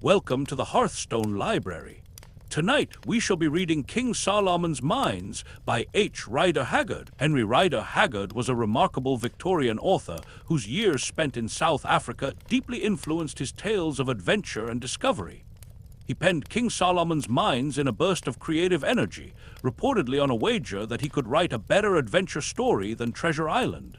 Welcome to the Hearthstone Library. Tonight we shall be reading King Solomon's Mines by H. Rider Haggard. Henry Rider Haggard was a remarkable Victorian author whose years spent in South Africa deeply influenced his tales of adventure and discovery. He penned King Solomon's Mines in a burst of creative energy, reportedly on a wager that he could write a better adventure story than Treasure Island.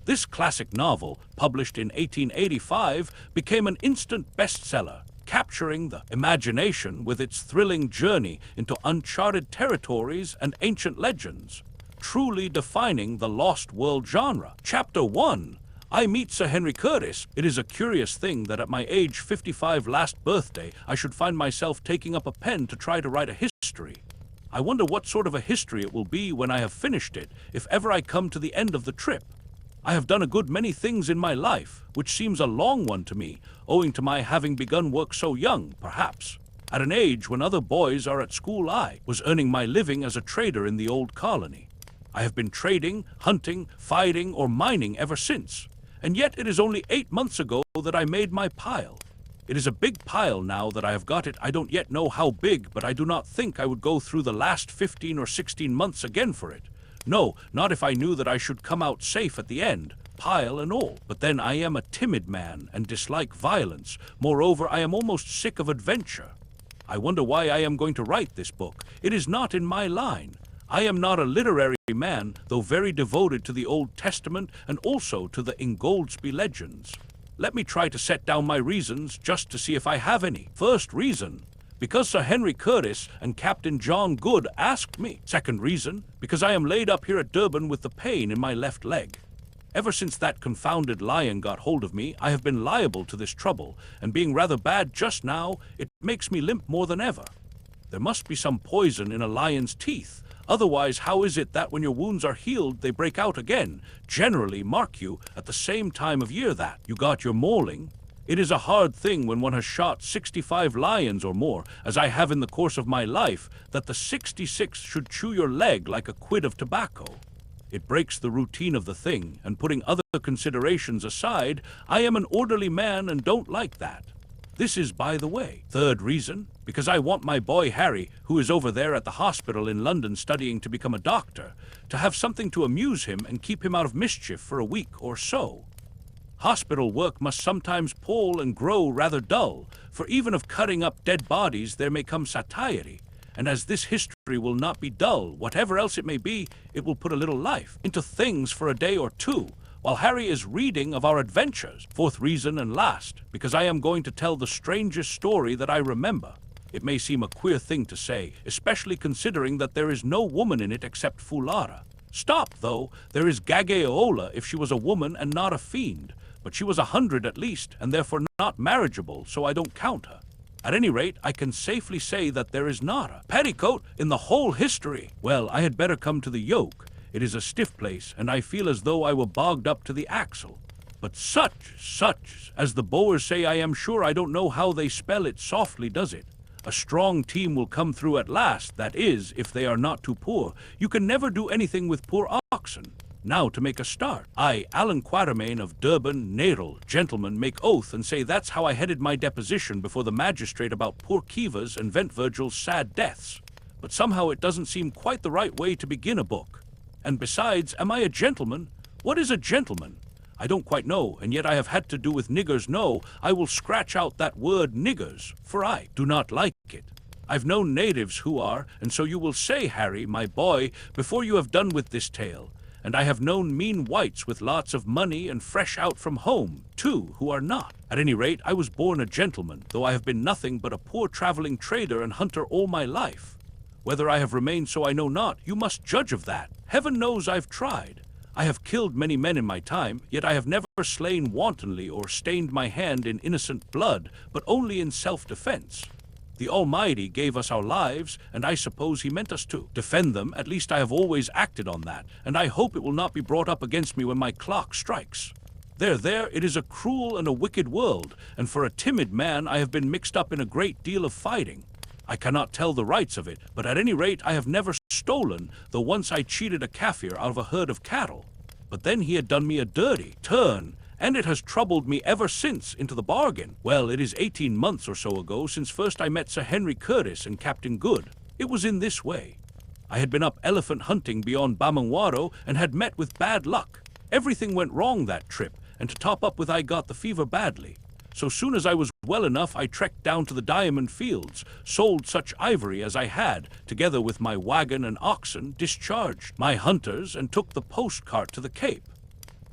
This classic novel, published in 1885, became an instant bestseller, capturing the imagination with its thrilling journey into uncharted territories and ancient legends, truly defining the Lost World genre. Chapter 1. I meet Sir Henry Curtis. It is a curious thing that at my age 55 last birthday, I should find myself taking up a pen to try to write a history. I wonder what sort of a history it will be when I have finished it, if ever I come to the end of the trip. I have done a good many things in my life, which seems a long one to me, owing to my having begun work so young, perhaps. At an age when other boys are at school, I was earning my living as a trader in the old colony. I have been trading, hunting, fighting, or mining ever since, and yet it is only 8 months ago that I made my pile. It is a big pile now that I have got it. I don't yet know how big, but I do not think I would go through the last 15 or 16 months again for it. No, not if I knew that I should come out safe at the end, pile and all. But then I am a timid man and dislike violence. Moreover, I am almost sick of adventure. I wonder why I am going to write this book. It is not in my line. I am not a literary man, though very devoted to the Old Testament and also to the Ingoldsby legends. Let me try to set down my reasons just to see if I have any. First reason, because Sir Henry Curtis and Captain John Good asked me. Second reason, because I am laid up here at Durban with the pain in my left leg. Ever since that confounded lion got hold of me, I have been liable to this trouble, and being rather bad just now, it makes me limp more than ever. There must be some poison in a lion's teeth. Otherwise, how is it that when your wounds are healed, they break out again, generally, mark you, at the same time of year that you got your mauling? It is a hard thing when one has shot 65 lions or more, as I have in the course of my life, that the 66th should chew your leg like a quid of tobacco. It breaks the routine of the thing, and putting other considerations aside, I am an orderly man and don't like that. This is by the way. Third reason, because I want my boy Harry, who is over there at the hospital in London studying to become a doctor, to have something to amuse him and keep him out of mischief for a week or so. Hospital work must sometimes pall and grow rather dull, for even of cutting up dead bodies there may come satiety, and as this history will not be dull, whatever else it may be, it will put a little life into things for a day or two, while Harry is reading of our adventures. Fourth reason and last, because I am going to tell the strangest story that I remember. It may seem a queer thing to say, especially considering that there is no woman in it except Fulara. Stop, though, there is Gagaola if she was a woman and not a fiend. But she was 100 at least, and therefore not marriageable, so I don't count her. At any rate, I can safely say that there is not a petticoat in the whole history. Well, I had better come to the yoke. It is a stiff place, and I feel as though I were bogged up to the axle. But such, as the Boers say, I am sure I don't know how they spell it softly, does it? A strong team will come through at last, that is, if they are not too poor. You can never do anything with poor oxen. Now to make a start. I, Alan Quatermain of Durban, Nerel, gentlemen, make oath and say that's how I headed my deposition before the magistrate about poor Kiva's and Vent Virgil's sad deaths. But somehow it doesn't seem quite the right way to begin a book. And besides, am I a gentleman? What is a gentleman? I don't quite know, and yet I have had to do with niggers. No, I will scratch out that word niggers, for I do not like it. I've known natives who are, and so you will say, Harry, my boy, before you have done with this tale. And I have known mean whites with lots of money and fresh out from home, too, who are not. At any rate, I was born a gentleman, though I have been nothing but a poor traveling trader and hunter all my life. Whether I have remained so I know not. You must judge of that. Heaven knows I've tried. I have killed many men in my time, yet I have never slain wantonly or stained my hand in innocent blood, but only in self-defense. The Almighty gave us our lives, and I suppose He meant us to defend them. At least I have always acted on that, and I hope it will not be brought up against me when my clock strikes. There, it is a cruel and a wicked world, and for a timid man I have been mixed up in a great deal of fighting. I cannot tell the rights of it, but at any rate I have never stolen, though once I cheated a Kaffir out of a herd of cattle. But then he had done me a dirty turn, and it has troubled me ever since into the bargain. Well, it is 18 months or so ago since first I met Sir Henry Curtis and Captain Good. It was in this way. I had been up elephant hunting beyond Bamangwaro and had met with bad luck. Everything went wrong that trip, and to top up with I got the fever badly. So soon as I was well enough, I trekked down to the diamond fields, sold such ivory as I had, together with my wagon and oxen, discharged my hunters, and took the postcart to the Cape.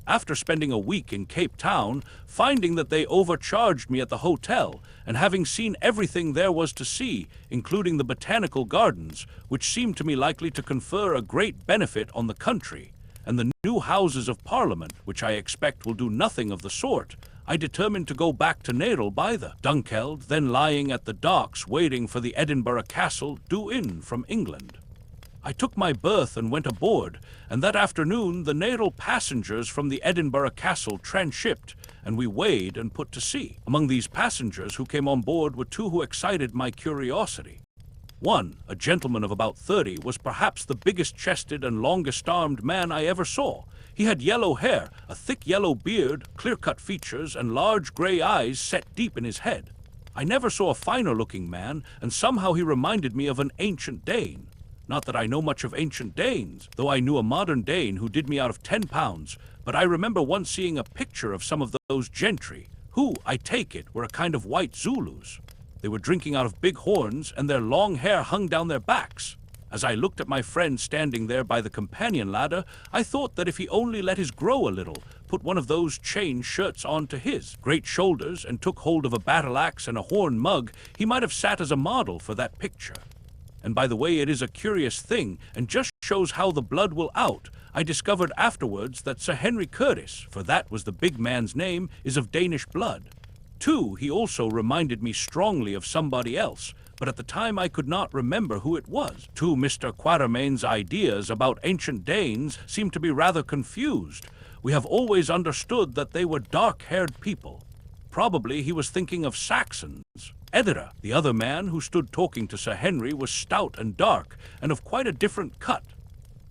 After spending a week in Cape Town, finding that they overcharged me at the hotel, and having seen everything there was to see, including the botanical gardens, which seemed to me likely to confer a great benefit on the country, and the new Houses of Parliament, which I expect will do nothing of the sort, I determined to go back to Nadel by the Dunkeld, then lying at the docks waiting for the Edinburgh Castle due in from England. I took my berth and went aboard, and that afternoon the Nadel passengers from the Edinburgh Castle transshipped, and we weighed and put to sea. Among these passengers who came on board were two who excited my curiosity. One, a gentleman of about 30, was perhaps the biggest-chested and longest-armed man I ever saw. He had yellow hair, a thick yellow beard, clear-cut features, and large gray eyes set deep in his head. I never saw a finer-looking man, and somehow he reminded me of an ancient Dane. Not that I know much of ancient Danes, though I knew a modern Dane who did me out of £10, but I remember once seeing a picture of some of those gentry, who, I take it, were a kind of white Zulus. They were drinking out of big horns, and their long hair hung down their backs. As I looked at my friend standing there by the companion ladder, I thought that if he only let his grow a little, put one of those chain shirts onto his great shoulders, and took hold of a battle-axe and a horn mug, he might have sat as a model for that picture. And by the way, it is a curious thing, and just shows how the blood will out. I discovered afterwards that Sir Henry Curtis, for that was the big man's name, is of Danish blood. Two, he also reminded me strongly of somebody else, but at the time I could not remember who it was. Two, Mr. Quatermain's ideas about ancient Danes seem to be rather confused. We have always understood that they were dark-haired people. Probably he was thinking of Saxons. Edera, the other man who stood talking to Sir Henry, was stout and dark, and of quite a different cut.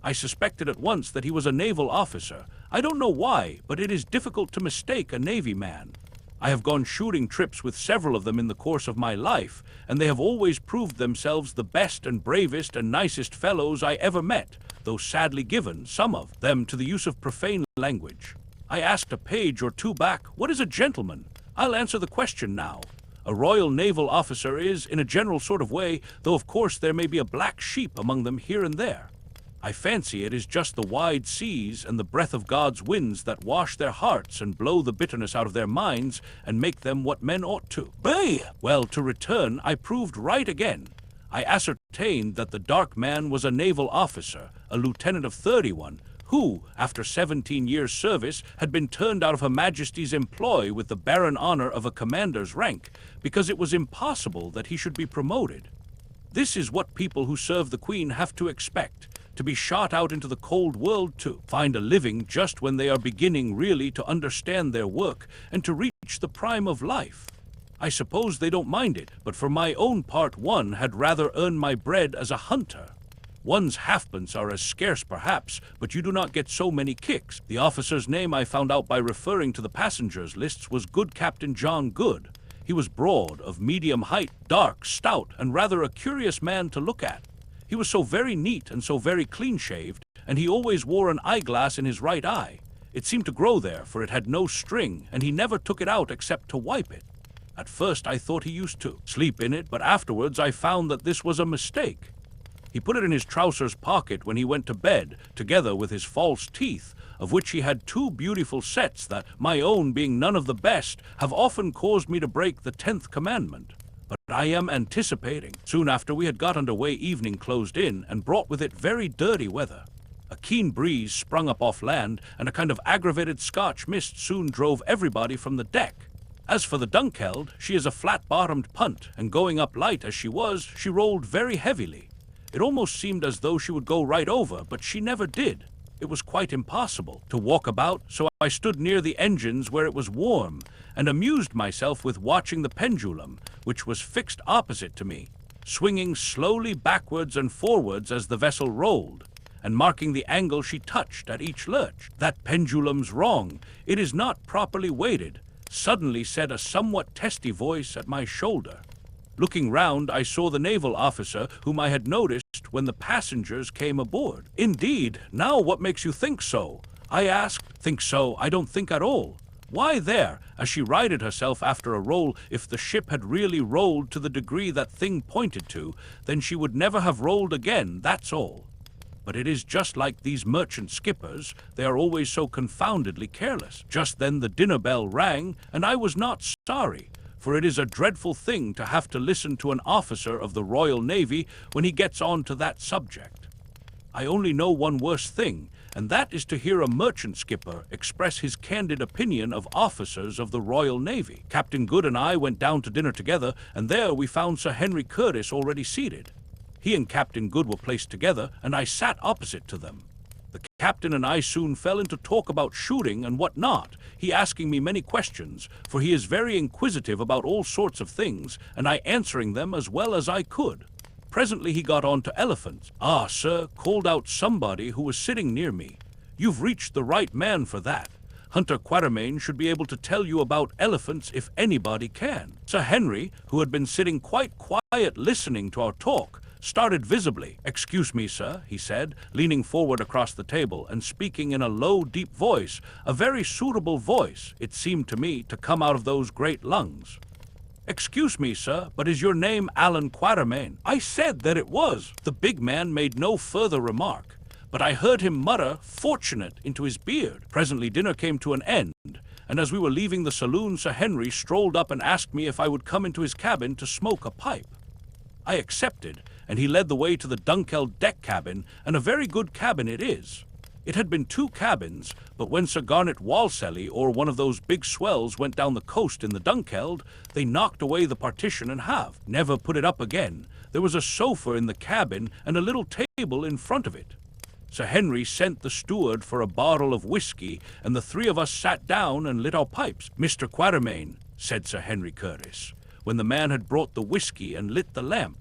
I suspected at once that he was a naval officer. I don't know why, but it is difficult to mistake a navy man. I have gone shooting trips with several of them in the course of my life, and they have always proved themselves the best and bravest and nicest fellows I ever met, though sadly given, some of them, to the use of profane language. I asked a page or two back, "What is a gentleman?" I'll answer the question now. A Royal Naval officer is, in a general sort of way, though of course there may be a black sheep among them here and there. I fancy it is just the wide seas and the breath of God's winds that wash their hearts and blow the bitterness out of their minds and make them what men ought to be. Well, to return, I proved right again. I ascertained that the dark man was a naval officer, a lieutenant of 31, who, after 17 years' service, had been turned out of Her Majesty's employ with the barren honor of a commander's rank, because it was impossible that he should be promoted. This is what people who serve the Queen have to expect, to be shot out into the cold world to find a living just when they are beginning really to understand their work and to reach the prime of life. I suppose they don't mind it, but for my own part one had rather earn my bread as a hunter. One's halfpence are as scarce perhaps, but you do not get so many kicks. The officer's name I found out by referring to the passengers' lists was Good Captain John Good. He was broad, of medium height, dark, stout, and rather a curious man to look at. He was so very neat and so very clean-shaved, and he always wore an eyeglass in his right eye. It seemed to grow there, for it had no string, and he never took it out except to wipe it. At first I thought he used to sleep in it, but afterwards I found that this was a mistake. He put it in his trousers pocket when he went to bed, together with his false teeth, of which he had two beautiful sets that, my own being none of the best, have often caused me to break the 10th commandment. But I am anticipating. Soon after we had got under way, evening closed in, and brought with it very dirty weather. A keen breeze sprung up off land, and a kind of aggravated Scotch mist soon drove everybody from the deck. As for the Dunkeld, she is a flat-bottomed punt, and going up light as she was, she rolled very heavily. It almost seemed as though she would go right over, but she never did. It was quite impossible to walk about, so I stood near the engines where it was warm, and amused myself with watching the pendulum, which was fixed opposite to me, swinging slowly backwards and forwards as the vessel rolled. and marking the angle she touched at each lurch. "That pendulum's wrong. It is not properly weighted," suddenly said a somewhat testy voice at my shoulder. Looking round, I saw the naval officer whom I had noticed when the passengers came aboard. "Indeed, now what makes you think so?" I asked. "Think so? I don't think at all." "Why there," as she righted herself after a roll, "if the ship had really rolled to the degree that thing pointed to, then she would never have rolled again, that's all. But it is just like these merchant skippers, they are always so confoundedly careless." Just then the dinner bell rang, and I was not sorry, for it is a dreadful thing to have to listen to an officer of the Royal Navy when he gets on to that subject. I only know one worse thing, and that is to hear a merchant skipper express his candid opinion of officers of the Royal Navy. Captain Good and I went down to dinner together, and there we found Sir Henry Curtis already seated. He and Captain Good were placed together, and I sat opposite to them. The captain and I soon fell into talk about shooting and what not, he asking me many questions, for he is very inquisitive about all sorts of things, and I answering them as well as I could. Presently he got on to elephants. "Ah, sir," called out somebody who was sitting near me, "you've reached the right man for that. Hunter Quatermain should be able to tell you about elephants if anybody can." Sir Henry, who had been sitting quite quiet listening to our talk, started visibly. "Excuse me, sir," he said, leaning forward across the table and speaking in a low, deep voice, a very suitable voice, it seemed to me, to come out of those great lungs. "Excuse me, sir, but is your name Alan Quatermain?" I said that it was. The big man made no further remark, but I heard him mutter "fortunate" into his beard. Presently dinner came to an end, and as we were leaving the saloon, Sir Henry strolled up and asked me if I would come into his cabin to smoke a pipe. I accepted, and he led the way to the Dunkeld deck cabin, and a very good cabin it is. It had been 2 cabins, but when Sir Garnet Walsally or one of those big swells went down the coast in the Dunkeld, they knocked away the partition in half, never put it up again. There was a sofa in the cabin and a little table in front of it. Sir Henry sent the steward for a bottle of whiskey, and the 3 of us sat down and lit our pipes. "Mr. Quatermain," said Sir Henry Curtis, when the man had brought the whiskey and lit the lamp,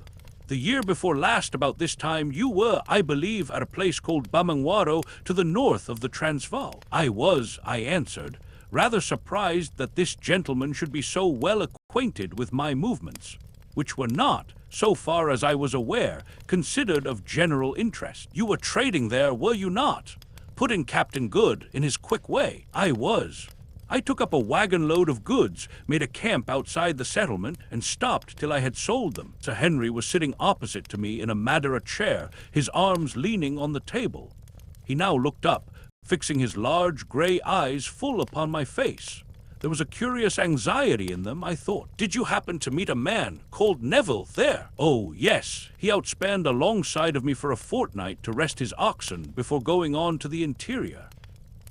"the year before last about this time you were, I believe, at a place called Bamangwaro to the north of the Transvaal." "I was," I answered, rather surprised that this gentleman should be so well acquainted with my movements, which were not, so far as I was aware, considered of general interest. "You were trading there, were you not?" put in Captain Good in his quick way. "I was. I took up a wagon load of goods, made a camp outside the settlement, and stopped till I had sold them." Sir Henry was sitting opposite to me in a Madeira chair, his arms leaning on the table. He now looked up, fixing his large grey eyes full upon my face. There was a curious anxiety in them, I thought. "Did you happen to meet a man called Neville there?" "Oh, yes. He outspanned alongside of me for a fortnight to rest his oxen before going on to the interior.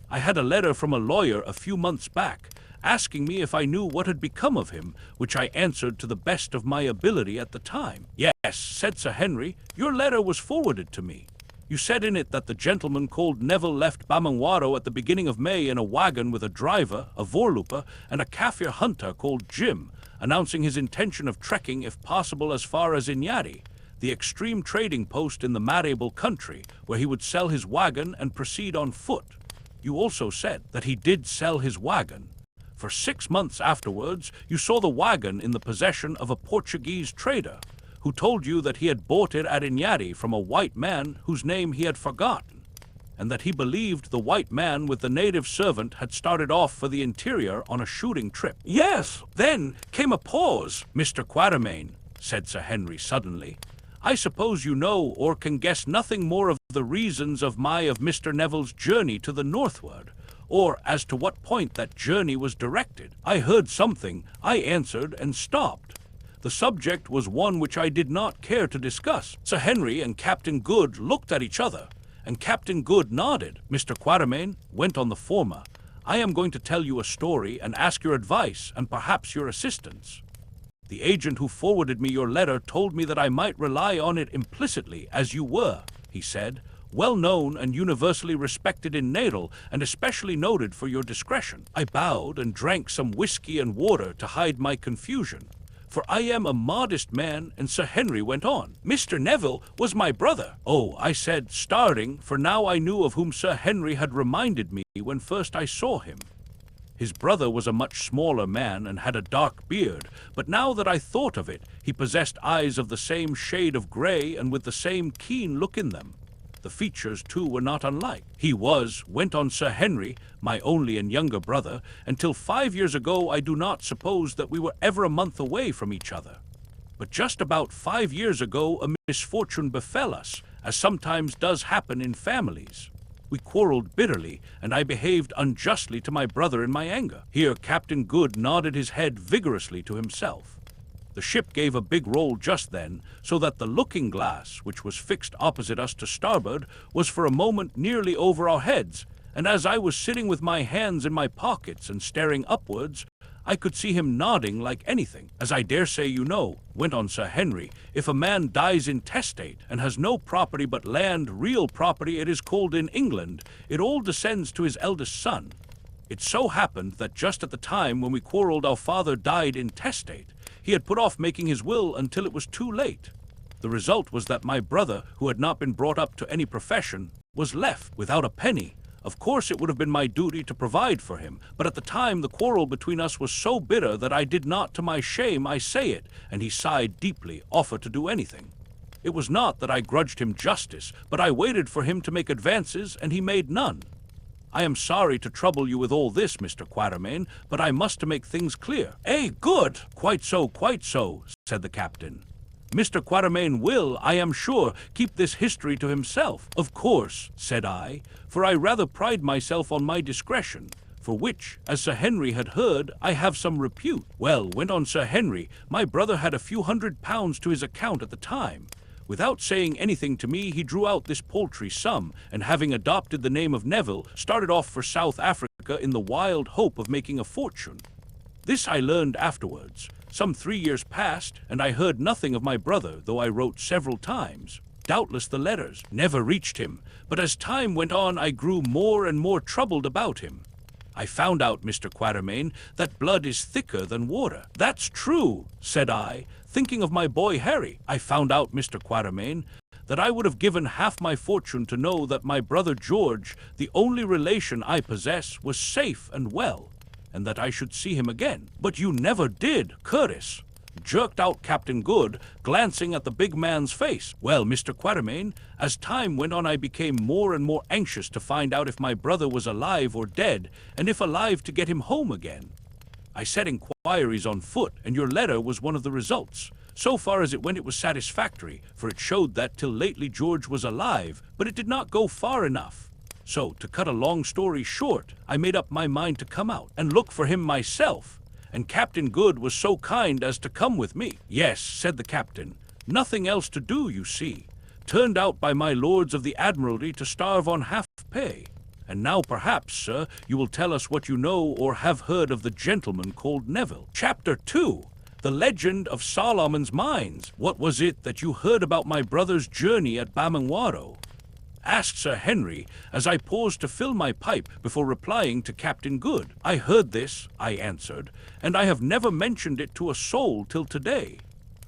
I had a letter from a lawyer a few months back, asking me if I knew what had become of him, which I answered to the best of my ability at the time." "Yes," said Sir Henry, "your letter was forwarded to me. You said in it that the gentleman called Neville left Bamangwaro at the beginning of May in a wagon with a driver, a voorlooper, and a Kaffir hunter called Jim, announcing his intention of trekking if possible as far as Inyati, the extreme trading post in the Marable country, where he would sell his wagon and proceed on foot. You also said that he did sell his wagon. For 6 months afterwards, you saw the wagon in the possession of a Portuguese trader, who told you that he had bought it at Inyati from a white man whose name he had forgotten, and that he believed the white man with the native servant had started off for the interior on a shooting trip." "Yes." Then came a pause. "Mr. Quatermain," said Sir Henry suddenly, "I suppose you know or can guess nothing more of the reasons of Mr. Neville's journey to the northward, or as to what point that journey was directed." "I heard something," I answered, and stopped. The subject was one which I did not care to discuss. Sir Henry and Captain Good looked at each other, and Captain Good nodded. "Mr. Quatermain," went on the former, "I am going to tell you a story and ask your advice and perhaps your assistance. The agent who forwarded me your letter told me that I might rely on it implicitly, as you were," he said, "well known and universally respected in Natal, and especially noted for your discretion." I bowed and drank some whiskey and water to hide my confusion, for I am a modest man, and Sir Henry went on. Mr. Neville was my brother. Oh, I said, starting, for now I knew of whom Sir Henry had reminded me when first I saw him. His brother was a much smaller man and had a dark beard, but now that I thought of it, he possessed eyes of the same shade of grey and with the same keen look in them. The features, too, were not unlike. He went on Sir Henry, my only and younger brother, until 5 years ago I do not suppose that we were ever a month away from each other. But just about 5 years ago a misfortune befell us, as sometimes does happen in families. We quarreled bitterly, and I behaved unjustly to my brother in my anger. Here Captain Good nodded his head vigorously to himself. The ship gave a big roll just then, so that the looking-glass, which was fixed opposite us to starboard, was for a moment nearly over our heads, and as I was sitting with my hands in my pockets and staring upwards, I could see him nodding like anything. As I dare say you know, went on Sir Henry, if a man dies intestate and has no property but land, real property it is called in England, it all descends to his eldest son. It so happened that just at the time when we quarreled our father died intestate. He had put off making his will until it was too late. The result was that my brother, who had not been brought up to any profession, was left without a penny. Of course it would have been my duty to provide for him, but at the time the quarrel between us was so bitter that I did not, to my shame I say it, and he sighed deeply, offer to do anything. It was not that I grudged him justice, but I waited for him to make advances, and he made none. I am sorry to trouble you with all this, Mr. Quatermain, but I must to make things clear. Eh, good! Quite so, said the captain. Mr. Quatermain will, I am sure, keep this history to himself. Of course, said I, for I rather pride myself on my discretion, for which, as Sir Henry had heard, I have some repute. Well, went on Sir Henry, my brother had a few £100 to his account at the time. Without saying anything to me, he drew out this paltry sum, and having adopted the name of Neville, started off for South Africa in the wild hope of making a fortune. This I learned afterwards. Some 3 years passed, and I heard nothing of my brother, though I wrote several times. Doubtless the letters never reached him, but as time went on I grew more and more troubled about him. I found out, Mr. Quatermain, that blood is thicker than water. That's true, said I, thinking of my boy Harry. I found out, Mr. Quatermain, that I would have given half my fortune to know that my brother George, the only relation I possess, was safe and well, and that I should see him again. But you never did, Curtis, jerked out Captain Good, glancing at the big man's face. Well, Mr. Quatermain, as time went on I became more and more anxious to find out if my brother was alive or dead, and if alive to get him home again. I set inquiries on foot, and your letter was one of the results. So far as it went it was satisfactory, for it showed that till lately George was alive, but it did not go far enough. So, to cut a long story short, I made up my mind to come out and look for him myself, and Captain Good was so kind as to come with me. Yes, said the captain, nothing else to do, you see. Turned out by my lords of the Admiralty to starve on half pay. And now perhaps, sir, you will tell us what you know or have heard of the gentleman called Neville. Chapter 2. The Legend of Solomon's Mines. What was it that you heard about my brother's journey at Bamangwaro? Asked Sir Henry, as I paused to fill my pipe before replying to Captain Good. I heard this, I answered, and I have never mentioned it to a soul till today.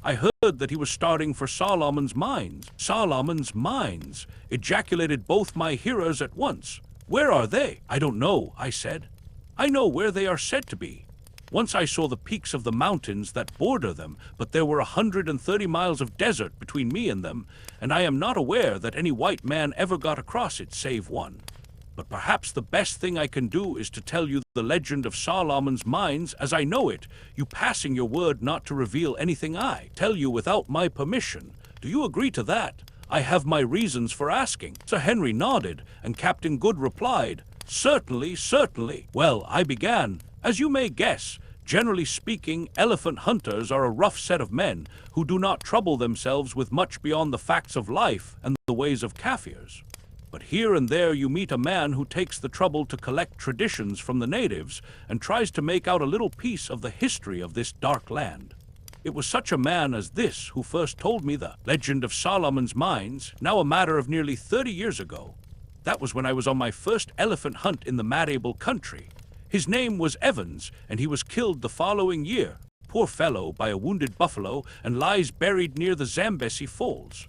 I heard that he was starting for Solomon's Mines. Solomon's Mines, ejaculated both my hearers at once. Where are they? I don't know, I said. I know where they are said to be. Once I saw the peaks of the mountains that border them, but there were 130 miles of desert between me and them, and I am not aware that any white man ever got across it save one. But perhaps the best thing I can do is to tell you the legend of Solomon's Mines as I know it, you passing your word not to reveal anything I tell you without my permission. Do you agree to that? I have my reasons for asking. Sir Henry nodded, and Captain Good replied, Certainly, certainly. Well, I began. As you may guess, generally speaking, elephant hunters are a rough set of men who do not trouble themselves with much beyond the facts of life and the ways of Kaffirs. But here and there you meet a man who takes the trouble to collect traditions from the natives and tries to make out a little piece of the history of this dark land. It was such a man as this who first told me the legend of Solomon's Mines, now a matter of nearly 30 years ago. That was when I was on my first elephant hunt in the Madable country. His name was Evans, and he was killed the following year. poor fellow, by a wounded buffalo and lies buried near the Zambesi Falls.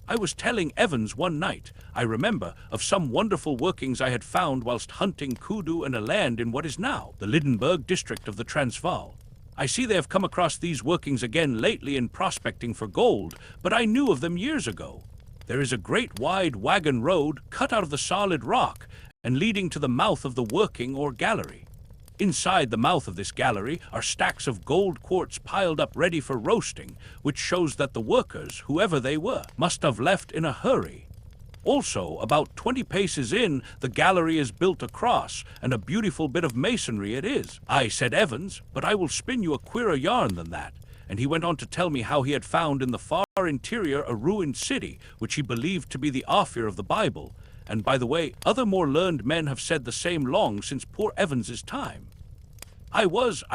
I was telling Evans one night, I remember, of some wonderful workings I had found whilst hunting kudu and eland in what is now the Lydenburg district of the Transvaal. I see they have come across these workings again lately in prospecting for gold, but I knew of them years ago. There is a great wide wagon road cut out of the solid rock and leading to the mouth of the working or gallery. Inside the mouth of this gallery are stacks of gold quartz piled up ready for roasting, which shows that the workers, whoever they were, must have left in a hurry. Also, about 20 paces in, the gallery is built across, and a beautiful bit of masonry it is. I said, Evans, but I will spin you a queerer yarn than that. And he went on to tell me how he had found in the far interior a ruined city, which he believed to be the Ophir of the Bible. And by the way, other more learned men have said the same long since poor Evans's time. I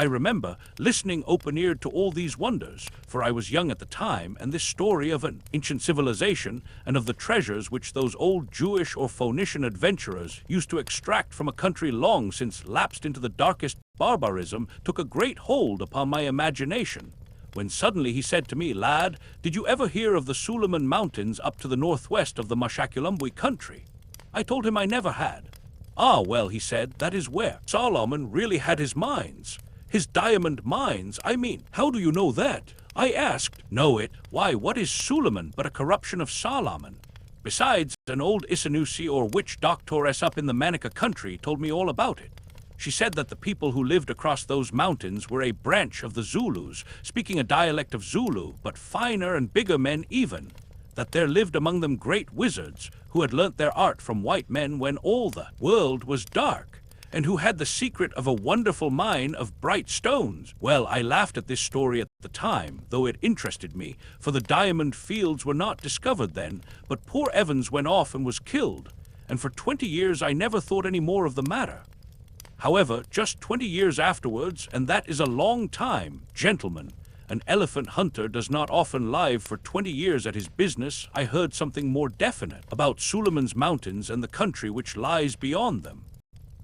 remember, listening open-eared to all these wonders, for I was young at the time, and this story of an ancient civilization and of the treasures which those old Jewish or Phoenician adventurers used to extract from a country long since lapsed into the darkest barbarism took a great hold upon my imagination. When suddenly he said to me, Lad, did you ever hear of the Suleiman Mountains up to the northwest of the Mashakulambu country? I told him I never had. Ah, well, he said, that is where Solomon really had his mines. His diamond mines, I mean. How do you know that? I asked. Know it? Why, what is Suleiman but a corruption of Solomon? Besides, an old Isanusi or witch doctoress up in the Manica country told me all about it. She said that the people who lived across those mountains were a branch of the Zulus, speaking a dialect of Zulu, but finer and bigger men even. That there lived among them great wizards, who had learnt their art from white men when all the world was dark, and who had the secret of a wonderful mine of bright stones. Well, I laughed at this story at the time, though it interested me, for the diamond fields were not discovered then, but poor Evans went off and was killed, and for 20 years I never thought any more of the matter. However, just 20 years afterwards, and that is a long time, gentlemen, an elephant hunter does not often live for 20 years at his business, I heard something more definite about Suleiman's mountains and the country which lies beyond them.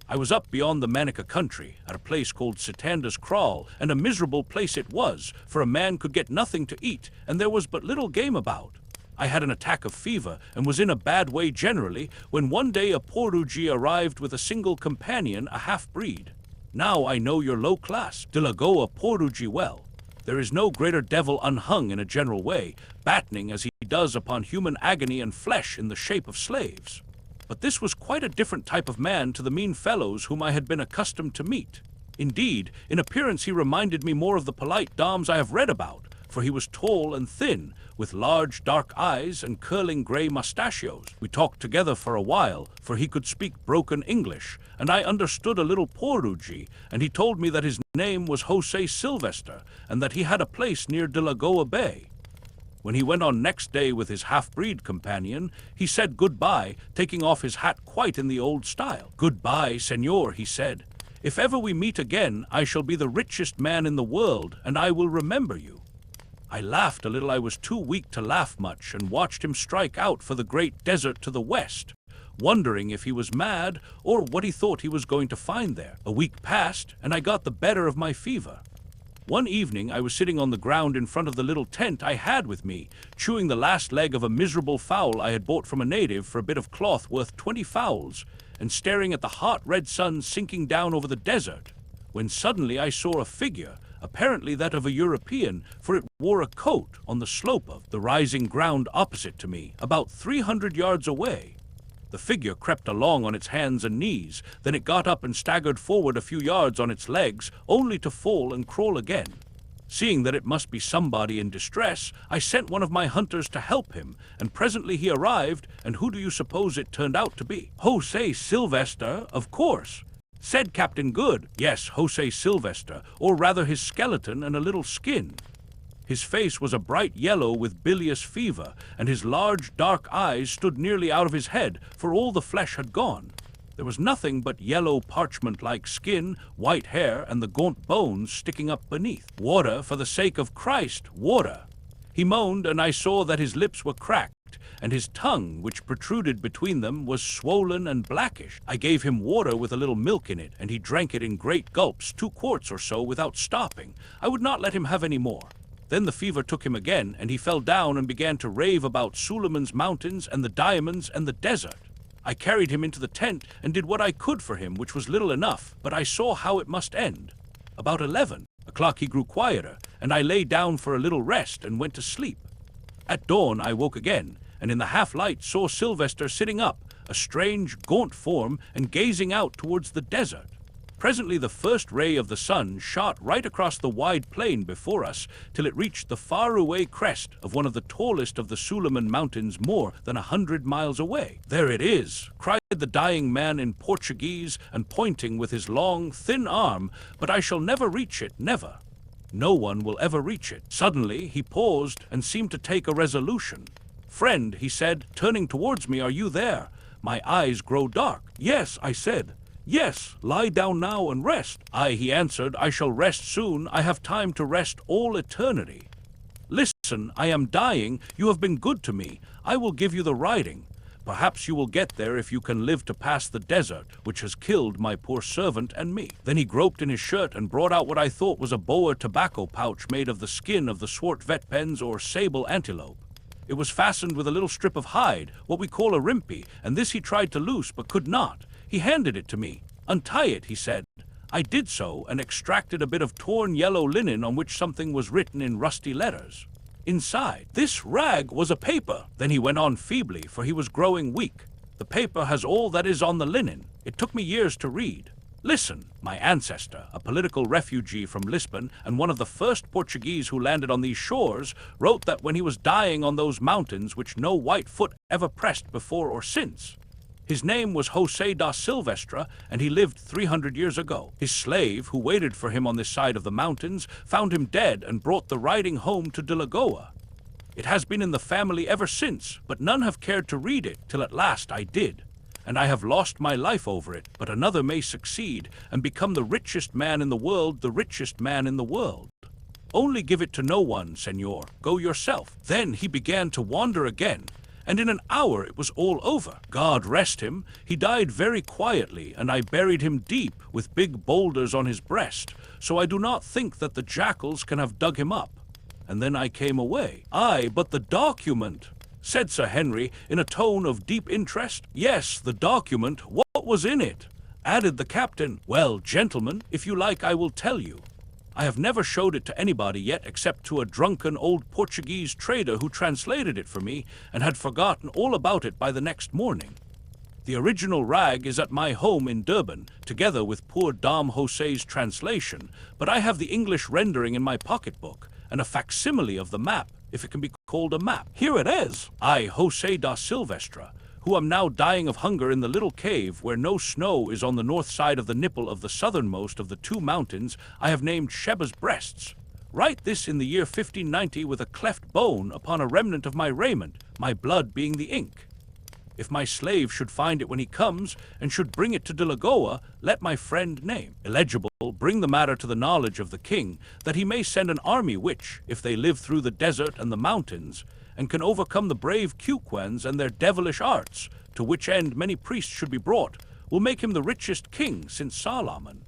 I was up beyond the Manica country, at a place called Sitanda's Kraal, and a miserable place it was, for a man could get nothing to eat, and there was but little game about. I had an attack of fever, and was in a bad way generally, when one day a Poruji arrived with a single companion, a half-breed. Now I know your low class, Dilagoa Poruji well. There is no greater devil unhung in a general way, battening as he does upon human agony and flesh in the shape of slaves. But this was quite a different type of man to the mean fellows whom I had been accustomed to meet. Indeed, in appearance he reminded me more of the polite doms I have read about, for he was tall and thin, with large dark eyes and curling grey mustachios. We talked together for a while, for he could speak broken English, and I understood a little Poruji, and he told me that his name was Jose Sylvester, and that he had a place near Delagoa Bay. When he went on next day with his half-breed companion, he said goodbye, taking off his hat quite in the old style. Goodbye, senor, he said. If ever we meet again, I shall be the richest man in the world, and I will remember you. I laughed a little. I was too weak to laugh much, and watched him strike out for the great desert to the west, wondering if he was mad or what he thought he was going to find there. A week passed, and I got the better of my fever. One evening I was sitting on the ground in front of the little tent I had with me, chewing the last leg of a miserable fowl I had bought from a native for a bit of cloth worth 20 fowls, and staring at the hot red sun sinking down over the desert, when suddenly I saw a figure, apparently that of a European, for it wore a coat, on the slope of the rising ground opposite to me, about 300 yards away. The figure crept along on its hands and knees, then it got up and staggered forward a few yards on its legs, only to fall and crawl again. Seeing that it must be somebody in distress, I sent one of my hunters to help him, and presently he arrived, and who do you suppose it turned out to be? Jose Sylvester, of course, said Captain Good. Yes, Jose Sylvester, or rather his skeleton and a little skin. His face was a bright yellow with bilious fever, and his large dark eyes stood nearly out of his head, for all the flesh had gone. There was nothing but yellow parchment-like skin, white hair, and the gaunt bones sticking up beneath. Water, for the sake of Christ, water! He moaned, and I saw that his lips were cracked, and his tongue, which protruded between them, was swollen and blackish. I gave him water with a little milk in it, and he drank it in great gulps, 2 quarts or so, without stopping. I would not let him have any more. Then the fever took him again, and he fell down and began to rave about Suleiman's mountains and the diamonds and the desert. I carried him into the tent and did what I could for him, which was little enough, but I saw how it must end. About 11 o'clock he grew quieter, and I lay down for a little rest and went to sleep. At dawn I woke again, and in the half-light saw Sylvester sitting up, a strange, gaunt form, and gazing out towards the desert. Presently the first ray of the sun shot right across the wide plain before us, till it reached the far-away crest of one of the tallest of the Suleiman Mountains, more than 100 miles away. "There it is!" cried the dying man in Portuguese, and pointing with his long, thin arm, "but I shall never reach it, never. No one will ever reach it." Suddenly he paused and seemed to take a resolution. "Friend," he said, turning towards me, "are you there?" My eyes grow dark. "Yes," I said. "Yes, lie down now and rest." "Aye," he answered, "I shall rest soon. I have time to rest all eternity." "Listen, I am dying. You have been good to me. I will give you the writing. Perhaps you will get there if you can live to pass the desert, which has killed my poor servant and me." Then he groped in his shirt and brought out what I thought was a Boer tobacco pouch made of the skin of the swart vetpens or sable antelope. It was fastened with a little strip of hide, what we call a rimpi, and this he tried to loose but could not. He handed it to me. "Untie it," he said. I did so, and extracted a bit of torn yellow linen on which something was written in rusty letters. Inside this rag was a paper. Then he went on feebly, for he was growing weak. "The paper has all that is on the linen. It took me years to read. Listen, my ancestor, a political refugee from Lisbon and one of the first Portuguese who landed on these shores, wrote that when he was dying on those mountains which no white foot ever pressed before or since. His name was José da Silvestre, and he lived 300 years ago. His slave, who waited for him on this side of the mountains, found him dead and brought the writing home to De Lagoa. It has been in the family ever since, but none have cared to read it, till at last I did. And I have lost my life over it, but another may succeed and become the richest man in the world, the richest man in the world. Only give it to no one, senor. Go yourself." Then he began to wander again, and in an hour it was all over. God rest him, he died very quietly, and I buried him deep with big boulders on his breast, so I do not think that the jackals can have dug him up. And then I came away. "Aye, but the document," said Sir Henry in a tone of deep interest. "Yes, the document. What was in it?" added the captain. "Well, gentlemen, if you like I will tell you. I have never showed it to anybody yet except to a drunken old Portuguese trader who translated it for me and had forgotten all about it by the next morning. The original rag is at my home in Durban, together with poor Dom José's translation, but I have the English rendering in my pocketbook, and a facsimile of the map, if it can be called a map. Here it is. I, José da Silvestre, who am now dying of hunger in the little cave where no snow is on the north side of the nipple of the southernmost of the 2 mountains I have named Sheba's Breasts. Write this in the year 1590 with a cleft bone upon a remnant of my raiment, my blood being the ink. If my slave should find it when he comes, and should bring it to De Lagoa, let my friend name. Illegible, bring the matter to the knowledge of the king, that he may send an army which, if they live through the desert and the mountains, and can overcome the brave KUKUANs and their devilish arts, to which end many priests should be brought, will make him the richest king since Solomon.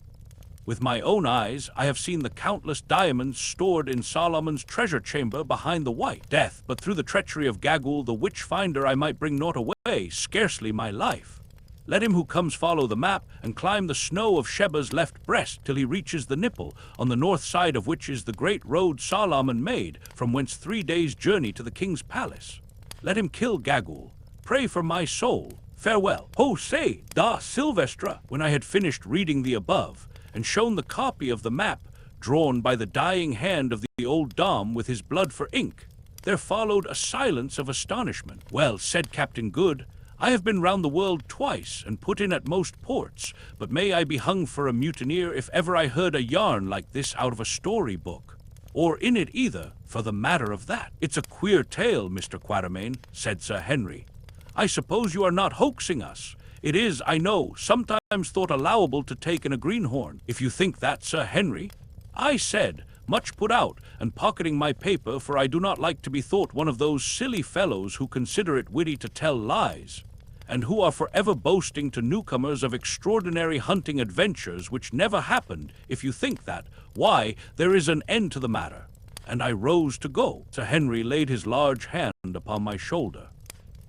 With my own eyes I have seen the countless diamonds stored in Solomon's treasure chamber behind the white death, but through the treachery of Gagul the witch-finder I might bring naught away, scarcely my life. Let him who comes follow the map and climb the snow of Sheba's left breast till he reaches the nipple, on the north side of which is the great road Solomon made, from whence 3 days' journey to the king's palace. Let him kill Gagul. Pray for my soul. Farewell. José da Silvestre." When I had finished reading the above, and shown the copy of the map, drawn by the dying hand of the old Dom with his blood for ink, there followed a silence of astonishment. "Well," said Captain Good, "I have been round the world twice, and put in at most ports, but may I be hung for a mutineer if ever I heard a yarn like this out of a story-book. Or in it either, for the matter of that." "It's a queer tale, Mr. Quatermain," said Sir Henry. "I suppose you are not hoaxing us. It is, I know, sometimes thought allowable to take in a greenhorn. If you think that, Sir Henry," I said, much put out, and pocketing my paper, for I do not like to be thought one of those silly fellows who consider it witty to tell lies, and who are forever boasting to newcomers of extraordinary hunting adventures which never happened. If you think that, why, there is an end to the matter. And I rose to go. Sir Henry laid his large hand upon my shoulder.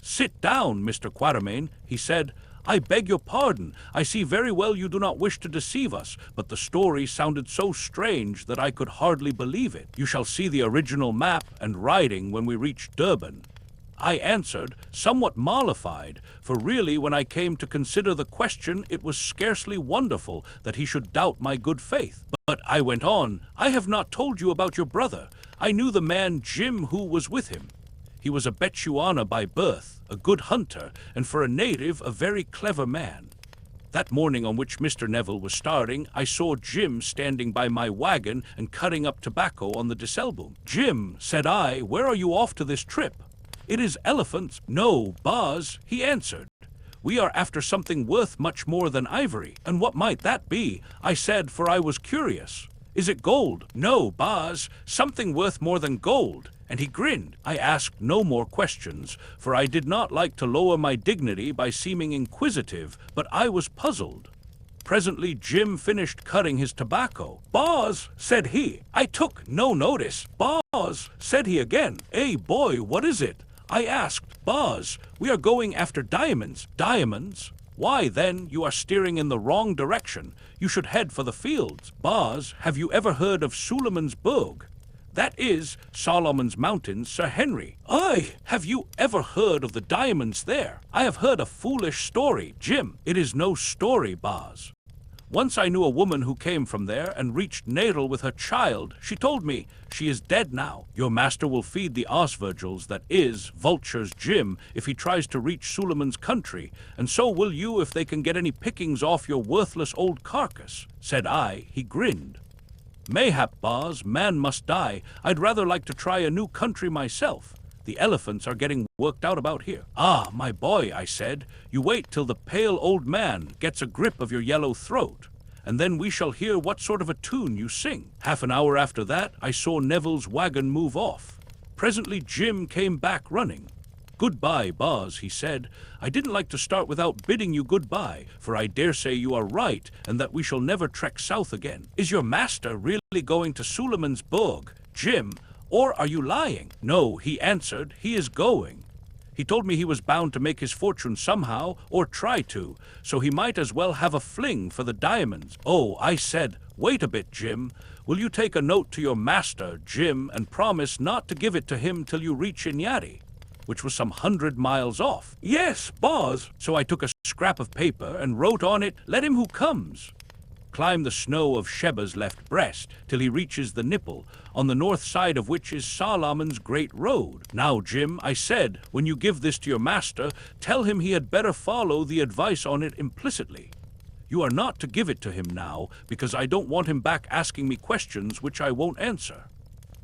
"Sit down, Mr. Quatermain," he said. "I beg your pardon. I see very well you do not wish to deceive us, but the story sounded so strange that I could hardly believe it. You shall see the original map and writing when we reach Durban." I answered, somewhat mollified, for really when I came to consider the question it was scarcely wonderful that he should doubt my good faith. But I went on, "I have not told you about your brother. I knew the man Jim who was with him. He was a Bechuana by birth, a good hunter, and for a native a very clever man. That morning on which Mr. Neville was starting, I saw Jim standing by my wagon and cutting up tobacco on the disselboom. 'Jim,' said I, 'where are you off to this trip?' 'It is elephants.' 'No, Boz,' he answered. 'We are after something worth much more than ivory.' 'And what might that be?' I said, for I was curious. 'Is it gold?' 'No, Boz, something worth more than gold.' And he grinned. I asked no more questions, for I did not like to lower my dignity by seeming inquisitive, but I was puzzled. Presently Jim finished cutting his tobacco. 'Boz,' said he. I took no notice. 'Boz,' said he again. 'Eh, boy, what is it?' I asked. 'Boz, we are going after diamonds.' 'Diamonds? Why, then, you are steering in the wrong direction. You should head for the fields.' 'Boz, have you ever heard of Suleiman's Berg?' 'That is Solomon's Mountains, Sir Henry.' 'Aye, have you ever heard of the diamonds there?' 'I have heard a foolish story, Jim.' 'It is no story, Boz. Once I knew a woman who came from there and reached Natal with her child. She told me she is dead now. Your master will feed the Osvirgils, that is, vultures, Jim, if he tries to reach Suleiman's country, and so will you if they can get any pickings off your worthless old carcass,' said I. He grinned. 'Mayhap, Boz, man must die. I'd rather like to try a new country myself. The elephants are getting worked out about here.' 'Ah, my boy,' I said, 'you wait till the pale old man gets a grip of your yellow throat, and then we shall hear what sort of a tune you sing.' Half an hour after that, I saw Neville's wagon move off. Presently Jim came back running. 'Goodbye, Boz,' he said. 'I didn't like to start without bidding you goodbye, for I dare say you are right, and that we shall never trek south again. Is your master really going to Suleiman's Berg, Jim, or are you lying?' 'No,' he answered, 'he is going. He told me he was bound to make his fortune somehow, or try to, so he might as well have a fling for the diamonds.' 'Oh,' I said, 'wait a bit, Jim. Will you take a note to your master, Jim, and promise not to give it to him till you reach Inyati, which was some 100 miles off?' 'Yes, Boz.' So I took a scrap of paper and wrote on it, 'Let him who comes climb the snow of Sheba's left breast till he reaches the nipple, on the north side of which is Solomon's great road. Now, Jim,' I said, 'when you give this to your master, tell him he had better follow the advice on it implicitly. You are not to give it to him now, because I don't want him back asking me questions which I won't answer.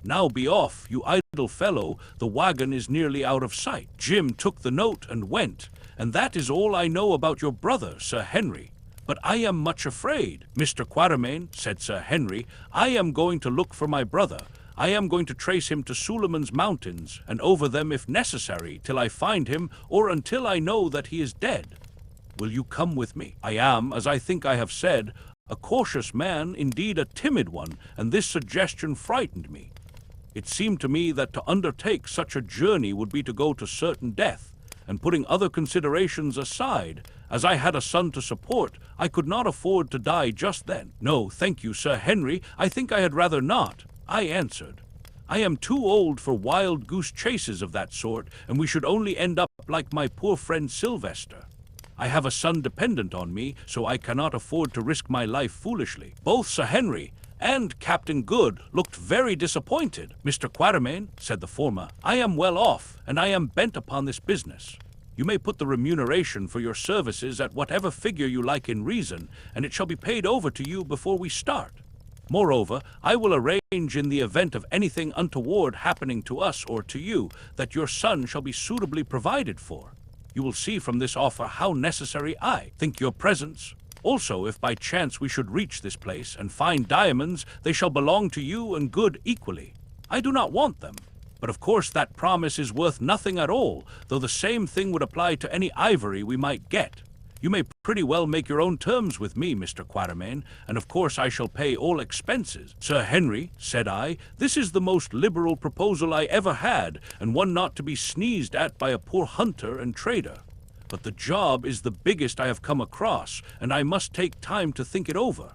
Now be off, you idle fellow, the wagon is nearly out of sight.' Jim took the note and went, and that is all I know about your brother, Sir Henry. But I am much afraid. 'Mr. Quatermain,' said Sir Henry, 'I am going to look for my brother. I am going to trace him to Suleiman's Mountains, and over them if necessary, till I find him, or until I know that he is dead. Will you come with me? I am, as I think I have said, a cautious man, indeed a timid one, and this suggestion frightened me. It seemed to me that to undertake such a journey would be to go to certain death, and putting other considerations aside, as I had a son to support, I could not afford to die just then. 'No, thank you, Sir Henry, I think I had rather not,' I answered. 'I am too old for wild goose chases of that sort, and we should only end up like my poor friend Sylvester. I have a son dependent on me, so I cannot afford to risk my life foolishly.' Both Sir Henry and Captain Good looked very disappointed. 'Mr. Quatermain,' said the former, 'I am well off, and I am bent upon this business. You may put the remuneration for your services at whatever figure you like in reason, and it shall be paid over to you before we start. Moreover, I will arrange in the event of anything untoward happening to us or to you, that your son shall be suitably provided for. You will see from this offer how necessary I think your presence Also, if by chance we should reach this place and find diamonds, they shall belong to you and Good equally. I do not want them. But of course that promise is worth nothing at all, though the same thing would apply to any ivory we might get. You may pretty well make your own terms with me, Mr. Quatermain, and of course I shall pay all expenses. Sir Henry, said I, this is the most liberal proposal I ever had, and one not to be sneezed at by a poor hunter and trader. But the job is the biggest I have come across, and I must take time to think it over.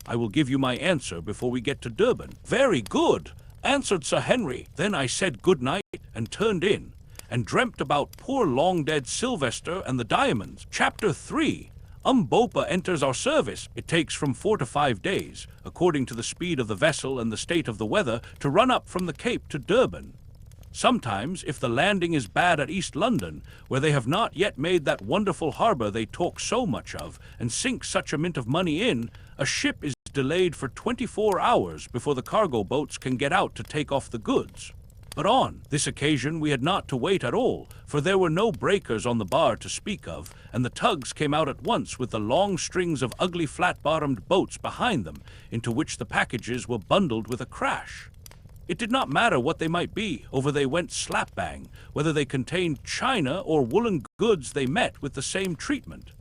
I will give you my answer before we get to Durban. Very good, answered Sir Henry. Then I said good night and turned in, and dreamt about poor long-dead Sylvester and the diamonds. Chapter 3. UMBOPA enters our service. It takes from 4 to 5 days, according to the speed of the vessel and the state of the weather, to run up from the Cape to Durban. Sometimes, if the landing is bad at East London, where they have not yet made that wonderful harbour they talk so much of, and sink such a mint of money in, a ship is delayed for 24 hours before the cargo boats can get out to take off the goods. But on this occasion we had not to wait at all, for there were no breakers on the bar to speak of, and the tugs came out at once with the long strings of ugly flat-bottomed boats behind them, into which the packages were bundled with a crash. It did not matter what they might be, over they went slap-bang, whether they contained china or woolen goods they met with the same treatment.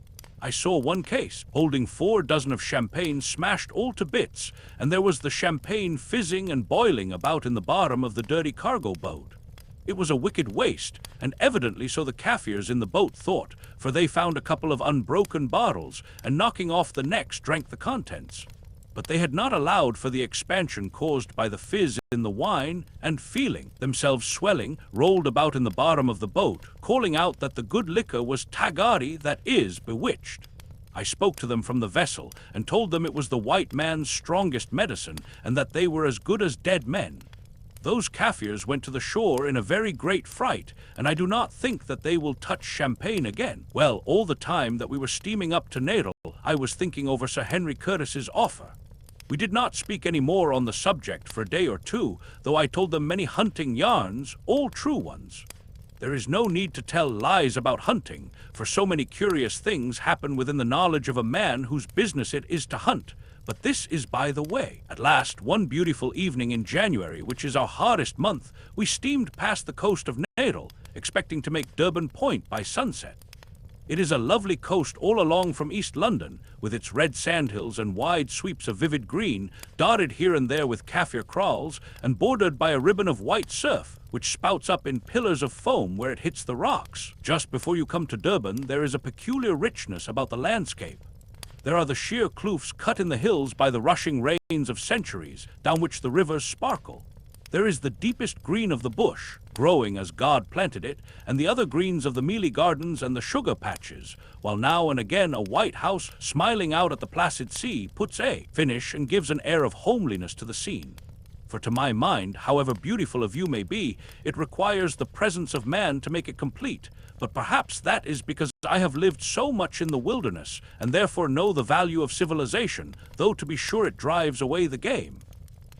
I saw one case, holding 4 dozen of champagne smashed all to bits, and there was the champagne fizzing and boiling about in the bottom of the dirty cargo boat. It was a wicked waste, and evidently so the Kaffirs in the boat thought, for they found a couple of unbroken bottles, and knocking off the necks drank the contents. But they had not allowed for the expansion caused by the fizz in the wine, and feeling themselves swelling, rolled about in the bottom of the boat, calling out that the good liquor was tagari, that is, bewitched. I spoke to them from the vessel, and told them it was the white man's strongest medicine, and that they were as good as dead men. Those Kaffirs went to the shore in a very great fright, and I do not think that they will touch champagne again. Well, all the time that we were steaming up to Nadel, I was thinking over Sir Henry Curtis's offer. We did not speak any more on the subject for a day or two, though I told them many hunting yarns, all true ones. There is no need to tell lies about hunting, for so many curious things happen within the knowledge of a man whose business it is to hunt. But this is by the way. At last, one beautiful evening in January, which is our hottest month, we steamed past the coast of Nadel, expecting to make Durban Point by sunset. It is a lovely coast all along from East London, with its red sandhills and wide sweeps of vivid green, dotted here and there with Kaffir kraals, and bordered by a ribbon of white surf, which spouts up in pillars of foam where it hits the rocks. Just before you come to Durban, there is a peculiar richness about the landscape. There are the sheer kloofs cut in the hills by the rushing rains of centuries, down which the rivers sparkle. There is the deepest green of the bush, growing as God planted it, and the other greens of the mealy gardens and the sugar patches, while now and again a white house smiling out at the placid sea puts a finish and gives an air of homeliness to the scene. For to my mind, however beautiful a view may be, it requires the presence of man to make it complete, but perhaps that is because I have lived so much in the wilderness, and therefore know the value of civilization, though to be sure it drives away the game.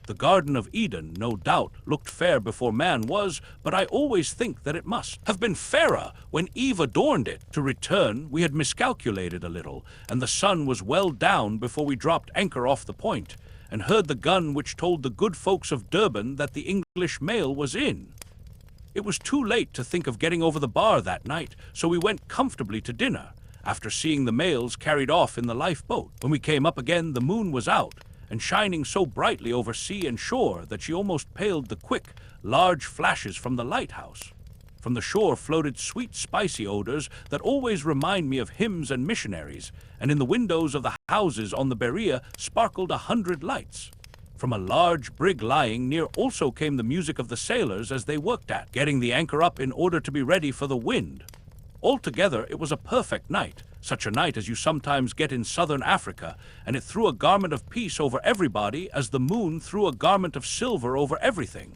The Garden of Eden, no doubt, looked fair before man was, but I always think that it must have been fairer when Eve adorned it. To return, we had miscalculated a little, and the sun was well down before we dropped anchor off the point, and heard the gun which told the good folks of Durban that the English mail was in. It was too late to think of getting over the bar that night, so we went comfortably to dinner, after seeing the mails carried off in the lifeboat. When we came up again, the moon was out, and shining so brightly over sea and shore that she almost paled the quick, large flashes from the lighthouse. From the shore floated sweet, spicy odors that always remind me of hymns and missionaries, and in the windows of the houses on the Berea sparkled 100 lights. From a large brig lying near also came the music of the sailors as they worked at getting the anchor up in order to be ready for the wind. Altogether, it was a perfect night, such a night as you sometimes get in southern Africa, and it threw a garment of peace over everybody as the moon threw a garment of silver over everything.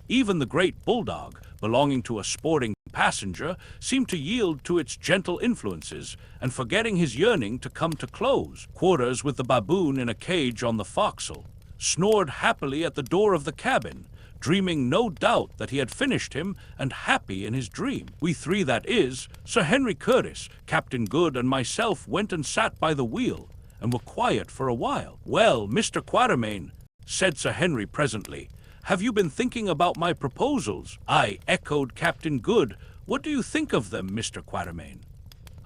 Even the great bulldog, belonging to a sporting passenger, seemed to yield to its gentle influences, and forgetting his yearning to come to close quarters with the baboon in a cage on the forecastle, snored happily at the door of the cabin, dreaming no doubt that he had finished him, and happy in his dream. We three, that is, Sir Henry Curtis, Captain Good, and myself, went and sat by the wheel, and were quiet for a while. "Well, Mr. Quatermain," said Sir Henry presently, "have you been thinking about my proposals?" "Aye," echoed Captain Good. "What do you think of them, Mr. Quatermain?"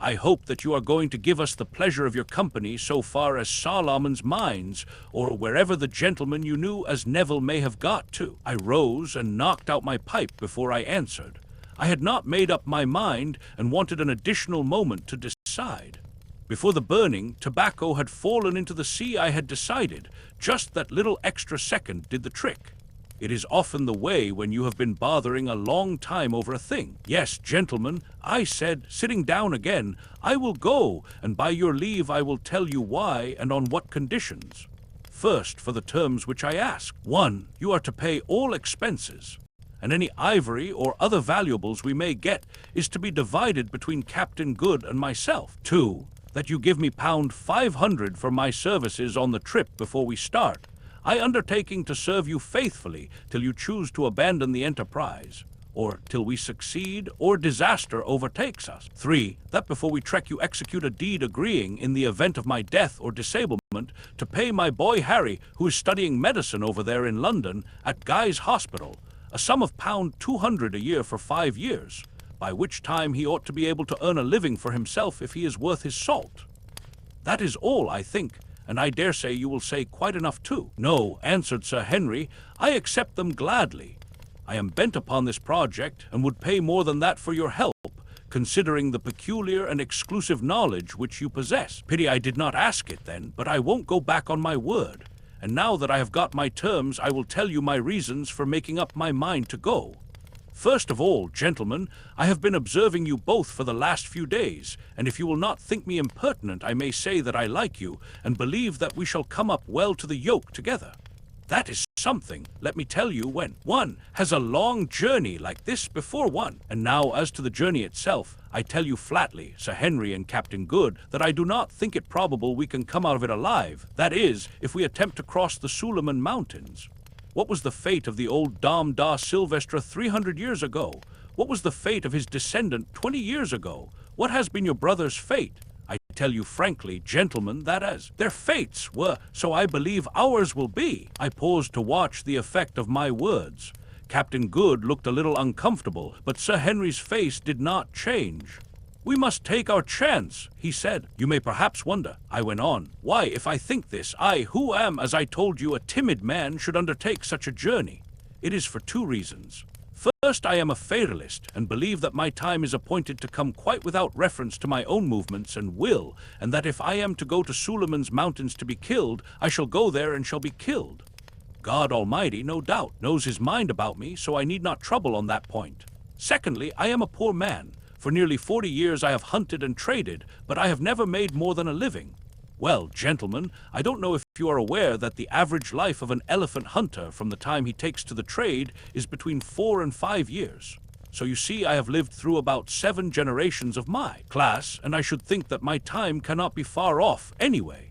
"I hope that you are going to give us the pleasure of your company so far as Solomon's Mines, or wherever the gentleman you knew as Neville may have got to." I rose and knocked out my pipe before I answered. I had not made up my mind and wanted an additional moment to decide. Before the burning, tobacco had fallen into the sea. I had decided. Just that little extra second did the trick. It is often the way when you have been bothering a long time over a thing. "Yes, gentlemen," I said, sitting down again, "I will go, and by your leave I will tell you why and on what conditions. First, for the terms which I ask. 1. You are to pay all expenses, and any ivory or other valuables we may get is to be divided between Captain Good and myself. 2. That you give me £500 for my services on the trip before we start, I undertaking to serve you faithfully till you choose to abandon the enterprise, or till we succeed or disaster overtakes us. 3. That before we trek you execute a deed agreeing, in the event of my death or disablement, to pay my boy Harry, who is studying medicine over there in London at Guy's Hospital, a sum of £200 a year for 5 years, by which time he ought to be able to earn a living for himself if he is worth his salt. That is all, I think, and I dare say you will say quite enough too." "No," answered Sir Henry, "I accept them gladly. I am bent upon this project, and would pay more than that for your help, considering the peculiar and exclusive knowledge which you possess." "Pity I did not ask it then, but I won't go back on my word. And now that I have got my terms, I will tell you my reasons for making up my mind to go. First of all, gentlemen, I have been observing you both for the last few days, and if you will not think me impertinent, I may say that I like you, and believe that we shall come up well to the yoke together. That is something, let me tell you, when one has a long journey like this before one. And now as to the journey itself, I tell you flatly, Sir Henry and Captain Good, that I do not think it probable we can come out of it alive, that is, if we attempt to cross the Suleiman Mountains. What was the fate of the old Dame da Silvestre 300 years ago? What was the fate of his descendant 20 years ago? What has been your brother's fate? I tell you frankly, gentlemen, that as their fates were, so I believe ours will be." I paused to watch the effect of my words. Captain Good looked a little uncomfortable, but Sir Henry's face did not change. "We must take our chance," he said. "You may perhaps wonder," I went on, "why, if I think this, I, who am, as I told you, a timid man, should undertake such a journey. It is for 2 reasons. First, I am a fatalist, and believe that my time is appointed to come quite without reference to my own movements and will, and that if I am to go to Suleiman's Mountains to be killed, I shall go there and shall be killed. God Almighty, no doubt, knows his mind about me, so I need not trouble on that point. Secondly, I am a poor man. For nearly 40 years I have hunted and traded, but I have never made more than a living. Well, gentlemen, I don't know if you are aware that the average life of an elephant hunter from the time he takes to the trade is between 4 and 5 years. So you see I have lived through about 7 generations of my class, and I should think that my time cannot be far off anyway.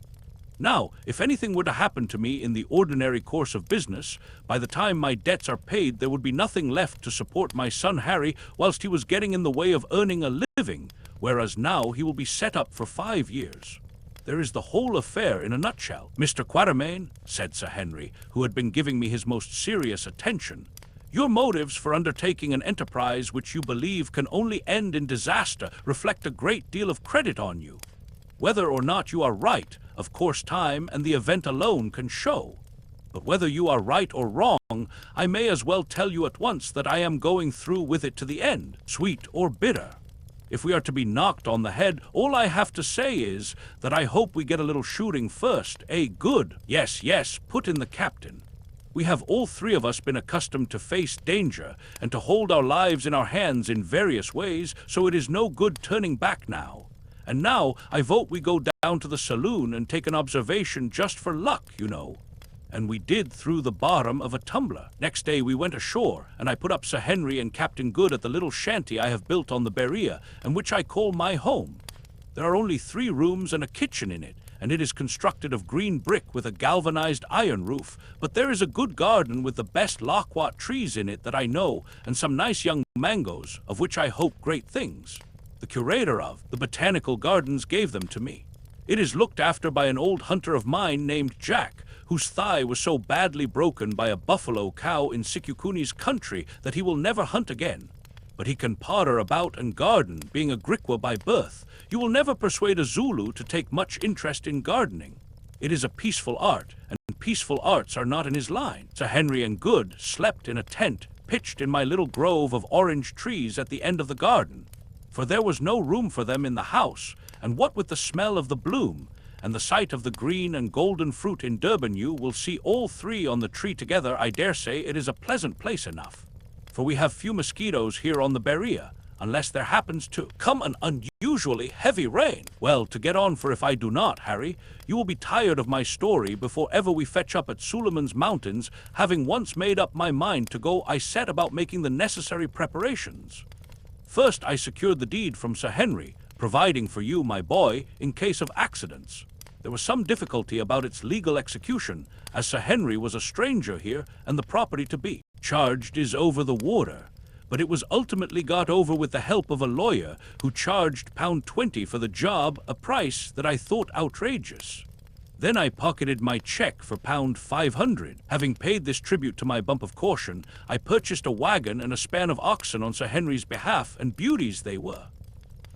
Now, if anything were to happen to me in the ordinary course of business, by the time my debts are paid there would be nothing left to support my son Harry whilst he was getting in the way of earning a living, whereas now he will be set up for 5 years. There is the whole affair in a nutshell." "Mr. Quatermain," said Sir Henry, who had been giving me his most serious attention, "your motives for undertaking an enterprise which you believe can only end in disaster reflect a great deal of credit on you. Whether or not you are right, of course time and the event alone can show. But whether you are right or wrong, I may as well tell you at once that I am going through with it to the end, sweet or bitter. If we are to be knocked on the head, all I have to say is that I hope we get a little shooting first, Good." "Yes, yes," put in the captain. "We have all 3 of us been accustomed to face danger and to hold our lives in our hands in various ways, so it is no good turning back now. And now I vote we go down to the saloon and take an observation just for luck, you know." And we did through the bottom of a tumbler. Next day we went ashore, and I put up Sir Henry and Captain Good at the little shanty I have built on the Berea, and which I call my home. There are only 3 rooms and a kitchen in it, and it is constructed of green brick with a galvanized iron roof, but there is a good garden with the best loquat trees in it that I know, and some nice young mangoes, of which I hope great things. The curator of the botanical gardens gave them to me. It is looked after by an old hunter of mine named Jack, whose thigh was so badly broken by a buffalo cow in Sikukuni's country that he will never hunt again. But he can potter about and garden, being a Griqua by birth. You will never persuade a Zulu to take much interest in gardening. It is a peaceful art, and peaceful arts are not in his line. Sir Henry and Good slept in a tent pitched in my little grove of orange trees at the end of the garden, for there was no room for them in the house, and what with the smell of the bloom, and the sight of the green and golden fruit in Durban, you will see all three on the tree together. I dare say it is a pleasant place enough, for we have few mosquitoes here on the Berea, unless there happens to come an unusually heavy rain. Well, to get on, for if I do not, Harry, you will be tired of my story before ever we fetch up at Suleiman's Mountains. Having once made up my mind to go, I set about making the necessary preparations. First, I secured the deed from Sir Henry, providing for you, my boy, in case of accidents. There was some difficulty about its legal execution, as Sir Henry was a stranger here, and the property to be charged is over the water. But it was ultimately got over with the help of a lawyer who charged £20 for the job, a price that I thought outrageous. Then I pocketed my cheque for £500. Having paid this tribute to my bump of caution, I purchased a wagon and a span of oxen on Sir Henry's behalf, and beauties they were.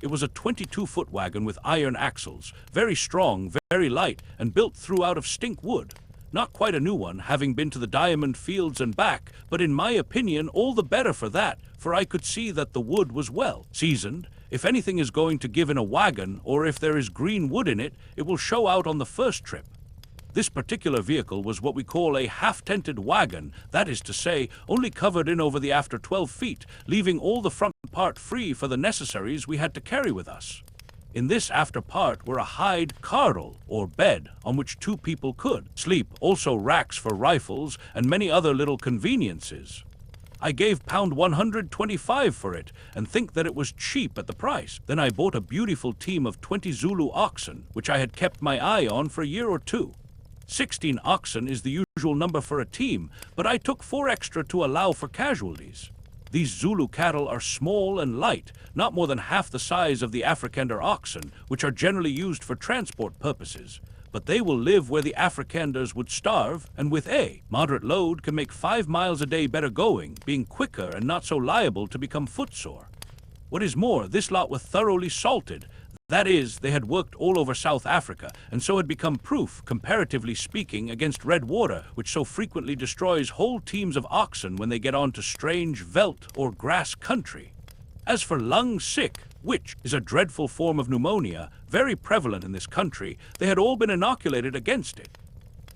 It was a 22-foot wagon with iron axles, very strong, very light, and built throughout of stink wood. Not quite a new one, having been to the diamond fields and back, but in my opinion all the better for that, for I could see that the wood was well seasoned. If anything is going to give in a wagon, or if there is green wood in it, it will show out on the first trip. This particular vehicle was what we call a half-tented wagon, that is to say, only covered in over the after 12 feet, leaving all the front part free for the necessaries we had to carry with us. In this after part were a hide cardle, or bed, on which two people could sleep, also racks for rifles, and many other little conveniences. I gave £125 for it, and think that it was cheap at the price. Then I bought a beautiful team of 20 Zulu oxen, which I had kept my eye on for a year or two. 16 oxen is the usual number for a team, but I took 4 extra to allow for casualties. These Zulu cattle are small and light, not more than half the size of the Afrikander oxen, which are generally used for transport purposes. But they will live where the Afrikanders would starve, and with a moderate load can make 5 miles a day better going, being quicker and not so liable to become footsore. What is more, this lot were thoroughly salted. That is, they had worked all over South Africa, and so had become proof, comparatively speaking, against red water, which so frequently destroys whole teams of oxen when they get on to strange veldt or grass country. As for lung sick, which is a dreadful form of pneumonia, very prevalent in this country, they had all been inoculated against it.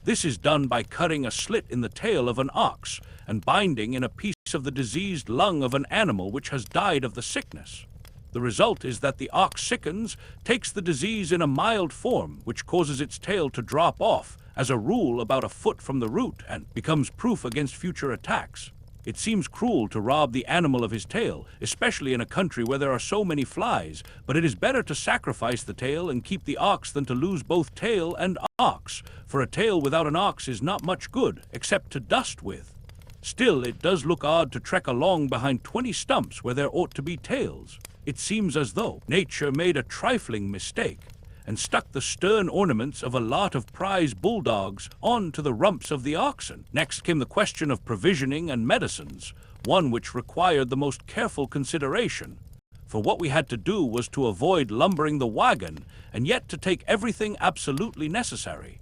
This is done by cutting a slit in the tail of an ox, and binding in a piece of the diseased lung of an animal which has died of the sickness. The result is that the ox sickens, takes the disease in a mild form, which causes its tail to drop off, as a rule about a foot from the root, and becomes proof against future attacks. It seems cruel to rob the animal of his tail, especially in a country where there are so many flies, but it is better to sacrifice the tail and keep the ox than to lose both tail and ox, for a tail without an ox is not much good, except to dust with. Still, it does look odd to trek along behind 20 stumps where there ought to be tails. It seems as though nature made a trifling mistake and stuck the stern ornaments of a lot of prize bulldogs on to the rumps of the oxen. Next came the question of provisioning and medicines, one which required the most careful consideration, for what we had to do was to avoid lumbering the wagon and yet to take everything absolutely necessary.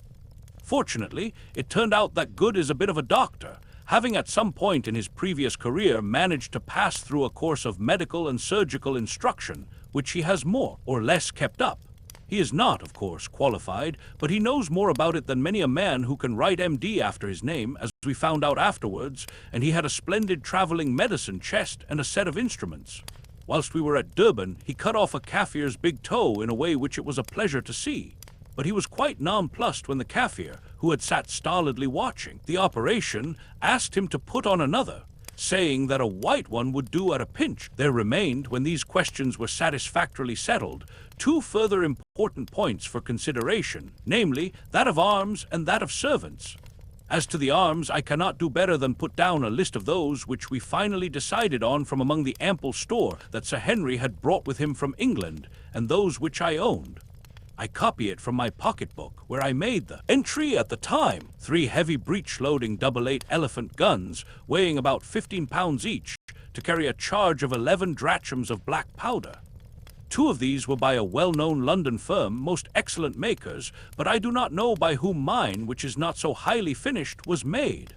Fortunately, it turned out that Good is a bit of a doctor, having at some point in his previous career managed to pass through a course of medical and surgical instruction, which he has more or less kept up. He is not, of course, qualified, but he knows more about it than many a man who can write MD after his name, as we found out afterwards, and he had a splendid traveling medicine chest and a set of instruments. Whilst we were at Durban, he cut off a Kafir's big toe in a way which it was a pleasure to see. But he was quite nonplussed when the Kafir, who had sat stolidly watching the operation, asked him to put on another, saying that a white one would do at a pinch. There remained, when these questions were satisfactorily settled, 2 further important points for consideration, namely, that of arms and that of servants. As to the arms, I cannot do better than put down a list of those which we finally decided on from among the ample store that Sir Henry had brought with him from England, and those which I owned. I copy it from my pocketbook, where I made the entry at the time. 3 heavy breech-loading double-8 elephant guns, weighing about 15 pounds each, to carry a charge of 11 drachms of black powder. 2 of these were by a well-known London firm, most excellent makers, but I do not know by whom mine, which is not so highly finished, was made.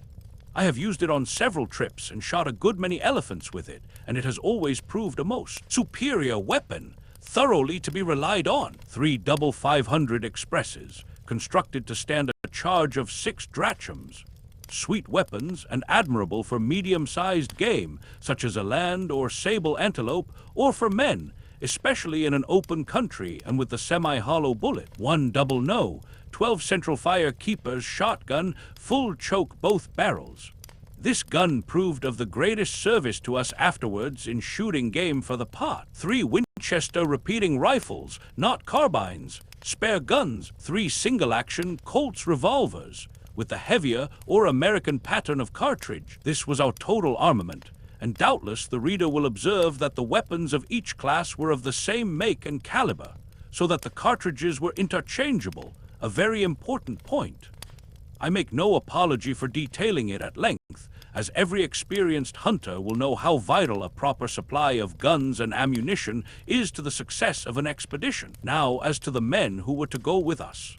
I have used it on several trips and shot a good many elephants with it, and it has always proved a most superior weapon, thoroughly to be relied on. 3 double 500 expresses, constructed to stand a charge of 6 drachms. Sweet weapons and admirable for medium-sized game, such as eland or sable antelope, or for men, especially in an open country and with the semi-hollow bullet. 1 double no, 12 central fire keepers shotgun, full choke both barrels. This gun proved of the greatest service to us afterwards in shooting game for the pot. 3 Winchester repeating rifles, not carbines, spare guns, 3 single-action Colt's revolvers, with the heavier or American pattern of cartridge. This was our total armament, and doubtless the reader will observe that the weapons of each class were of the same make and caliber, so that the cartridges were interchangeable, a very important point. I make no apology for detailing it at length, as every experienced hunter will know how vital a proper supply of guns and ammunition is to the success of an expedition. Now, as to the men who were to go with us.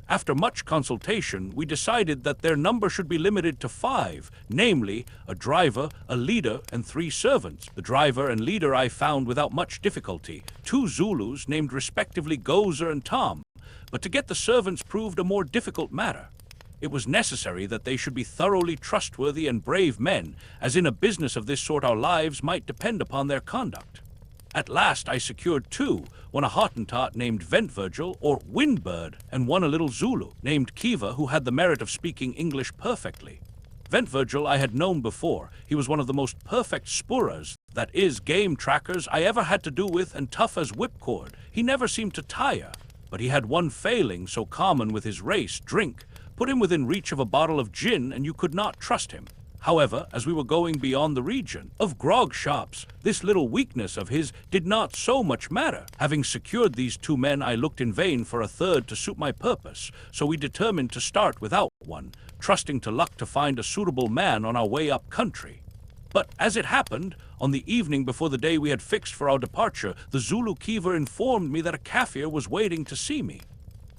After much consultation, we decided that their number should be limited to 5, namely, a driver, a leader, and 3 servants. The driver and leader I found without much difficulty, 2 Zulus named respectively Gozer and Tom, but to get the servants proved a more difficult matter. It was necessary that they should be thoroughly trustworthy and brave men, as in a business of this sort our lives might depend upon their conduct. At last I secured 2, one a Hottentot named Ventvirgil, or Windbird, and one a little Zulu, named Kiva, who had the merit of speaking English perfectly. Ventvirgil I had known before. He was one of the most perfect spurrers, that is, game trackers, I ever had to do with, and tough as whipcord. He never seemed to tire, but he had one failing so common with his race, drink. Put him within reach of a bottle of gin, and you could not trust him. However, as we were going beyond the region of grog shops, this little weakness of his did not so much matter. Having secured these 2 men, I looked in vain for a third to suit my purpose, so we determined to start without one, trusting to luck to find a suitable man on our way up country. But as it happened, on the evening before the day we had fixed for our departure, the Zulu Kiva informed me that a Kaffir was waiting to see me.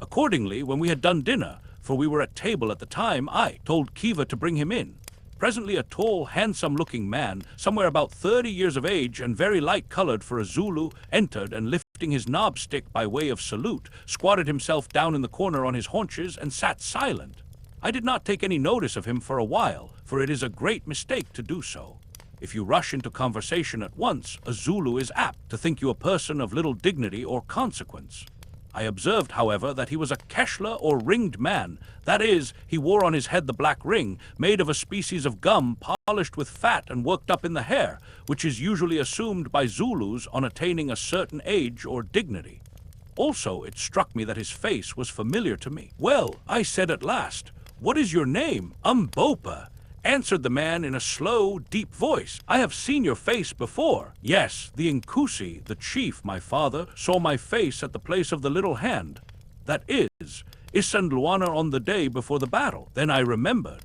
Accordingly, when we had done dinner, for we were at table at the time, I told Kiva to bring him in. Presently a tall, handsome-looking man, somewhere about 30 years of age and very light-colored for a Zulu, entered and lifting his knob-stick by way of salute, squatted himself down in the corner on his haunches and sat silent. I did not take any notice of him for a while, for it is a great mistake to do so. If you rush into conversation at once, a Zulu is apt to think you a person of little dignity or consequence. I observed, however, that he was a keshla or ringed man. That is, he wore on his head the black ring, made of a species of gum polished with fat and worked up in the hair, which is usually assumed by Zulus on attaining a certain age or dignity. Also, it struck me that his face was familiar to me. "Well," I said at last, "what is your name?" "UMBOPA," answered the man in a slow, deep voice. "I have seen your face before." "Yes, the Inkusi, the chief, my father, saw my face at the place of the little hand. That is, Isandlwana on the day before the battle." Then I remembered.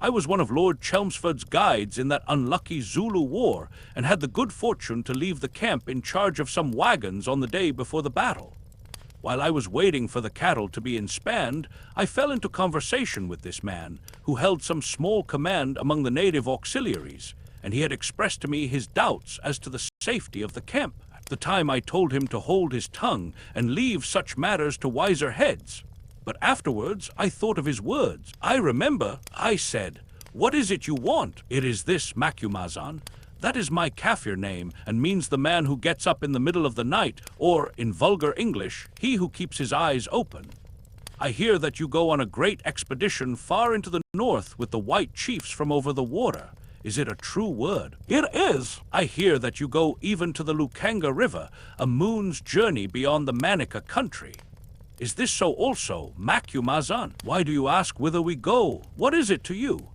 I was one of Lord Chelmsford's guides in that unlucky Zulu war, and had the good fortune to leave the camp in charge of some wagons on the day before the battle. While I was waiting for the cattle to be inspanned, I fell into conversation with this man, who held some small command among the native auxiliaries, and he had expressed to me his doubts as to the safety of the camp. At the time I told him to hold his tongue and leave such matters to wiser heads. But afterwards I thought of his words. "I remember," I said. "What is it you want?" "It is this, Macumazahn. That is my Kaffir name, and means the man who gets up in the middle of the night, or, in vulgar English, he who keeps his eyes open. I hear that you go on a great expedition far into the north with the white chiefs from over the water. Is it a true word?" "It is." "I hear that you go even to the Lukanga River, a moon's journey beyond the Manica country. Is this so also, Macumazahn?" "Why do you ask whither we go? What is it to you?"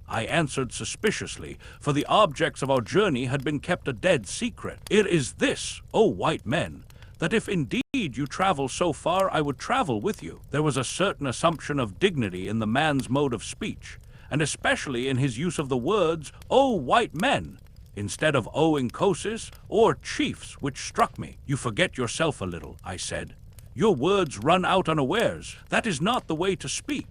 I answered suspiciously, for the objects of our journey had been kept a dead secret. "It is this, O white men, that if indeed you travel so far, I would travel with you. There was a certain assumption of dignity in the man's mode of speech, and especially in his use of the words, "O white men," instead of "O Inkosis" or "chiefs," which struck me. "You forget yourself a little," I said. "Your words run out unawares. That is not the way to speak.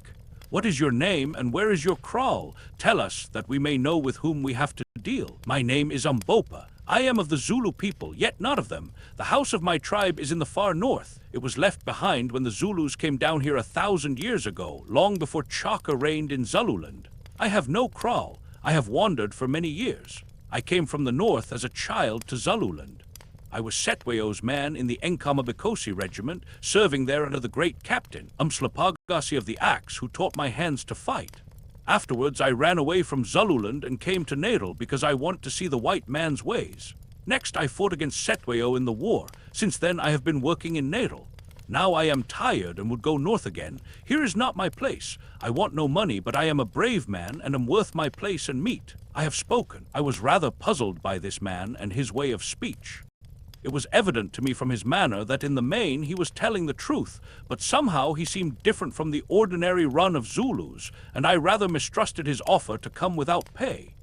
What is your name and where is your kraal? Tell us, that we may know with whom we have to deal." "My name is UMBOPA. I am of the Zulu people, yet not of them. The house of my tribe is in the far north. It was left behind when the Zulus came down here 1,000 years ago, long before Chaka reigned in Zululand. I have no kraal. I have wandered for many years. I came from the north as a child to Zululand. I was Setweo's man in the Enkamabikosi regiment, serving there under the great captain, Umslapagasi of the Axe, who taught my hands to fight. Afterwards, I ran away from Zululand and came to Natal because I want to see the white man's ways. Next, I fought against Setweo in the war. Since then, I have been working in Natal. Now I am tired and would go north again. Here is not my place. I want no money, but I am a brave man and am worth my place and meat. I have spoken." I was rather puzzled by this man and his way of speech. It was evident to me from his manner that in the main he was telling the truth, but somehow he seemed different from the ordinary run of Zulus, and I rather mistrusted his offer to come without pay.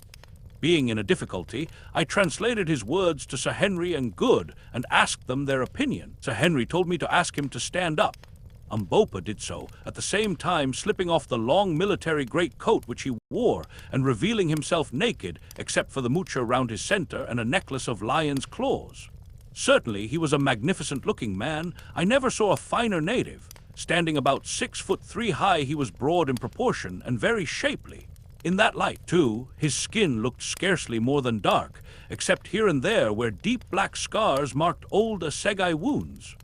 Being in a difficulty, I translated his words to Sir Henry and Good and asked them their opinion. Sir Henry told me to ask him to stand up. UMBOPA did so, at the same time slipping off the long military greatcoat which he wore and revealing himself naked, except for the moocha round his center and a necklace of lion's claws. Certainly he was a magnificent-looking man. I never saw a finer native. Standing about 6'3" high, he was broad in proportion and very shapely. In that light, too, his skin looked scarcely more than dark, except here and there where deep black scars marked old assegai wounds.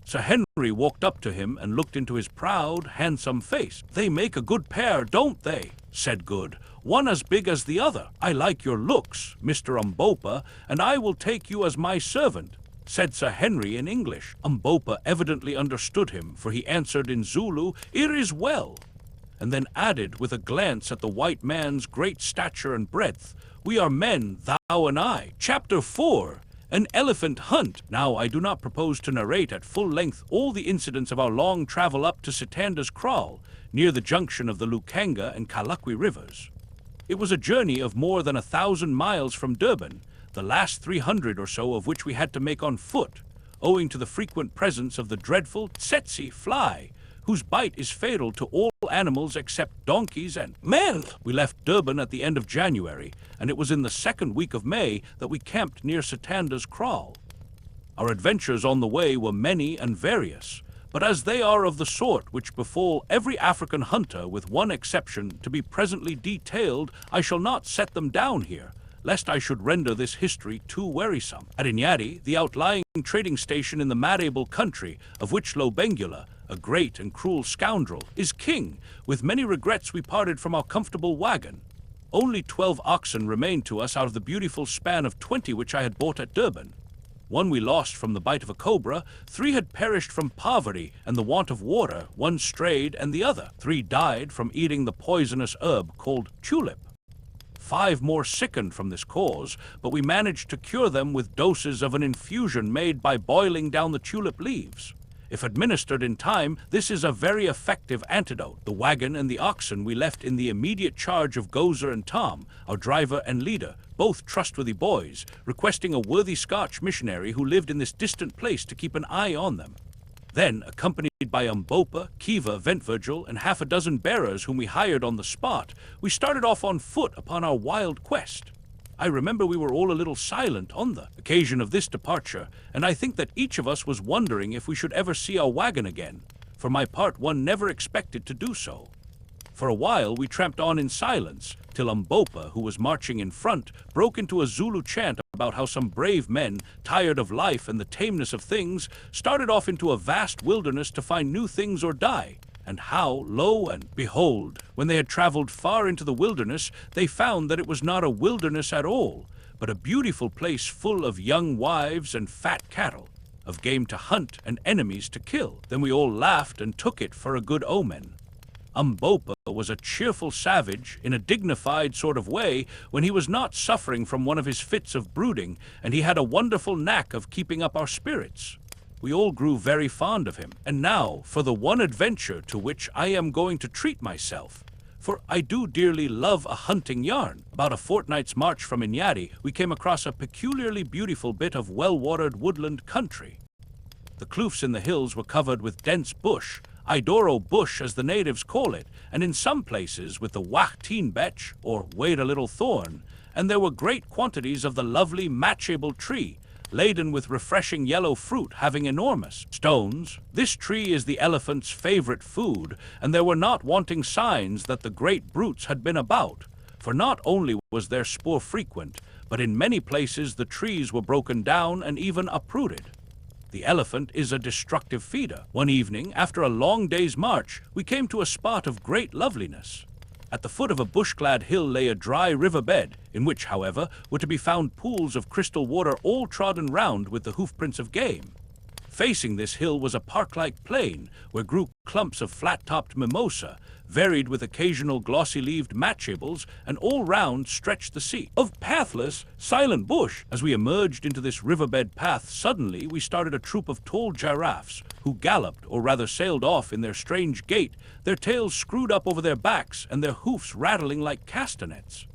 Sir Henry walked up to him and looked into his proud, handsome face. "They make a good pair, don't they?" said Good. "One as big as the other." "I like your looks, Mr. UMBOPA, and I will take you as my servant," said Sir Henry in English. UMBOPA evidently understood him, for he answered in Zulu, "It is well," and then added with a glance at the white man's great stature and breadth, "We are men, thou and I." Chapter 4. An Elephant Hunt. Now I do not propose to narrate at full length all the incidents of our long travel up to Sitanda's Kraal, near the junction of the Lukanga and Kalakwi rivers. It was a journey of more than 1,000 miles from Durban, the last 300 or so of which we had to make on foot, owing to the frequent presence of the dreadful tsetse fly, whose bite is fatal to all animals except donkeys and men. We left Durban at the end of January, and it was in the second week of May that we camped near Sitanda's Kraal. Our adventures on the way were many and various, but as they are of the sort which befall every African hunter with one exception to be presently detailed, I shall not set them down here, lest I should render this history too wearisome. At Inyati, the outlying trading station in the Marable country, of which Lobengula, a great and cruel scoundrel, is king, with many regrets we parted from our comfortable wagon. Only 12 oxen remained to us out of the beautiful span of 20 which I had bought at Durban. One we lost from the bite of a cobra, 3 had perished from poverty and the want of water, 1 strayed, and the other 3 died from eating the poisonous herb called tulip. 5 more sickened from this cause, but we managed to cure them with doses of an infusion made by boiling down the tulip leaves. If administered in time, this is a very effective antidote. The wagon and the oxen we left in the immediate charge of Gozer and Tom, our driver and leader, both trustworthy boys, requesting a worthy Scotch missionary who lived in this distant place to keep an eye on them. Then, accompanied by UMBOPA, Kiva, Ventvirgil, and half a dozen bearers whom we hired on the spot, we started off on foot upon our wild quest. I remember we were all a little silent on the occasion of this departure, and I think that each of us was wondering if we should ever see our wagon again. For my part, one never expected to do so. For a while we tramped on in silence, till UMBOPA, who was marching in front, broke into a Zulu chant about how some brave men, tired of life and the tameness of things, started off into a vast wilderness to find new things or die, and how, lo and behold, when they had traveled far into the wilderness, they found that it was not a wilderness at all, but a beautiful place full of young wives and fat cattle, of game to hunt and enemies to kill. Then we all laughed and took it for a good omen. UMBOPA was a cheerful savage in a dignified sort of way when he was not suffering from one of his fits of brooding, and he had a wonderful knack of keeping up our spirits. we all grew very fond of him. And now for the one adventure to which I am going to treat myself. For I do dearly love a hunting yarn. About a fortnight's march from Inyati, we came across a peculiarly beautiful bit of well-watered woodland country. The kloofs in the hills were covered with dense bush, Idoro bush as the natives call it, and in some places with the wachteen betch, or wait a little thorn, and there were great quantities of the lovely matchable tree, laden with refreshing yellow fruit having enormous stones. This tree is the elephant's favorite food, and there were not wanting signs that the great brutes had been about, for not only was their spoor frequent, but in many places the trees were broken down and even uprooted. The elephant is a destructive feeder. One evening, after a long day's march, we came to a spot of great loveliness. At the foot of a bush-clad hill lay a dry riverbed, in which, however, were to be found pools of crystal water all trodden round with the hoofprints of game. Facing this hill was a park-like plain, where grew clumps of flat-topped mimosa, varied with occasional glossy-leaved matchables, and all round stretched the sea of pathless, silent bush. As we emerged into this riverbed path, suddenly we started a troop of tall giraffes, who galloped, or rather sailed off in their strange gait, their tails screwed up over their backs, and their hoofs rattling like castanets.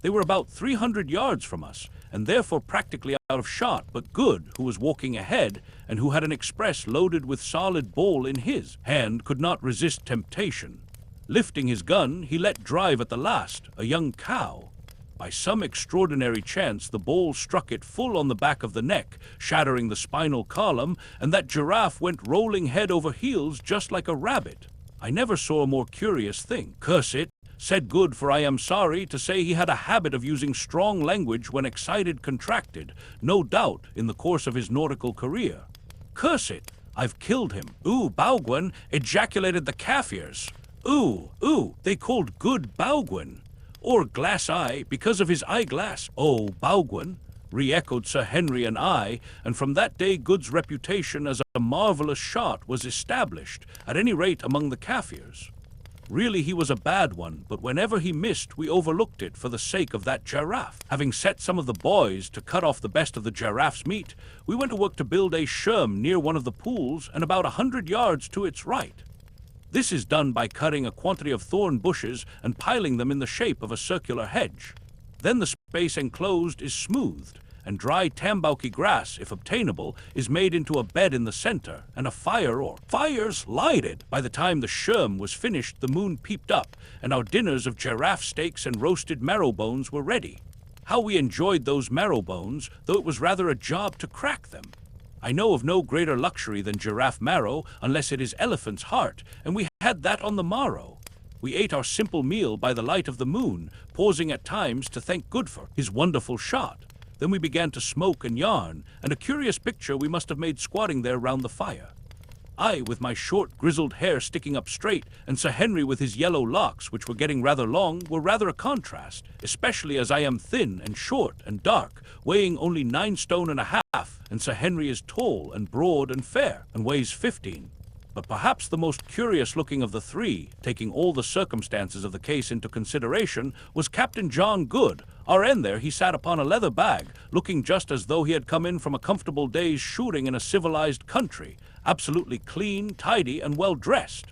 They were about 300 yards from us, and therefore practically out of shot, but Good, who was walking ahead, and who had an express loaded with solid ball in his hand, could not resist temptation. Lifting his gun, he let drive at the last, a young cow. By some extraordinary chance, the ball struck it full on the back of the neck, shattering the spinal column, and that giraffe went rolling head over heels just like a rabbit. I never saw a more curious thing. Curse it, said Good, for I am sorry to say he had a habit of using strong language when excited contracted, no doubt in the course of his nautical career. Curse it, I've killed him. Ooh, Bowgwen, ejaculated the Kaffirs. Ooh, they called Good Bowgwen, or Glass Eye, because of his eyeglass. Oh, Bowgwen, re-echoed Sir Henry and I, and from that day Good's reputation as a marvelous shot was established, at any rate among the Kaffirs. Really, he was a bad one, but whenever he missed, we overlooked it for the sake of that giraffe. Having set some of the boys to cut off the best of the giraffe's meat, we went to work to build a scherm near one of the pools and about 100 yards to its right. This is done by cutting a quantity of thorn bushes and piling them in the shape of a circular hedge. Then the space enclosed is smoothed, and dry tambouki grass, if obtainable, is made into a bed in the center, and a fire or fires lighted. By the time the scherm was finished, the moon peeped up, and our dinners of giraffe steaks and roasted marrow bones were ready. How we enjoyed those marrow bones, though it was rather a job to crack them. I know of no greater luxury than giraffe marrow, unless it is elephant's heart, and we had that on the morrow. We ate our simple meal by the light of the moon, pausing at times to thank Good for his wonderful shot. Then we began to smoke and yarn, and a curious picture we must have made squatting there round the fire. I, with my short, grizzled hair sticking up straight, and Sir Henry with his yellow locks, which were getting rather long, were rather a contrast, especially as I am thin and short and dark, weighing only 9 stone and a half, and Sir Henry is tall and broad and fair, and weighs 15. But perhaps the most curious-looking of the three, taking all the circumstances of the case into consideration, was Captain John Good. Our end there he sat upon a leather bag, looking just as though he had come in from a comfortable day's shooting in a civilized country, absolutely clean, tidy, and well-dressed.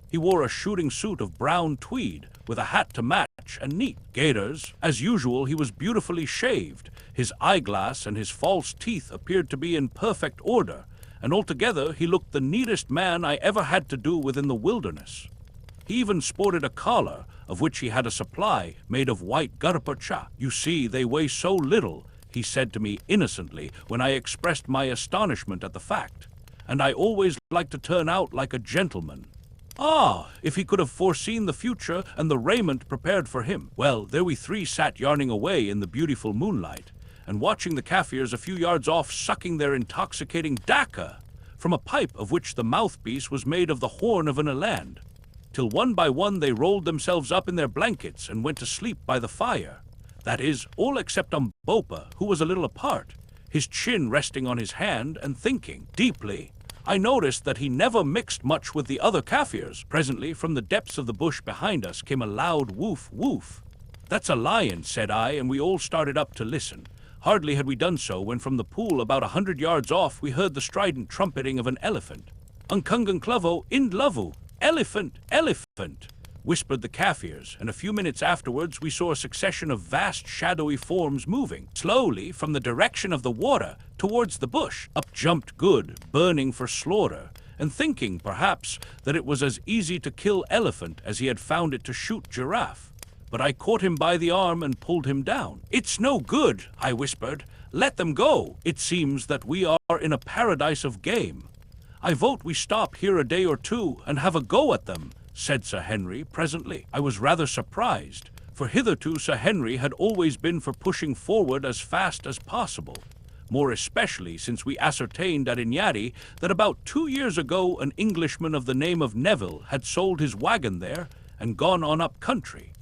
He wore a shooting suit of brown tweed, with a hat to match and neat gaiters. As usual, he was beautifully shaved. His eyeglass and his false teeth appeared to be in perfect order, and altogether he looked the neatest man I ever had to do with in the wilderness. He even sported a collar, of which he had a supply, made of white garapacha. You see, they weigh so little, he said to me innocently when I expressed my astonishment at the fact, and I always like to turn out like a gentleman. Ah, if he could have foreseen the future and the raiment prepared for him. Well, there we three sat yarning away in the beautiful moonlight, and watching the Kaffirs a few yards off sucking their intoxicating dacca from a pipe of which the mouthpiece was made of the horn of an eland, till one by one they rolled themselves up in their blankets and went to sleep by the fire. That is, all except UMBOPA, who was a little apart, his chin resting on his hand and thinking deeply. I noticed that he never mixed much with the other Kaffirs. Presently, from the depths of the bush behind us came a loud woof, woof. That's a lion, said I, and we all started up to listen. Hardly had we done so when from the pool about 100 yards off we heard the strident trumpeting of an elephant. "Unkungan Cluvo, Indlavu, elephant, elephant," whispered the Kaffirs, and a few minutes afterwards we saw a succession of vast shadowy forms moving slowly from the direction of the water towards the bush. Up jumped Good, burning for slaughter, and thinking, perhaps, that it was as easy to kill elephant as he had found it to shoot giraffe. But I caught him by the arm and pulled him down. "It's no good," I whispered. "Let them go. It seems that we are in a paradise of game. I vote we stop here a day or two and have a go at them," said Sir Henry presently. I was rather surprised, for hitherto Sir Henry had always been for pushing forward as fast as possible, more especially since we ascertained at Inyati that about 2 years ago an Englishman of the name of Neville had sold his wagon there and gone on up country.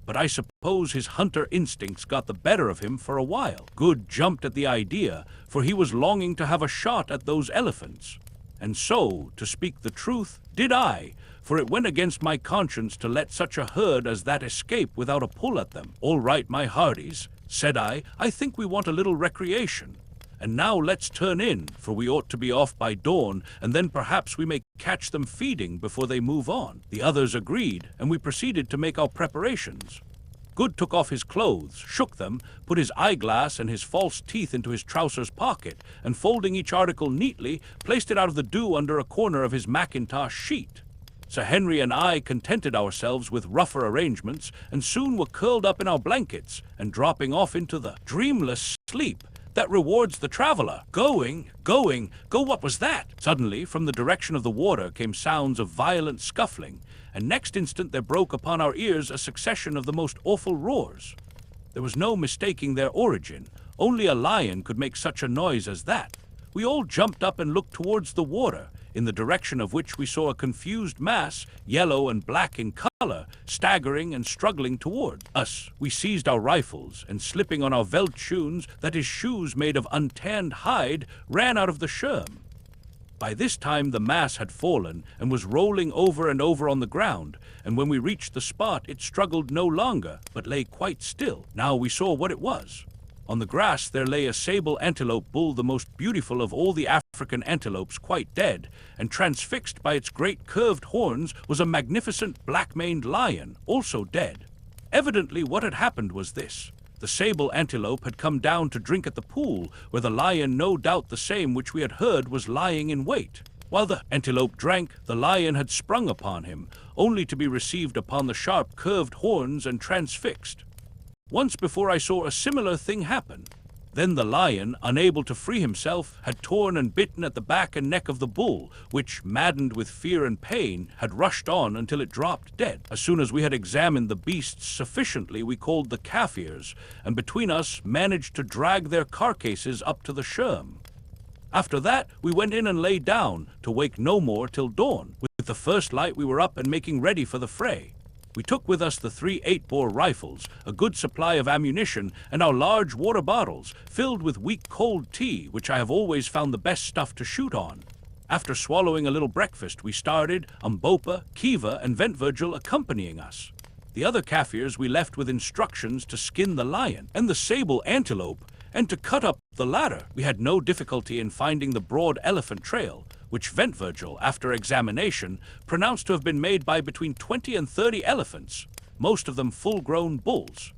But I suppose his hunter instincts got the better of him for a while. Good jumped at the idea, for he was longing to have a shot at those elephants. And so, to speak the truth, did I, for it went against my conscience to let such a herd as that escape without a pull at them. "All right, my hearties," said I think we want a little recreation. And now let's turn in, for we ought to be off by dawn, and then perhaps we may catch them feeding before they move on. The others agreed, and we proceeded to make our preparations. Good took off his clothes, shook them, put his eyeglass and his false teeth into his trousers pocket, and folding each article neatly, placed it out of the dew under a corner of his mackintosh sheet. Sir Henry and I contented ourselves with rougher arrangements, and soon were curled up in our blankets, and dropping off into the dreamless sleep that rewards the traveler. Go, what was that? Suddenly, from the direction of the water came sounds of violent scuffling, and next instant there broke upon our ears a succession of the most awful roars. There was no mistaking their origin. Only a lion could make such a noise as that. We all jumped up and looked towards the water, in the direction of which we saw a confused mass, yellow and black in color, staggering and struggling toward us. We seized our rifles, and slipping on our veldschoons, that is shoes made of untanned hide, ran out of the sherm. By this time the mass had fallen, and was rolling over and over on the ground, and when we reached the spot it struggled no longer, but lay quite still. Now we saw what it was. On the grass there lay a sable antelope bull, the most beautiful of all the African antelopes, quite dead, and transfixed by its great curved horns was a magnificent black-maned lion, also dead. Evidently what had happened was this. The sable antelope had come down to drink at the pool, where the lion, no doubt the same which we had heard, was lying in wait. While the antelope drank, the lion had sprung upon him, only to be received upon the sharp curved horns and transfixed. Once before I saw a similar thing happen. Then the lion, unable to free himself, had torn and bitten at the back and neck of the bull, which, maddened with fear and pain, had rushed on until it dropped dead. As soon as we had examined the beasts sufficiently, we called the Kaffirs, and between us managed to drag their carcasses up to the sherm. After that, we went in and lay down, to wake no more till dawn. With the first light we were up and making ready for the fray. We took with us the 3 8-bore rifles, a good supply of ammunition, and our large water bottles, filled with weak cold tea, which I have always found the best stuff to shoot on. After swallowing a little breakfast, we started, UMBOPA, Kiva, and Ventvirgil accompanying us. The other Kaffirs we left with instructions to skin the lion and the sable antelope, and to cut up the latter. We had no difficulty in finding the broad elephant trail, which Ventvirgil, after examination, pronounced to have been made by between 20 and 30 elephants, most of them full-grown bulls.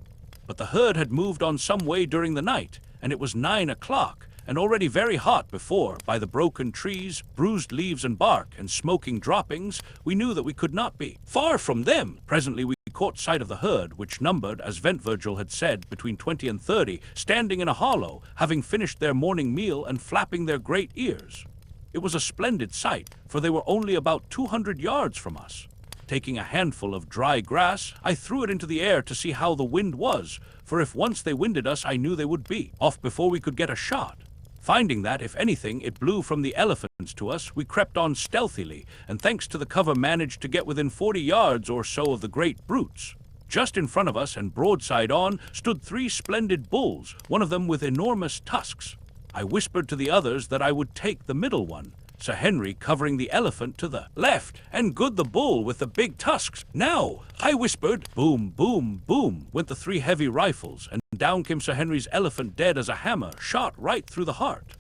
But the herd had moved on some way during the night, and it was 9 o'clock, and already very hot before, by the broken trees, bruised leaves and bark, and smoking droppings, we knew that we could not be far from them. Presently we caught sight of the herd, which numbered, as Ventvirgil had said, between 20 and 30, standing in a hollow, having finished their morning meal and flapping their great ears. It was a splendid sight, for they were only about 200 yards from us. Taking a handful of dry grass, I threw it into the air to see how the wind was, for if once they winded us, I knew they would be off before we could get a shot. Finding that, if anything, it blew from the elephants to us, we crept on stealthily, and thanks to the cover managed to get within 40 yards or so of the great brutes. Just in front of us, and broadside on, stood 3 splendid bulls, one of them with enormous tusks. I whispered to the others that I would take the middle one, Sir Henry covering the elephant to the left, and Good the bull with the big tusks. Now, I whispered. Boom, boom, boom went the 3 heavy rifles, and down came Sir Henry's elephant dead as a hammer, shot right through the heart.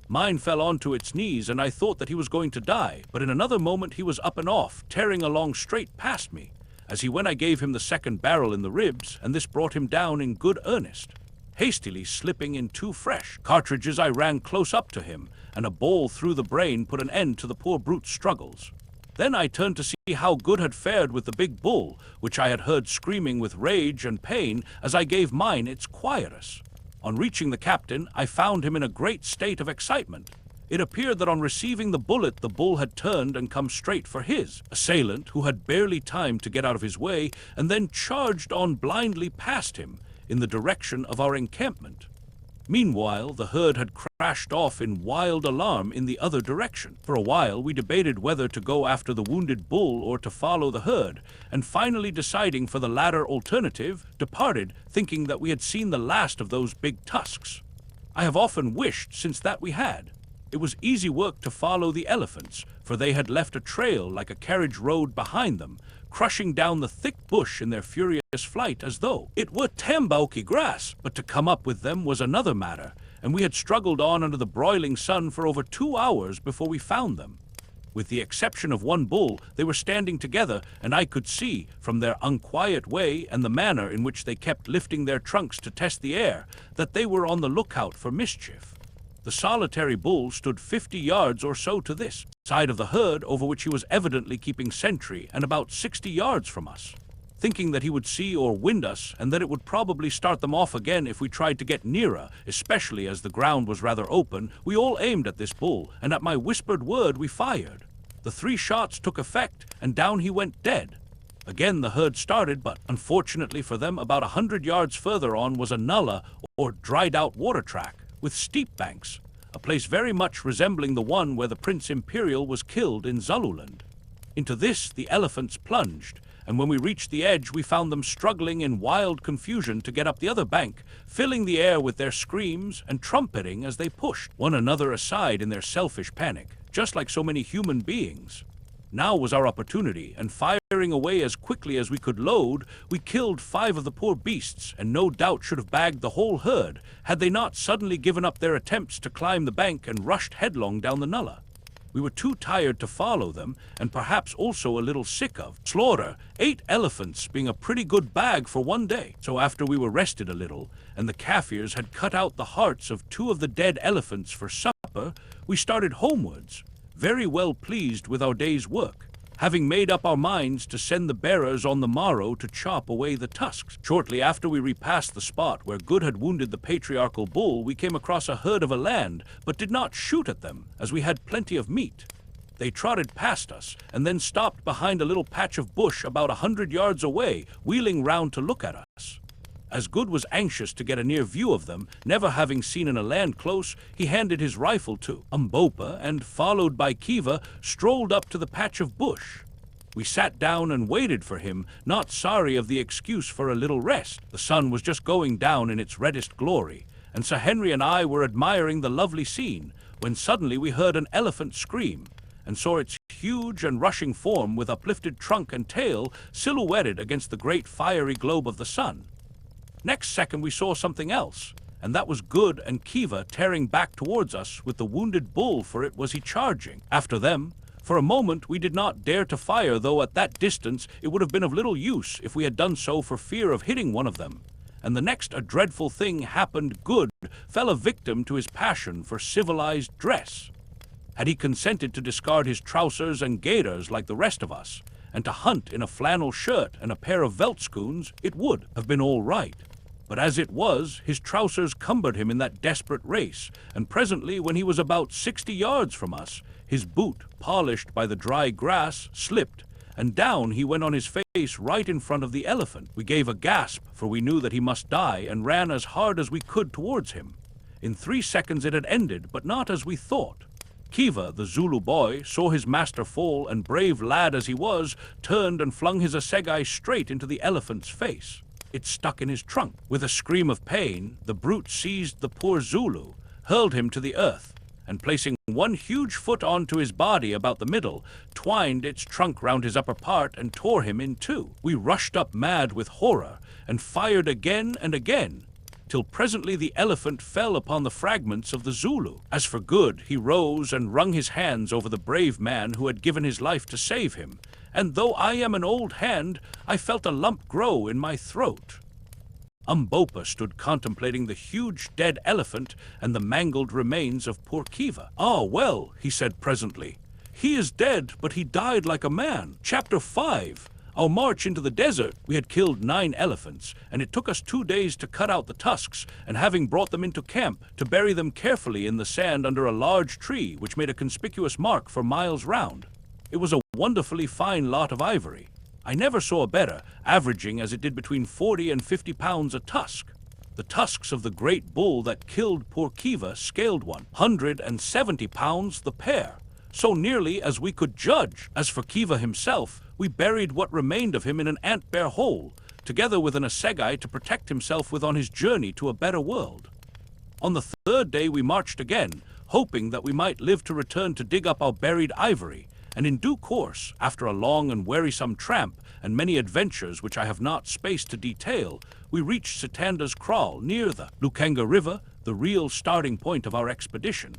Mine fell onto its knees, and I thought that he was going to die, but in another moment he was up and off, tearing along straight past me. As he went, I gave him the second barrel in the ribs, and this brought him down in good earnest. Hastily slipping in 2 fresh cartridges, I ran close up to him, and a ball through the brain put an end to the poor brute's struggles. Then I turned to see how Good had fared with the big bull, which I had heard screaming with rage and pain as I gave mine its quietus. On reaching the captain, I found him in a great state of excitement. It appeared that on receiving the bullet, the bull had turned and come straight for his assailant, who had barely time to get out of his way, and then charged on blindly past him in the direction of our encampment. Meanwhile, the herd had crashed off in wild alarm in the other direction. For a while, we debated whether to go after the wounded bull or to follow the herd, and finally deciding for the latter alternative, departed, thinking that we had seen the last of those big tusks. I have often wished since that we had. It was easy work to follow the elephants, for they had left a trail like a carriage road behind them, crushing down the thick bush in their furious flight as though it were tambauki grass. But to come up with them was another matter, and we had struggled on under the broiling sun for over 2 hours before we found them. With the exception of one bull, they were standing together, and I could see, from their unquiet way and the manner in which they kept lifting their trunks to test the air, that they were on the lookout for mischief. The solitary bull stood 50 yards or so to this side of the herd, over which he was evidently keeping sentry, and about 60 yards from us. Thinking that he would see or wind us, and that it would probably start them off again if we tried to get nearer, especially as the ground was rather open, we all aimed at this bull, and at my whispered word we fired. The 3 shots took effect, and down he went dead. Again the herd started, but unfortunately for them, about 100 yards further on was a nullah, or dried-out water track, with steep banks, a place very much resembling the one where the Prince Imperial was killed in Zululand. Into this the elephants plunged, and when we reached the edge we found them struggling in wild confusion to get up the other bank, filling the air with their screams and trumpeting as they pushed one another aside in their selfish panic, just like so many human beings. Now was our opportunity, and firing away as quickly as we could load, we killed 5 of the poor beasts, and no doubt should have bagged the whole herd, had they not suddenly given up their attempts to climb the bank and rushed headlong down the nullah. We were too tired to follow them, and perhaps also a little sick of slaughter, 8 elephants being a pretty good bag for one day. So after we were rested a little, and the Kaffirs had cut out the hearts of 2 of the dead elephants for supper, we started homewards, very well pleased with our day's work, having made up our minds to send the bearers on the morrow to chop away the tusks. Shortly after we repassed the spot where Good had wounded the patriarchal bull, we came across a herd of eland, but did not shoot at them, as we had plenty of meat. They trotted past us, and then stopped behind a little patch of bush about 100 yards away, wheeling round to look at us. As Good was anxious to get a near view of them, never having seen an eland close, he handed his rifle to UMBOPA and, followed by Kiva, strolled up to the patch of bush. We sat down and waited for him, not sorry of the excuse for a little rest. The sun was just going down in its reddest glory, and Sir Henry and I were admiring the lovely scene, when suddenly we heard an elephant scream, and saw its huge and rushing form with uplifted trunk and tail silhouetted against the great fiery globe of the sun. Next second we saw something else, and that was Good and Kiva tearing back towards us with the wounded bull, for it was he charging after them. For a moment we did not dare to fire, though at that distance it would have been of little use if we had done so for fear of hitting one of them. And the next a dreadful thing happened. Good fell a victim to his passion for civilized dress. Had he consented to discard his trousers and gaiters like the rest of us, and to hunt in a flannel shirt and a pair of veldschoons, it would have been all right. But as it was, his trousers cumbered him in that desperate race, and presently, when he was about 60 yards from us, his boot, polished by the dry grass, slipped, and down he went on his face right in front of the elephant. We gave a gasp, for we knew that he must die, and ran as hard as we could towards him. In 3 seconds it had ended, but not as we thought. Kiva, the Zulu boy, saw his master fall, and brave lad as he was, turned and flung his assegai straight into the elephant's face. It stuck in his trunk. With a scream of pain, the brute seized the poor Zulu, hurled him to the earth, and placing one huge foot onto his body about the middle, twined its trunk round his upper part and tore him in two. We rushed up mad with horror, and fired again and again, till presently the elephant fell upon the fragments of the Zulu. As for good, he rose and wrung his hands over the brave man who had given his life to save him, and though I am an old hand, I felt a lump grow in my throat. UMBOPA stood contemplating the huge dead elephant and the mangled remains of poor Kiva. "Ah, well," he said presently, "he is dead, but he died like a man." Chapter 5. Our march into the desert. We had killed 9 elephants, and it took us 2 days to cut out the tusks, and having brought them into camp, to bury them carefully in the sand under a large tree which made a conspicuous mark for miles round. It was a wonderfully fine lot of ivory. I never saw a better, averaging as it did between 40 and 50 pounds a tusk. The tusks of the great bull that killed poor Kiva scaled 170 pounds the pair, so nearly as we could judge. As for Kiva himself, we buried what remained of him in an ant-bear hole, together with an assegai to protect himself with on his journey to a better world. On the 3rd day we marched again, hoping that we might live to return to dig up our buried ivory, and in due course, after a long and wearisome tramp and many adventures which I have not space to detail, we reached Sitanda's Kraal near the Lukanga River, the real starting point of our expedition.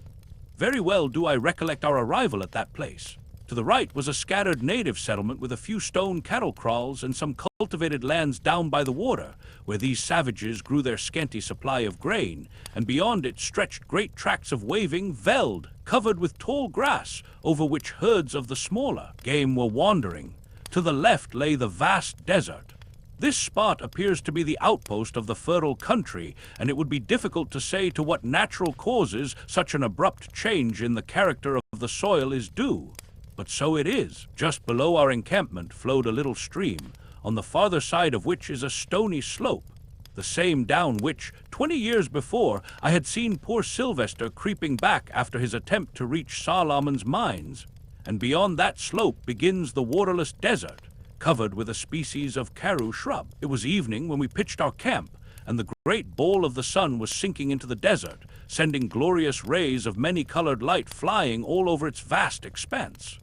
Very well do I recollect our arrival at that place. To the right was a scattered native settlement with a few stone cattle kraals and some cultivated lands down by the water, where these savages grew their scanty supply of grain, and beyond it stretched great tracts of waving veld, covered with tall grass, over which herds of the smaller game were wandering. To the left lay the vast desert. This spot appears to be the outpost of the fertile country, and it would be difficult to say to what natural causes such an abrupt change in the character of the soil is due. But so it is. Just below our encampment flowed a little stream, on the farther side of which is a stony slope, the same down which, 20 years before, I had seen poor Sylvester creeping back after his attempt to reach Solomon's mines. And beyond that slope begins the waterless desert, covered with a species of karoo shrub. It was evening when we pitched our camp, and the great ball of the sun was sinking into the desert, sending glorious rays of many-colored light flying all over its vast expanse.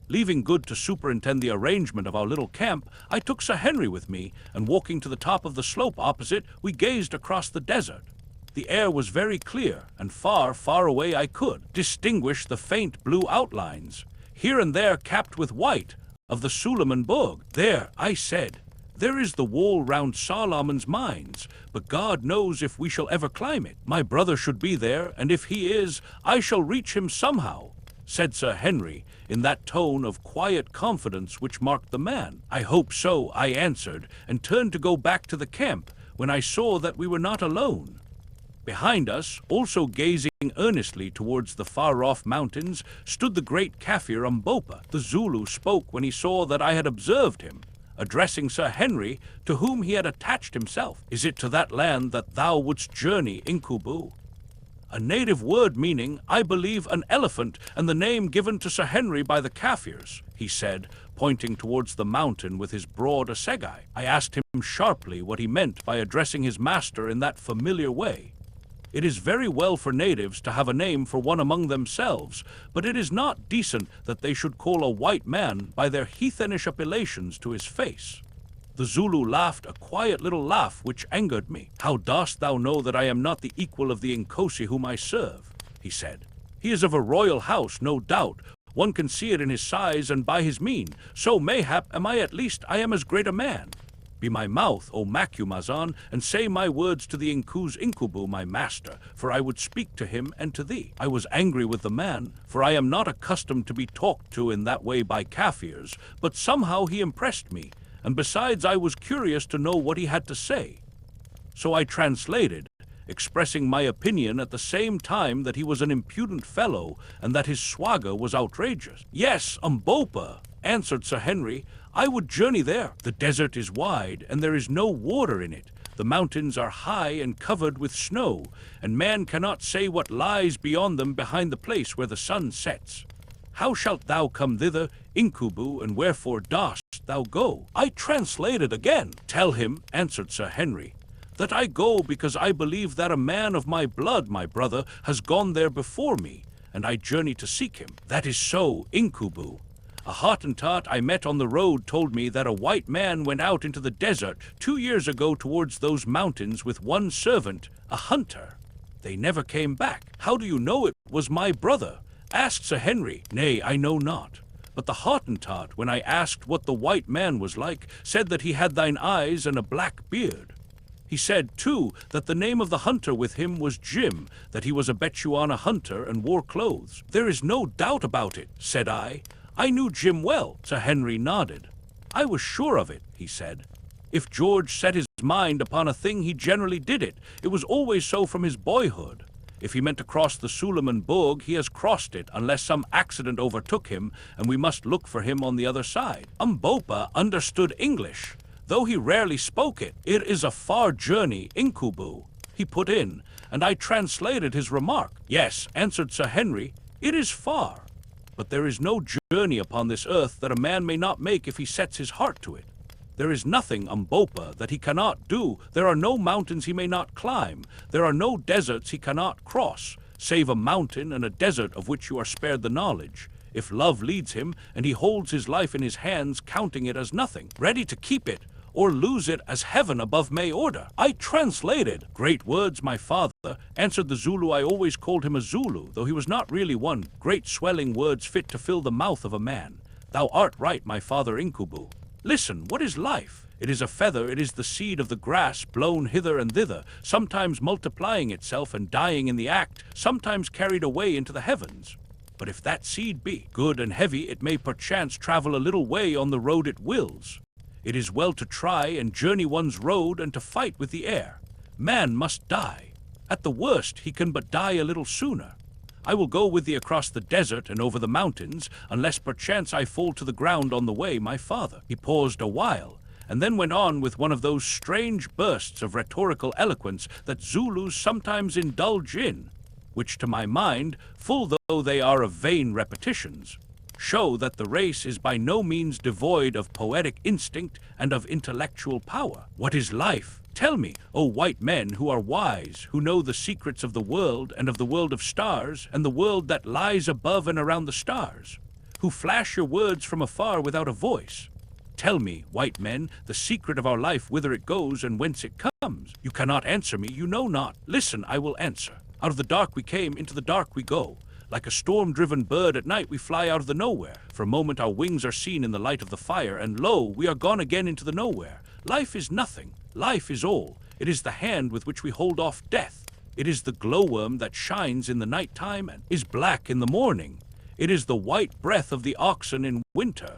Leaving Good to superintend the arrangement of our little camp, I took Sir Henry with me, and walking to the top of the slope opposite, we gazed across the desert. The air was very clear, and far, far away I could distinguish the faint blue outlines, here and there capped with white, of the Suleiman Bog. "There," I said, "there is the wall round Solomon's mines, but God knows if we shall ever climb it. My brother should be there, and if he is, I shall reach him somehow," said Sir Henry, in that tone of quiet confidence which marked the man. "I hope so," I answered, and turned to go back to the camp, when I saw that we were not alone. Behind us, also gazing earnestly towards the far-off mountains, stood the great Kaffir UMBOPA. The Zulu spoke when he saw that I had observed him, addressing Sir Henry, to whom he had attached himself. "Is it to that land that thou wouldst journey, Inkubu?" A native word meaning, I believe, an elephant, and the name given to Sir Henry by the Kaffirs, he said, pointing towards the mountain with his broad assegai. I asked him sharply what he meant by addressing his master in that familiar way. It is very well for natives to have a name for one among themselves, but it is not decent that they should call a white man by their heathenish appellations to his face. The Zulu laughed a quiet little laugh which angered me. "How dost thou know that I am not the equal of the Inkosi whom I serve?" he said. "He is of a royal house, no doubt. One can see it in his size and by his mien. So mayhap am I, at least I am as great a man. Be my mouth, O Macumazan, and say my words to the Inku's Inkubu, my master, for I would speak to him and to thee." I was angry with the man, for I am not accustomed to be talked to in that way by Kaffirs, but somehow he impressed me, and besides I was curious to know what he had to say. So I translated, expressing my opinion at the same time that he was an impudent fellow and that his swagger was outrageous. "Yes, UMBOPA," answered Sir Henry, "I would journey there. The desert is wide, and there is no water in it. The mountains are high and covered with snow, and man cannot say what lies beyond them behind the place where the sun sets. How shalt thou come thither, Inkubu, and wherefore dost thou go?" I translated again. "Tell him," answered Sir Henry, "that I go because I believe that a man of my blood, my brother, has gone there before me, and I journey to seek him. That is so, Incubu. A Hottentot I met on the road told me that a white man went out into the desert 2 years ago towards those mountains with one servant, a hunter. They never came back. How do you know it was my brother? Asked Sir Henry. Nay, I know not. But the Hottentot, when I asked what the white man was like, said that he had thine eyes and a black beard. He said, too, that the name of the hunter with him was Jim, that he was a Bechuana hunter and wore clothes. There is no doubt about it, said I. I knew Jim well. Sir Henry nodded. I was sure of it, he said. If George set his mind upon a thing, he generally did it. It was always so from his boyhood. If he meant to cross the Suleiman Bog, he has crossed it, unless some accident overtook him, and we must look for him on the other side. UMBOPA understood English, though he rarely spoke it. It is a far journey, Incubu, he put in, and I translated his remark. Yes, answered Sir Henry, it is far. But there is no journey upon this earth that a man may not make if he sets his heart to it. There is nothing, UMBOPA, that he cannot do. There are no mountains he may not climb. There are no deserts he cannot cross, save a mountain and a desert of which you are spared the knowledge. If love leads him, and he holds his life in his hands, counting it as nothing, ready to keep it, or lose it as heaven above may order. I translated. Great words, my father, answered the Zulu. I always called him a Zulu, though he was not really one. Great swelling words fit to fill the mouth of a man. Thou art right, my father Incubu. Listen, what is life? It is a feather, it is the seed of the grass blown hither and thither, sometimes multiplying itself and dying in the act, sometimes carried away into the heavens. But if that seed be good and heavy, it may perchance travel a little way on the road it wills. It is well to try and journey one's road and to fight with the air. Man must die. At the worst, he can but die a little sooner. I will go with thee across the desert and over the mountains, unless perchance I fall to the ground on the way, my father. He paused a while, and then went on with one of those strange bursts of rhetorical eloquence that Zulus sometimes indulge in, which to my mind, full though they are of vain repetitions, show that the race is by no means devoid of poetic instinct and of intellectual power. What is life? Tell me, O white men who are wise, who know the secrets of the world and of the world of stars, and the world that lies above and around the stars, who flash your words from afar without a voice. Tell me, white men, the secret of our life, whither it goes and whence it comes. You cannot answer me, you know not. Listen, I will answer. Out of the dark we came, into the dark we go. Like a storm-driven bird at night we fly out of the nowhere. For a moment our wings are seen in the light of the fire, and lo, we are gone again into the nowhere. Life is nothing. Life is all. It is the hand with which we hold off death. It is the glowworm that shines in the night time and is black in the morning. It is the white breath of the oxen in winter.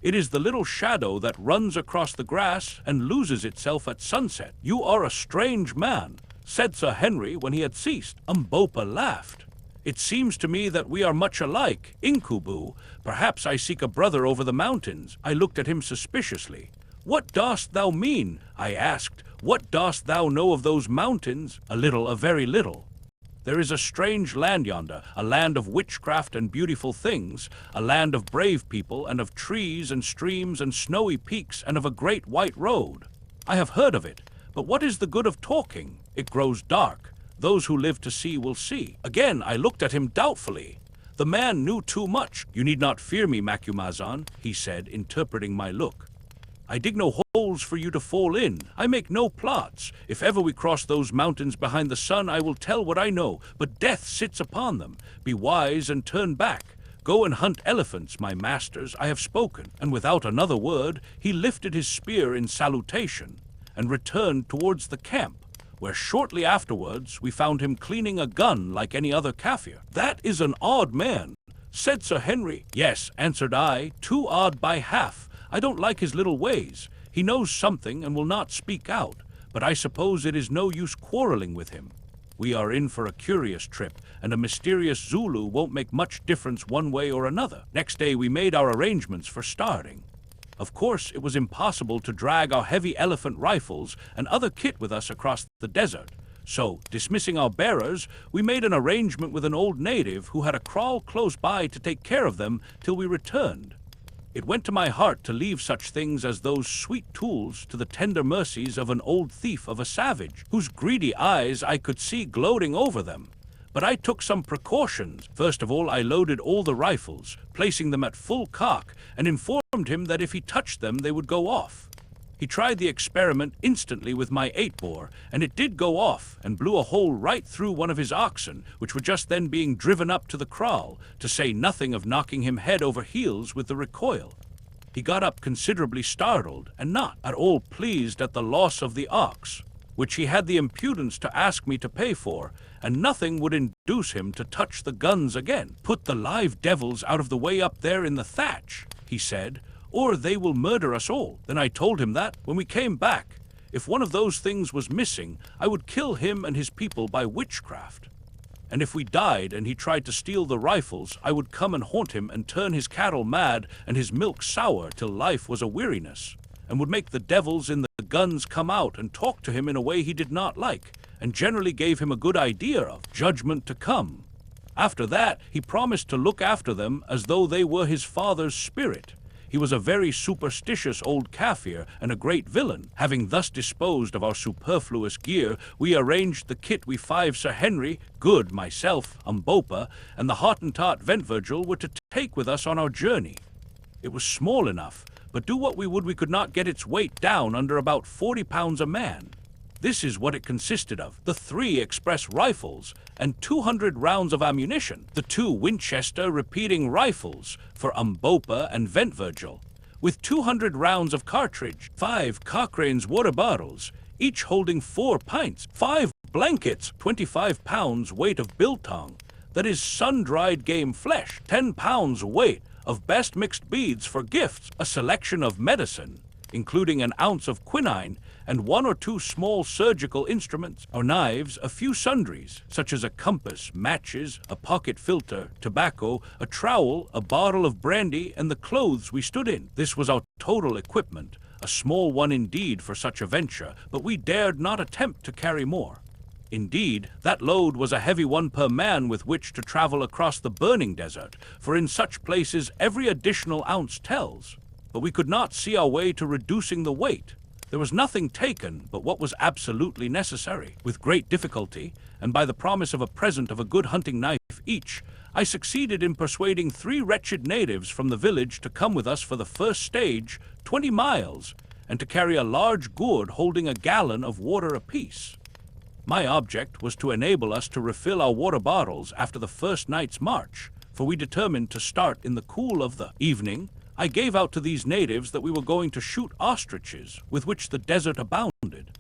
It is the little shadow that runs across the grass and loses itself at sunset. You are a strange man, said Sir Henry when he had ceased. UMBOPA laughed. It seems to me that we are much alike, Incubu. Perhaps I seek a brother over the mountains. I looked at him suspiciously. What dost thou mean? I asked. What dost thou know of those mountains? A little, a very little. There is a strange land yonder, a land of witchcraft and beautiful things, a land of brave people and of trees and streams and snowy peaks and of a great white road. I have heard of it, but what is the good of talking? It grows dark. Those who live to see will see. Again, I looked at him doubtfully. The man knew too much. You need not fear me, Macumazahn, he said, interpreting my look. I dig no holes for you to fall in. I make no plots. If ever we cross those mountains behind the sun, I will tell what I know, but death sits upon them. Be wise and turn back. Go and hunt elephants, my masters, I have spoken. And without another word, he lifted his spear in salutation and returned towards the camp, where shortly afterwards we found him cleaning a gun like any other Kaffir. That is an odd man, said Sir Henry. Yes, answered I, too odd by half. I don't like his little ways. He knows something and will not speak out, but I suppose it is no use quarreling with him. We are in for a curious trip, and a mysterious Zulu won't make much difference one way or another. Next day we made our arrangements for starting. Of course, it was impossible to drag our heavy elephant rifles and other kit with us across the desert. So, dismissing our bearers, we made an arrangement with an old native who had a kraal close by to take care of them till we returned. It went to my heart to leave such things as those sweet tools to the tender mercies of an old thief of a savage, whose greedy eyes I could see gloating over them. but I took some precautions. First of all, I loaded all the rifles, placing them at full cock, and informed him that if he touched them, they would go off. He tried the experiment instantly with my 8-bore, and it did go off and blew a hole right through one of his oxen, which were just then being driven up to the kraal, to say nothing of knocking him head over heels with the recoil. He got up considerably startled and not at all pleased at the loss of the ox, which he had the impudence to ask me to pay for, and nothing would induce him to touch the guns again. "Put the live devils out of the way up there in the thatch," he said, "or they will murder us all." Then I told him that, when we came back, if one of those things was missing, I would kill him and his people by witchcraft. And if we died and he tried to steal the rifles, I would come and haunt him and turn his cattle mad and his milk sour till life was a weariness, and would make the devils in the guns come out and talk to him in a way he did not like, and generally gave him a good idea of judgment to come. After that, he promised to look after them as though they were his father's spirit. He was a very superstitious old Kaffir and a great villain. Having thus disposed of our superfluous gear, we arranged the kit we 5 Sir Henry, Good, myself, UMBOPA, and the Hottentot Ventvirgil were to take with us on our journey. It was small enough, but do what we would, we could not get its weight down under about 40 pounds a man. This is what it consisted of: the 3 express rifles and 200 rounds of ammunition, the 2 Winchester repeating rifles for UMBOPA and Ventvirgil, with 200 rounds of cartridge, 5 Cochrane's water bottles, each holding 4 pints, 5 blankets, 25 pounds weight of biltong, that is sun-dried game flesh, 10 pounds weight of best mixed beads for gifts, a selection of medicine, including an ounce of quinine, and 1 or 2 small surgical instruments, our knives, a few sundries, such as a compass, matches, a pocket filter, tobacco, a trowel, a bottle of brandy, and the clothes we stood in. This was our total equipment, a small one indeed for such a venture, but we dared not attempt to carry more. Indeed, that load was a heavy one per man with which to travel across the burning desert, for in such places every additional ounce tells. But we could not see our way to reducing the weight. There was nothing taken but what was absolutely necessary. With great difficulty, and by the promise of a present of a good hunting knife each, I succeeded in persuading 3 wretched natives from the village to come with us for the first stage, 20 miles, and to carry a large gourd holding a gallon of water apiece. My object was to enable us to refill our water bottles after the first night's march, for we determined to start in the cool of the evening. I gave out to these natives that we were going to shoot ostriches, with which the desert abounded.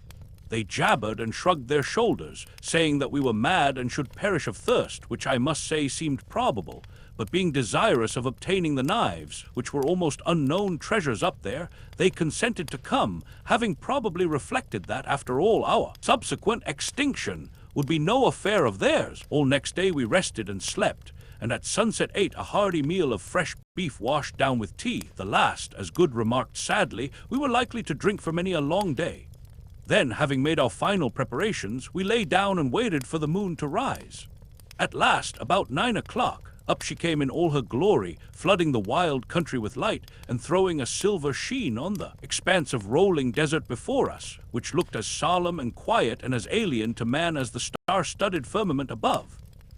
They jabbered and shrugged their shoulders, saying that we were mad and should perish of thirst, which I must say seemed probable, but being desirous of obtaining the knives, which were almost unknown treasures up there, they consented to come, having probably reflected that, after all, our subsequent extinction would be no affair of theirs. All next day we rested and slept, and at sunset ate a hearty meal of fresh beef washed down with tea, the last, as Good remarked sadly, we were likely to drink for many a long day. Then, having made our final preparations, we lay down and waited for the moon to rise. At last, about 9 o'clock, up she came in all her glory, flooding the wild country with light, and throwing a silver sheen on the expanse of rolling desert before us, which looked as solemn and quiet and as alien to man as the star-studded firmament above.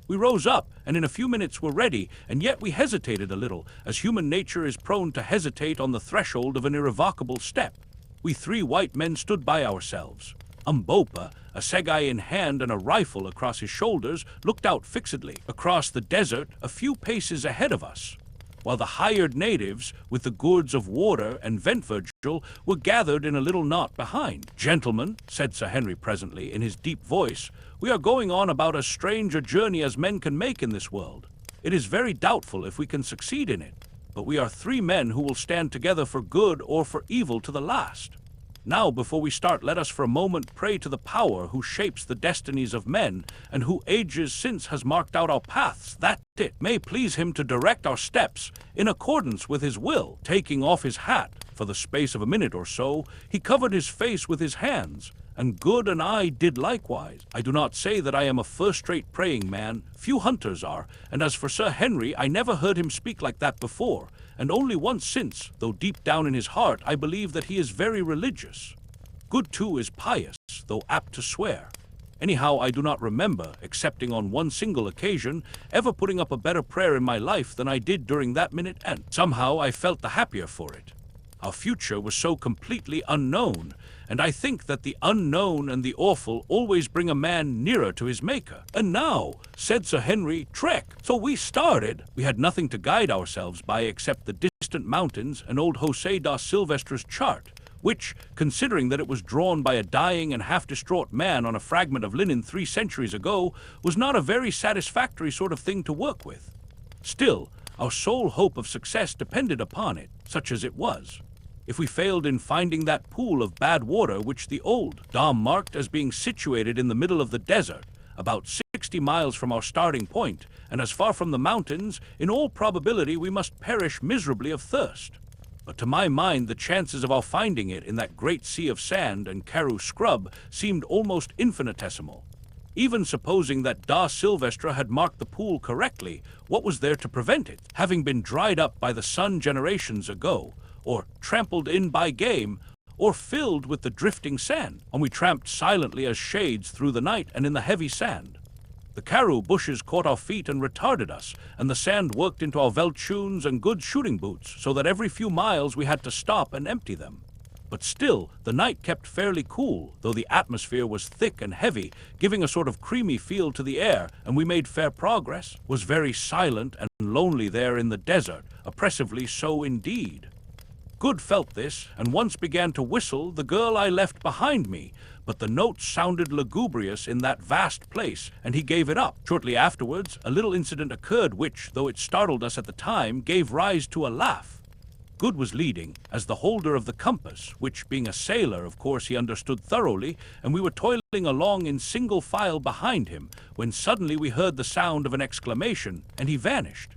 We rose up, and in a few minutes were ready, and yet we hesitated a little, as human nature is prone to hesitate on the threshold of an irrevocable step. We 3 white men stood by ourselves. UMBOPA, a segai in hand and a rifle across his shoulders, looked out fixedly across the desert a few paces ahead of us, while the hired natives, with the gourds of water and Ventvirgil, were gathered in a little knot behind. "Gentlemen," said Sir Henry presently, in his deep voice, "we are going on about as strange a journey as men can make in this world. It is very doubtful if we can succeed in it, but we are 3 men who will stand together for good or for evil to the last. Now, before we start, let us for a moment pray to the power who shapes the destinies of men, and who ages since has marked out our paths, that it may please him to direct our steps in accordance with his will." Taking off his hat, for the space of a minute or so, he covered his face with his hands, and Good and I did likewise. I do not say that I am a first-rate praying man, few hunters are, and as for Sir Henry, I never heard him speak like that before, and only once since, though deep down in his heart I believe that he is very religious. Good too is pious, though apt to swear. Anyhow, I do not remember, excepting on one single occasion, ever putting up a better prayer in my life than I did during that minute, and somehow I felt the happier for it. Our future was so completely unknown, and I think that the unknown and the awful always bring a man nearer to his maker. And now, said Sir Henry, trek. So we started. We had nothing to guide ourselves by except the distant mountains and old José da Silvestra's chart, which, considering that it was drawn by a dying and half-distraught man on a fragment of linen 3 centuries ago, was not a very satisfactory sort of thing to work with. Still, our sole hope of success depended upon it, such as it was. If we failed in finding that pool of bad water which the old Dom marked as being situated in the middle of the desert, about 60 miles from our starting point, and as far from the mountains, in all probability we must perish miserably of thirst. But to my mind the chances of our finding it in that great sea of sand and Karoo scrub seemed almost infinitesimal. Even supposing that Da Silvestra had marked the pool correctly, what was there to prevent it, having been dried up by the sun generations ago, or trampled in by game, or filled with the drifting sand? And we tramped silently as shades through the night and in the heavy sand. The Karoo bushes caught our feet and retarded us, and the sand worked into our velchoons and good shooting boots, so that every few miles we had to stop and empty them. But still, the night kept fairly cool, though the atmosphere was thick and heavy, giving a sort of creamy feel to the air, and we made fair progress. Was very silent and lonely there in the desert, oppressively so indeed. Good felt this, and once began to whistle the girl I left behind me, but the notes sounded lugubrious in that vast place, and he gave it up. Shortly afterwards, a little incident occurred which, though it startled us at the time, gave rise to a laugh. Good was leading, as the holder of the compass, which, being a sailor, of course he understood thoroughly, and we were toiling along in single file behind him, when suddenly we heard the sound of an exclamation, and he vanished.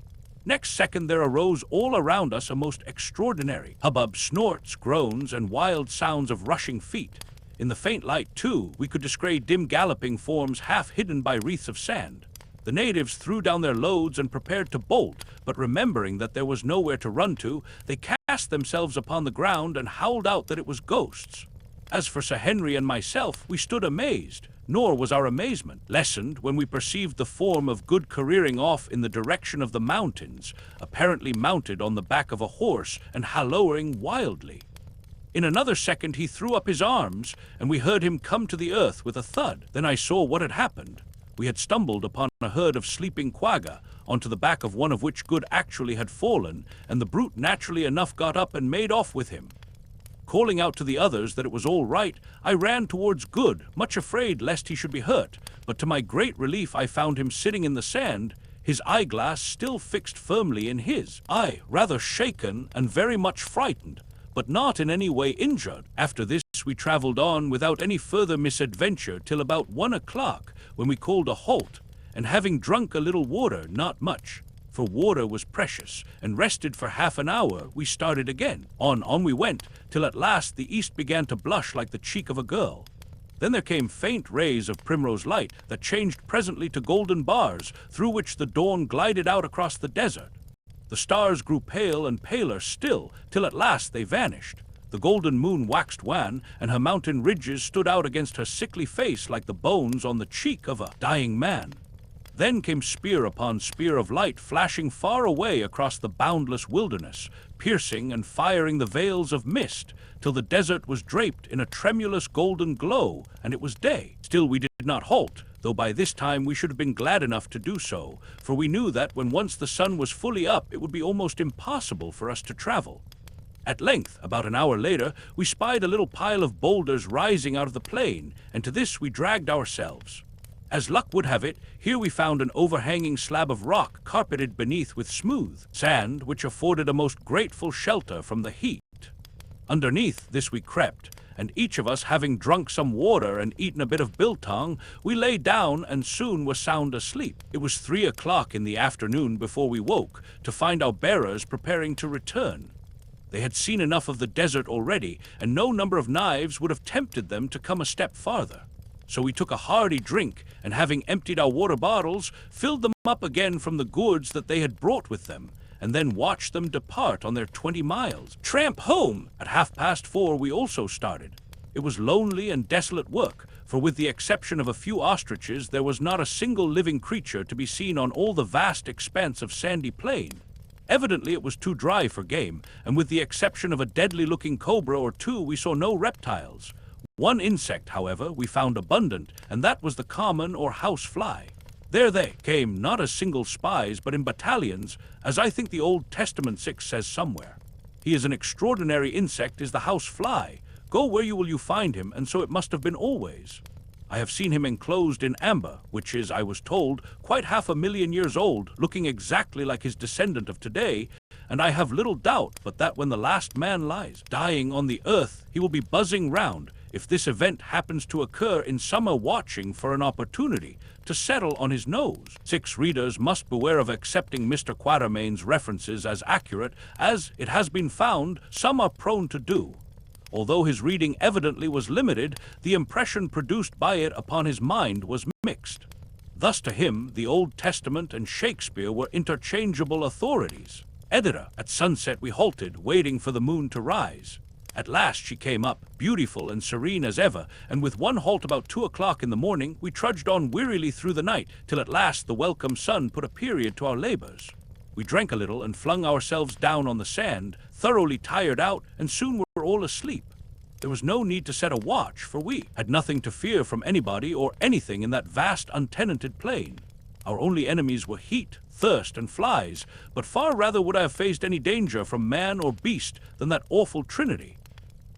Next second there arose all around us a most extraordinary hubbub, snorts, groans, and wild sounds of rushing feet. In the faint light, too, we could descry dim galloping forms half hidden by wreaths of sand. The natives threw down their loads and prepared to bolt, but remembering that there was nowhere to run to, they cast themselves upon the ground and howled out that it was ghosts. As for Sir Henry and myself, we stood amazed, nor was our amazement lessened when we perceived the form of Good careering off in the direction of the mountains, apparently mounted on the back of a horse and hallooing wildly. In another second he threw up his arms, and we heard him come to the earth with a thud. Then I saw what had happened. We had stumbled upon a herd of sleeping quagga, onto the back of one of which Good actually had fallen, and the brute naturally enough got up and made off with him. Calling out to the others that it was all right, I ran towards Good, much afraid lest he should be hurt, but to my great relief I found him sitting in the sand, his eyeglass still fixed firmly in his. I, rather shaken and very much frightened, but not in any way injured. After this we travelled on without any further misadventure till about 1 o'clock, when we called a halt, and having drunk a little water, not much, for water was precious, and rested for half an hour, we started again. On we went, till at last the east began to blush like the cheek of a girl. Then there came faint rays of primrose light that changed presently to golden bars, through which the dawn glided out across the desert. The stars grew pale and paler still, till at last they vanished. The golden moon waxed wan, and her mountain ridges stood out against her sickly face like the bones on the cheek of a dying man. Then came spear upon spear of light flashing far away across the boundless wilderness, piercing and firing the veils of mist, till the desert was draped in a tremulous golden glow, and it was day. Still we did not halt, though by this time we should have been glad enough to do so, for we knew that when once the sun was fully up, it would be almost impossible for us to travel. At length, about an hour later, we spied a little pile of boulders rising out of the plain, and to this we dragged ourselves. As luck would have it, here we found an overhanging slab of rock carpeted beneath with smooth sand, which afforded a most grateful shelter from the heat. Underneath this we crept, and each of us having drunk some water and eaten a bit of biltong, we lay down and soon were sound asleep. It was 3 o'clock in the afternoon before we woke, to find our bearers preparing to return. They had seen enough of the desert already, and no number of knives would have tempted them to come a step farther. So we took a hearty drink, and having emptied our water bottles, filled them up again from the gourds that they had brought with them, and then watched them depart on their 20 miles. Tramp home! At 4:30 we also started. It was lonely and desolate work, for with the exception of a few ostriches, there was not a single living creature to be seen on all the vast expanse of sandy plain. Evidently it was too dry for game, and with the exception of a deadly-looking cobra or two, we saw no reptiles. One insect, however, we found abundant, and that was the common or house fly. There they came, not as single spies, but in battalions, as I think the Old Testament 6 says somewhere. He is an extraordinary insect, is the house fly. Go where you will you find him, and so it must have been always. I have seen him enclosed in amber, which is, I was told, quite 500,000 years old, looking exactly like his descendant of today, and I have little doubt but that when the last man lies dying on the earth, he will be buzzing round, if this event happens to occur in summer, watching for an opportunity to settle on his nose. 6 readers must beware of accepting Mr. Quatermain's references as accurate, as it has been found some are prone to do. Although his reading evidently was limited, the impression produced by it upon his mind was mixed. Thus to him, the Old Testament and Shakespeare were interchangeable authorities. Editor, at sunset we halted, waiting for the moon to rise. At last she came up, beautiful and serene as ever, and with one halt about 2 o'clock in the morning, we trudged on wearily through the night, till at last the welcome sun put a period to our labors. We drank a little and flung ourselves down on the sand, thoroughly tired out, and soon were all asleep. There was no need to set a watch, for we had nothing to fear from anybody or anything in that vast untenanted plain. Our only enemies were heat, thirst, and flies, but far rather would I have faced any danger from man or beast than that awful trinity.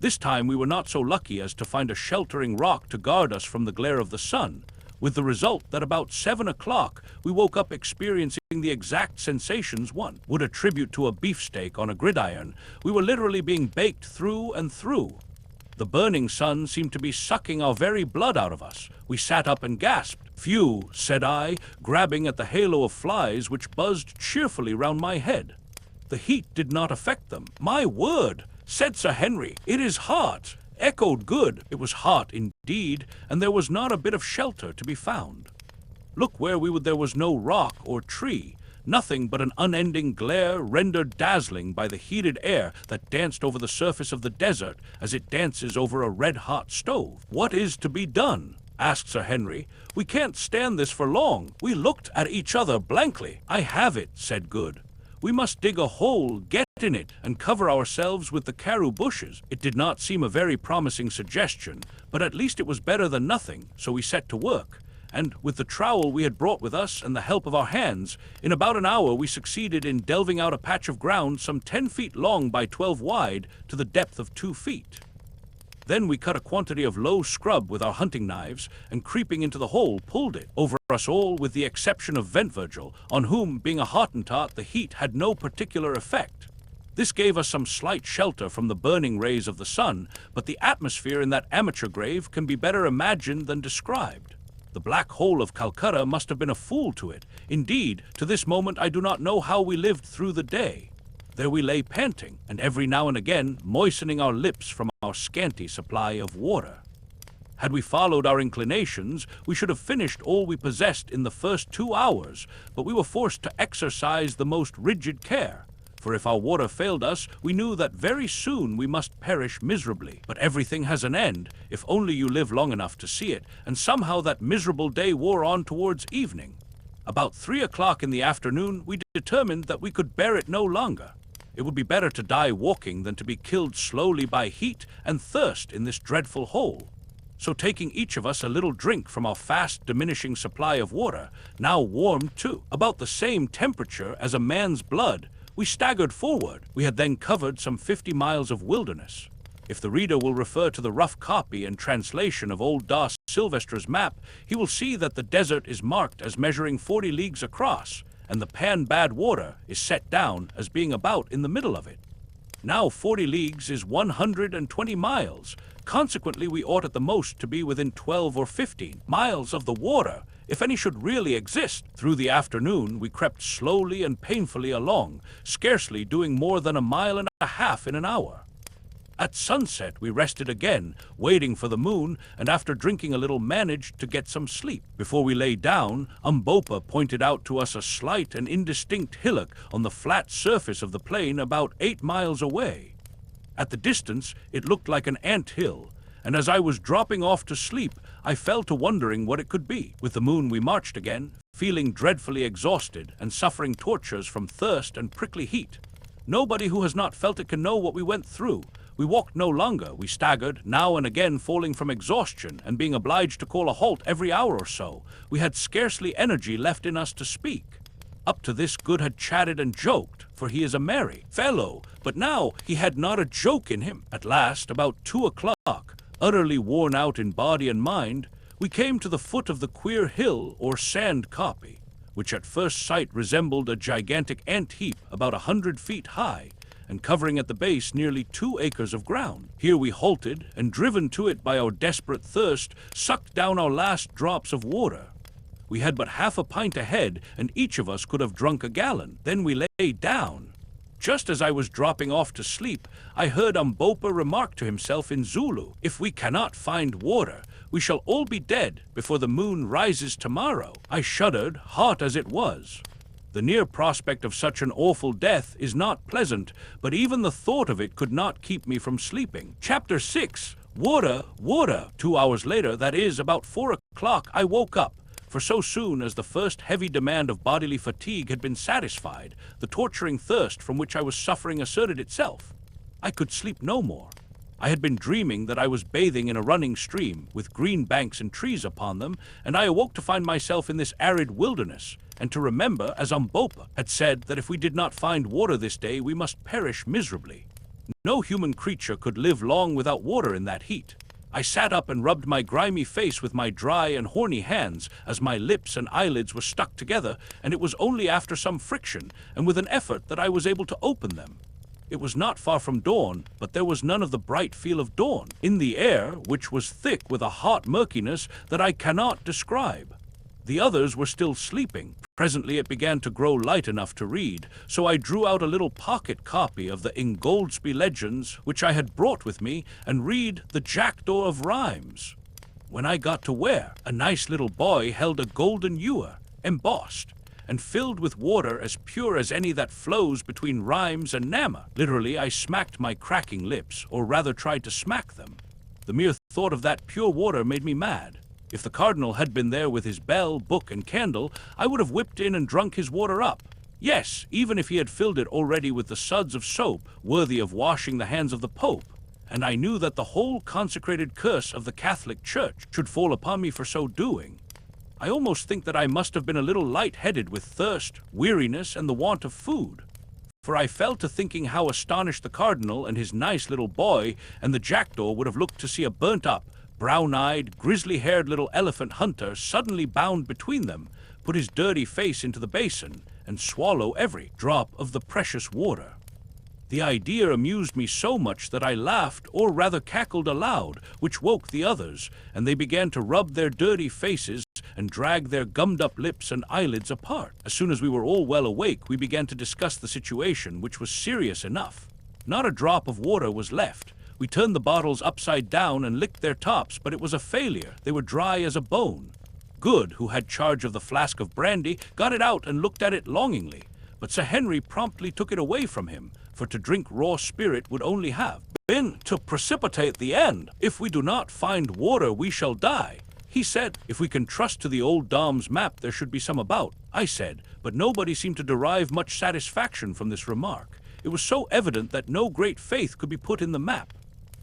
This time we were not so lucky as to find a sheltering rock to guard us from the glare of the sun, with the result that about 7 o'clock we woke up experiencing the exact sensations one would attribute to a beefsteak on a gridiron. We were literally being baked through and through. The burning sun seemed to be sucking our very blood out of us. We sat up and gasped. "Phew," said I, grabbing at the halo of flies which buzzed cheerfully round my head. The heat did not affect them. "My word," said Sir Henry, "it is hot." Echoed Good. It was hot indeed, and there was not a bit of shelter to be found. Look where we were, there was no rock or tree, nothing but an unending glare rendered dazzling by the heated air that danced over the surface of the desert as it dances over a red-hot stove. "What is to be done?" asked Sir Henry. "We can't stand this for long." We looked at each other blankly. "I have it," said Good. "We must dig a hole, get in it, and cover ourselves with the karoo bushes." It did not seem a very promising suggestion, but at least it was better than nothing, so we set to work. And with the trowel we had brought with us and the help of our hands, in about an hour we succeeded in delving out a patch of ground some 10 feet long by 12 wide to the depth of 2 feet. Then we cut a quantity of low scrub with our hunting knives, and creeping into the hole, pulled it over us all with the exception of Ventvirgil, on whom, being a Hottentot, the heat had no particular effect. This gave us some slight shelter from the burning rays of the sun, but the atmosphere in that amateur grave can be better imagined than described. The black hole of Calcutta must have been a fool to it. Indeed, to this moment I do not know how we lived through the day. There we lay panting, and every now and again moistening our lips from our scanty supply of water. Had we followed our inclinations, we should have finished all we possessed in the first 2 hours, but we were forced to exercise the most rigid care. For if our water failed us, we knew that very soon we must perish miserably. But everything has an end, if only you live long enough to see it, and somehow that miserable day wore on towards evening. About 3 o'clock in the afternoon, we determined that we could bear it no longer. It would be better to die walking than to be killed slowly by heat and thirst in this dreadful hole. So taking each of us a little drink from our fast diminishing supply of water, now warmed to about the same temperature as a man's blood, we staggered forward. We had then covered some 50 miles of wilderness. If the reader will refer to the rough copy and translation of old Das Silvestra's map, he will see that the desert is marked as measuring 40 leagues across, and the Pan Bad Water is set down as being about in the middle of it. Now 40 leagues is 120 miles. Consequently, we ought at the most to be within 12 or 15 miles of the water, if any should really exist. Through the afternoon, we crept slowly and painfully along, scarcely doing more than 1.5 miles in an hour. At sunset, we rested again, waiting for the moon, and after drinking a little managed to get some sleep. Before we lay down, UMBOPA pointed out to us a slight and indistinct hillock on the flat surface of the plain about 8 miles away. At the distance, it looked like an ant hill, and as I was dropping off to sleep, I fell to wondering what it could be. With the moon we marched again, feeling dreadfully exhausted and suffering tortures from thirst and prickly heat. Nobody who has not felt it can know what we went through. We walked no longer, we staggered, now and again falling from exhaustion and being obliged to call a halt every hour or so. We had scarcely energy left in us to speak. Up to this Good had chatted and joked, for he is a merry fellow, but now he had not a joke in him. At last, about 2 o'clock, utterly worn out in body and mind, we came to the foot of the queer hill or sand copy, which at first sight resembled a gigantic ant heap about 100 feet high, and covering at the base nearly 2 acres of ground. Here we halted, and driven to it by our desperate thirst, sucked down our last drops of water. We had but half a pint ahead, and each of us could have drunk a gallon. Then we lay down. Just as I was dropping off to sleep, I heard UMBOPA remark to himself in Zulu, "If we cannot find water, we shall all be dead before the moon rises tomorrow." I shuddered, hot as it was. The near prospect of such an awful death is not pleasant, but even the thought of it could not keep me from sleeping. Chapter 6. Water, water. 2 hours later, that is, about 4 o'clock, I woke up. For so soon as the first heavy demand of bodily fatigue had been satisfied, the torturing thirst from which I was suffering asserted itself. I could sleep no more. I had been dreaming that I was bathing in a running stream, with green banks and trees upon them, and I awoke to find myself in this arid wilderness, and to remember, as UMBOPA had said, that if we did not find water this day, we must perish miserably. No human creature could live long without water in that heat. I sat up and rubbed my grimy face with my dry and horny hands, as my lips and eyelids were stuck together, and it was only after some friction, and with an effort, that I was able to open them. It was not far from dawn, but there was none of the bright feel of dawn in the air, which was thick with a hot murkiness that I cannot describe. The others were still sleeping. Presently it began to grow light enough to read, so I drew out a little pocket copy of the Ingoldsby Legends, which I had brought with me, and read The Jackdaw of Rhymes. When I got to where a nice little boy held a golden ewer, embossed, and filled with water as pure as any that flows between Rhymes and Nama. Literally, I smacked my cracking lips, or rather tried to smack them. The mere thought of that pure water made me mad. If the cardinal had been there with his bell, book, and candle, I would have whipped in and drunk his water up. Yes, even if he had filled it already with the suds of soap, worthy of washing the hands of the Pope. And I knew that the whole consecrated curse of the Catholic Church should fall upon me for so doing. I almost think that I must have been a little light-headed with thirst, weariness, and the want of food. For I fell to thinking how astonished the cardinal and his nice little boy and the jackdaw would have looked to see a burnt-up, brown-eyed, grizzly-haired little elephant hunter suddenly bound between them, put his dirty face into the basin, and swallow every drop of the precious water. The idea amused me so much that I laughed, or rather cackled aloud, which woke the others, and they began to rub their dirty faces and drag their gummed-up lips and eyelids apart. As soon as we were all well awake, we began to discuss the situation, which was serious enough. Not a drop of water was left. We turned the bottles upside down and licked their tops, but it was a failure. They were dry as a bone. Good, who had charge of the flask of brandy, got it out and looked at it longingly, but Sir Henry promptly took it away from him, for to drink raw spirit would only have been to precipitate the end. "If we do not find water, we shall die," he said. "If we can trust to the old Dom's map, there should be some about," I said, but nobody seemed to derive much satisfaction from this remark. It was so evident that no great faith could be put in the map.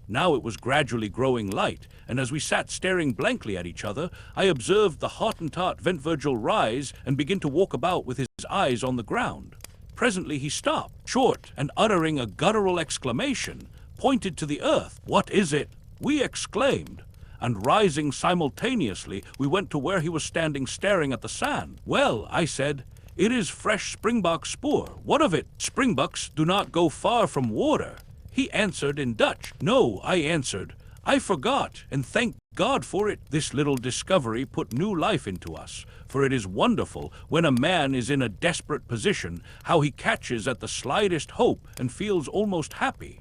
Now it was gradually growing light, and as we sat staring blankly at each other, I observed the Hottentot Ventvirgil rise and begin to walk about with his eyes on the ground. Presently he stopped, short, and uttering a guttural exclamation, pointed to the earth. "What is it?" we exclaimed, and rising simultaneously, we went to where he was standing staring at the sand. "Well," I said, "it is fresh springbok spoor. What of it? Springboks do not go far from water." He answered in Dutch. "No," I answered, "I forgot, and thank God for it." This little discovery put new life into us, for it is wonderful, when a man is in a desperate position, how he catches at the slightest hope and feels almost happy.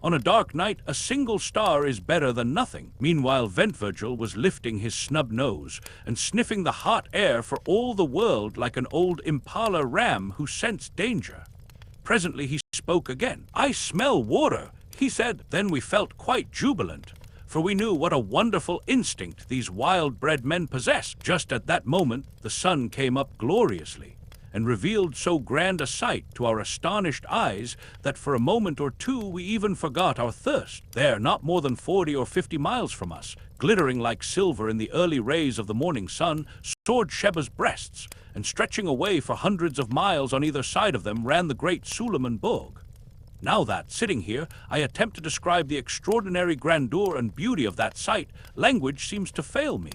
On a dark night, a single star is better than nothing. Meanwhile, Ventvirgil was lifting his snub nose and sniffing the hot air for all the world like an old impala ram who sensed danger. Presently he spoke again. "I smell water," he said. Then we felt quite jubilant, for we knew what a wonderful instinct these wild-bred men possessed. Just at that moment, the sun came up gloriously and revealed so grand a sight to our astonished eyes that for a moment or two we even forgot our thirst. There, not more than 40 or 50 miles from us, glittering like silver in the early rays of the morning sun, soared Sheba's breasts, and stretching away for hundreds of miles on either side of them ran the great Suleiman Bog. Now that, sitting here, I attempt to describe the extraordinary grandeur and beauty of that sight, language seems to fail me.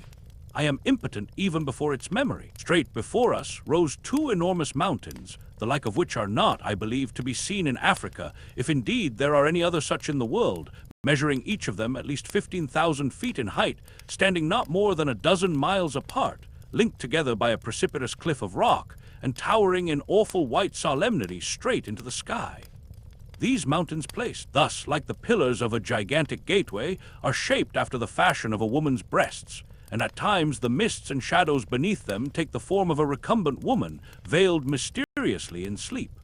I am impotent even before its memory. Straight before us rose two enormous mountains, the like of which are not, I believe, to be seen in Africa, if indeed there are any other such in the world, measuring each of them at least 15,000 feet in height, standing not more than a dozen miles apart, linked together by a precipitous cliff of rock, and towering in awful white solemnity straight into the sky. These mountains placed thus like the pillars of a gigantic gateway are shaped after the fashion of a woman's breasts, and at times the mists and shadows beneath them take the form of a recumbent woman, veiled mysteriously in sleep.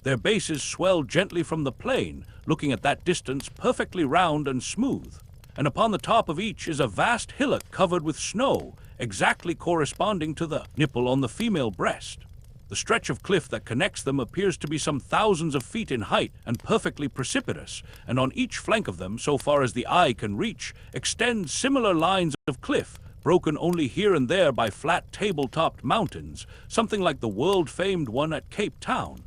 Their bases swell gently from the plain, looking at that distance perfectly round and smooth, and upon the top of each is a vast hillock covered with snow, exactly corresponding to the nipple on the female breast. The stretch of cliff that connects them appears to be some thousands of feet in height and perfectly precipitous, and on each flank of them, so far as the eye can reach, extend similar lines of cliff, broken only here and there by flat table-topped mountains, something like the world-famed one at Cape Town.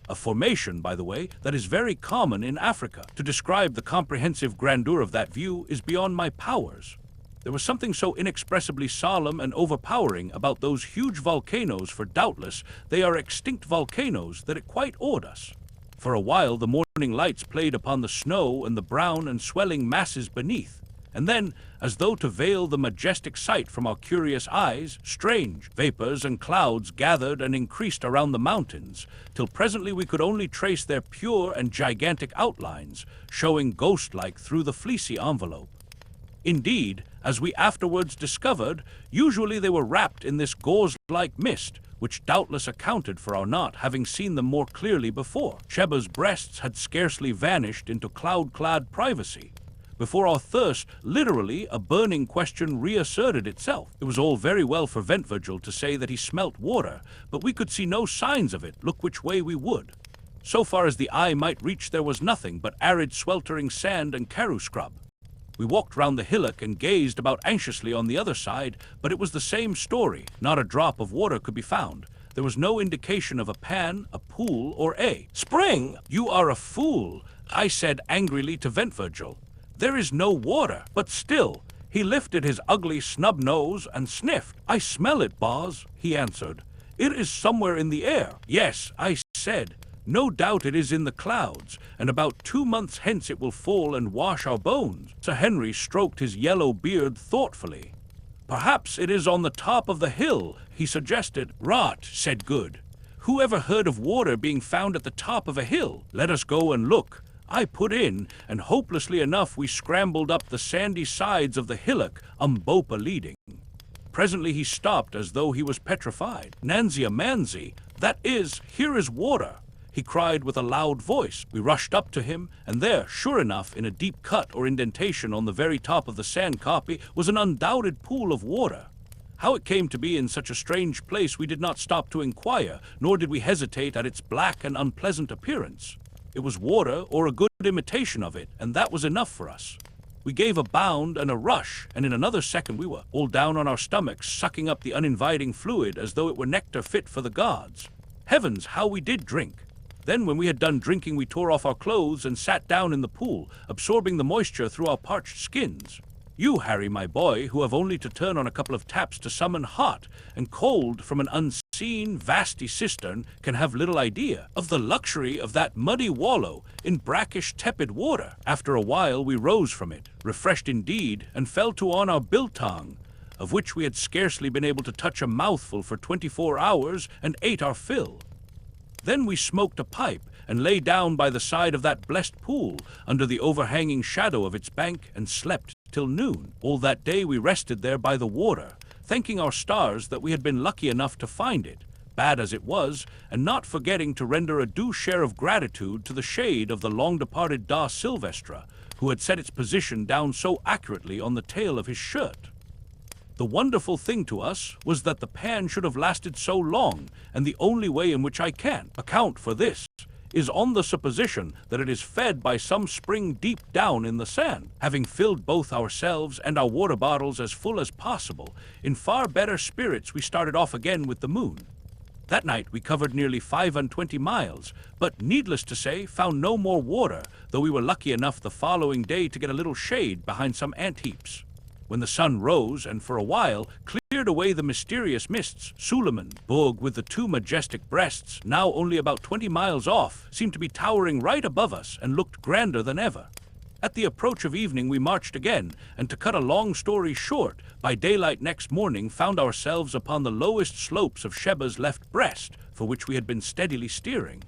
A formation, by the way, that is very common in Africa. To describe the comprehensive grandeur of that view is beyond my powers. There was something so inexpressibly solemn and overpowering about those huge volcanoes, for doubtless they are extinct volcanoes, that it quite awed us. For a while the morning lights played upon the snow and the brown and swelling masses beneath, and then, as though to veil the majestic sight from our curious eyes, strange vapors and clouds gathered and increased around the mountains, till presently we could only trace their pure and gigantic outlines, showing ghost-like through the fleecy envelope. Indeed, as we afterwards discovered, usually they were wrapped in this gauze-like mist, which doubtless accounted for our not having seen them more clearly before. Sheba's breasts had scarcely vanished into cloud-clad privacy before our thirst, literally a burning question, reasserted itself. It was all very well for Ventvirgil to say that he smelt water, but we could see no signs of it, look which way we would. So far as the eye might reach there was nothing but arid sweltering sand and karoo scrub. We walked round the hillock and gazed about anxiously on the other side, but it was the same story. Not a drop of water could be found. There was no indication of a pan, a pool, or a spring. "You are a fool," I said angrily to Ventvirgil. "There is no water." But still, he lifted his ugly snub nose and sniffed. "I smell it, Boz," he answered. "It is somewhere in the air." "Yes," I said. "No doubt it is in the clouds, and about 2 months hence it will fall and wash our bones." Sir Henry stroked his yellow beard thoughtfully. "Perhaps it is on the top of the hill," he suggested. "Rot," said Good. "Who ever heard of water being found at the top of a hill? Let us go and look," I put in, and hopelessly enough we scrambled up the sandy sides of the hillock, UMBOPA leading. Presently he stopped as though he was petrified. "Nanzia Manzi, that is, here is water," he cried with a loud voice. We rushed up to him, and there, sure enough, in a deep cut or indentation on the very top of the sand copy, was an undoubted pool of water. How it came to be in such a strange place we did not stop to inquire, nor did we hesitate at its black and unpleasant appearance. It was water, or a good imitation of it, and that was enough for us. We gave a bound and a rush, and in another second we were all down on our stomachs, sucking up the uninviting fluid as though it were nectar fit for the gods. Heavens, how we did drink! Then when we had done drinking we tore off our clothes and sat down in the pool, absorbing the moisture through our parched skins. You, Harry, my boy, who have only to turn on a couple of taps to summon hot and cold from an unseen, vasty cistern, can have little idea of the luxury of that muddy wallow in brackish, tepid water. After a while we rose from it, refreshed indeed, and fell to on our biltong, of which we had scarcely been able to touch a mouthful for 24 hours, and ate our fill. Then we smoked a pipe, and lay down by the side of that blessed pool, under the overhanging shadow of its bank, and slept till noon. All that day we rested there by the water, thanking our stars that we had been lucky enough to find it, bad as it was, and not forgetting to render a due share of gratitude to the shade of the long-departed Da Silvestra, who had set its position down so accurately on the tail of his shirt. The wonderful thing to us was that the pan should have lasted so long, and the only way in which I can account for this is on the supposition that it is fed by some spring deep down in the sand. Having filled both ourselves and our water bottles as full as possible, in far better spirits we started off again with the moon. That night we covered nearly 25 miles, but needless to say, found no more water, though we were lucky enough the following day to get a little shade behind some ant heaps. When the sun rose and for a while cleared away the mysterious mists, Suleiman, Bog with the two majestic breasts, now only about 20 miles off, seemed to be towering right above us and looked grander than ever. At the approach of evening we marched again, and to cut a long story short, by daylight next morning found ourselves upon the lowest slopes of Sheba's left breast, for which we had been steadily steering.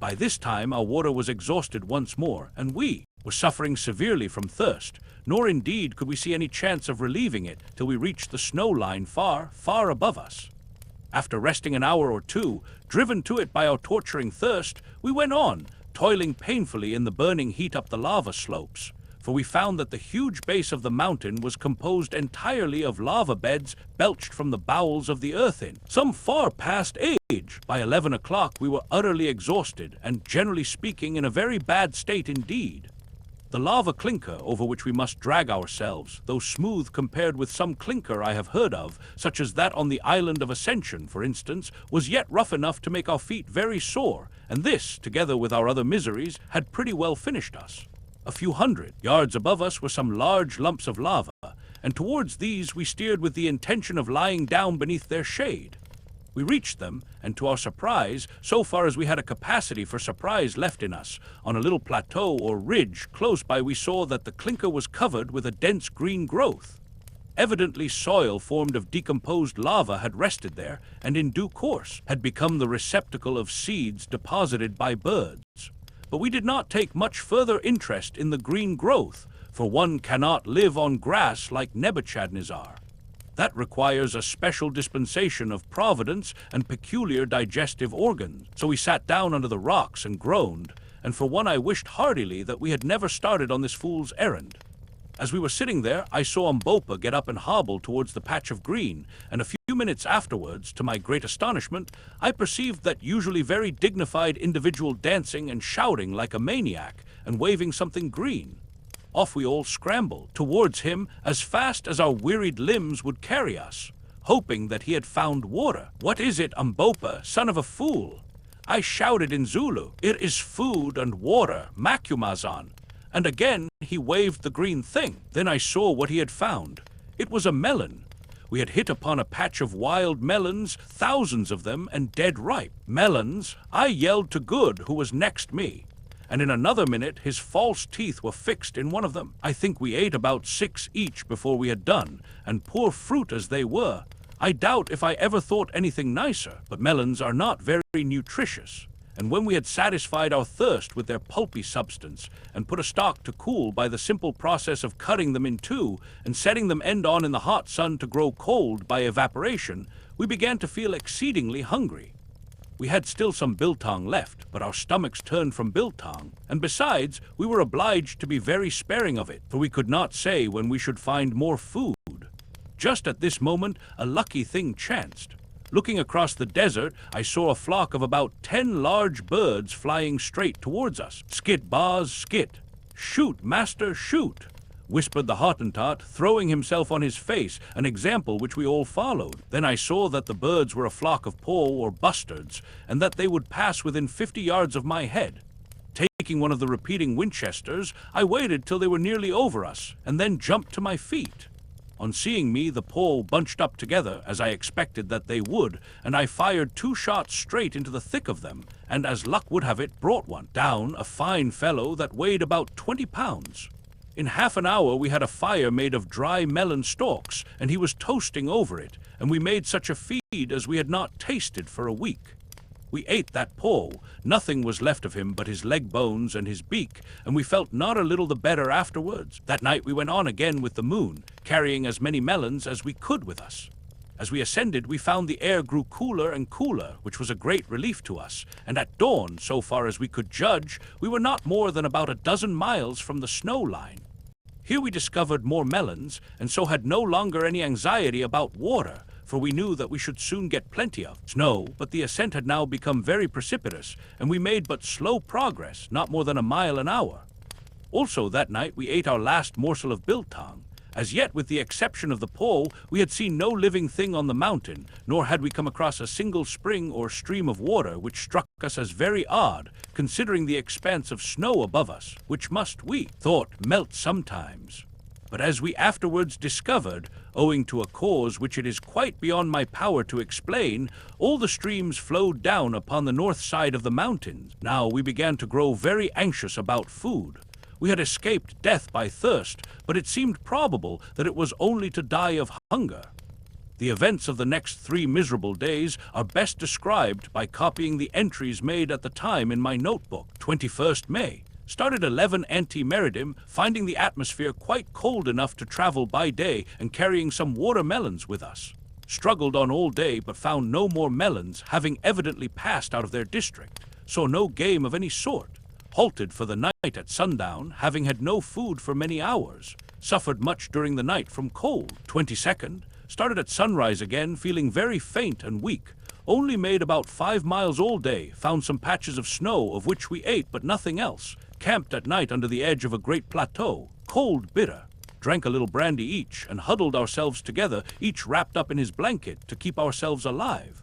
By this time our water was exhausted once more, and we were suffering severely from thirst, nor indeed could we see any chance of relieving it till we reached the snow line far, far above us. After resting an hour or two, driven to it by our torturing thirst, we went on, toiling painfully in the burning heat up the lava slopes, for we found that the huge base of the mountain was composed entirely of lava beds belched from the bowels of the earth in some far past age. By 11 o'clock we were utterly exhausted, and generally speaking in a very bad state indeed. The lava clinker over which we must drag ourselves, though smooth compared with some clinker I have heard of, such as that on the island of Ascension, for instance, was yet rough enough to make our feet very sore, and this, together with our other miseries, had pretty well finished us. A few hundred yards above us were some large lumps of lava, and towards these we steered with the intention of lying down beneath their shade. We reached them, and to our surprise, so far as we had a capacity for surprise left in us, on a little plateau or ridge close by we saw that the clinker was covered with a dense green growth. Evidently soil formed of decomposed lava had rested there, and in due course had become the receptacle of seeds deposited by birds. But we did not take much further interest in the green growth, for one cannot live on grass like Nebuchadnezzar. That requires a special dispensation of providence and peculiar digestive organs. So we sat down under the rocks and groaned, and for one I wished heartily that we had never started on this fool's errand. As we were sitting there, I saw UMBOPA get up and hobble towards the patch of green, and a few minutes afterwards, to my great astonishment, I perceived that usually very dignified individual dancing and shouting like a maniac and waving something green. Off we all scrambled towards him as fast as our wearied limbs would carry us, hoping that he had found water. "What is it, UMBOPA, son of a fool?" I shouted in Zulu. "It is food and water, Macumazan." And again he waved the green thing. Then I saw what he had found. It was a melon. We had hit upon a patch of wild melons, thousands of them, and dead ripe. Melons! I yelled to Good, who was next me, and in another minute his false teeth were fixed in one of them. I think we ate about 6 each before we had done, and poor fruit as they were, I doubt if I ever thought anything nicer. But melons are not very nutritious, and when we had satisfied our thirst with their pulpy substance, and put a stock to cool by the simple process of cutting them in two and setting them end on in the hot sun to grow cold by evaporation, we began to feel exceedingly hungry. We had still some biltong left, but our stomachs turned from biltong, and besides, we were obliged to be very sparing of it, for we could not say when we should find more food. Just at this moment, a lucky thing chanced. Looking across the desert, I saw a flock of about 10 large birds flying straight towards us. "Skit, Boz, skit! Shoot, master, shoot!" whispered the Hottentot, throwing himself on his face, an example which we all followed. Then I saw that the birds were a flock of pole or bustards, and that they would pass within 50 yards of my head. Taking one of the repeating Winchesters, I waited till they were nearly over us, and then jumped to my feet. On seeing me, the pole bunched up together, as I expected that they would, and I fired 2 shots straight into the thick of them, and as luck would have it, brought one down, a fine fellow that weighed about 20 pounds. In half an hour we had a fire made of dry melon stalks, and he was toasting over it, and we made such a feed as we had not tasted for a week. We ate that pole. Nothing was left of him but his leg bones and his beak, and we felt not a little the better afterwards. That night we went on again with the moon, carrying as many melons as we could with us. As we ascended, we found the air grew cooler and cooler, which was a great relief to us, and at dawn, so far as we could judge, we were not more than about a dozen miles from the snow line. Here we discovered more melons, and so had no longer any anxiety about water, for we knew that we should soon get plenty of snow, but the ascent had now become very precipitous, and we made but slow progress, not more than a mile an hour. Also that night we ate our last morsel of biltong. As yet, with the exception of the pole, we had seen no living thing on the mountain, nor had we come across a single spring or stream of water, which struck us as very odd, considering the expanse of snow above us, which must, we thought, melt sometimes. But as we afterwards discovered, owing to a cause which it is quite beyond my power to explain, all the streams flowed down upon the north side of the mountains. Now we began to grow very anxious about food. We had escaped death by thirst, but it seemed probable that it was only to die of hunger. The events of the next 3 miserable days are best described by copying the entries made at the time in my notebook. 21st May. Started 11 ante-meridim, finding the atmosphere quite cold enough to travel by day and carrying some watermelons with us. Struggled on all day but found no more melons, having evidently passed out of their district. Saw no game of any sort. Halted for the night at sundown, having had no food for many hours. Suffered much during the night from cold. 22nd. Started at sunrise again, feeling very faint and weak. Only made about 5 miles all day, found some patches of snow of which we ate but nothing else. Camped at night under the edge of a great plateau. Cold bitter. Drank a little brandy each and huddled ourselves together, each wrapped up in his blanket to keep ourselves alive.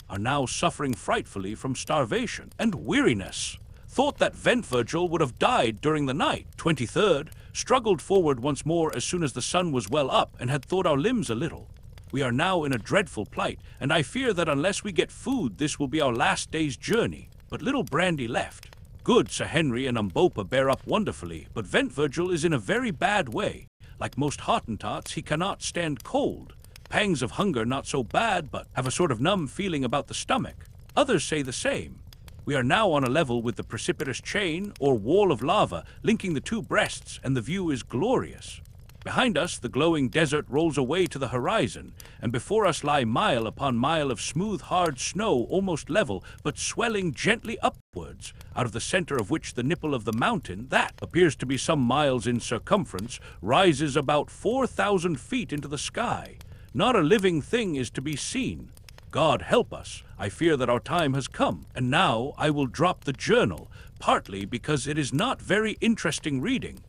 Are now suffering frightfully from starvation and weariness. Thought that Vent Virgil would have died during the night. 23rd. Struggled forward once more as soon as the sun was well up and had thawed our limbs a little. We are now in a dreadful plight, and I fear that unless we get food, this will be our last day's journey. But little brandy left. Good Sir Henry and UMBOPA bear up wonderfully, but Vent Virgil is in a very bad way. Like most Hottentots, he cannot stand cold. Pangs of hunger not so bad, but have a sort of numb feeling about the stomach. Others say the same. We are now on a level with the precipitous chain or wall of lava linking the 2 breasts, and the view is glorious. Behind us, the glowing desert rolls away to the horizon, and before us lie mile upon mile of smooth, hard snow, almost level, but swelling gently upwards, out of the center of which the nipple of the mountain, that appears to be some miles in circumference, rises about 4,000 feet into the sky. Not a living thing is to be seen. God help us, I fear that our time has come, and now I will drop the journal, partly because it is not very interesting reading.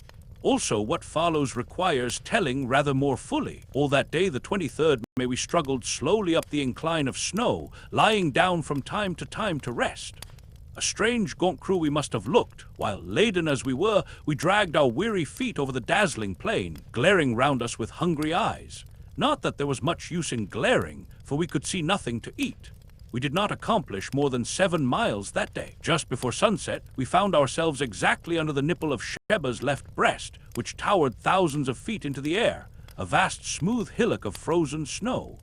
Also, what follows requires telling rather more fully. All that day, the 23rd May, we struggled slowly up the incline of snow, lying down from time to rest. A strange gaunt crew we must have looked, while laden as we were, we dragged our weary feet over the dazzling plain, glaring round us with hungry eyes. Not that there was much use in glaring, for we could see nothing to eat. We did not accomplish more than 7 miles that day. Just before sunset, we found ourselves exactly under the nipple of Sheba's left breast, which towered thousands of feet into the air, a vast smooth hillock of frozen snow.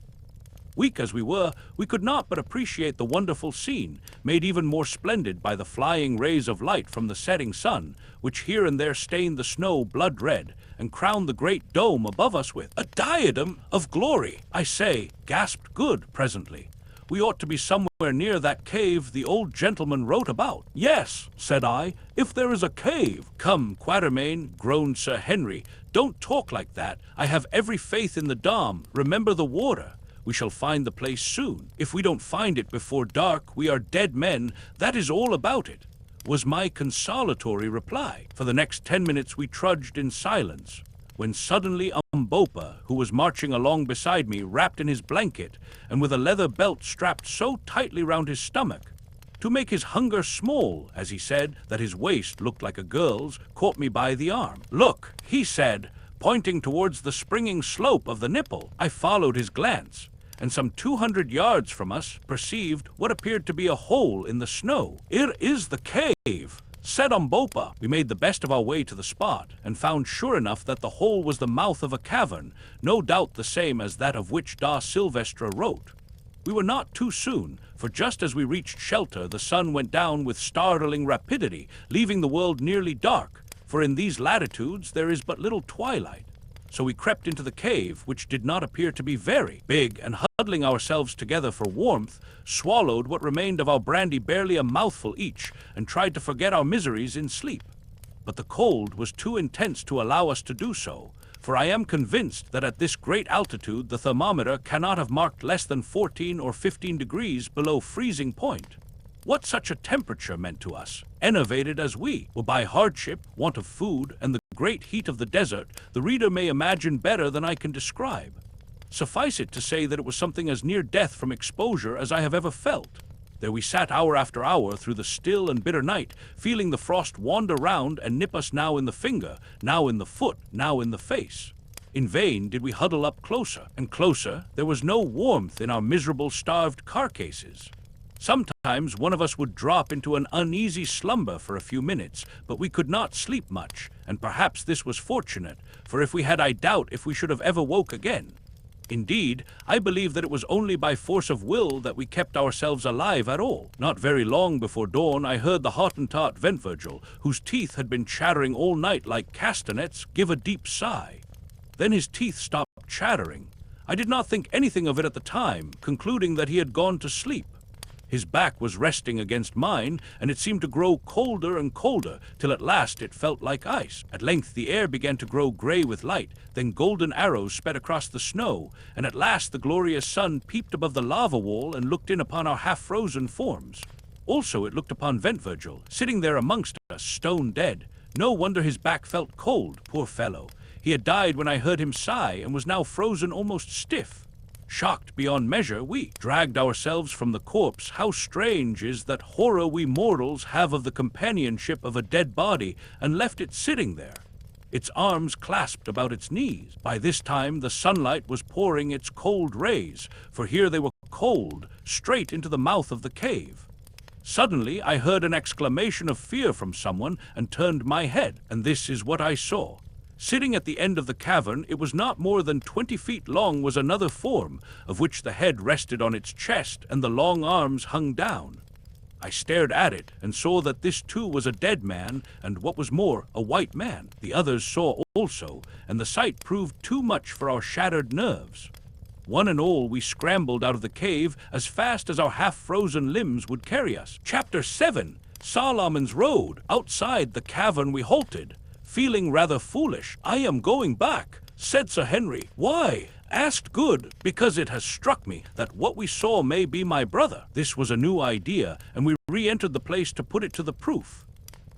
Weak as we were, we could not but appreciate the wonderful scene, made even more splendid by the flying rays of light from the setting sun, which here and there stained the snow blood red, and crowned the great dome above us with a diadem of glory. I say, gasped Good presently. We ought to be somewhere near that cave the old gentleman wrote about. Yes, said I, if there is a cave. Come, Quatermain, groaned Sir Henry, don't talk like that. I have every faith in the Dom. Remember the water. We shall find the place soon. If we don't find it before dark, we are dead men. That is all about it, was my consolatory reply. For the next 10 minutes we trudged in silence, when suddenly UMBOPA, who was marching along beside me, wrapped in his blanket, and with a leather belt strapped so tightly round his stomach, to make his hunger small, as he said, that his waist looked like a girl's, caught me by the arm. Look, he said, pointing towards the springing slope of the nipple. I followed his glance, and some 200 yards from us perceived what appeared to be a hole in the snow. It is the cave, said UMBOPA. We made the best of our way to the spot, and found sure enough that the hole was the mouth of a cavern, no doubt the same as that of which Da Silvestre wrote. We were not too soon, for just as we reached shelter, the sun went down with startling rapidity, leaving the world nearly dark, for in these latitudes there is but little twilight. So we crept into the cave, which did not appear to be very big, and huddling ourselves together for warmth, swallowed what remained of our brandy, barely a mouthful each, and tried to forget our miseries in sleep. But the cold was too intense to allow us to do so, for I am convinced that at this great altitude the thermometer cannot have marked less than 14 or 15 degrees below freezing point. What such a temperature meant to us, enervated as we were by hardship, want of food, and the great heat of the desert, the reader may imagine better than I can describe. Suffice it to say that it was something as near death from exposure as I have ever felt. There we sat hour after hour through the still and bitter night, feeling the frost wander round and nip us now in the finger, now in the foot, now in the face. In vain did we huddle up closer and closer. There was no warmth in our miserable, starved carcasses. Sometimes one of us would drop into an uneasy slumber for a few minutes, but we could not sleep much, and perhaps this was fortunate, for if we had, I doubt if we should have ever woke again. Indeed, I believe that it was only by force of will that we kept ourselves alive at all. Not very long before dawn, I heard the Hottentot Ventvirgil, whose teeth had been chattering all night like castanets, give a deep sigh. Then his teeth stopped chattering. I did not think anything of it at the time, concluding that he had gone to sleep. His back was resting against mine, and it seemed to grow colder and colder, till at last it felt like ice. At length the air began to grow gray with light, then golden arrows sped across the snow, and at last the glorious sun peeped above the lava wall and looked in upon our half-frozen forms. Also it looked upon Ventvirgil, sitting there amongst us, stone dead. No wonder his back felt cold, poor fellow. He had died when I heard him sigh, and was now frozen almost stiff. Shocked beyond measure, we dragged ourselves from the corpse. How strange is that horror we mortals have of the companionship of a dead body, and left it sitting there, its arms clasped about its knees. By this time the sunlight was pouring its cold rays, for here they were cold, straight into the mouth of the cave. Suddenly I heard an exclamation of fear from someone, and turned my head, and this is what I saw. Sitting at the end of the cavern, it was not more than 20 feet long, was another form, of which the head rested on its chest and the long arms hung down. I stared at it and saw that this too was a dead man, and what was more, a white man. The others saw also, and the sight proved too much for our shattered nerves. One and all we scrambled out of the cave as fast as our half-frozen limbs would carry us. Chapter 7. Solomon's Road. Outside the cavern we halted, feeling rather foolish. "I am going back," said Sir Henry. "Why?" asked Good. "Because it has struck me that what we saw may be my brother." This was a new idea, and we re-entered the place to put it to the proof.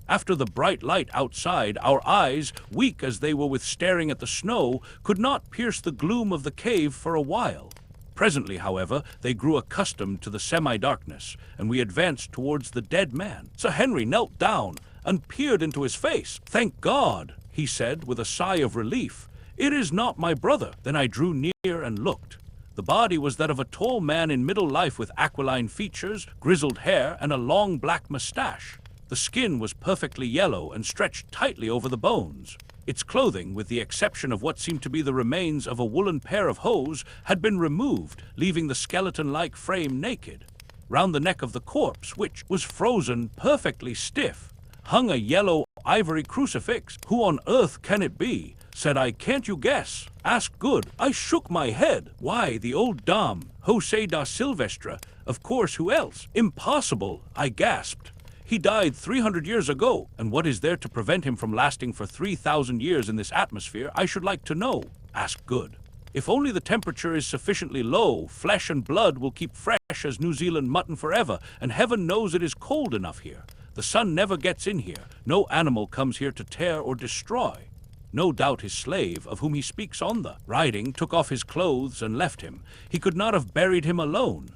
After the bright light outside, our eyes, weak as they were with staring at the snow, could not pierce the gloom of the cave for a while. Presently, however, they grew accustomed to the semi-darkness, and we advanced towards the dead man. Sir Henry knelt down and peered into his face. "Thank God," he said with a sigh of relief. "It is not my brother." Then I drew near and looked. The body was that of a tall man in middle life with aquiline features, grizzled hair, and a long black mustache. The skin was perfectly yellow and stretched tightly over the bones. Its clothing, with the exception of what seemed to be the remains of a woolen pair of hose, had been removed, leaving the skeleton-like frame naked. Round the neck of the corpse, which was frozen perfectly stiff, hung a yellow ivory crucifix. "Who on earth can it be?" said I. "Can't you guess?" asked Good. I shook my head. "Why, the old Dame, José da Silvestre. Of course, who else?" "Impossible," I gasped. "He died 300 years ago, and what is there to prevent him from lasting for 3,000 years in this atmosphere, I should like to know?" asked Good. "If only the temperature is sufficiently low, flesh and blood will keep fresh as New Zealand mutton forever, and heaven knows it is cold enough here. The sun never gets in here. No animal comes here to tear or destroy." No doubt his slave, of whom he speaks on the writing, took off his clothes and left him. He could not have buried him alone.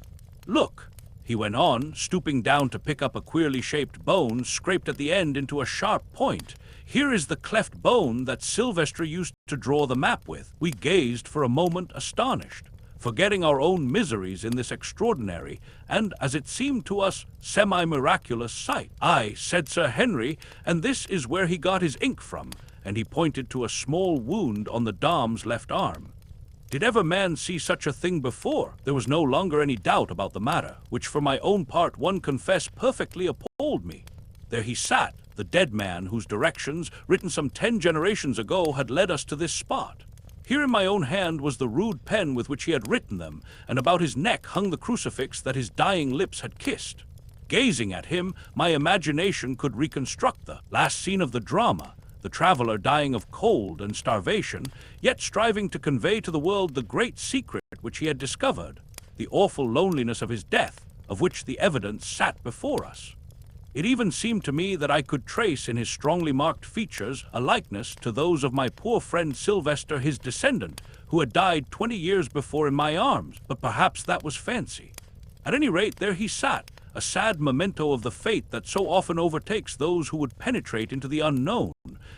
"Look," he went on, stooping down to pick up a queerly shaped bone scraped at the end into a sharp point. "Here is the cleft bone that Silvestre used to draw the map with." We gazed for a moment astonished, forgetting our own miseries in this extraordinary, and, as it seemed to us, semi-miraculous sight. "Aye," said Sir Henry, "and this is where he got his ink from," and he pointed to a small wound on the Dame's left arm. Did ever man see such a thing before? There was no longer any doubt about the matter, which for my own part one confess perfectly appalled me. There he sat, the dead man whose directions, written some 10 generations ago, had led us to this spot. Here in my own hand was the rude pen with which he had written them, and about his neck hung the crucifix that his dying lips had kissed. Gazing at him, my imagination could reconstruct the last scene of the drama, the traveler dying of cold and starvation, yet striving to convey to the world the great secret which he had discovered, the awful loneliness of his death, of which the evidence sat before us. It even seemed to me that I could trace in his strongly marked features a likeness to those of my poor friend Sylvester, his descendant, who had died 20 years before in my arms, but perhaps that was fancy. At any rate, there he sat, a sad memento of the fate that so often overtakes those who would penetrate into the unknown,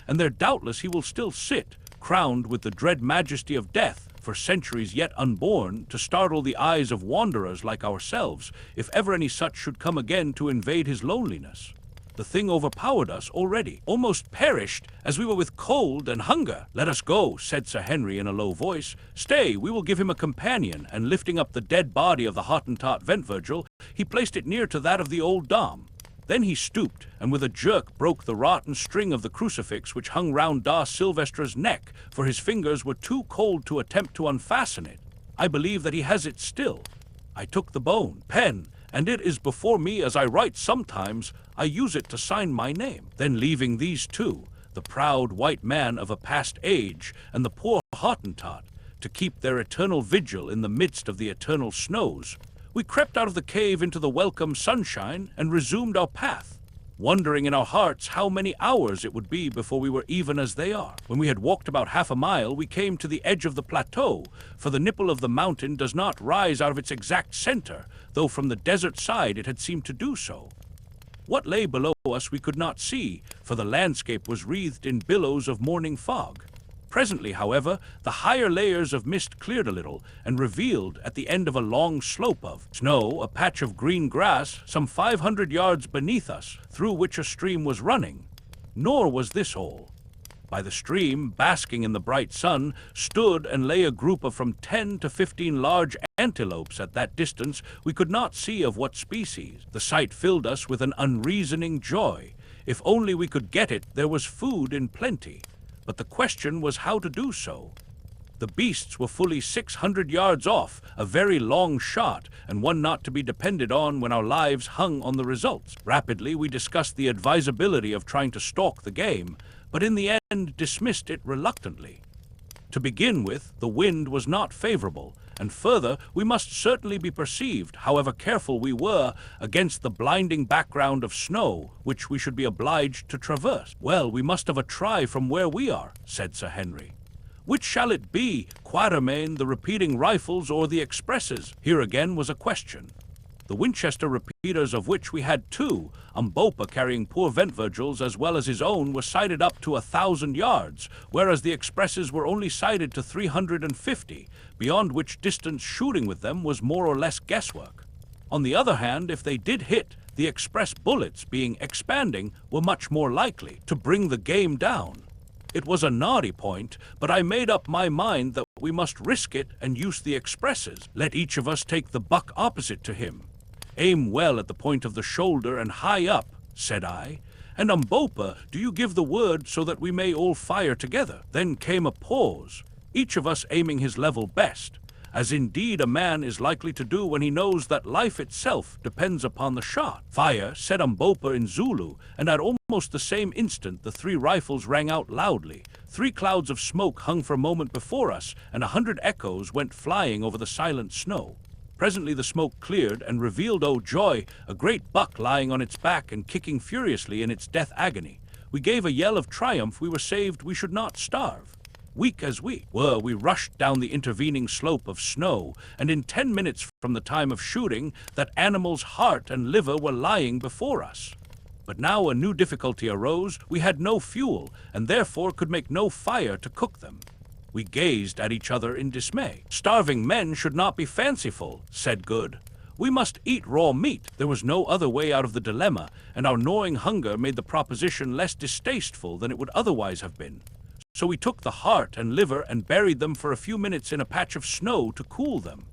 and there doubtless he will still sit, crowned with the dread majesty of death, for centuries yet unborn, to startle the eyes of wanderers like ourselves, if ever any such should come again to invade his loneliness. The thing overpowered us already, almost perished, as we were with cold and hunger. "Let us go," said Sir Henry in a low voice. "Stay, we will give him a companion," and lifting up the dead body of the Hottentot Ventvirgil, he placed it near to that of the old dame. Then he stooped, and with a jerk broke the rotten string of the crucifix which hung round Da Silvestra's neck, for his fingers were too cold to attempt to unfasten it. I believe that he has it still. I took the pen, and it is before me as I write sometimes. I use it to sign my name. Then leaving these two, the proud white man of a past age, and the poor Hottentot, to keep their eternal vigil in the midst of the eternal snows, we crept out of the cave into the welcome sunshine and resumed our path, wondering in our hearts how many hours it would be before we were even as they are. When we had walked about half a mile, we came to the edge of the plateau, for the nipple of the mountain does not rise out of its exact center, though from the desert side it had seemed to do so. What lay below us we could not see, for the landscape was wreathed in billows of morning fog. Presently, however, the higher layers of mist cleared a little, and revealed at the end of a long slope of snow a patch of green grass some 500 yards beneath us, through which a stream was running. Nor was this all. By the stream, basking in the bright sun, stood and lay a group of from 10 to 15 large antelopes. At that distance we could not see of what species. The sight filled us with an unreasoning joy. If only we could get it, there was food in plenty. But the question was how to do so. The beasts were fully 600 yards off, a very long shot, and one not to be depended on when our lives hung on the results. Rapidly we discussed the advisability of trying to stalk the game, but in the end dismissed it reluctantly. To begin with, the wind was not favorable, and further, we must certainly be perceived, however careful we were, against the blinding background of snow, which we should be obliged to traverse. "Well, we must have a try from where we are," said Sir Henry. "Which shall it be, Quatermain, the repeating rifles, or the expresses?" Here again was a question. The Winchester repeaters, of which we had two, UMBOPA carrying poor Ventvirgil's as well as his own, were sighted up to 1,000 yards, whereas the expresses were only sighted to 350, beyond which distance shooting with them was more or less guesswork. On the other hand, if they did hit, the express bullets, being expanding, were much more likely to bring the game down. It was a knotty point, but I made up my mind that we must risk it and use the expresses. Let each of us take the buck opposite to him. "Aim well at the point of the shoulder and high up," said I, "and UMBOPA, do you give the word so that we may all fire together." Then came a pause, each of us aiming his level best, as indeed a man is likely to do when he knows that life itself depends upon the shot. "Fire," said UMBOPA in Zulu, and at almost the same instant the 3 rifles rang out loudly. 3 clouds of smoke hung for a moment before us, and 100 echoes went flying over the silent snow. Presently the smoke cleared and revealed, oh joy, a great buck lying on its back and kicking furiously in its death agony. We gave a yell of triumph. We were saved. We should not starve. Weak as we were, we rushed down the intervening slope of snow, and in 10 minutes from the time of shooting, that animal's heart and liver were lying before us. But now a new difficulty arose. We had no fuel, and therefore could make no fire to cook them. We gazed at each other in dismay. "Starving men should not be fanciful," said Good. "We must eat raw meat." There was no other way out of the dilemma, and our gnawing hunger made the proposition less distasteful than it would otherwise have been. So we took the heart and liver and buried them for a few minutes in a patch of snow to cool them.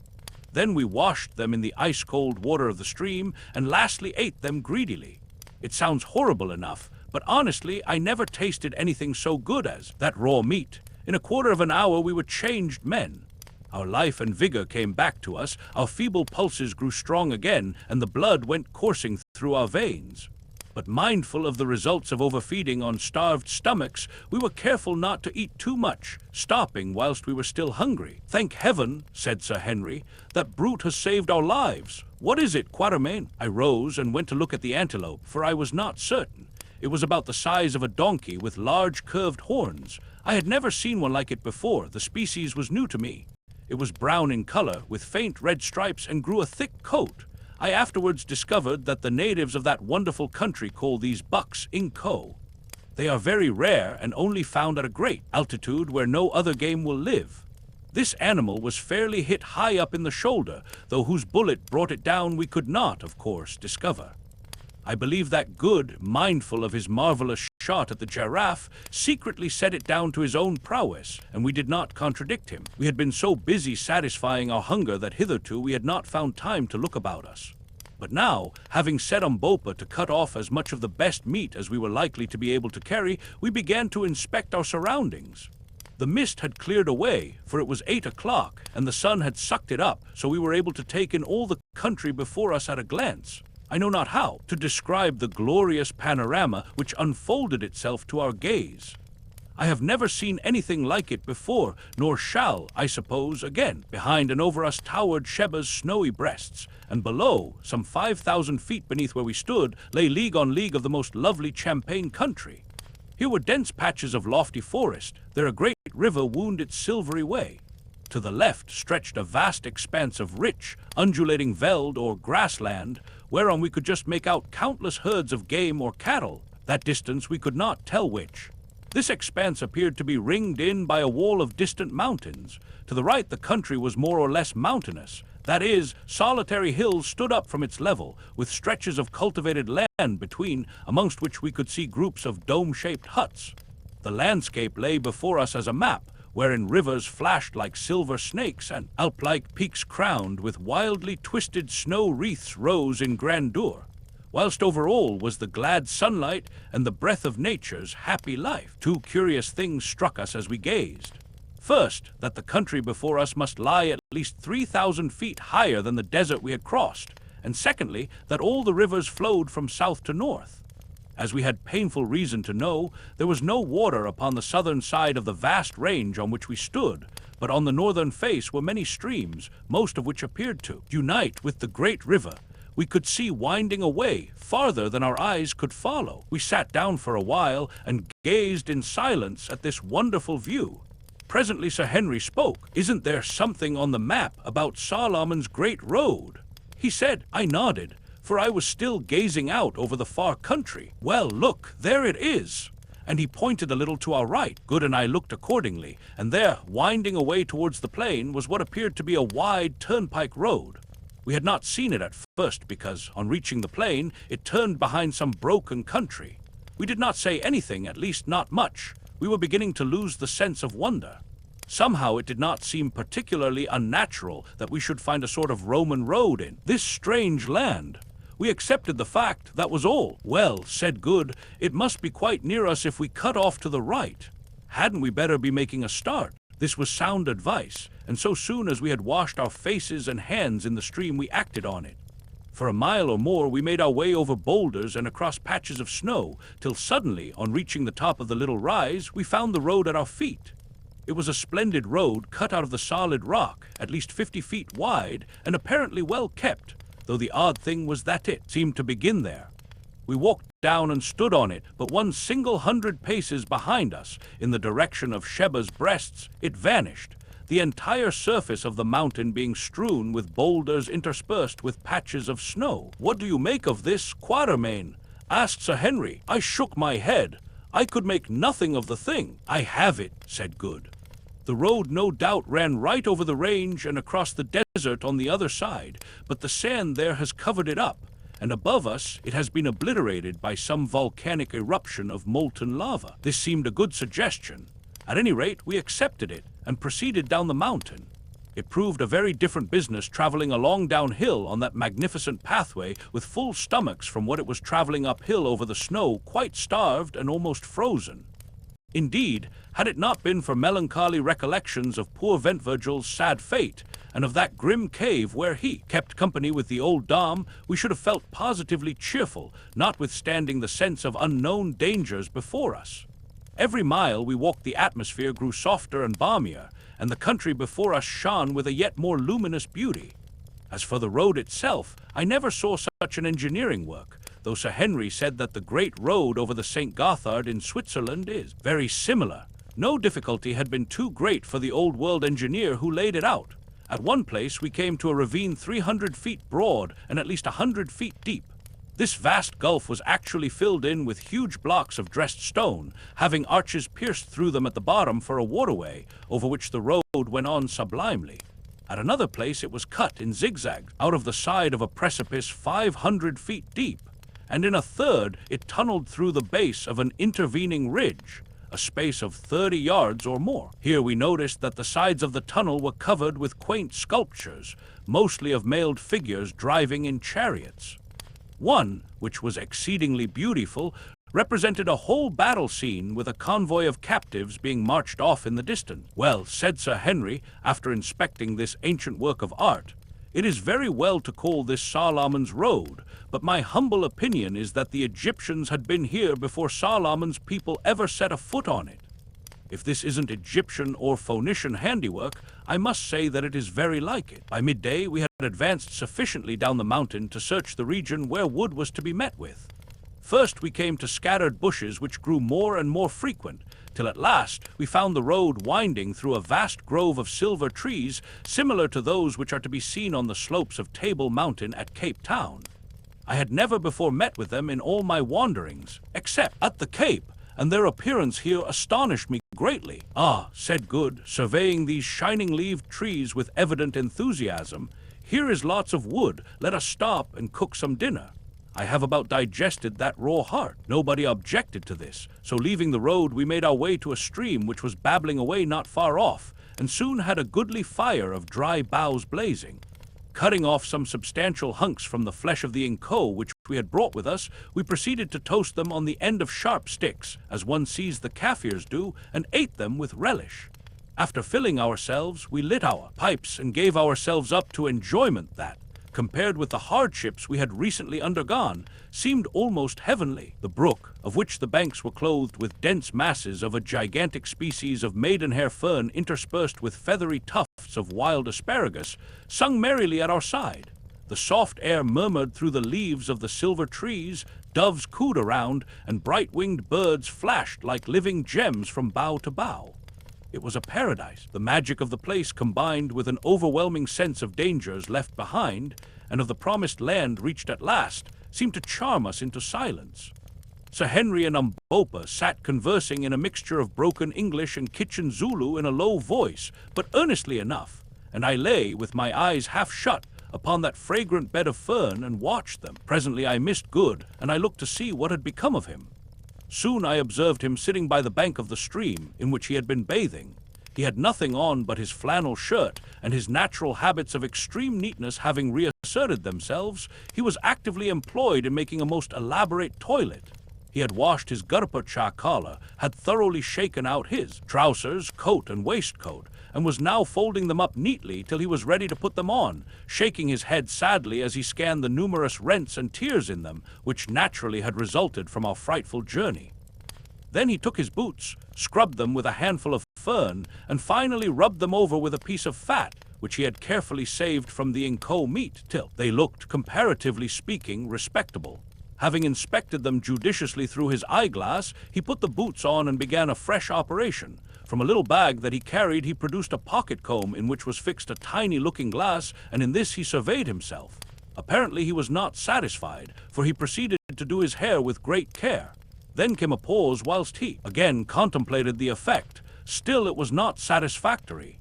Then we washed them in the ice-cold water of the stream, and lastly ate them greedily. It sounds horrible enough, but honestly I never tasted anything so good as that raw meat. In a quarter of an hour we were changed men. Our life and vigor came back to us, our feeble pulses grew strong again, and the blood went coursing through our veins. But mindful of the results of overfeeding on starved stomachs, we were careful not to eat too much, stopping whilst we were still hungry. "Thank heaven," said Sir Henry, "that brute has saved our lives. What is it, Quatermain?" I rose and went to look at the antelope, for I was not certain. It was about the size of a donkey with large curved horns. I had never seen one like it before. The species was new to me. It was brown in color, with faint red stripes, and grew a thick coat. I afterwards discovered that the natives of that wonderful country call these bucks inco. They are very rare and only found at a great altitude where no other game will live. This animal was fairly hit high up in the shoulder, though whose bullet brought it down we could not, of course, discover. I believe that Good, mindful of his marvelous shot at the giraffe, secretly set it down to his own prowess, and we did not contradict him. We had been so busy satisfying our hunger that hitherto we had not found time to look about us. But now, having set UMBOPA to cut off as much of the best meat as we were likely to be able to carry, we began to inspect our surroundings. The mist had cleared away, for it was 8 o'clock, and the sun had sucked it up, so we were able to take in all the country before us at a glance. I know not how to describe the glorious panorama which unfolded itself to our gaze. I have never seen anything like it before, nor shall, I suppose, again. Behind and over us towered Sheba's snowy breasts, and below, some 5,000 feet beneath where we stood, lay league on league of the most lovely champaign country. Here were dense patches of lofty forest, there a great river wound its silvery way. To the left stretched a vast expanse of rich, undulating veld or grassland, whereon we could just make out countless herds of game or cattle. That distance we could not tell which. This expanse appeared to be ringed in by a wall of distant mountains. To the right the country was more or less mountainous. That is, solitary hills stood up from its level, with stretches of cultivated land between, amongst which we could see groups of dome-shaped huts. The landscape lay before us as a map, wherein rivers flashed like silver snakes and Alp-like peaks crowned with wildly twisted snow wreaths rose in grandeur, whilst over all was the glad sunlight and the breath of nature's happy life. Two curious things struck us as we gazed. First, that the country before us must lie at least 3,000 feet higher than the desert we had crossed, and secondly, that all the rivers flowed from south to north. As we had painful reason to know, there was no water upon the southern side of the vast range on which we stood, but on the northern face were many streams, most of which appeared to unite with the great river. We could see winding away farther than our eyes could follow. We sat down for a while and gazed in silence at this wonderful view. Presently Sir Henry spoke. "Isn't there something on the map about Solomon's great road?" he said. I nodded, for I was still gazing out over the far country. "Well, look, there it is." And he pointed a little to our right. Good and I looked accordingly, and there, winding away towards the plain, was what appeared to be a wide turnpike road. We had not seen it at first because, on reaching the plain, it turned behind some broken country. We did not say anything, at least not much. We were beginning to lose the sense of wonder. Somehow it did not seem particularly unnatural that we should find a sort of Roman road in this strange land. We accepted the fact, that was all. "Well," said Good, "it must be quite near us if we cut off to the right. Hadn't we better be making a start?" This was sound advice, and so soon as we had washed our faces and hands in the stream we acted on it. For a mile or more we made our way over boulders and across patches of snow, till suddenly, on reaching the top of the little rise, we found the road at our feet. It was a splendid road cut out of the solid rock, at least 50 feet wide, and apparently well kept, though the odd thing was that it seemed to begin there. We walked down and stood on it, but one single 100 paces behind us, in the direction of Sheba's breasts, it vanished, the entire surface of the mountain being strewn with boulders interspersed with patches of snow. "What do you make of this, Quatermain?" asked Sir Henry. I shook my head. I could make nothing of the thing. "I have it," said Good. The road no doubt ran right over the range and across the desert on the other side, but the sand there has covered it up, and above us it has been obliterated by some volcanic eruption of molten lava. This seemed a good suggestion. At any rate, we accepted it and proceeded down the mountain. It proved a very different business traveling along downhill on that magnificent pathway with full stomachs from what it was traveling uphill over the snow, quite starved and almost frozen. Indeed, had it not been for melancholy recollections of poor Ventvirgil's sad fate, and of that grim cave where he kept company with the old dame, we should have felt positively cheerful, notwithstanding the sense of unknown dangers before us. Every mile we walked the atmosphere grew softer and balmier, and the country before us shone with a yet more luminous beauty. As for the road itself, I never saw such an engineering work, though Sir Henry said that the great road over the St. Gothard in Switzerland is very similar. No difficulty had been too great for the old-world engineer who laid it out. At one place we came to a ravine 300 feet broad and at least 100 feet deep. This vast gulf was actually filled in with huge blocks of dressed stone, having arches pierced through them at the bottom for a waterway, over which the road went on sublimely. At another place it was cut in zigzags out of the side of a precipice 500 feet deep, and in a third it tunneled through the base of an intervening ridge, a space of 30 yards or more. Here we noticed that the sides of the tunnel were covered with quaint sculptures, mostly of mailed figures driving in chariots. One, which was exceedingly beautiful, represented a whole battle scene with a convoy of captives being marched off in the distance. Well, said Sir Henry, after inspecting this ancient work of art, it is very well to call this Solomon's Road, but my humble opinion is that the Egyptians had been here before Solomon's people ever set a foot on it. If this isn't Egyptian or Phoenician handiwork, I must say that it is very like it. By midday we had advanced sufficiently down the mountain to search the region where wood was to be met with. First we came to scattered bushes which grew more and more frequent, till at last we found the road winding through a vast grove of silver trees similar to those which are to be seen on the slopes of Table Mountain at Cape Town. I had never before met with them in all my wanderings, except at the Cape, and their appearance here astonished me greatly. "Ah," said Good, surveying these shining-leaved trees with evident enthusiasm, "here is lots of wood, let us stop and cook some dinner." I have about digested that raw heart. Nobody objected to this, so leaving the road we made our way to a stream which was babbling away not far off, and soon had a goodly fire of dry boughs blazing. Cutting off some substantial hunks from the flesh of the inco which we had brought with us, we proceeded to toast them on the end of sharp sticks, as one sees the Kaffirs do, and ate them with relish. After filling ourselves, we lit our pipes and gave ourselves up to enjoyment that, compared with the hardships we had recently undergone, seemed almost heavenly. The brook, of which the banks were clothed with dense masses of a gigantic species of maidenhair fern interspersed with feathery tufts of wild asparagus, sung merrily at our side. The soft air murmured through the leaves of the silver trees, doves cooed around, and bright-winged birds flashed like living gems from bough to bough. It was a paradise. The magic of the place combined with an overwhelming sense of dangers left behind and of the promised land reached at last seemed to charm us into silence. Sir Henry and UMBOPA sat conversing in a mixture of broken English and kitchen Zulu in a low voice, but earnestly enough, and I lay with my eyes half shut upon that fragrant bed of fern and watched them. Presently I missed Good, and I looked to see what had become of him. Soon I observed him sitting by the bank of the stream in which he had been bathing. He had nothing on but his flannel shirt, and his natural habits of extreme neatness having reasserted themselves, he was actively employed in making a most elaborate toilet. He had washed his gurpacha collar, had thoroughly shaken out his trousers, coat, and waistcoat, and was now folding them up neatly till he was ready to put them on, shaking his head sadly as he scanned the numerous rents and tears in them, which naturally had resulted from our frightful journey. Then he took his boots, scrubbed them with a handful of fern, and finally rubbed them over with a piece of fat, which he had carefully saved from the inco meat, till they looked, comparatively speaking, respectable. Having inspected them judiciously through his eyeglass, he put the boots on and began a fresh operation. From a little bag that he carried, he produced a pocket comb in which was fixed a tiny looking glass, and in this he surveyed himself. Apparently he was not satisfied, for he proceeded to do his hair with great care. Then came a pause whilst he again contemplated the effect. Still it was not satisfactory.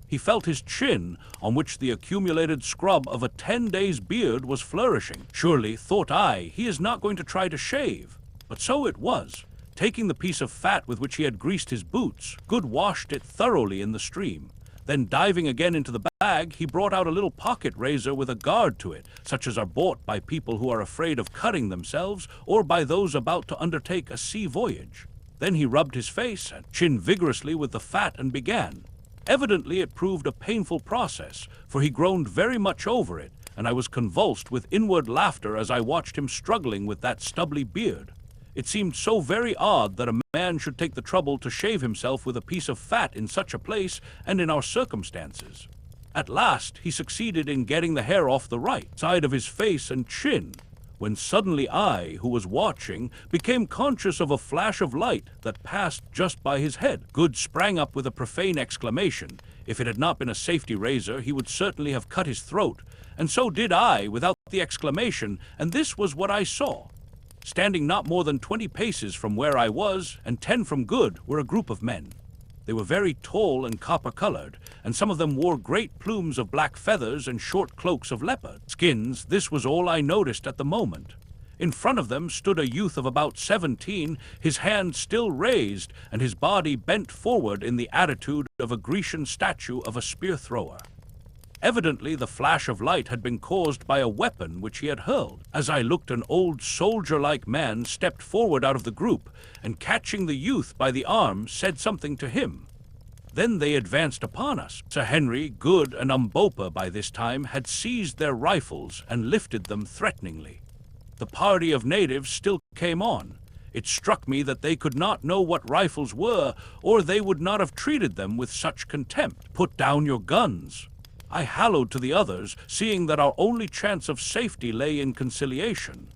He felt his chin, on which the accumulated scrub of a 10 days' beard was flourishing. Surely, thought I, he is not going to try to shave. But so it was. Taking the piece of fat with which he had greased his boots, Good washed it thoroughly in the stream. Then diving again into the bag, he brought out a little pocket razor with a guard to it, such as are bought by people who are afraid of cutting themselves or by those about to undertake a sea voyage. Then he rubbed his face and chin vigorously with the fat and began. Evidently it proved a painful process, for he groaned very much over it, and I was convulsed with inward laughter as I watched him struggling with that stubbly beard. It seemed so very odd that a man should take the trouble to shave himself with a piece of fat in such a place and in our circumstances. At last he succeeded in getting the hair off the right side of his face and chin, when suddenly I, who was watching, became conscious of a flash of light that passed just by his head. Good sprang up with a profane exclamation. If it had not been a safety razor, he would certainly have cut his throat, and so did I without the exclamation, and this was what I saw. Standing not more than 20 paces from where I was, and 10 from Good, were a group of men. They were very tall and copper-colored, and some of them wore great plumes of black feathers and short cloaks of leopard skins. This was all I noticed at the moment. In front of them stood a youth of about 17, his hand still raised, and his body bent forward in the attitude of a Grecian statue of a spear-thrower. Evidently the flash of light had been caused by a weapon which he had hurled. As I looked, an old soldier-like man stepped forward out of the group, and catching the youth by the arm, said something to him. Then they advanced upon us. Sir Henry, Good, and UMBOPA by this time had seized their rifles and lifted them threateningly. The party of natives still came on. It struck me that they could not know what rifles were, or they would not have treated them with such contempt. "Put down your guns," I hallooed to the others, seeing that our only chance of safety lay in conciliation.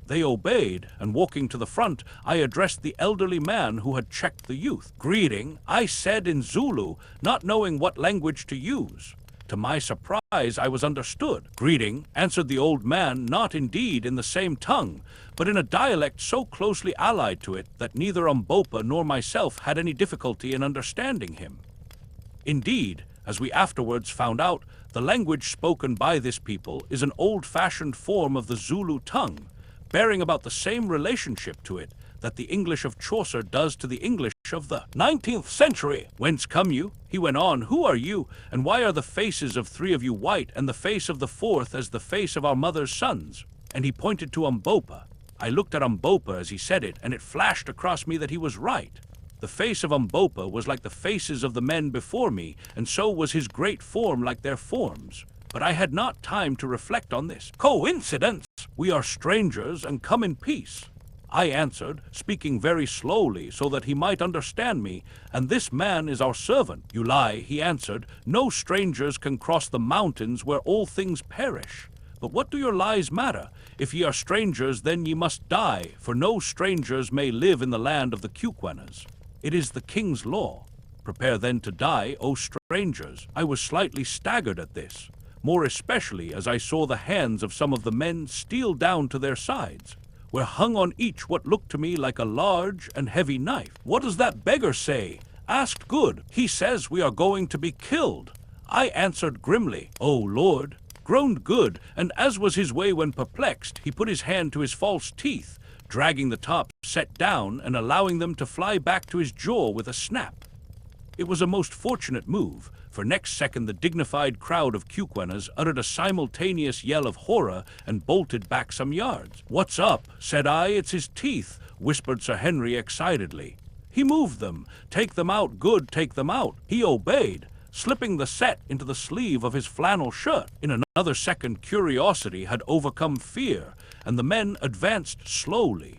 They obeyed, and walking to the front, I addressed the elderly man who had checked the youth. "Greeting," I said in Zulu, not knowing what language to use. To my surprise, I was understood. "Greeting," answered the old man, not indeed in the same tongue, but in a dialect so closely allied to it that neither UMBOPA nor myself had any difficulty in understanding him. Indeed, as we afterwards found out, the language spoken by this people is an old-fashioned form of the Zulu tongue, bearing about the same relationship to it that the English of Chaucer does to the English of the 19th century. "Whence come you?" he went on. "Who are you, and why are the faces of 3 of you white, and the face of the 4th as the face of our mother's sons?" And he pointed to UMBOPA. I looked at UMBOPA as he said it, and it flashed across me that he was right. The face of UMBOPA was like the faces of the men before me, and so was his great form like their forms. But I had not time to reflect on this. "Coincidence! We are strangers and come in peace," I answered, speaking very slowly so that he might understand me, "and this man is our servant." "You lie," he answered. "No strangers can cross the mountains where all things perish. But what do your lies matter? If ye are strangers, then ye must die, for no strangers may live in the land of the KUKUANALAND. It is the king's law. Prepare then to die, O strangers." I was slightly staggered at this, more especially as I saw the hands of some of the men steal down to their sides, where hung on each what looked to me like a large and heavy knife. "What does that beggar say?" asked Good. "He says we are going to be killed," I answered grimly. "Oh Lord," groaned Good, and as was his way when perplexed, he put his hand to his false teeth, dragging the top set down and allowing them to fly back to his jaw with a snap. It was a most fortunate move, for next second the dignified crowd of KUKUANALAND uttered a simultaneous yell of horror and bolted back some yards. "What's up?" said I. "It's his teeth," whispered Sir Henry excitedly. "He moved them. Take them out, Good, take them out." He obeyed, slipping the set into the sleeve of his flannel shirt. In another second curiosity had overcome fear, and the men advanced slowly.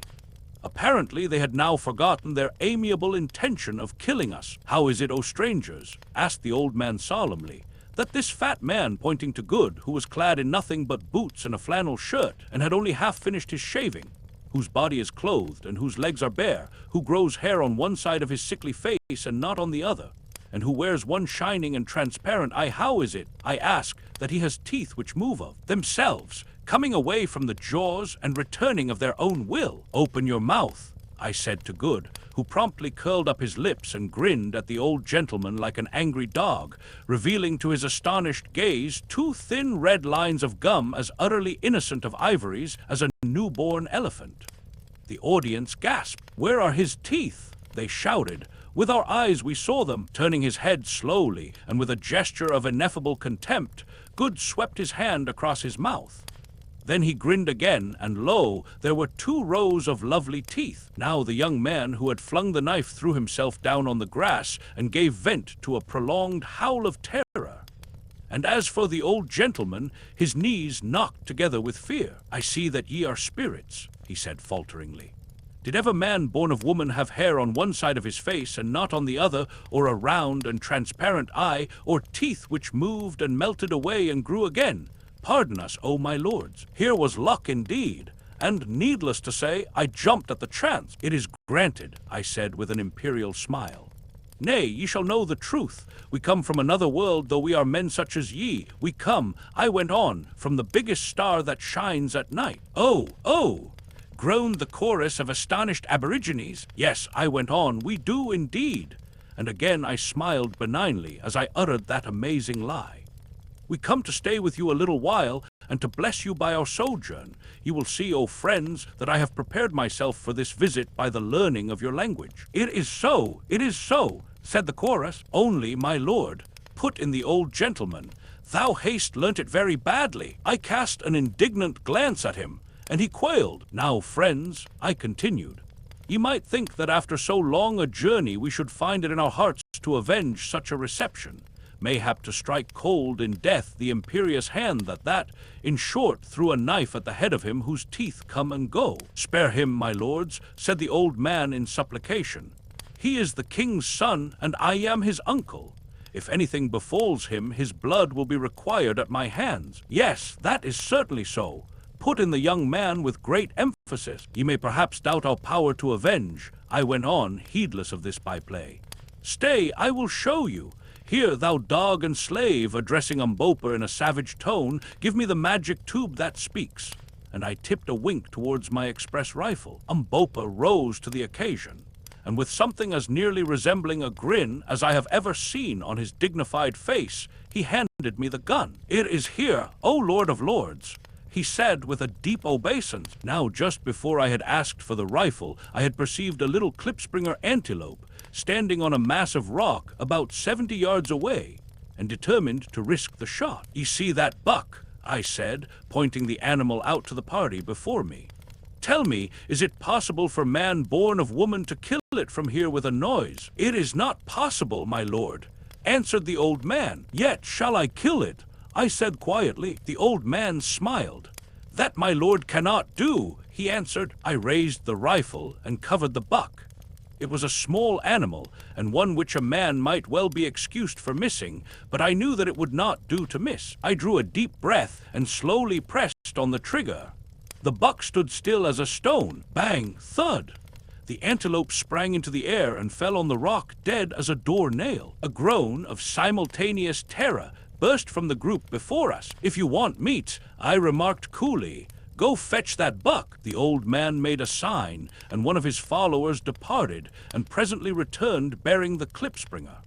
Apparently they had now forgotten their amiable intention of killing us. "How is it, O strangers," asked the old man solemnly, "that this fat man," pointing to Good, who was clad in nothing but boots and a flannel shirt, and had only half finished his shaving, whose body is clothed and whose legs are bare, who grows hair on one side of his sickly face and not on the other, and who wears one shining and transparent eye, how is it, I ask, that he has teeth which move of themselves, coming away from the jaws and returning of their own will?" "Open your mouth," I said to Good, who promptly curled up his lips and grinned at the old gentleman like an angry dog, revealing to his astonished gaze 2 thin red lines of gum as utterly innocent of ivories as a newborn elephant. The audience gasped. "Where are his teeth?" they shouted. With our eyes we saw them. Turning his head slowly, and with a gesture of ineffable contempt, Good swept his hand across his mouth. Then he grinned again, and lo, there were 2 rows of lovely teeth. Now the young man who had flung the knife threw himself down on the grass and gave vent to a prolonged howl of terror. And as for the old gentleman, his knees knocked together with fear. "I see that ye are spirits," he said falteringly. "Did ever man born of woman have hair on one side of his face and not on the other, or a round and transparent eye, or teeth which moved and melted away and grew again? Pardon us, O my lords. Here was luck indeed, and needless to say, I jumped at the chance." "It is granted," I said with an imperial smile. "Nay, ye shall know the truth. We come from another world, though we are men such as ye. We come," I went on, "from the biggest star that shines at night." "Oh, oh!" groaned the chorus of astonished aborigines. "Yes," I went on, "we do indeed." And again I smiled benignly as I uttered that amazing lie. "We come to stay with you a little while, and to bless you by our sojourn. You will see, O friends, that I have prepared myself for this visit by the learning of your language." It is so," said the chorus. "Only, my lord," put in the old gentleman, "thou hast learnt it very badly." I cast an indignant glance at him, and he quailed. "Now, friends," I continued, "ye might think that after so long a journey we should find it in our hearts to avenge such a reception, mayhap to strike cold in death the imperious hand that, in short, threw a knife at the head of him whose teeth come and go." "Spare him, my lords," said the old man in supplication. "He is the king's son, and I am his uncle. If anything befalls him, his blood will be required at my hands." "Yes, that is certainly so," put in the young man with great emphasis. "Ye may perhaps doubt our power to avenge," I went on, heedless of this byplay. "Stay, I will show you. Here, thou dog and slave," addressing UMBOPA in a savage tone, "give me the magic tube that speaks." And I tipped a wink towards my express rifle. UMBOPA rose to the occasion, and with something as nearly resembling a grin as I have ever seen on his dignified face, he handed me the gun. "It is here, O Lord of Lords," he said with a deep obeisance. Now, just before I had asked for the rifle, I had perceived a little klipspringer antelope standing on a massive rock about 70 yards away, and determined to risk the shot. "Ye see that buck?" I said, pointing the animal out to the party before me. "Tell me, is it possible for man born of woman to kill it from here with a noise?" "It is not possible, my lord," answered the old man. "Yet shall I kill it?" I said quietly. The old man smiled. "That my lord cannot do," he answered. I raised the rifle and covered the buck. It was a small animal, and one which a man might well be excused for missing, but I knew that it would not do to miss. I drew a deep breath and slowly pressed on the trigger. The buck stood still as a stone. Bang! Thud! The antelope sprang into the air and fell on the rock dead as a door-nail. A groan of simultaneous terror burst from the group before us. "If you want meat," I remarked coolly, "go fetch that buck." The old man made a sign, and one of his followers departed, and presently returned bearing the klipspringer.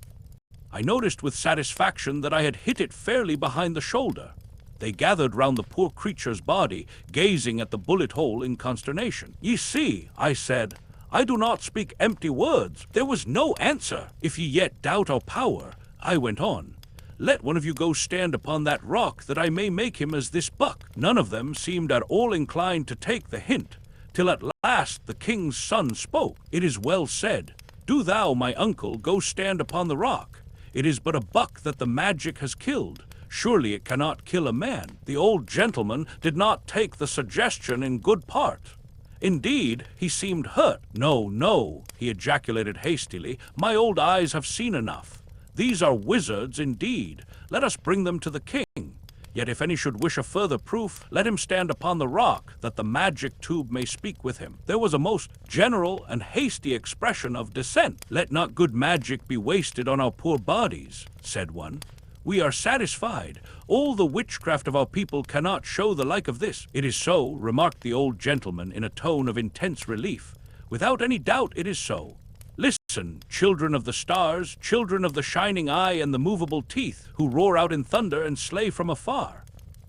I noticed with satisfaction that I had hit it fairly behind the shoulder. They gathered round the poor creature's body, gazing at the bullet hole in consternation. "Ye see," I said, "I do not speak empty words." There was no answer. "If ye yet doubt our power," I went on, "let one of you go stand upon that rock, that I may make him as this buck." None of them seemed at all inclined to take the hint, till at last the king's son spoke. "It is well said. Do thou, my uncle, go stand upon the rock. It is but a buck that the magic has killed. Surely it cannot kill a man." The old gentleman did not take the suggestion in good part. Indeed, he seemed hurt. "No, no," he ejaculated hastily, "my old eyes have seen enough. These are wizards indeed. Let us bring them to the king. Yet if any should wish a further proof, let him stand upon the rock, that the magic tube may speak with him." There was a most general and hasty expression of dissent. "Let not good magic be wasted on our poor bodies," said one. "We are satisfied. All the witchcraft of our people cannot show the like of this." "It is so," remarked the old gentleman in a tone of intense relief. "Without any doubt it is so. Listen, children of the stars, children of the shining eye and the movable teeth, who roar out in thunder and slay from afar.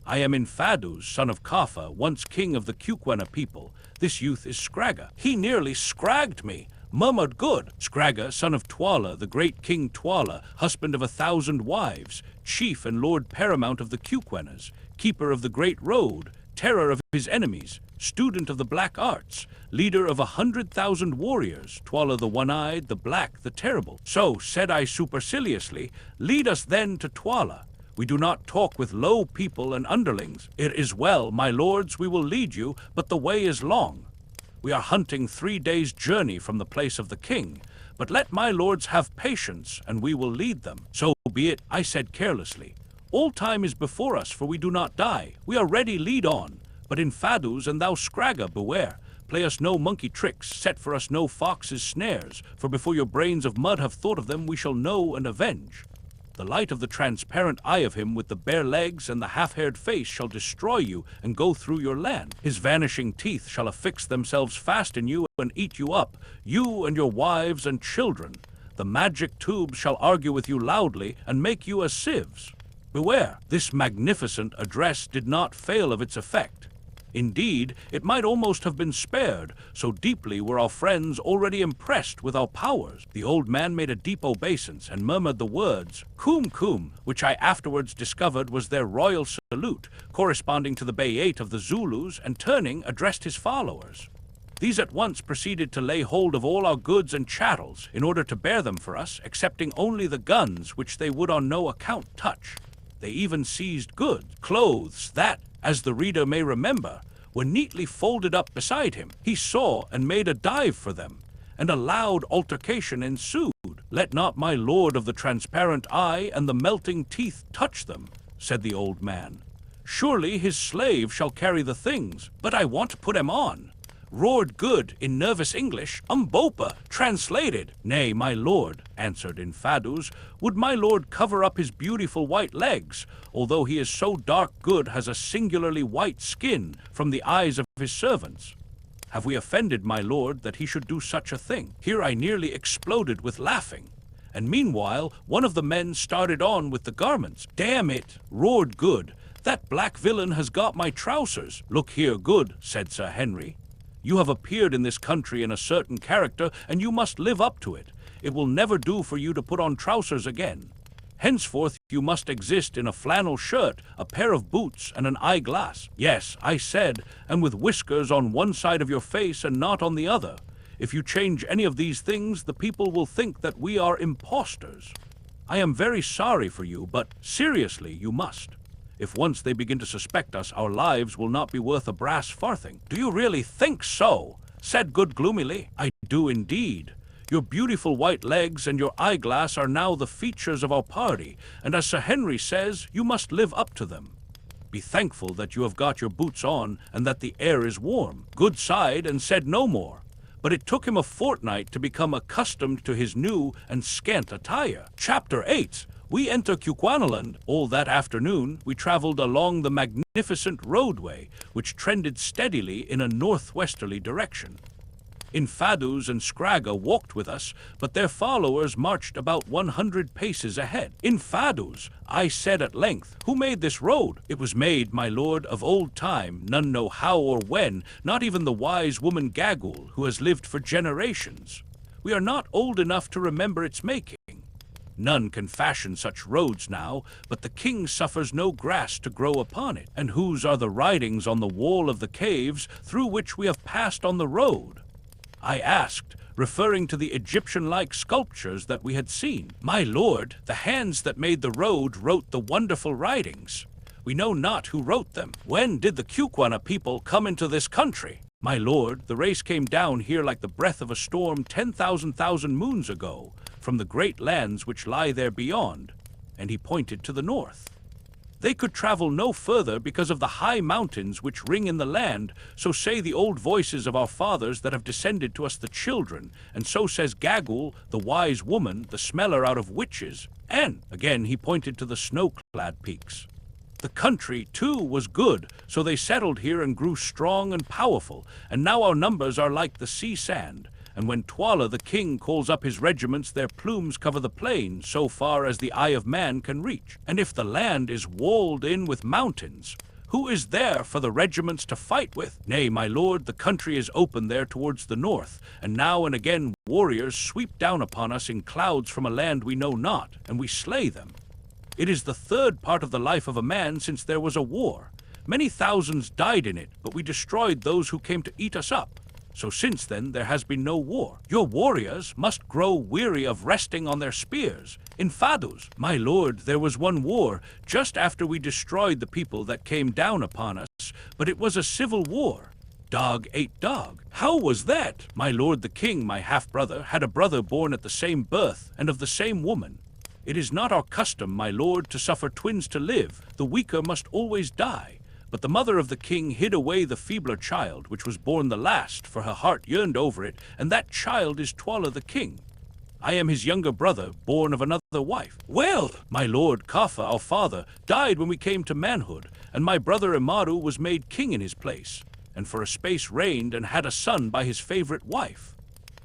I am Infadus, son of Kafa, once king of the KUKUANA people. This youth is Scragga." "He nearly scragged me," murmured Good. "Scragga, son of TWALA, the great King TWALA, husband of 1,000 wives, chief and lord paramount of the KUKUANAs, keeper of the great road, terror of his enemies, student of the black arts, leader of 100,000 warriors, TWALA the one-eyed, the black, the terrible. So, said I superciliously, lead us then to TWALA. We do not talk with low people and underlings. It is well, my lords, we will lead you, but the way is long. We are hunting 3 days' journey from the place of the king, but let my lords have patience, and we will lead them. So be it, I said carelessly. All time is before us, for we do not die. We are ready, lead on. But in Fadus and thou Scragga, beware. Play us no monkey tricks, set for us no fox's snares, for before your brains of mud have thought of them, we shall know and avenge. The light of the transparent eye of him with the bare legs and the half-haired face shall destroy you and go through your land. His vanishing teeth shall affix themselves fast in you and eat you up, you and your wives and children. The magic tubes shall argue with you loudly and make you as sieves. Beware, this magnificent address did not fail of its effect. Indeed, it might almost have been spared, so deeply were our friends already impressed with our powers. The old man made a deep obeisance and murmured the words, "Kum kum," which I afterwards discovered was their royal salute, corresponding to the Bayate of the Zulus, and turning, addressed his followers. These at once proceeded to lay hold of all our goods and chattels, in order to bear them for us, excepting only the guns, which they would on no account touch. They even seized goods, clothes, that, as the reader may remember, were neatly folded up beside him. He saw and made a dive for them, and a loud altercation ensued. "Let not my lord of the transparent eye and the melting teeth touch them," said the old man. "Surely his slave shall carry the things, but I want to put 'em on." Roared Good in nervous English, "UMBOPA," translated. "Nay, my lord," answered in Fadus, "would my lord cover up his beautiful white legs, although he is so dark Good has a singularly white skin from the eyes of his servants? Have we offended my lord that he should do such a thing?" Here I nearly exploded with laughing, and meanwhile one of the men started on with the garments. "Damn it," roared Good, "that black villain has got my trousers." "Look here, Good," said Sir Henry. "You have appeared in this country in a certain character, and you must live up to it. It will never do for you to put on trousers again. Henceforth you must exist in a flannel shirt, a pair of boots, and an eyeglass. Yes, I said, and with whiskers on one side of your face and not on the other. If you change any of these things, the people will think that we are impostors. I am very sorry for you, but seriously, you must. If once they begin to suspect us, our lives will not be worth a brass farthing." "Do you really think so?" said Good gloomily. "I do indeed. Your beautiful white legs and your eyeglass are now the features of our party, and as Sir Henry says, you must live up to them. Be thankful that you have got your boots on and that the air is warm." Good sighed and said no more, but it took him a fortnight to become accustomed to his new and scant attire. Chapter 8. We enter KUKUANALAND. All that afternoon, we traveled along the magnificent roadway, which trended steadily in a northwesterly direction. In Fadus and Scragga walked with us, but their followers marched about 100 paces ahead. In Fadus, I said at length, "Who made this road?" "It was made, my lord, of old time, none know how or when, not even the wise woman Gagul, who has lived for generations. We are not old enough to remember its making. None can fashion such roads now, but the king suffers no grass to grow upon it. And whose are the writings on the wall of the caves through which we have passed on the road?" I asked, referring to the Egyptian-like sculptures that we had seen. "My lord, the hands that made the road wrote the wonderful writings. We know not who wrote them. When did the KUKUANA people come into this country?" "My lord, the race came down here like the breath of a storm 10,000 moons ago, from the great lands which lie there beyond," and he pointed to the north. "They could travel no further because of the high mountains which ring in the land, so say the old voices of our fathers that have descended to us the children, and so says Gagul, the wise woman, the smeller out of witches, and," again he pointed to the snow-clad peaks. "The country, too, was good, so they settled here and grew strong and powerful, and now our numbers are like the sea sand. And when TWALA the king calls up his regiments, their plumes cover the plain so far as the eye of man can reach. And if the land is walled in with mountains, who is there for the regiments to fight with? Nay, my lord, the country is open there towards the north, and now and again warriors sweep down upon us in clouds from a land we know not, and we slay them. It is the third part of the life of a man since there was a war. Many thousands died in it, but we destroyed those who came to eat us up. So since then there has been no war. Your warriors must grow weary of resting on their spears. In Fadus, my lord, there was one war just after we destroyed the people that came down upon us, but it was a civil war. Dog ate dog. How was that? My lord the king, my half-brother, had a brother born at the same birth and of the same woman. It is not our custom, my lord, to suffer twins to live. The weaker must always die. But the mother of the king hid away the feebler child, which was born the last, for her heart yearned over it, and that child is TWALA the king. I am his younger brother, born of another wife. Well, my lord Kafa, our father, died when we came to manhood, and my brother Imaru was made king in his place, and for a space reigned and had a son by his favorite wife.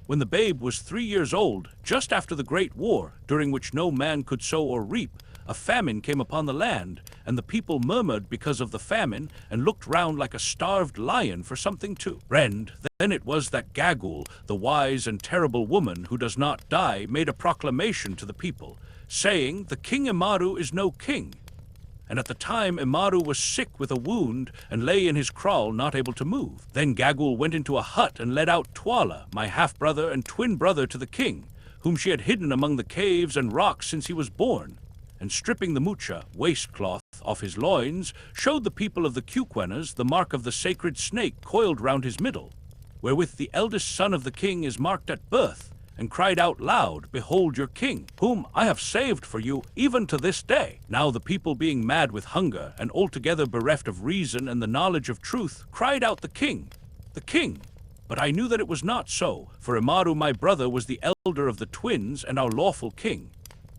When the babe was 3 years old, just after the Great War, during which no man could sow or reap, a famine came upon the land, and the people murmured because of the famine, and looked round like a starved lion for something to rend. Then it was that Gagul, the wise and terrible woman who does not die, made a proclamation to the people, saying, "The King Imaru is no king." And at the time Imaru was sick with a wound, and lay in his kraal not able to move. Then Gagul went into a hut and led out TWALA, my half-brother and twin brother, to the king, whom she had hidden among the caves and rocks since he was born. And stripping the mucha, waistcloth, off his loins, showed the people of the KUKUANALAND the mark of the sacred snake coiled round his middle, wherewith the eldest son of the king is marked at birth, and cried out loud, "Behold your king, whom I have saved for you even to this day." Now the people, being mad with hunger, and altogether bereft of reason and the knowledge of truth, cried out, "The king, the king." But I knew that it was not so, for Imaru my brother was the elder of the twins and our lawful king.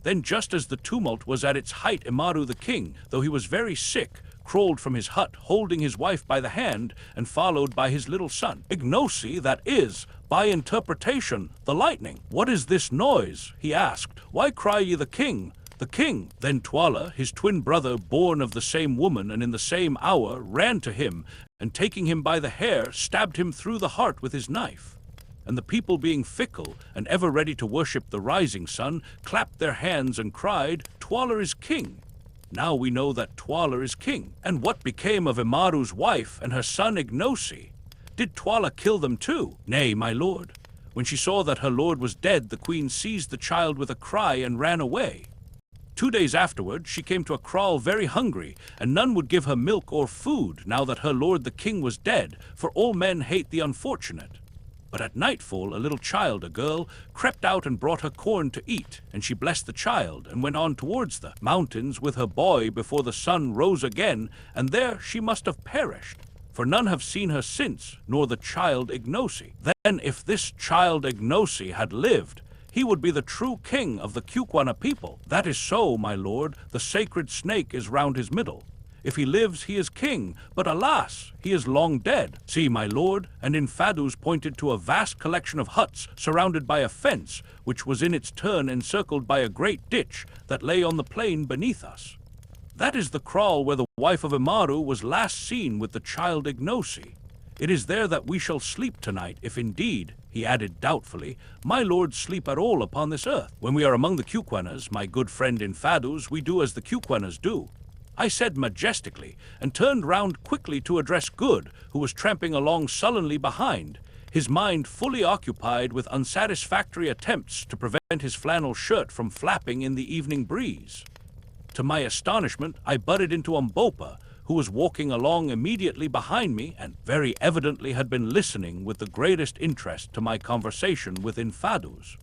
Then just as the tumult was at its height, Imaru the king, though he was very sick, crawled from his hut, holding his wife by the hand, and followed by his little son. IGNOSI, that is, by interpretation, the lightning. "What is this noise?" he asked. "Why cry ye the king, the king?" Then TWALA, his twin brother, born of the same woman and in the same hour, ran to him, and taking him by the hair, stabbed him through the heart with his knife. And the people, being fickle and ever ready to worship the rising sun, clapped their hands and cried, "TWALA is king." Now we know that TWALA is king. And what became of Imaru's wife and her son IGNOSI? Did TWALA kill them too? Nay, my lord. When she saw that her lord was dead, the queen seized the child with a cry and ran away. 2 days afterward, she came to a kraal very hungry, and none would give her milk or food, now that her lord the king was dead, for all men hate the unfortunate. But at nightfall a little child, a girl, crept out and brought her corn to eat, and she blessed the child, and went on towards the mountains with her boy before the sun rose again, and there she must have perished. For none have seen her since, nor the child IGNOSI. Then if this child IGNOSI had lived, he would be the true king of the KUKUANA people. That is so, my lord, the sacred snake is round his middle. If he lives, he is king, but alas, he is long dead. See, my lord, and in Fadus pointed to a vast collection of huts surrounded by a fence, which was in its turn encircled by a great ditch that lay on the plain beneath us. That is the kraal where the wife of Imaru was last seen with the child IGNOSI. It is there that we shall sleep tonight, if indeed, he added doubtfully, my lords sleep at all upon this earth. When we are among the KUKUANAs, my good friend in Fadus, we do as the KUKUANAs do. I said majestically, and turned round quickly to address Good, who was tramping along sullenly behind, his mind fully occupied with unsatisfactory attempts to prevent his flannel shirt from flapping in the evening breeze. To my astonishment, I butted into UMBOPA, who was walking along immediately behind me and very evidently had been listening with the greatest interest to my conversation within Fadus.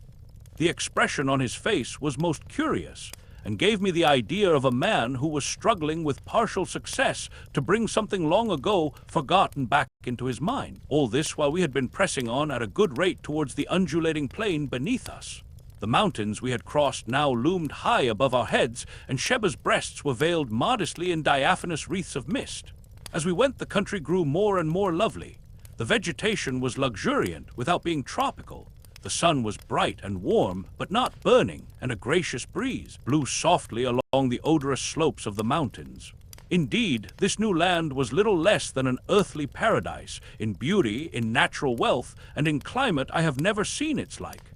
The expression on his face was most curious, and gave me the idea of a man who was struggling with partial success to bring something long ago forgotten back into his mind. All this while we had been pressing on at a good rate towards the undulating plain beneath us. The mountains we had crossed now loomed high above our heads, and Sheba's breasts were veiled modestly in diaphanous wreaths of mist. As we went, the country grew more and more lovely. The vegetation was luxuriant without being tropical. The sun was bright and warm, but not burning, and a gracious breeze blew softly along the odorous slopes of the mountains. Indeed, this new land was little less than an earthly paradise, in beauty, in natural wealth, and in climate I have never seen its like.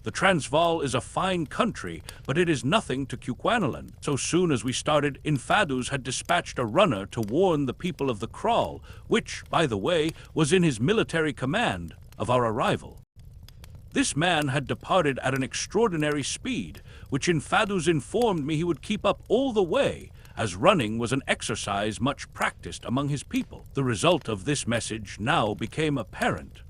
The Transvaal is a fine country, but it is nothing to KUKUANALAND. So soon as we started, Infadus had dispatched a runner to warn the people of the kraal, which, by the way, was in his military command, of our arrival. This man had departed at an extraordinary speed, which Infadus informed me he would keep up all the way, as running was an exercise much practiced among his people. The result of this message now became apparent.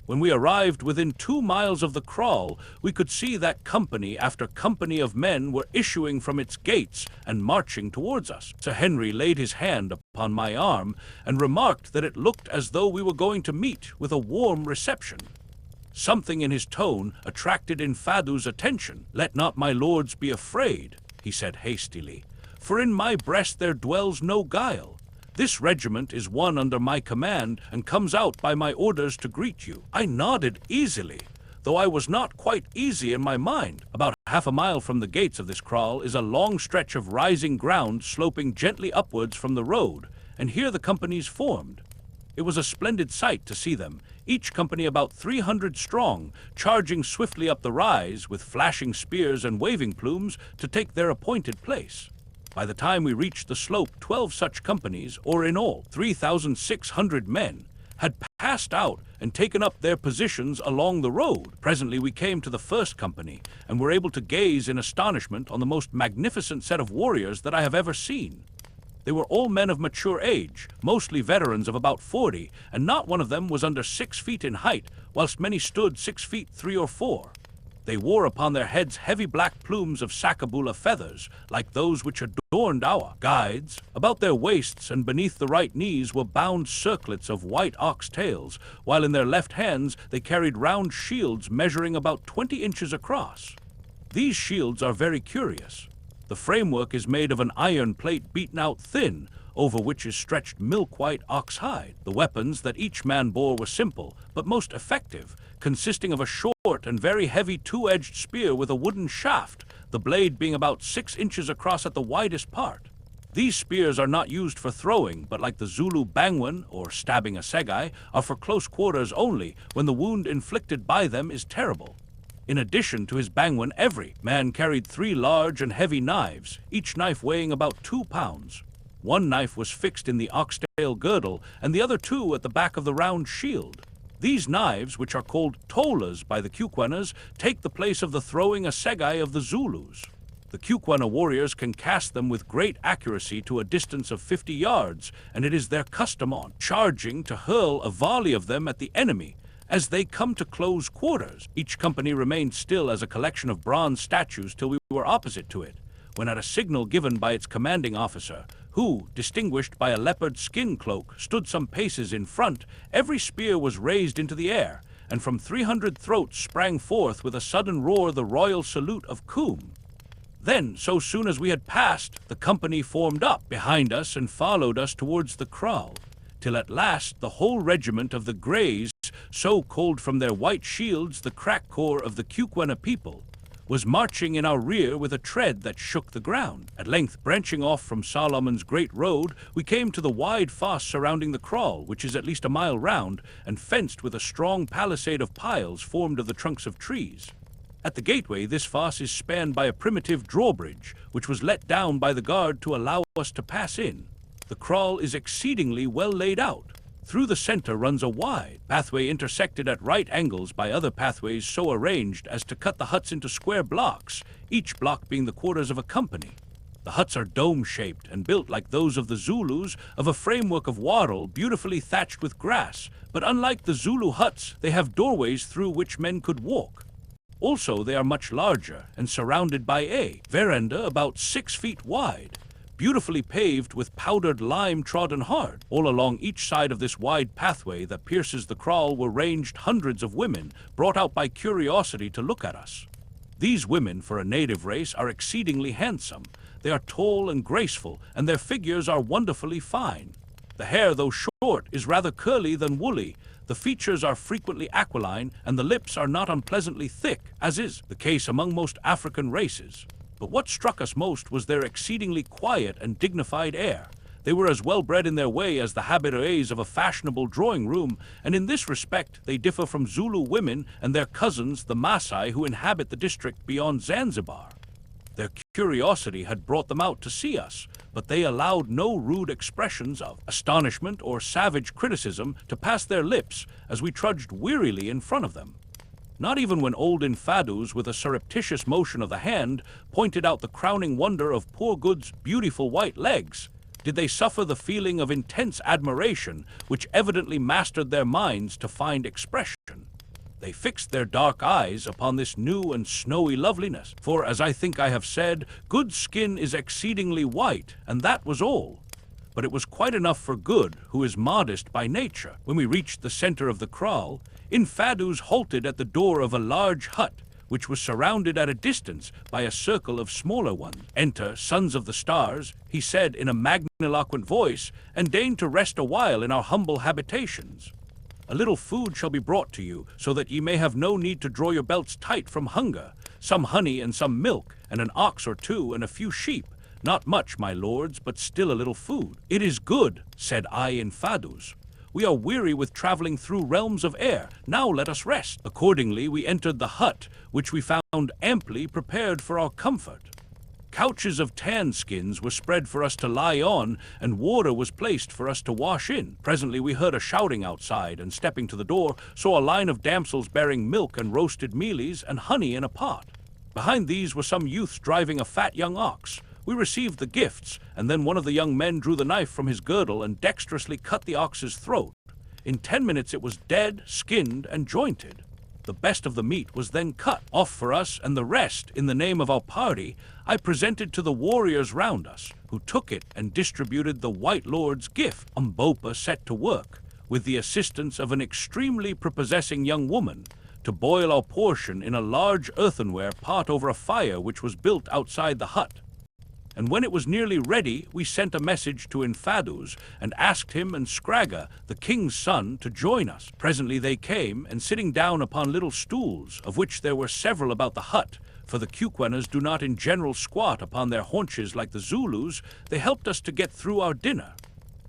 When we arrived within 2 miles of the kraal, we could see that company after company of men were issuing from its gates and marching towards us. Sir Henry laid his hand upon my arm and remarked that it looked as though we were going to meet with a warm reception. Something in his tone attracted Infadus' attention. "Let not my lords be afraid," he said hastily, "for in my breast there dwells no guile. This regiment is one under my command and comes out by my orders to greet you." I nodded easily, though I was not quite easy in my mind. About half a mile from the gates of this kraal is a long stretch of rising ground sloping gently upwards from the road, and here the companies formed. It was a splendid sight to see them, each company about 300 strong, charging swiftly up the rise with flashing spears and waving plumes to take their appointed place. By the time we reached the slope, 12 such companies, or in all 3,600 men, had passed out and taken up their positions along the road. Presently we came to the first company and were able to gaze in astonishment on the most magnificent set of warriors that I have ever seen. They were all men of mature age, mostly veterans of about 40, and not one of them was under 6 feet in height, whilst many stood 6 feet 3 or 4. They wore upon their heads heavy black plumes of sakabula feathers, like those which adorned our guides. About their waists and beneath the right knees were bound circlets of white ox tails, while in their left hands they carried round shields measuring about 20 inches across. These shields are very curious. The framework is made of an iron plate beaten out thin, over which is stretched milk-white ox hide. The weapons that each man bore were simple, but most effective, consisting of a short and very heavy 2-edged spear with a wooden shaft, the blade being about 6 inches across at the widest part. These spears are not used for throwing, but like the Zulu bangwan, or stabbing a segai, are for close quarters only, when the wound inflicted by them is terrible. In addition to his bangwan, every man carried 3 large and heavy knives, each knife weighing about 2 pounds. One knife was fixed in the oxtail girdle, and the other 2 at the back of the round shield. These knives, which are called TWALAs by the KUKUANAs, take the place of the throwing assegai of the Zulus. The KUKUANA warriors can cast them with great accuracy to a distance of 50 yards, and it is their custom on charging to hurl a volley of them at the enemy as they come to close quarters. Each company remained still as a collection of bronze statues till we were opposite to it, when at a signal given by its commanding officer, who, distinguished by a leopard skin cloak, stood some paces in front, every spear was raised into the air, and from 300 throats sprang forth with a sudden roar the royal salute of Kum. Then, so soon as we had passed, the company formed up behind us and followed us towards the kraal, till at last the whole regiment of the Greys, so called from their white shields the crack corps of the KUKUANA people, was marching in our rear with a tread that shook the ground. At length, branching off from Solomon's great road, we came to the wide fosse surrounding the kraal, which is at least a mile round, and fenced with a strong palisade of piles formed of the trunks of trees. At the gateway, this fosse is spanned by a primitive drawbridge, which was let down by the guard to allow us to pass in. The kraal is exceedingly well laid out. Through the center runs a wide pathway intersected at right angles by other pathways so arranged as to cut the huts into square blocks, each block being the quarters of a company. The huts are dome-shaped and built like those of the Zulus, of a framework of wattle beautifully thatched with grass, but unlike the Zulu huts, they have doorways through which men could walk. Also, they are much larger and surrounded by a veranda about 6 feet wide, beautifully paved with powdered lime trodden hard. All along each side of this wide pathway that pierces the kraal were ranged hundreds of women, brought out by curiosity to look at us. These women, for a native race, are exceedingly handsome. They are tall and graceful, and their figures are wonderfully fine. The hair, though short, is rather curly than woolly. The features are frequently aquiline, and the lips are not unpleasantly thick, as is the case among most African races. But what struck us most was their exceedingly quiet and dignified air. They were as well-bred in their way as the habitués of a fashionable drawing room, and in this respect they differ from Zulu women and their cousins, the Maasai, who inhabit the district beyond Zanzibar. Their curiosity had brought them out to see us, but they allowed no rude expressions of astonishment or savage criticism to pass their lips as we trudged wearily in front of them. Not even when old Infadus, with a surreptitious motion of the hand, pointed out the crowning wonder of poor Good's beautiful white legs, did they suffer the feeling of intense admiration which evidently mastered their minds to find expression. They fixed their dark eyes upon this new and snowy loveliness, for, as I think I have said, Good's skin is exceedingly white, and that was all. But it was quite enough for Good, who is modest by nature. When we reached the center of the kraal, Infadus halted at the door of a large hut, which was surrounded at a distance by a circle of smaller ones. "Enter, sons of the stars," he said in a magniloquent voice, "and deign to rest a while in our humble habitations. A little food shall be brought to you, so that ye may have no need to draw your belts tight from hunger, some honey and some milk, and an ox or two and a few sheep. Not much, my lords, but still a little food." "It is good," said I in Fadus. "We are weary with traveling through realms of air. Now let us rest." Accordingly, we entered the hut, which we found amply prepared for our comfort. Couches of tan skins were spread for us to lie on, and water was placed for us to wash in. Presently we heard a shouting outside, and stepping to the door, saw a line of damsels bearing milk and roasted mealies and honey in a pot. Behind these were some youths driving a fat young ox. We received the gifts, and then one of the young men drew the knife from his girdle and dexterously cut the ox's throat. In 10 minutes it was dead, skinned, and jointed. The best of the meat was then cut off for us, and the rest, in the name of our party, I presented to the warriors round us, who took it and distributed the White Lord's gift. UMBOPA set to work, with the assistance of an extremely prepossessing young woman, to boil our portion in a large earthenware pot over a fire which was built outside the hut. And when it was nearly ready, we sent a message to Infadus and asked him and Scragga, the king's son, to join us. Presently they came, and sitting down upon little stools, of which there were several about the hut, for the KUKUANAs do not in general squat upon their haunches like the Zulus, they helped us to get through our dinner.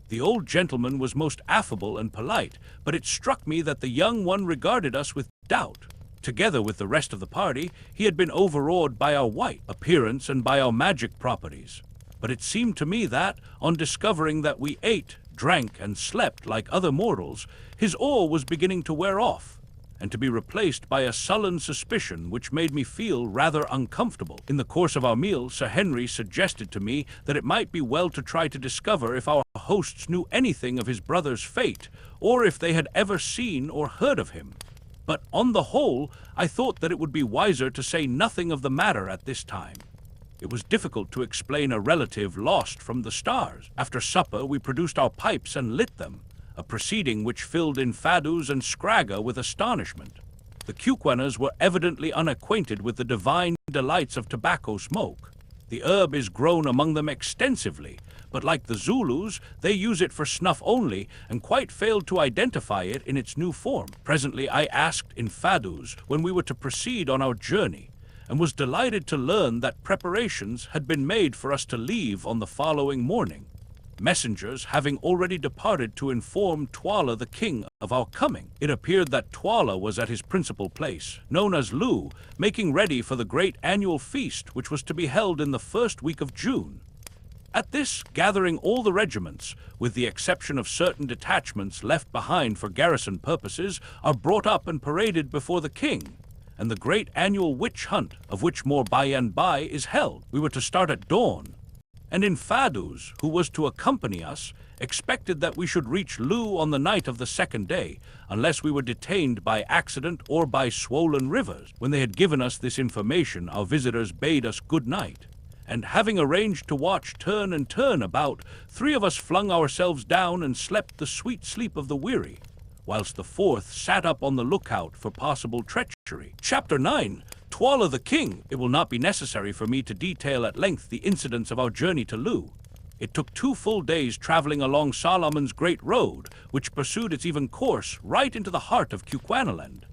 The old gentleman was most affable and polite, but it struck me that the young one regarded us with doubt. Together with the rest of the party, he had been overawed by our white appearance and by our magic properties. But it seemed to me that, on discovering that we ate, drank, and slept like other mortals, his awe was beginning to wear off, and to be replaced by a sullen suspicion which made me feel rather uncomfortable. In the course of our meal, Sir Henry suggested to me that it might be well to try to discover if our hosts knew anything of his brother's fate, or if they had ever seen or heard of him. But on the whole, I thought that it would be wiser to say nothing of the matter at this time. It was difficult to explain a relative lost from the stars. After supper, we produced our pipes and lit them, a proceeding which filled Infadus and Scragga with astonishment. The KUKUANAs were evidently unacquainted with the divine delights of tobacco smoke. The herb is grown among them extensively, but like the Zulus, they use it for snuff only and quite failed to identify it in its new form. Presently I asked Infadus when we were to proceed on our journey, and was delighted to learn that preparations had been made for us to leave on the following morning, messengers having already departed to inform TWALA the king of our coming. It appeared that TWALA was at his principal place, known as Lu, making ready for the great annual feast which was to be held in the first week of June. At this gathering, all the regiments, with the exception of certain detachments left behind for garrison purposes, are brought up and paraded before the king, and the great annual witch hunt, of which more by and by, is held. We were to start at dawn, and Infadus, who was to accompany us, expected that we should reach Lu on the night of the second day, unless we were detained by accident or by swollen rivers. When they had given us this information, our visitors bade us good night, and having arranged to watch turn and turn about, 3 of us flung ourselves down and slept the sweet sleep of the weary, whilst the 4th sat up on the lookout for possible treachery. Chapter 9. TWALA the King. It will not be necessary for me to detail at length the incidents of our journey to Lu. It took 2 full days traveling along Solomon's great road, which pursued its even course right into the heart of KUKUANALAND.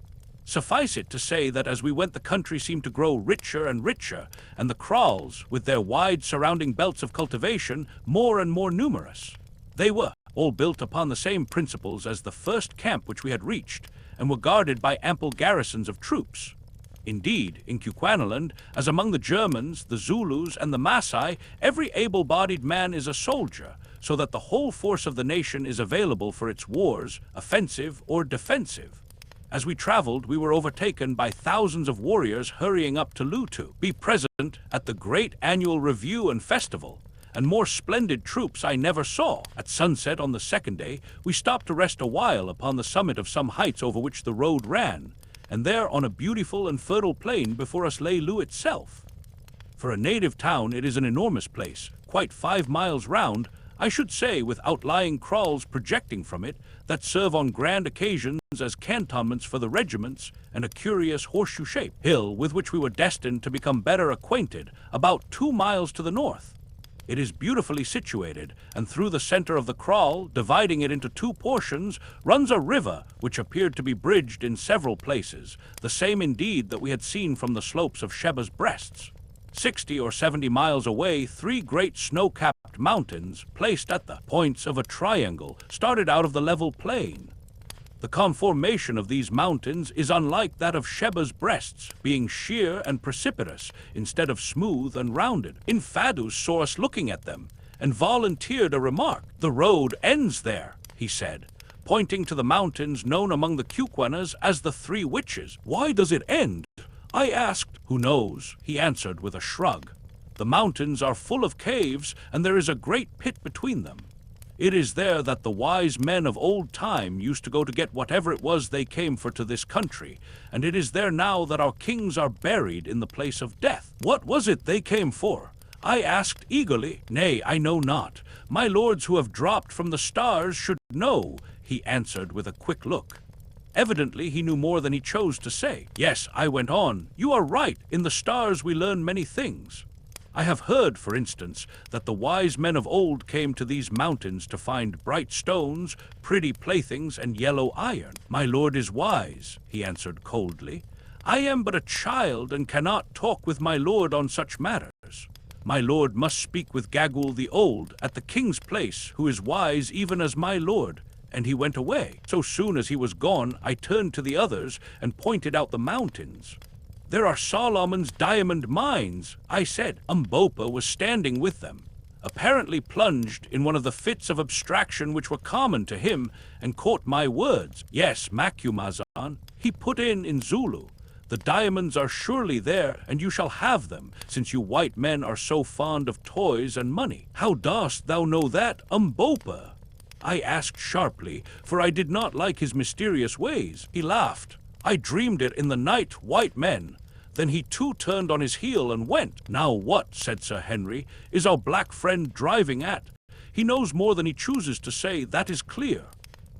Suffice it to say that as we went the country seemed to grow richer and richer, and the kraals, with their wide surrounding belts of cultivation, more and more numerous. They were all built upon the same principles as the first camp which we had reached, and were guarded by ample garrisons of troops. Indeed, in KUKUANALAND, as among the Germans, the Zulus, and the Maasai, every able-bodied man is a soldier, so that the whole force of the nation is available for its wars, offensive or defensive. As we traveled, we were overtaken by thousands of warriors hurrying up to Lu to be present at the great annual review and festival, and more splendid troops I never saw. At sunset on the second day, we stopped to rest a while upon the summit of some heights over which the road ran, and there on a beautiful and fertile plain before us lay Lu itself. For a native town, it is an enormous place, quite 5 miles round, I should say, with outlying kraals projecting from it that serve on grand occasions as cantonments for the regiments, and a curious horseshoe-shaped hill with which we were destined to become better acquainted, about 2 miles to the north. It is beautifully situated, and through the center of the kraal, dividing it into 2 portions, runs a river which appeared to be bridged in several places, the same indeed that we had seen from the slopes of Sheba's breasts. 60 or 70 miles away, 3 great snow-capped mountains, placed at the points of a triangle, started out of the level plain. The conformation of these mountains is unlike that of Sheba's breasts, being sheer and precipitous instead of smooth and rounded. Infadus saw us looking at them, and volunteered a remark. "The road ends there," he said, pointing to the mountains known among the KUKUANAs as the 3 Witches. "Why does it end?" I asked. "Who knows?" he answered with a shrug. "The mountains are full of caves, and there is a great pit between them. It is there that the wise men of old time used to go to get whatever it was they came for to this country, and it is there now that our kings are buried in the place of death." "What was it they came for?" I asked eagerly. "Nay, I know not. My lords who have dropped from the stars should know," he answered with a quick look. Evidently he knew more than he chose to say. "Yes," I went on, "you are right. In the stars we learn many things. I have heard, for instance, that the wise men of old came to these mountains to find bright stones, pretty playthings, and yellow iron." "My lord is wise," he answered coldly. "I am but a child and cannot talk with my lord on such matters. My lord must speak with Gagul the Old at the king's place, who is wise even as my lord." And he went away. So soon as he was gone, I turned to the others and pointed out the mountains. "There are Solomon's diamond mines," I said. UMBOPA was standing with them, apparently plunged in one of the fits of abstraction which were common to him, and caught my words. "Yes, Macumazan," he put in Zulu. "The diamonds are surely there, and you shall have them, since you white men are so fond of toys and money." "How dost thou know that, UMBOPA?" I asked sharply, for I did not like his mysterious ways. He laughed. "I dreamed it in the night, white men." Then he too turned on his heel and went. "Now what," said Sir Henry, "is our black friend driving at? He knows more than he chooses to say, that is clear.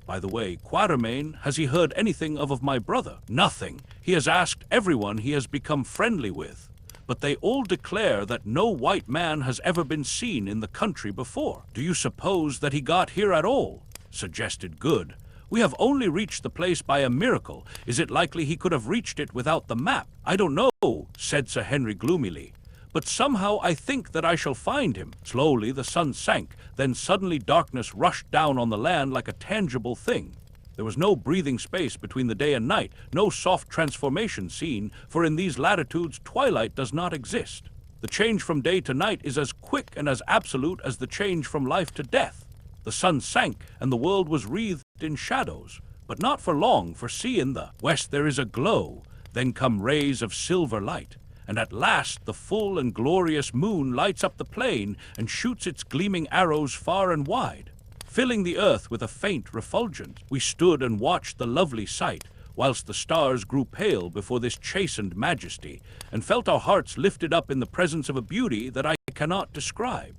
By the way, Quatermain, has he heard anything of my brother?" "Nothing. He has asked everyone he has become friendly with, but they all declare that no white man has ever been seen in the country before." "Do you suppose that he got here at all?" suggested Good. "We have only reached the place by a miracle. Is it likely he could have reached it without the map?" "I don't know," said Sir Henry gloomily, "but somehow I think that I shall find him." Slowly the sun sank, then suddenly darkness rushed down on the land like a tangible thing. There was no breathing space between the day and night, no soft transformation seen, for in these latitudes twilight does not exist. The change from day to night is as quick and as absolute as the change from life to death. The sun sank, and the world was wreathed in shadows, but not for long, for see, in the west there is a glow, then come rays of silver light, and at last the full and glorious moon lights up the plain and shoots its gleaming arrows far and wide, filling the earth with a faint refulgence. We stood and watched the lovely sight, whilst the stars grew pale before this chastened majesty, and felt our hearts lifted up in the presence of a beauty that I cannot describe.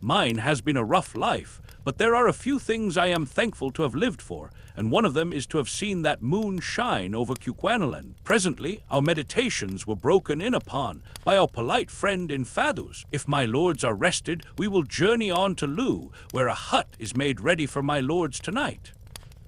Mine has been a rough life, but there are a few things I am thankful to have lived for, and one of them is to have seen that moon shine over KUKUANALAND. Presently, our meditations were broken in upon by our polite friend Infadus. "If my lords are rested, we will journey on to Lu, where a hut is made ready for my lords tonight."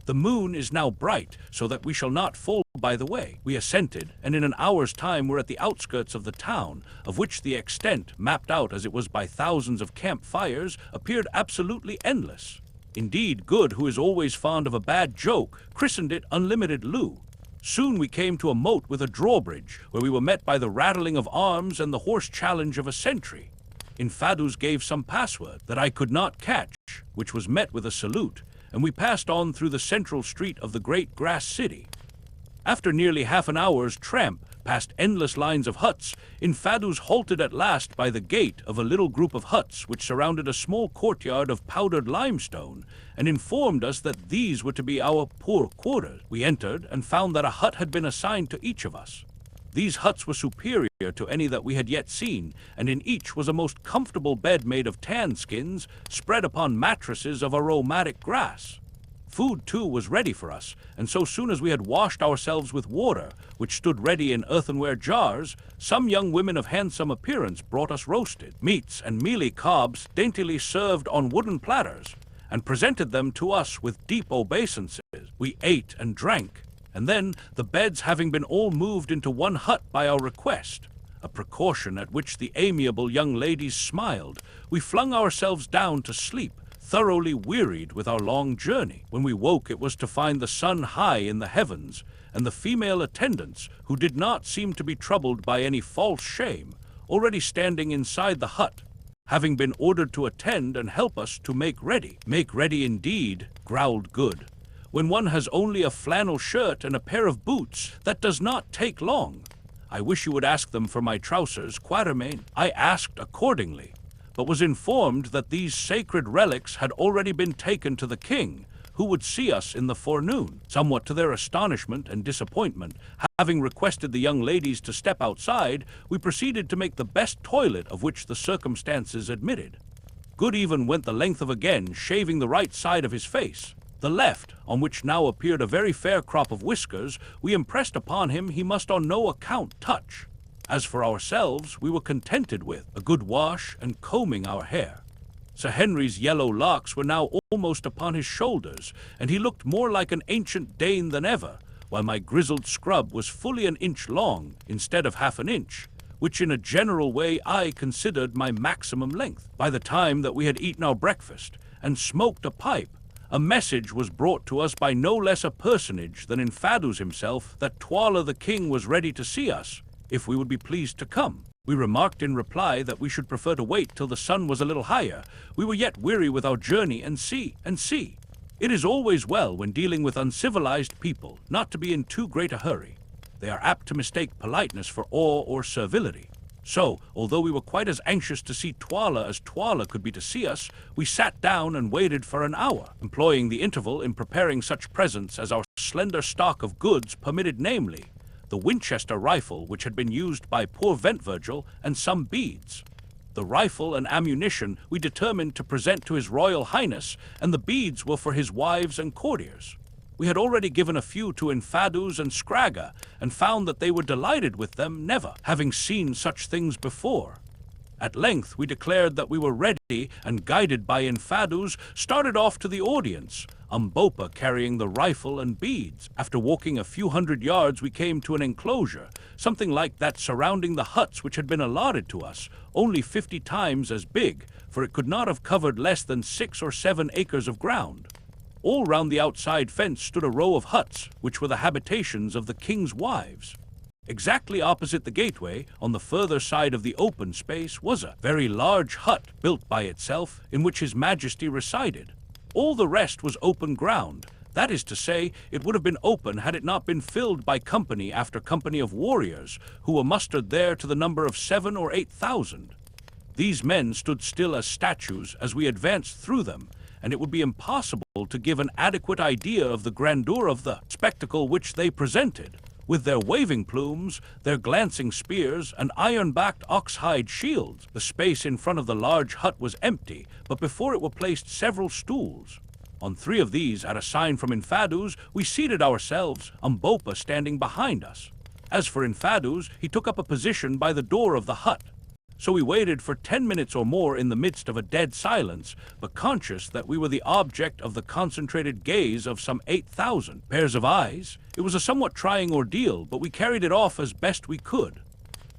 The moon is now bright, so that we shall not fall by the way." We assented, and in an hour's time were at the outskirts of the town, of which the extent, mapped out as it was by thousands of campfires, appeared absolutely endless. Indeed, Good, who is always fond of a bad joke, christened it Unlimited Loo. Soon we came to a moat with a drawbridge, where we were met by the rattling of arms and the hoarse challenge of a sentry. Infadus gave some password that I could not catch, which was met with a salute, and we passed on through the central street of the great grass city. After nearly half an hour's tramp past endless lines of huts, Infadus halted at last by the gate of a little group of huts which surrounded a small courtyard of powdered limestone, and informed us that these were to be our poor quarters. We entered and found that a hut had been assigned to each of us. These huts were superior to any that we had yet seen, and in each was a most comfortable bed made of tan skins, spread upon mattresses of aromatic grass. Food, too, was ready for us, and so soon as we had washed ourselves with water, which stood ready in earthenware jars, some young women of handsome appearance brought us roasted meats and mealy cobs daintily served on wooden platters, and presented them to us with deep obeisances. We ate and drank, and then, the beds having been all moved into one hut by our request, a precaution at which the amiable young ladies smiled, we flung ourselves down to sleep, thoroughly wearied with our long journey. When we woke, it was to find the sun high in the heavens, and the female attendants, who did not seem to be troubled by any false shame, already standing inside the hut, having been ordered to attend and help us to make ready. "Make ready indeed," growled Good. "When one has only a flannel shirt and a pair of boots, that does not take long. I wish you would ask them for my trousers, Quatermain." I asked accordingly, but was informed that these sacred relics had already been taken to the king, who would see us in the forenoon. Somewhat to their astonishment and disappointment, having requested the young ladies to step outside, we proceeded to make the best toilet of which the circumstances admitted. Good even went the length of again shaving the right side of his face. The left, on which now appeared a very fair crop of whiskers, we impressed upon him he must on no account touch. As for ourselves, we were contented with a good wash and combing our hair. Sir Henry's yellow locks were now almost upon his shoulders, and he looked more like an ancient Dane than ever, while my grizzled scrub was fully an inch long instead of half an inch, which in a general way I considered my maximum length. By the time that we had eaten our breakfast and smoked a pipe, a message was brought to us by no less a personage than Infadus himself that TWALA the king was ready to see us, if we would be pleased to come. We remarked in reply that we should prefer to wait till the sun was a little higher. We were yet weary with our journey and see. It is always well when dealing with uncivilized people not to be in too great a hurry. They are apt to mistake politeness for awe or servility. So, although we were quite as anxious to see TWALA as TWALA could be to see us, we sat down and waited for an hour, employing the interval in preparing such presents as our slender stock of goods permitted, namely, the Winchester rifle which had been used by poor Ventvirgil, and some beads. The rifle and ammunition we determined to present to His Royal Highness, and the beads were for his wives and courtiers. We had already given a few to Infadus and Scragga, and found that they were delighted with them, never having seen such things before. At length we declared that we were ready, and guided by Infadus, started off to the audience, UMBOPA carrying the rifle and beads. After walking a few hundred yards we came to an enclosure, something like that surrounding the huts which had been allotted to us, only 50 times as big, for it could not have covered less than 6 or 7 acres of ground. All round the outside fence stood a row of huts, which were the habitations of the king's wives. Exactly opposite the gateway, on the further side of the open space, was a very large hut built by itself, in which His Majesty resided. All the rest was open ground. That is to say, it would have been open had it not been filled by company after company of warriors, who were mustered there to the number of 7,000 or 8,000. These men stood still as statues as we advanced through them, and it would be impossible to give an adequate idea of the grandeur of the spectacle which they presented. With their waving plumes, their glancing spears, and iron-backed ox-hide shields, the space in front of the large hut was empty, but before it were placed several stools. On 3 of these, at a sign from Infadus, we seated ourselves, UMBOPA standing behind us. As for Infadus, he took up a position by the door of the hut. So we waited for 10 minutes or more in the midst of a dead silence, but conscious that we were the object of the concentrated gaze of some 8,000 pairs of eyes. It was a somewhat trying ordeal, but we carried it off as best we could.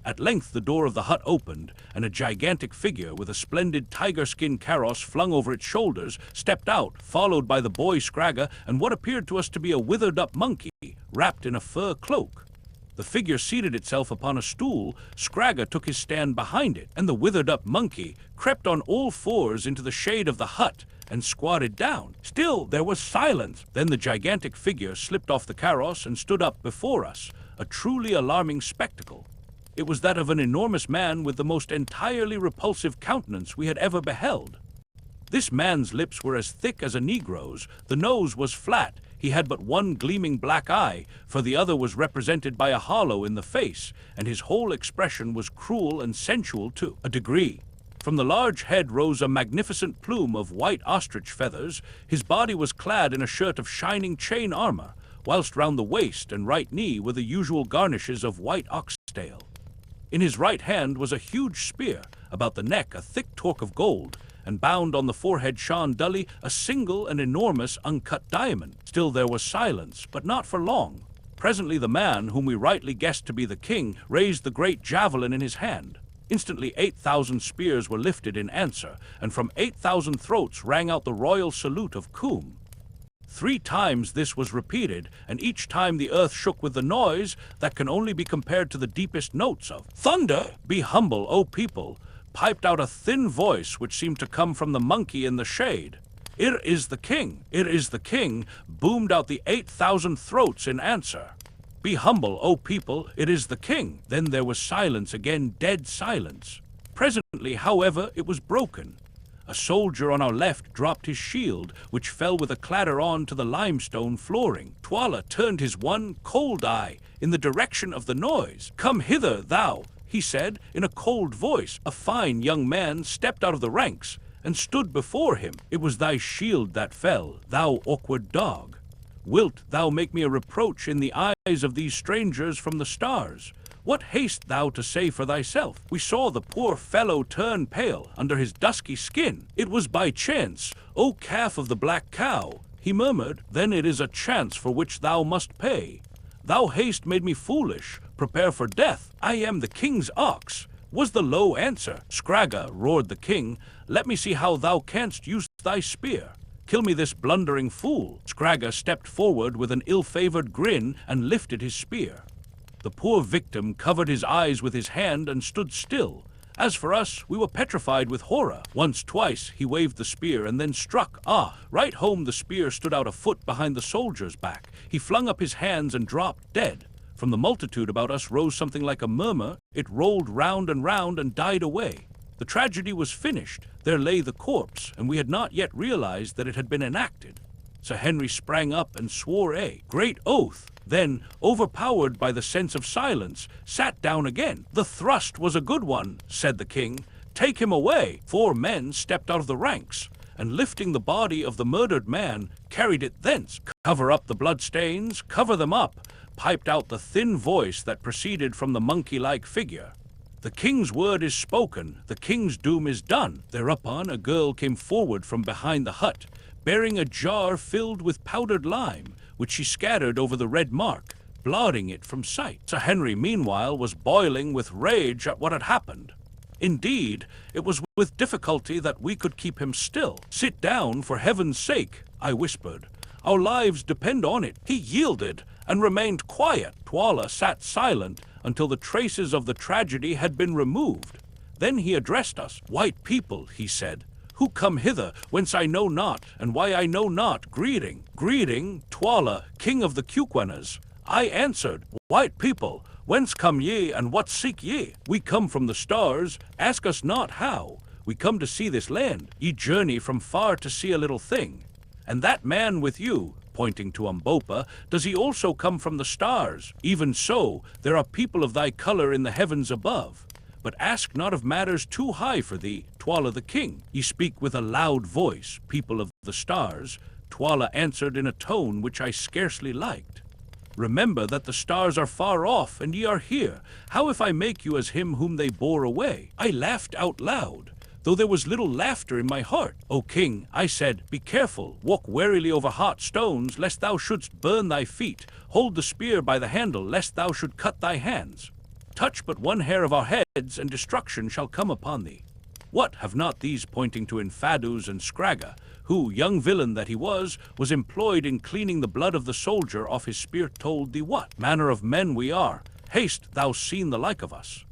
At length the door of the hut opened, and a gigantic figure with a splendid tiger-skin kaross flung over its shoulders stepped out, followed by the boy Scragga and what appeared to us to be a withered-up monkey, wrapped in a fur cloak. The figure seated itself upon a stool, Scragga took his stand behind it, and the withered-up monkey crept on all fours into the shade of the hut and squatted down. Still there was silence. Then the gigantic figure slipped off the kaross and stood up before us, a truly alarming spectacle. It was that of an enormous man with the most entirely repulsive countenance we had ever beheld. This man's lips were as thick as a Negro's, the nose was flat, he had but one gleaming black eye, for the other was represented by a hollow in the face, and his whole expression was cruel and sensual to a degree. From the large head rose a magnificent plume of white ostrich feathers. His body was clad in a shirt of shining chain armor, whilst round the waist and right knee were the usual garnishes of white oxtail. In his right hand was a huge spear, about the neck a thick torque of gold, and bound on the forehead shone dully a single and enormous uncut diamond. Still there was silence, but not for long. Presently the man, whom we rightly guessed to be the king, raised the great javelin in his hand. Instantly 8,000 spears were lifted in answer, and from 8,000 throats rang out the royal salute of Coom. 3 times this was repeated, and each time the earth shook with the noise that can only be compared to the deepest notes of thunder. "Be humble, O people," piped out a thin voice which seemed to come from the monkey in the shade. "It is the king! It is the king!" boomed out the 8,000 throats in answer. "Be humble, O people, it is the king!" Then there was silence again, dead silence. Presently, however, it was broken. A soldier on our left dropped his shield, which fell with a clatter on to the limestone flooring. TWALA turned his one cold eye in the direction of the noise. "Come hither, thou," he said in a cold voice. A fine young man stepped out of the ranks and stood before him. "It was thy shield that fell, thou awkward dog. Wilt thou make me a reproach in the eyes of these strangers from the stars? What hast thou to say for thyself?" We saw the poor fellow turn pale under his dusky skin. "It was by chance, O calf of the black cow," he murmured. "Then it is a chance for which thou must pay. Thou hast made me foolish. Prepare for death. I am the king's ox," was the low answer. "Scragga," roared the king, "let me see how thou canst use thy spear. Kill me this blundering fool." Scragga stepped forward with an ill-favored grin and lifted his spear. The poor victim covered his eyes with his hand and stood still. As for us, we were petrified with horror. Once, twice, he waved the spear and then struck. Right home the spear stood out a foot behind the soldier's back. He flung up his hands and dropped dead. From the multitude about us rose something like a murmur. It rolled round and died away. The tragedy was finished. There lay the corpse, and we had not yet realized that it had been enacted. Sir Henry sprang up and swore a great oath, then, overpowered by the sense of silence, sat down again. "The thrust was a good one," said the king. "Take him away." 4 men stepped out of the ranks, and lifting the body of the murdered man, carried it thence. "Cover up the bloodstains, cover them up," piped out the thin voice that proceeded from the monkey-like figure. "The king's word is spoken, the king's doom is done." Thereupon a girl came forward from behind the hut, bearing a jar filled with powdered lime, which she scattered over the red mark, blotting it from sight. Sir Henry, meanwhile, was boiling with rage at what had happened. Indeed, it was with difficulty that we could keep him still. "Sit down, for heaven's sake," I whispered. "Our lives depend on it." He yielded and remained quiet. TWALA sat silent until the traces of the tragedy had been removed. Then he addressed us. "White people," he said, "who come hither, whence I know not, and why I know not, greeting. Greeting, TWALA, king of the KUKUANALAND. I answered, "White people, whence come ye, and what seek ye?" "We come from the stars, ask us not how. We come to see this land. Ye journey from far to see a little thing. And that man with you," pointing to UMBOPA, "does he also come from the stars? Even so, there are people of thy color in the heavens above. But ask not of matters too high for thee, TWALA the king. Ye speak with a loud voice, people of the stars." TWALA answered in a tone which I scarcely liked. Remember that the stars are far off, and ye are here. How if I make you as him whom they bore away? I laughed out loud, though there was little laughter in my heart. O king, I said, be careful, walk warily over hot stones, lest thou shouldst burn thy feet. Hold the spear by the handle, lest thou should cut thy hands. Touch but one hair of our heads, and destruction shall come upon thee. What have not these, pointing to Infadus and Scragga, who, young villain that he was employed in cleaning the blood of the soldier off his spear, told thee what manner of men we are? Haste, thou seen the like of us.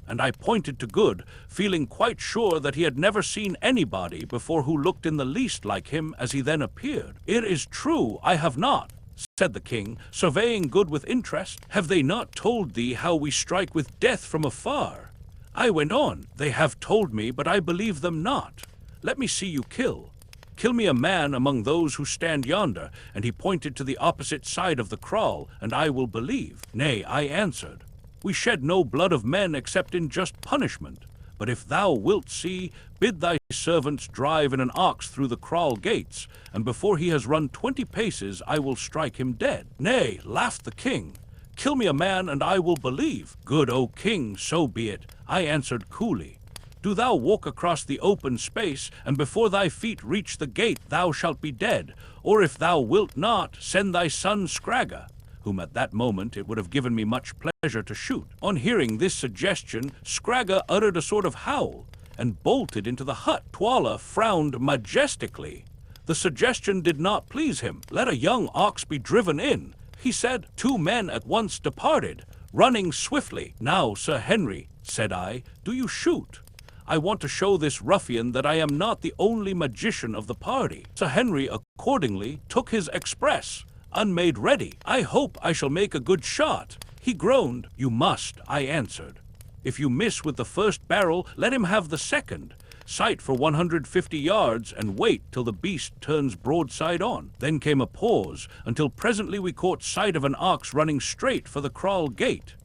And I pointed to Good, feeling quite sure that he had never seen anybody before who looked in the least like him as he then appeared. It is true, I have not, said the king, surveying Good with interest. Have they not told thee how we strike with death from afar? I went on, they have told me, but I believe them not. Let me see you kill. Kill me a man among those who stand yonder, and he pointed to the opposite side of the kraal, and I will believe. Nay, I answered, we shed no blood of men except in just punishment. But if thou wilt see, bid thy servants drive in an ox through the kraal gates, and before he has run 20 paces, I will strike him dead. Nay, laughed the king, kill me a man, and I will believe. Good, O king, so be it, I answered coolly. Do thou walk across the open space, and before thy feet reach the gate thou shalt be dead, or if thou wilt not, send thy son Scragga, whom at that moment it would have given me much pleasure to shoot. On hearing this suggestion, Scragga uttered a sort of howl, and bolted into the hut. TWALA frowned majestically. The suggestion did not please him. Let a young ox be driven in, he said. 2 men at once departed, running swiftly. Now, Sir Henry, said I, do you shoot? I want to show this ruffian that I am not the only magician of the party. Sir Henry accordingly took his express, unmade ready. I hope I shall make a good shot. He groaned. You must, I answered. If you miss with the first barrel, let him have the second. Sight for 150 yards, and wait till the beast turns broadside on. Then came a pause, until presently we caught sight of an ox running straight for the kraal gate.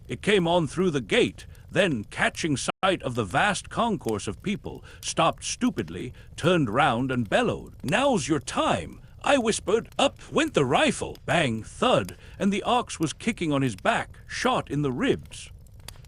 It came on through the gate, then, catching sight of the vast concourse of people, stopped stupidly, turned round and bellowed. Now's your time, I whispered. Up went the rifle, bang, thud, and the ox was kicking on his back, shot in the ribs.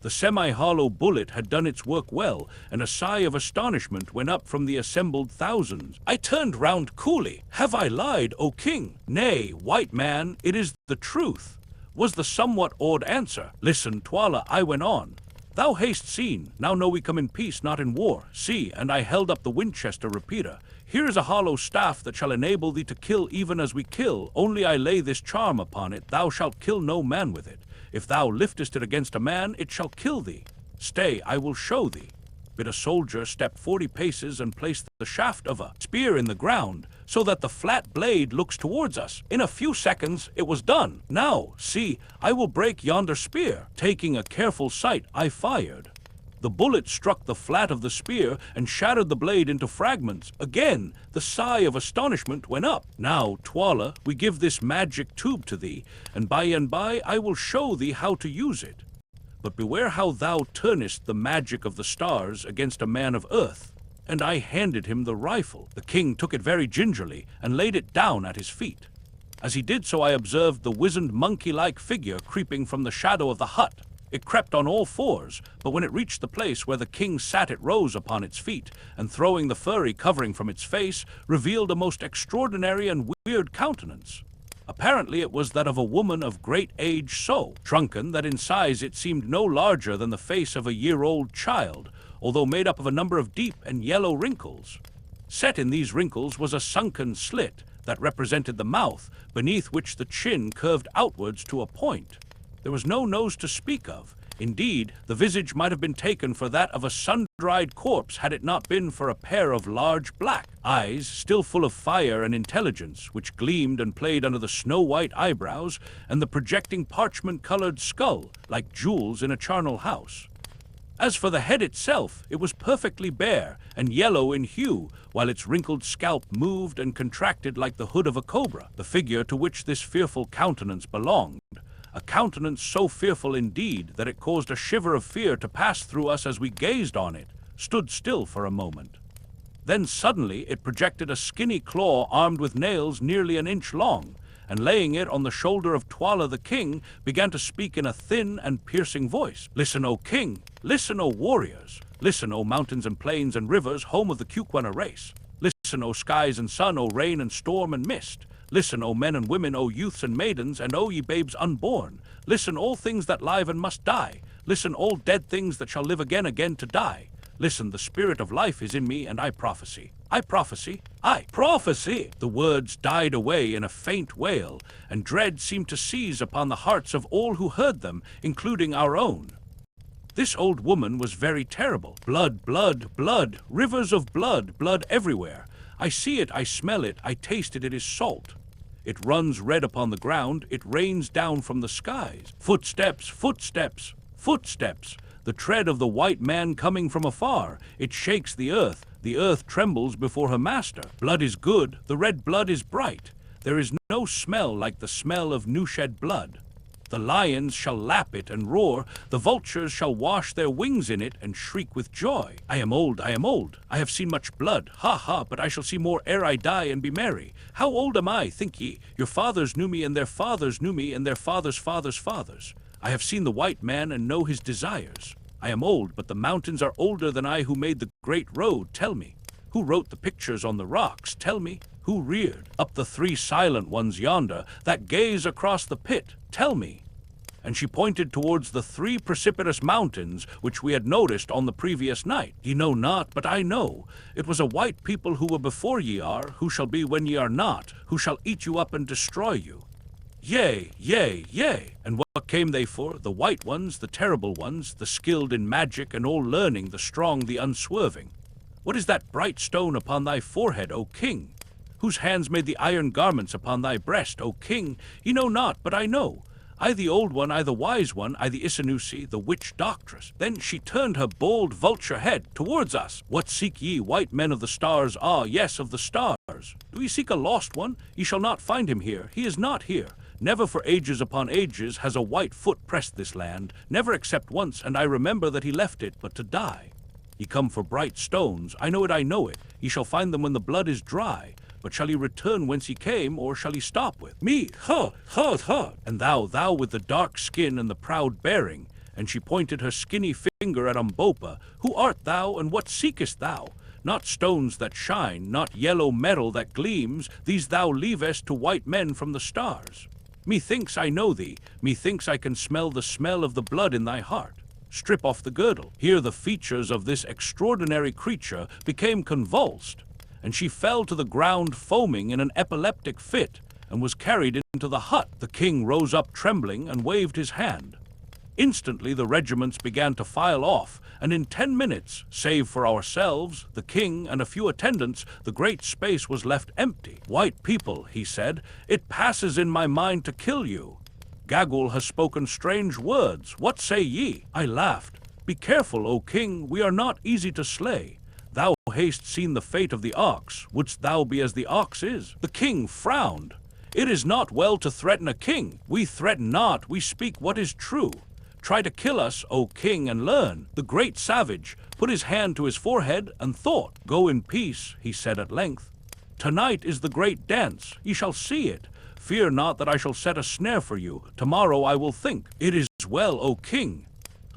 The semi-hollow bullet had done its work well, and a sigh of astonishment went up from the assembled thousands. I turned round coolly. Have I lied, O king? Nay, white man, it is the truth, was the somewhat awed answer. Listen, TWALA, I went on. Thou hast seen, now know we come in peace, not in war. See, and I held up the Winchester repeater. Here is a hollow staff that shall enable thee to kill even as we kill. Only I lay this charm upon it, thou shalt kill no man with it. If thou liftest it against a man, it shall kill thee. Stay, I will show thee. Bid a soldier step 40 paces and place the shaft of a spear in the ground, so that the flat blade looks towards us. In a few seconds it was done. Now, see, I will break yonder spear. Taking a careful sight, I fired. The bullet struck the flat of the spear and shattered the blade into fragments. Again, the sigh of astonishment went up. Now, TWALA, we give this magic tube to thee, and by I will show thee how to use it. But beware how thou turnest the magic of the stars against a man of earth. And I handed him the rifle. The king took it very gingerly and laid it down at his feet. As he did so, I observed the wizened monkey-like figure creeping from the shadow of the hut. It crept on all fours, but when it reached the place where the king sat, it rose upon its feet, and throwing the furry covering from its face, revealed a most extraordinary and weird countenance. Apparently it was that of a woman of great age, so shrunken that in size it seemed no larger than the face of a year-old child, although made up of a number of deep and yellow wrinkles. Set in these wrinkles was a sunken slit that represented the mouth, beneath which the chin curved outwards to a point. There was no nose to speak of. Indeed, the visage might have been taken for that of a sun-dried corpse had it not been for a pair of large black eyes, still full of fire and intelligence, which gleamed and played under the snow-white eyebrows and the projecting parchment-colored skull, like jewels in a charnel house. As for the head itself, it was perfectly bare and yellow in hue, while its wrinkled scalp moved and contracted like the hood of a cobra. The figure to which this fearful countenance belonged, a countenance so fearful indeed that it caused a shiver of fear to pass through us as we gazed on it, stood still for a moment. Then suddenly it projected a skinny claw armed with nails nearly an inch long, and laying it on the shoulder of TWALA the king, began to speak in a thin and piercing voice. Listen, O king! Listen, O warriors! Listen, O mountains and plains and rivers, home of the KUKUANA race! Listen, O skies and sun, O rain and storm and mist! Listen, O men and women, O youths and maidens, and O ye babes unborn! Listen, all things that live and must die! Listen, all dead things that shall live again to die! Listen, the spirit of life is in me, and I prophesy. I prophesy. I prophesy! The words died away in a faint wail, and dread seemed to seize upon the hearts of all who heard them, including our own. This old woman was very terrible. Blood, blood, blood, rivers of blood, blood everywhere. I see it, I smell it, I taste it, it is salt. It runs red upon the ground, it rains down from the skies. Footsteps, footsteps, footsteps. The tread of the white man coming from afar. It shakes the earth trembles before her master. Blood is good, the red blood is bright. There is no smell like the smell of new-shed blood. The lions shall lap it and roar, the vultures shall wash their wings in it and shriek with joy. I am old, I have seen much blood, ha ha, but I shall see more ere I die and be merry. How old am I, think ye? Your fathers knew me, and their fathers knew me, and their fathers' fathers' fathers. I have seen the white man and know his desires. I am old, but the mountains are older than I who made the great road. Tell me, who wrote the pictures on the rocks? Tell me, who reared up the three silent ones yonder that gaze across the pit? Tell me. And she pointed towards the three precipitous mountains which we had noticed on the previous night. Ye know not, but I know. It was a white people who were before ye are, who shall be when ye are not, who shall eat you up and destroy you. Yea, yea, yea. And what came they for? The white ones, the terrible ones, the skilled in magic and all learning, the strong, the unswerving. What is that bright stone upon thy forehead, O king? Whose hands made the iron garments upon thy breast, O king? Ye know not, but I know. I the old one, I the wise one, I the Isanusi, the witch doctress. Then she turned her bold vulture head towards us. What seek ye, white men of the stars? Ah, yes, of the stars. Do ye seek a lost one? Ye shall not find him here. He is not here. Never for ages upon ages has a white foot pressed this land, never except once, and I remember that he left it but to die. Ye come for bright stones, I know it, ye shall find them when the blood is dry. But shall he return whence he came, or shall he stop with me? Ha, ha, ha! And thou with the dark skin and the proud bearing, and she pointed her skinny finger at UMBOPA, who art thou, and what seekest thou? Not stones that shine, not yellow metal that gleams, these thou leavest to white men from the stars. Methinks I know thee, methinks I can smell the smell of the blood in thy heart. Strip off the girdle. Here the features of this extraordinary creature became convulsed, and she fell to the ground foaming in an epileptic fit, and was carried into the hut. The king rose up trembling and waved his hand. Instantly the regiments began to file off, and in 10 minutes, save for ourselves, the king, and a few attendants, the great space was left empty. White people, he said, it passes in my mind to kill you. Gagul has spoken strange words. What say ye? I laughed. Be careful, O king, we are not easy to slay. Thou hast seen the fate of the ox. Wouldst thou be as the ox is? The king frowned. It is not well to threaten a king. We threaten not, we speak what is true. Try to kill us, O king, and learn. The great savage put his hand to his forehead and thought. Go in peace, he said at length. Tonight is the great dance. Ye shall see it. Fear not that I shall set a snare for you. Tomorrow I will think. It is well, O king.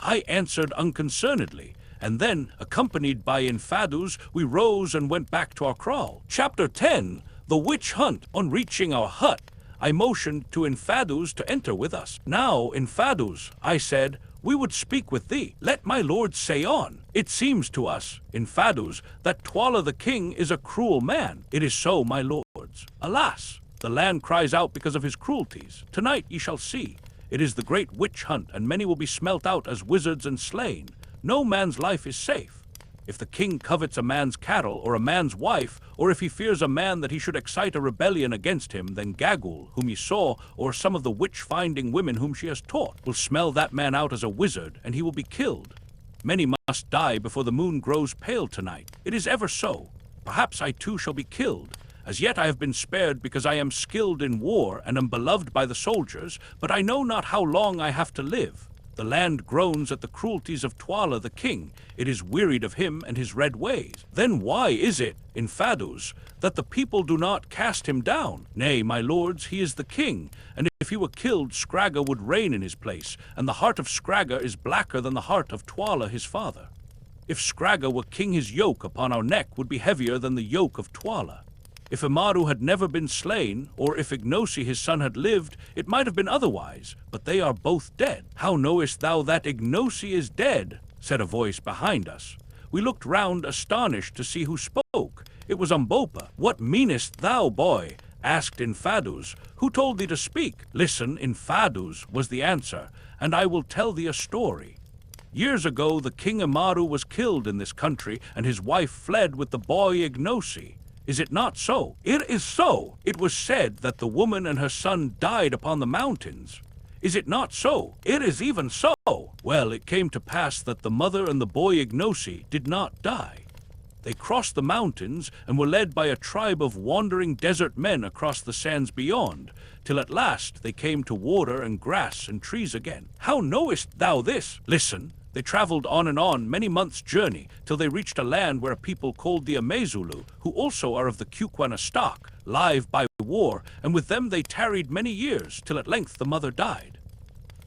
I answered unconcernedly. And then, accompanied by Infadus, we rose and went back to our kraal. Chapter 10, The Witch Hunt. On reaching our hut, I motioned to Infadus to enter with us. Now, Infadus, I said, we would speak with thee. Let my lord say on. It seems to us, Infadus, that TWALA the king is a cruel man. It is so, my lords. Alas, the land cries out because of his cruelties. Tonight ye shall see. It is the great witch hunt, and many will be smelt out as wizards and slain. No man's life is safe. If the king covets a man's cattle or a man's wife, or if he fears a man that he should excite a rebellion against him, then Gagul, whom he saw, or some of the witch-finding women whom she has taught, will smell that man out as a wizard, and he will be killed. Many must die before the moon grows pale tonight. It is ever so. Perhaps I too shall be killed. As yet I have been spared because I am skilled in war and am beloved by the soldiers, but I know not how long I have to live. The land groans at the cruelties of TWALA the king. It is wearied of him and his red ways. Then why is it, in Fadus, that the people do not cast him down? Nay, my lords, he is the king, and if he were killed, Scragga would reign in his place, and the heart of Scragga is blacker than the heart of TWALA his father. If Scragga were king, his yoke upon our neck would be heavier than the yoke of TWALA. If Imaru had never been slain, or if Ignosi his son had lived, it might have been otherwise, but they are both dead. How knowest thou that Ignosi is dead? Said a voice behind us. We looked round astonished to see who spoke. It was UMBOPA. What meanest thou, boy? Asked Infadus. Who told thee to speak? Listen, Infadus, was the answer, and I will tell thee a story. Years ago the king Imaru was killed in this country, and his wife fled with the boy Ignosi. Is it not so? It is so. It was said that the woman and her son died upon the mountains. Is it not so? It is even so. Well, it came to pass that the mother and the boy Ignosi did not die. They crossed the mountains and were led by a tribe of wandering desert men across the sands beyond, till at last they came to water and grass and trees again. How knowest thou this? Listen. They traveled on and on many months' journey, till they reached a land where a people called the Amezulu, who also are of the KUKUANA stock, live by war, and with them they tarried many years, till at length the mother died.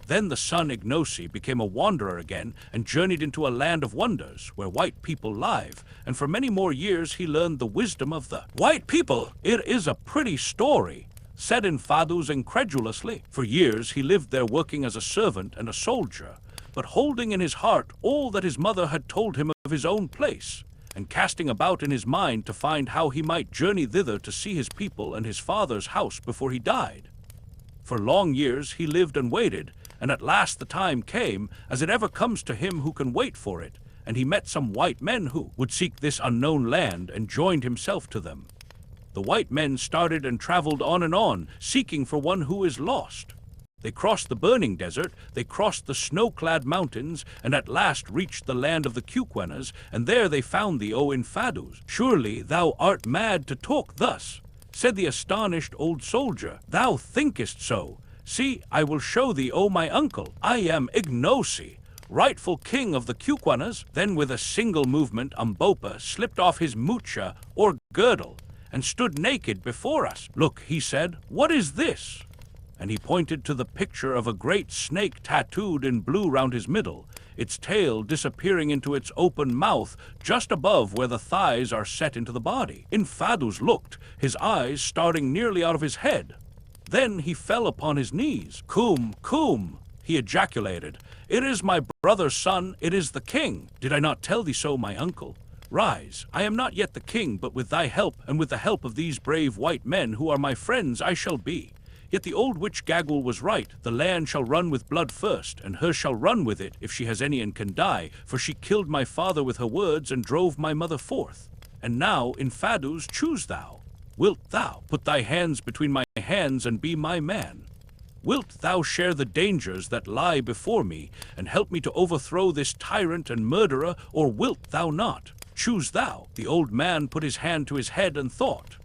Then the son Ignosi became a wanderer again, and journeyed into a land of wonders, where white people live, and for many more years he learned the wisdom of the white people. It is a pretty story, said Infadus incredulously. For years he lived there working as a servant and a soldier, but holding in his heart all that his mother had told him of his own place, and casting about in his mind to find how he might journey thither to see his people and his father's house before he died. For long years he lived and waited, and at last the time came, as it ever comes to him who can wait for it, and he met some white men who would seek this unknown land, and joined himself to them. The white men started and traveled on, seeking for one who is lost. They crossed the burning desert, they crossed the snow-clad mountains, and at last reached the land of the KUKUANAs, and there they found thee, O Infadus. Surely thou art mad to talk thus, said the astonished old soldier. Thou thinkest so. See, I will show thee, O my uncle. I am Ignosi, rightful king of the KUKUANAs. Then with a single movement UMBOPA slipped off his mucha, or girdle, and stood naked before us. Look, he said, what is this? And he pointed to the picture of a great snake tattooed in blue round his middle, its tail disappearing into its open mouth just above where the thighs are set into the body. Infadus looked, his eyes starting nearly out of his head. Then he fell upon his knees. Cum, he ejaculated. It is my brother's son, it is the king. Did I not tell thee so, my uncle? Rise, I am not yet the king, but with thy help, and with the help of these brave white men who are my friends, I shall be. Yet the old witch Gagwal was right. The land shall run with blood first, and hers shall run with it, if she has any and can die, for she killed my father with her words, and drove my mother forth. And now, Infadus, choose thou. Wilt thou put thy hands between my hands and be my man? Wilt thou share the dangers that lie before me, and help me to overthrow this tyrant and murderer, or wilt thou not? Choose thou. The old man put his hand to his head and thought.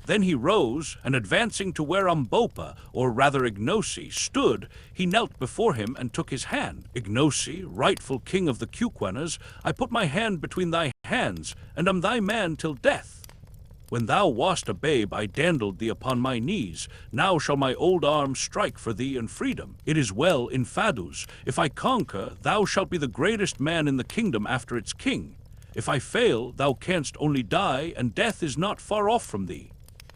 Then he rose, and advancing to where UMBOPA, or rather Ignosi, stood, he knelt before him and took his hand. Ignosi, rightful king of the KUKUANAs, I put my hand between thy hands, and am thy man till death. When thou wast a babe, I dandled thee upon my knees. Now shall my old arm strike for thee in freedom. It is well, Infadus. If I conquer, thou shalt be the greatest man in the kingdom after its king. If I fail, thou canst only die, and death is not far off from thee.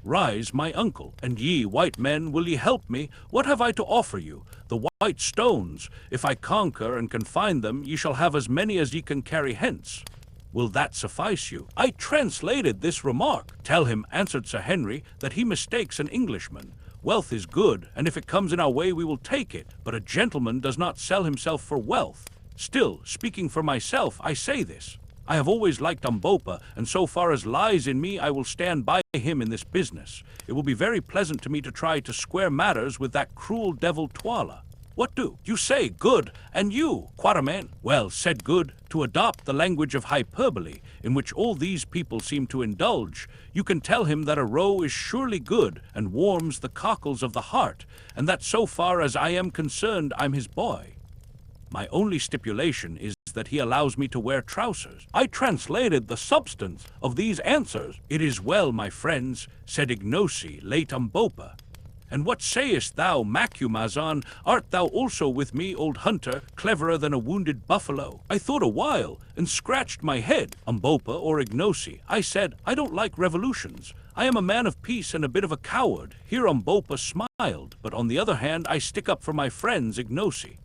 Rise, my uncle, and ye, white men, will ye help me? What have I to offer you? The white stones. If I conquer and can find them, ye shall have as many as ye can carry hence. Will that suffice you? I translated this remark. Tell him, answered Sir Henry, that he mistakes an Englishman. Wealth is good, and if it comes in our way, we will take it. But a gentleman does not sell himself for wealth. Still, speaking for myself, I say this. I have always liked UMBOPA, and so far as lies in me, I will stand by him in this business. It will be very pleasant to me to try to square matters with that cruel devil TWALA. What do? You say, good, and you, Quatermain? Well, said Good, to adopt the language of hyperbole, in which all these people seem to indulge, you can tell him that a roe is surely good, and warms the cockles of the heart, and that so far as I am concerned, I'm his boy. My only stipulation is that he allows me to wear trousers. I translated the substance of these answers. It is well, my friends, said IGNOSI, late UMBOPA. And what sayest thou, Macumazon? Art thou also with me, old hunter, cleverer than a wounded buffalo? I thought a while, and scratched my head. UMBOPA or IGNOSI, I said, I don't like revolutions. I am a man of peace and a bit of a coward. Here UMBOPA smiled, but on the other hand, I stick up for my friends, IGNOSI.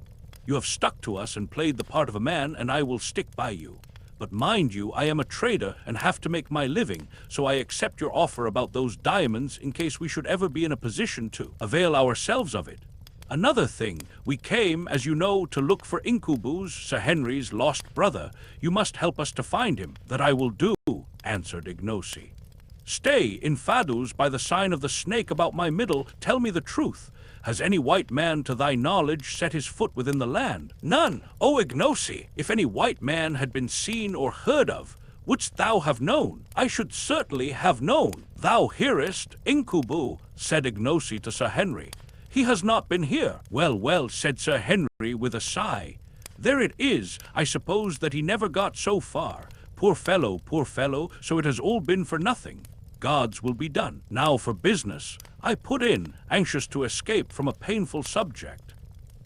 You have stuck to us and played the part of a man, and I will stick by you. But mind you, I am a trader and have to make my living, so I accept your offer about those diamonds in case we should ever be in a position to avail ourselves of it. Another thing, we came, as you know, to look for Incubu's, Sir Henry's lost brother. You must help us to find him. That I will do, answered IGNOSI. Stay, Infadus, by the sign of the snake about my middle, tell me the truth. Has any white man, to thy knowledge, set his foot within the land? None. O IGNOSI, if any white man had been seen or heard of, wouldst thou have known? I should certainly have known. Thou hearest, Incubu, said IGNOSI to Sir Henry. He has not been here. Well, well, said Sir Henry with a sigh. There it is. I suppose that he never got so far. Poor fellow, so it has all been for nothing. God's will be done. Now for business. I put in, anxious to escape from a painful subject.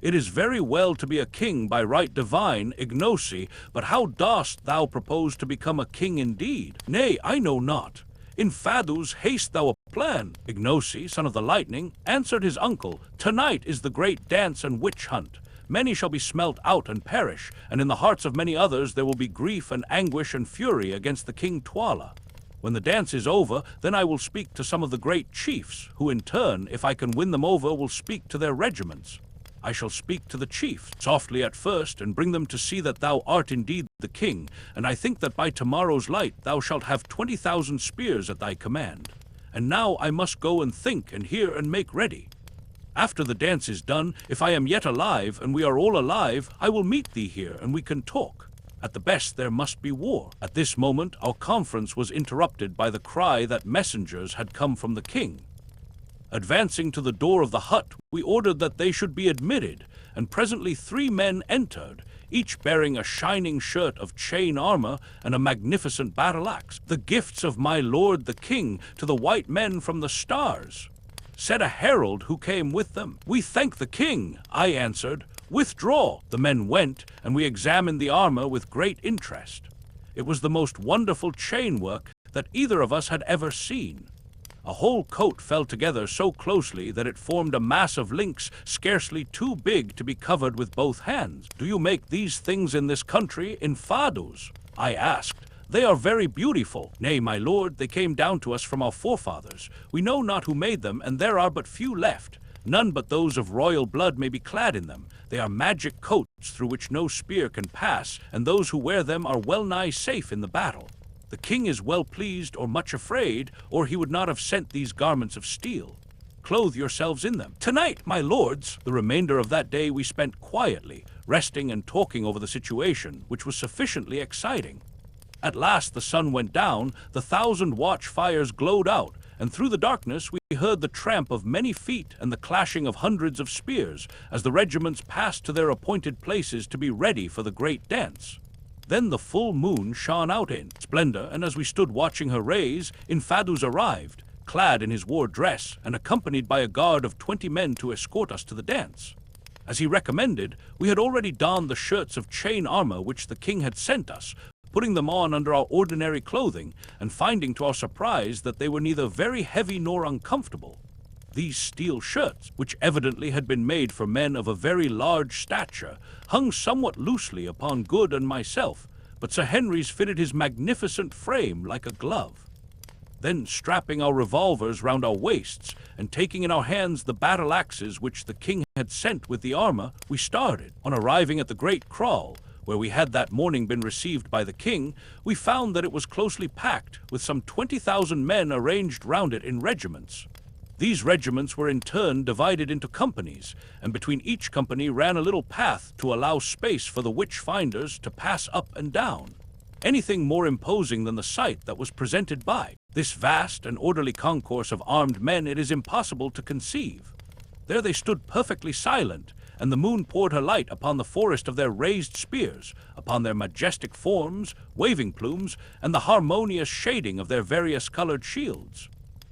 It is very well to be a king by right divine, IGNOSI, but how dost thou propose to become a king indeed? Nay, I know not. Infadus, haste thou a plan. IGNOSI, son of the lightning, answered his uncle, Tonight is the great dance and witch hunt. Many shall be smelt out and perish, and in the hearts of many others there will be grief and anguish and fury against the king TWALA. When the dance is over, then I will speak to some of the great chiefs, who in turn, if I can win them over, will speak to their regiments. I shall speak to the chiefs, softly at first, and bring them to see that thou art indeed the king, and I think that by tomorrow's light thou shalt have 20,000 spears at thy command. And now I must go and think and hear and make ready. After the dance is done, if I am yet alive, and we are all alive, I will meet thee here, and we can talk. At the best, there must be war. At this moment, our conference was interrupted by the cry that messengers had come from the king. Advancing to the door of the hut, we ordered that they should be admitted, and presently 3 men entered, each bearing a shining shirt of chain armor and a magnificent battle-axe, the gifts of my lord the king to the white men from the stars. Said a herald who came with them, We thank the king, I answered. Withdraw. The men went, and we examined the armor with great interest. It was the most wonderful chain work that either of us had ever seen. A whole coat fell together so closely that it formed a mass of links scarcely too big to be covered with both hands. Do you make these things in this country, Infadus? I asked. They are very beautiful. Nay, my lord, they came down to us from our forefathers. We know not who made them, and there are but few left. None but those of royal blood may be clad in them. They are magic coats through which no spear can pass, and those who wear them are well nigh safe in the battle. The king is well pleased or much afraid, or he would not have sent these garments of steel. Clothe yourselves in them. Tonight, my lords! The remainder of that day we spent quietly, resting and talking over the situation, which was sufficiently exciting. At last the sun went down, the 1,000 watch-fires glowed out, and through the darkness we heard the tramp of many feet and the clashing of hundreds of spears as the regiments passed to their appointed places to be ready for the great dance. Then the full moon shone out in splendor, and as we stood watching her rays, Infadus arrived, clad in his war dress and accompanied by a guard of 20 men to escort us to the dance. As he recommended, we had already donned the shirts of chain armor which the king had sent us, putting them on under our ordinary clothing, and finding to our surprise that they were neither very heavy nor uncomfortable. These steel shirts, which evidently had been made for men of a very large stature, hung somewhat loosely upon Good and myself, but Sir Henry's fitted his magnificent frame like a glove. Then, strapping our revolvers round our waists, and taking in our hands the battle-axes which the king had sent with the armor, we started. On arriving at the great kraal, where we had that morning been received by the king, we found that it was closely packed, with some 20,000 men arranged round it in regiments. These regiments were in turn divided into companies, and between each company ran a little path to allow space for the witch-finders to pass up and down. Anything more imposing than the sight that was presented by this vast and orderly concourse of armed men it is impossible to conceive. There they stood perfectly silent, and the moon poured her light upon the forest of their raised spears, upon their majestic forms, waving plumes, and the harmonious shading of their various colored shields.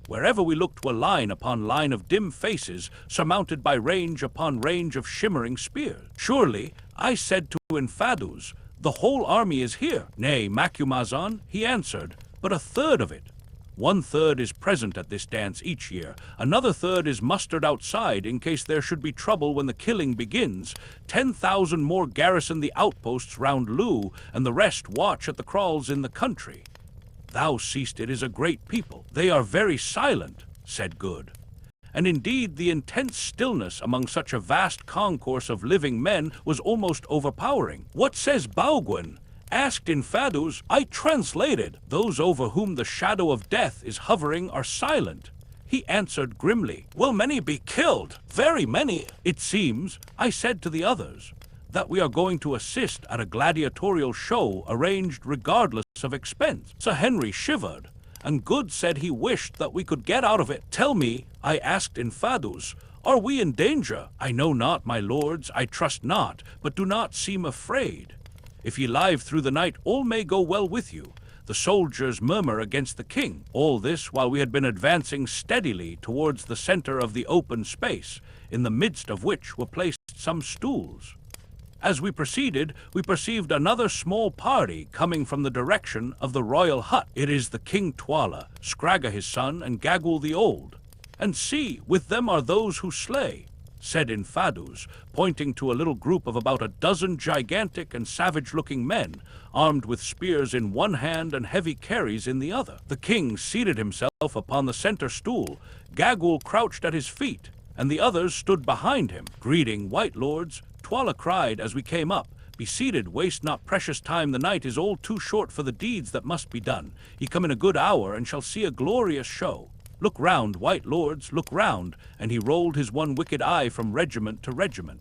Wherever we looked were line upon line of dim faces, surmounted by range upon range of shimmering spears. Surely, I said to Infadus, the whole army is here. Nay, Macumazon, he answered, but a third of it. 1/3 is present at this dance each year. Another third is mustered outside in case there should be trouble when the killing begins. 10,000 more garrison the outposts round Lu, and the rest watch at the kraals in the country. Thou seest it is a great people. They are very silent, said Good. And indeed the intense stillness among such a vast concourse of living men was almost overpowering. What says Baugwin? Asked Infadus. I translated. Those over whom the shadow of death is hovering are silent. He answered grimly, will many be killed? Very many. It seems, I said to the others, that we are going to assist at a gladiatorial show arranged regardless of expense. Sir Henry shivered, and Good said he wished that we could get out of it. Tell me, I asked Infadus, are we in danger? I know not, my lords, I trust not, but do not seem afraid. If ye live through the night, all may go well with you. The soldiers murmur against the king. All this while we had been advancing steadily towards the center of the open space, in the midst of which were placed some stools. As we proceeded, we perceived another small party coming from the direction of the royal hut. It is the King TWALA, Scragga his son, and Gagul the old. And see, with them are those who slay, said Infadus, pointing to a little group of about a dozen gigantic and savage-looking men, armed with spears in one hand and heavy carries in the other. The king seated himself upon the center stool, Gagul crouched at his feet, and the others stood behind him. Greeting, white lords, TWALA cried as we came up, be seated, waste not precious time, the night is all too short for the deeds that must be done. Ye come in a good hour, and shall see a glorious show. Look round, white lords, look round, and he rolled his one wicked eye from regiment to regiment.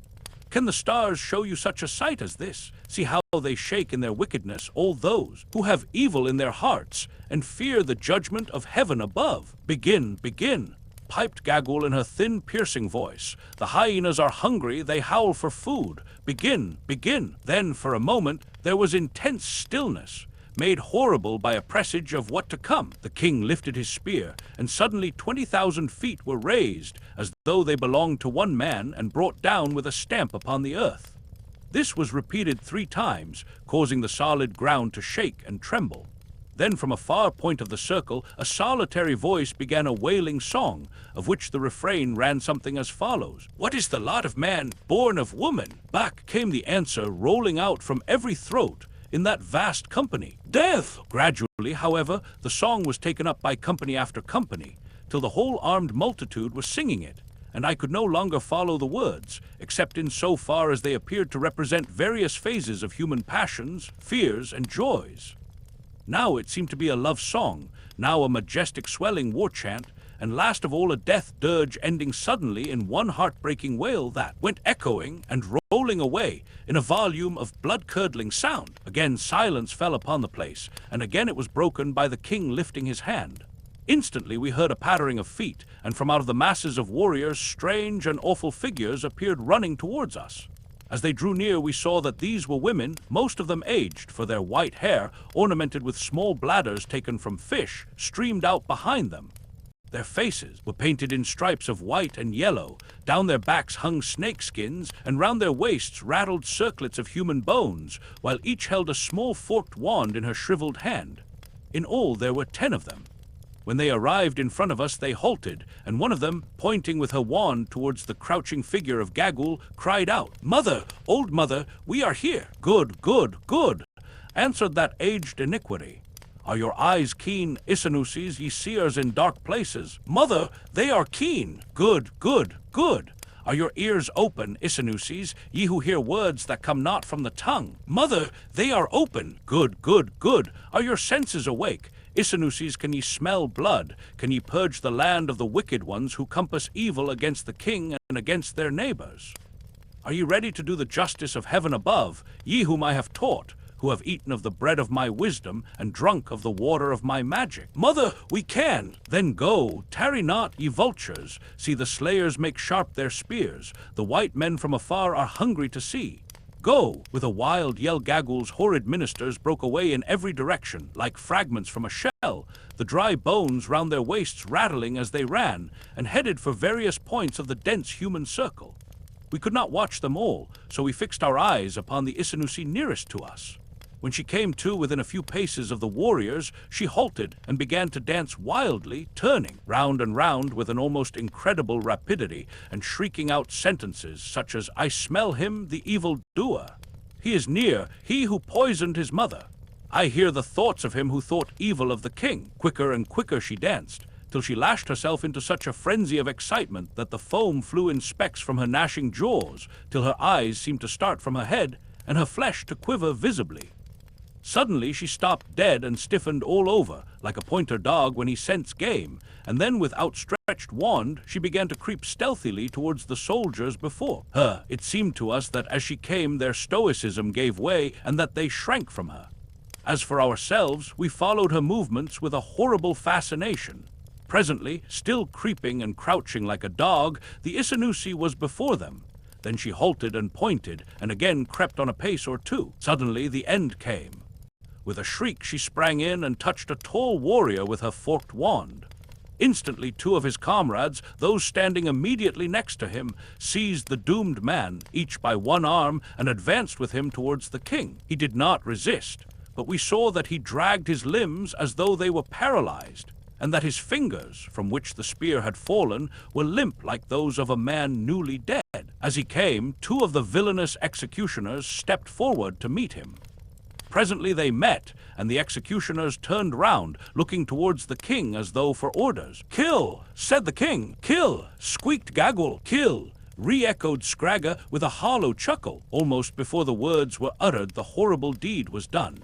Can the stars show you such a sight as this? See how they shake in their wickedness, all those who have evil in their hearts, and fear the judgment of heaven above. Begin, begin, piped Gagul in her thin, piercing voice. The hyenas are hungry, they howl for food. Begin, begin. Then, for a moment, there was intense stillness, made horrible by a presage of what to come. The king lifted his spear, and suddenly 20,000 feet were raised, as though they belonged to one man, and brought down with a stamp upon the earth. This was repeated 3 times, causing the solid ground to shake and tremble. Then from a far point of the circle, a solitary voice began a wailing song, of which the refrain ran something as follows. What is the lot of man born of woman? Back came the answer, rolling out from every throat in that vast company. Death! Gradually, however, the song was taken up by company after company, till the whole armed multitude was singing it, and I could no longer follow the words, except in so far as they appeared to represent various phases of human passions, fears, and joys. Now it seemed to be a love song, now a majestic swelling war chant, and last of all a death dirge ending suddenly in one heartbreaking wail that went echoing and rolling away in a volume of blood-curdling sound. Again silence fell upon the place, and again it was broken by the king lifting his hand. Instantly we heard a pattering of feet, and from out of the masses of warriors strange and awful figures appeared running towards us. As they drew near, we saw that these were women, most of them aged, for their white hair, ornamented with small bladders taken from fish, streamed out behind them. Their faces were painted in stripes of white and yellow, down their backs hung snakeskins, and round their waists rattled circlets of human bones, while each held a small forked wand in her shriveled hand. In all there were 10 of them. When they arrived in front of us, they halted, and one of them, pointing with her wand towards the crouching figure of Gagul, cried out, Mother, old mother, we are here. Good, good, good, answered that aged iniquity. Are your eyes keen, IGNOSI'S, ye seers in dark places? Mother, they are keen. Good, good, good. Are your ears open, IGNOSI'S, ye who hear words that come not from the tongue? Mother, they are open. Good, good, good. Are your senses awake? IGNOSI'S, can ye smell blood? Can ye purge the land of the wicked ones who compass evil against the king and against their neighbors? Are ye ready to do the justice of heaven above, ye whom I have taught? who have eaten of the bread of my wisdom and drunk of the water of my magic. Mother, we can! Then go, tarry not, ye vultures. See the slayers make sharp their spears. The white men from afar are hungry to see. Go! With a wild yell Gaggul's horrid ministers broke away in every direction, like fragments from a shell, the dry bones round their waists rattling as they ran, and headed for various points of the dense human circle. We could not watch them all, so we fixed our eyes upon the Isanusi nearest to us. When she came to within a few paces of the warriors, she halted and began to dance wildly, turning round and round with an almost incredible rapidity, and shrieking out sentences such as, "I smell him, the evil doer. He is near, he who poisoned his mother. I hear the thoughts of him who thought evil of the king." Quicker and quicker she danced, till she lashed herself into such a frenzy of excitement that the foam flew in specks from her gnashing jaws, till her eyes seemed to start from her head, and her flesh to quiver visibly. Suddenly she stopped dead and stiffened all over, like a pointer dog when he scents game, and then with outstretched wand she began to creep stealthily towards the soldiers before her. It seemed to us that as she came their stoicism gave way, and that they shrank from her. As for ourselves, we followed her movements with a horrible fascination. Presently, still creeping and crouching like a dog, the Isanusi was before them. Then she halted and pointed, and again crept on a pace or two. Suddenly the end came. With a shriek she sprang in and touched a tall warrior with her forked wand. Instantly 2 of his comrades, those standing immediately next to him, seized the doomed man, each by one arm, and advanced with him towards the king. He did not resist, but we saw that he dragged his limbs as though they were paralyzed, and that his fingers, from which the spear had fallen, were limp like those of a man newly dead. As he came, 2 of the villainous executioners stepped forward to meet him. Presently they met, and the executioners turned round, looking towards the king as though for orders. "Kill!" said the king. "Kill!" squeaked Gaggul. "Kill!" re-echoed Scragga with a hollow chuckle. Almost before the words were uttered, the horrible deed was done.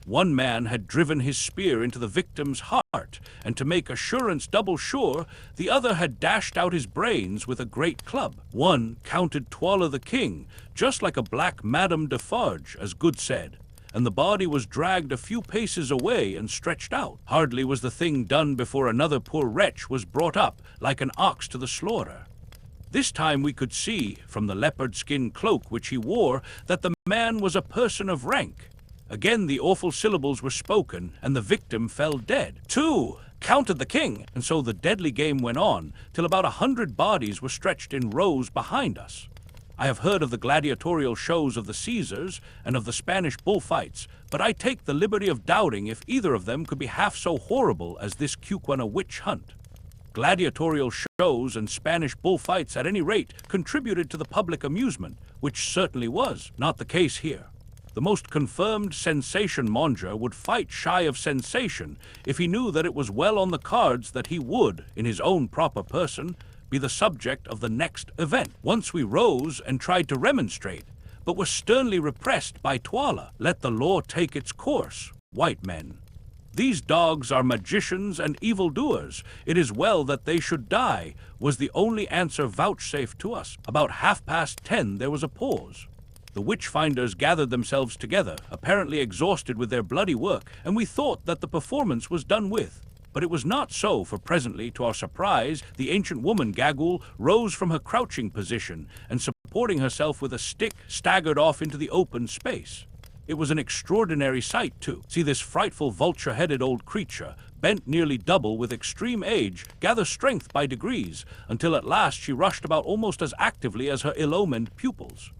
One man had driven his spear into the victim's heart, and to make assurance double sure, the other had dashed out his brains with a great club. One counted TWALA the king, just like a black Madame Defarge, as Good said, and the body was dragged a few paces away and stretched out. Hardly was the thing done before another poor wretch was brought up, like an ox to the slaughter. This time we could see, from the leopard skin cloak which he wore, that the man was a person of rank. Again the awful syllables were spoken, and the victim fell dead. "2!" counted the king, and so the deadly game went on, till about 100 bodies were stretched in rows behind us. I have heard of the gladiatorial shows of the Caesars and of the Spanish bullfights, but I take the liberty of doubting if either of them could be half so horrible as this KUKUANA witch hunt. Gladiatorial shows and Spanish bullfights at any rate contributed to the public amusement, which certainly was not the case here. The most confirmed sensation monger would fight shy of sensation if he knew that it was well on the cards that he would, in his own proper person, be the subject of the next event. Once we rose and tried to remonstrate, but were sternly repressed by TWALA. "Let the law take its course, white men. These dogs are magicians and evildoers. It is well that they should die," was the only answer vouchsafed to us. About 10:30 there was a pause. The witch-finders gathered themselves together, apparently exhausted with their bloody work, and we thought that the performance was done with. But it was not so, for presently, to our surprise, the ancient woman Gaggul rose from her crouching position, and supporting herself with a stick, staggered off into the open space. It was an extraordinary sight, too. See this frightful vulture-headed old creature, bent nearly double with extreme age, gather strength by degrees, until at last she rushed about almost as actively as her ill-omened pupils.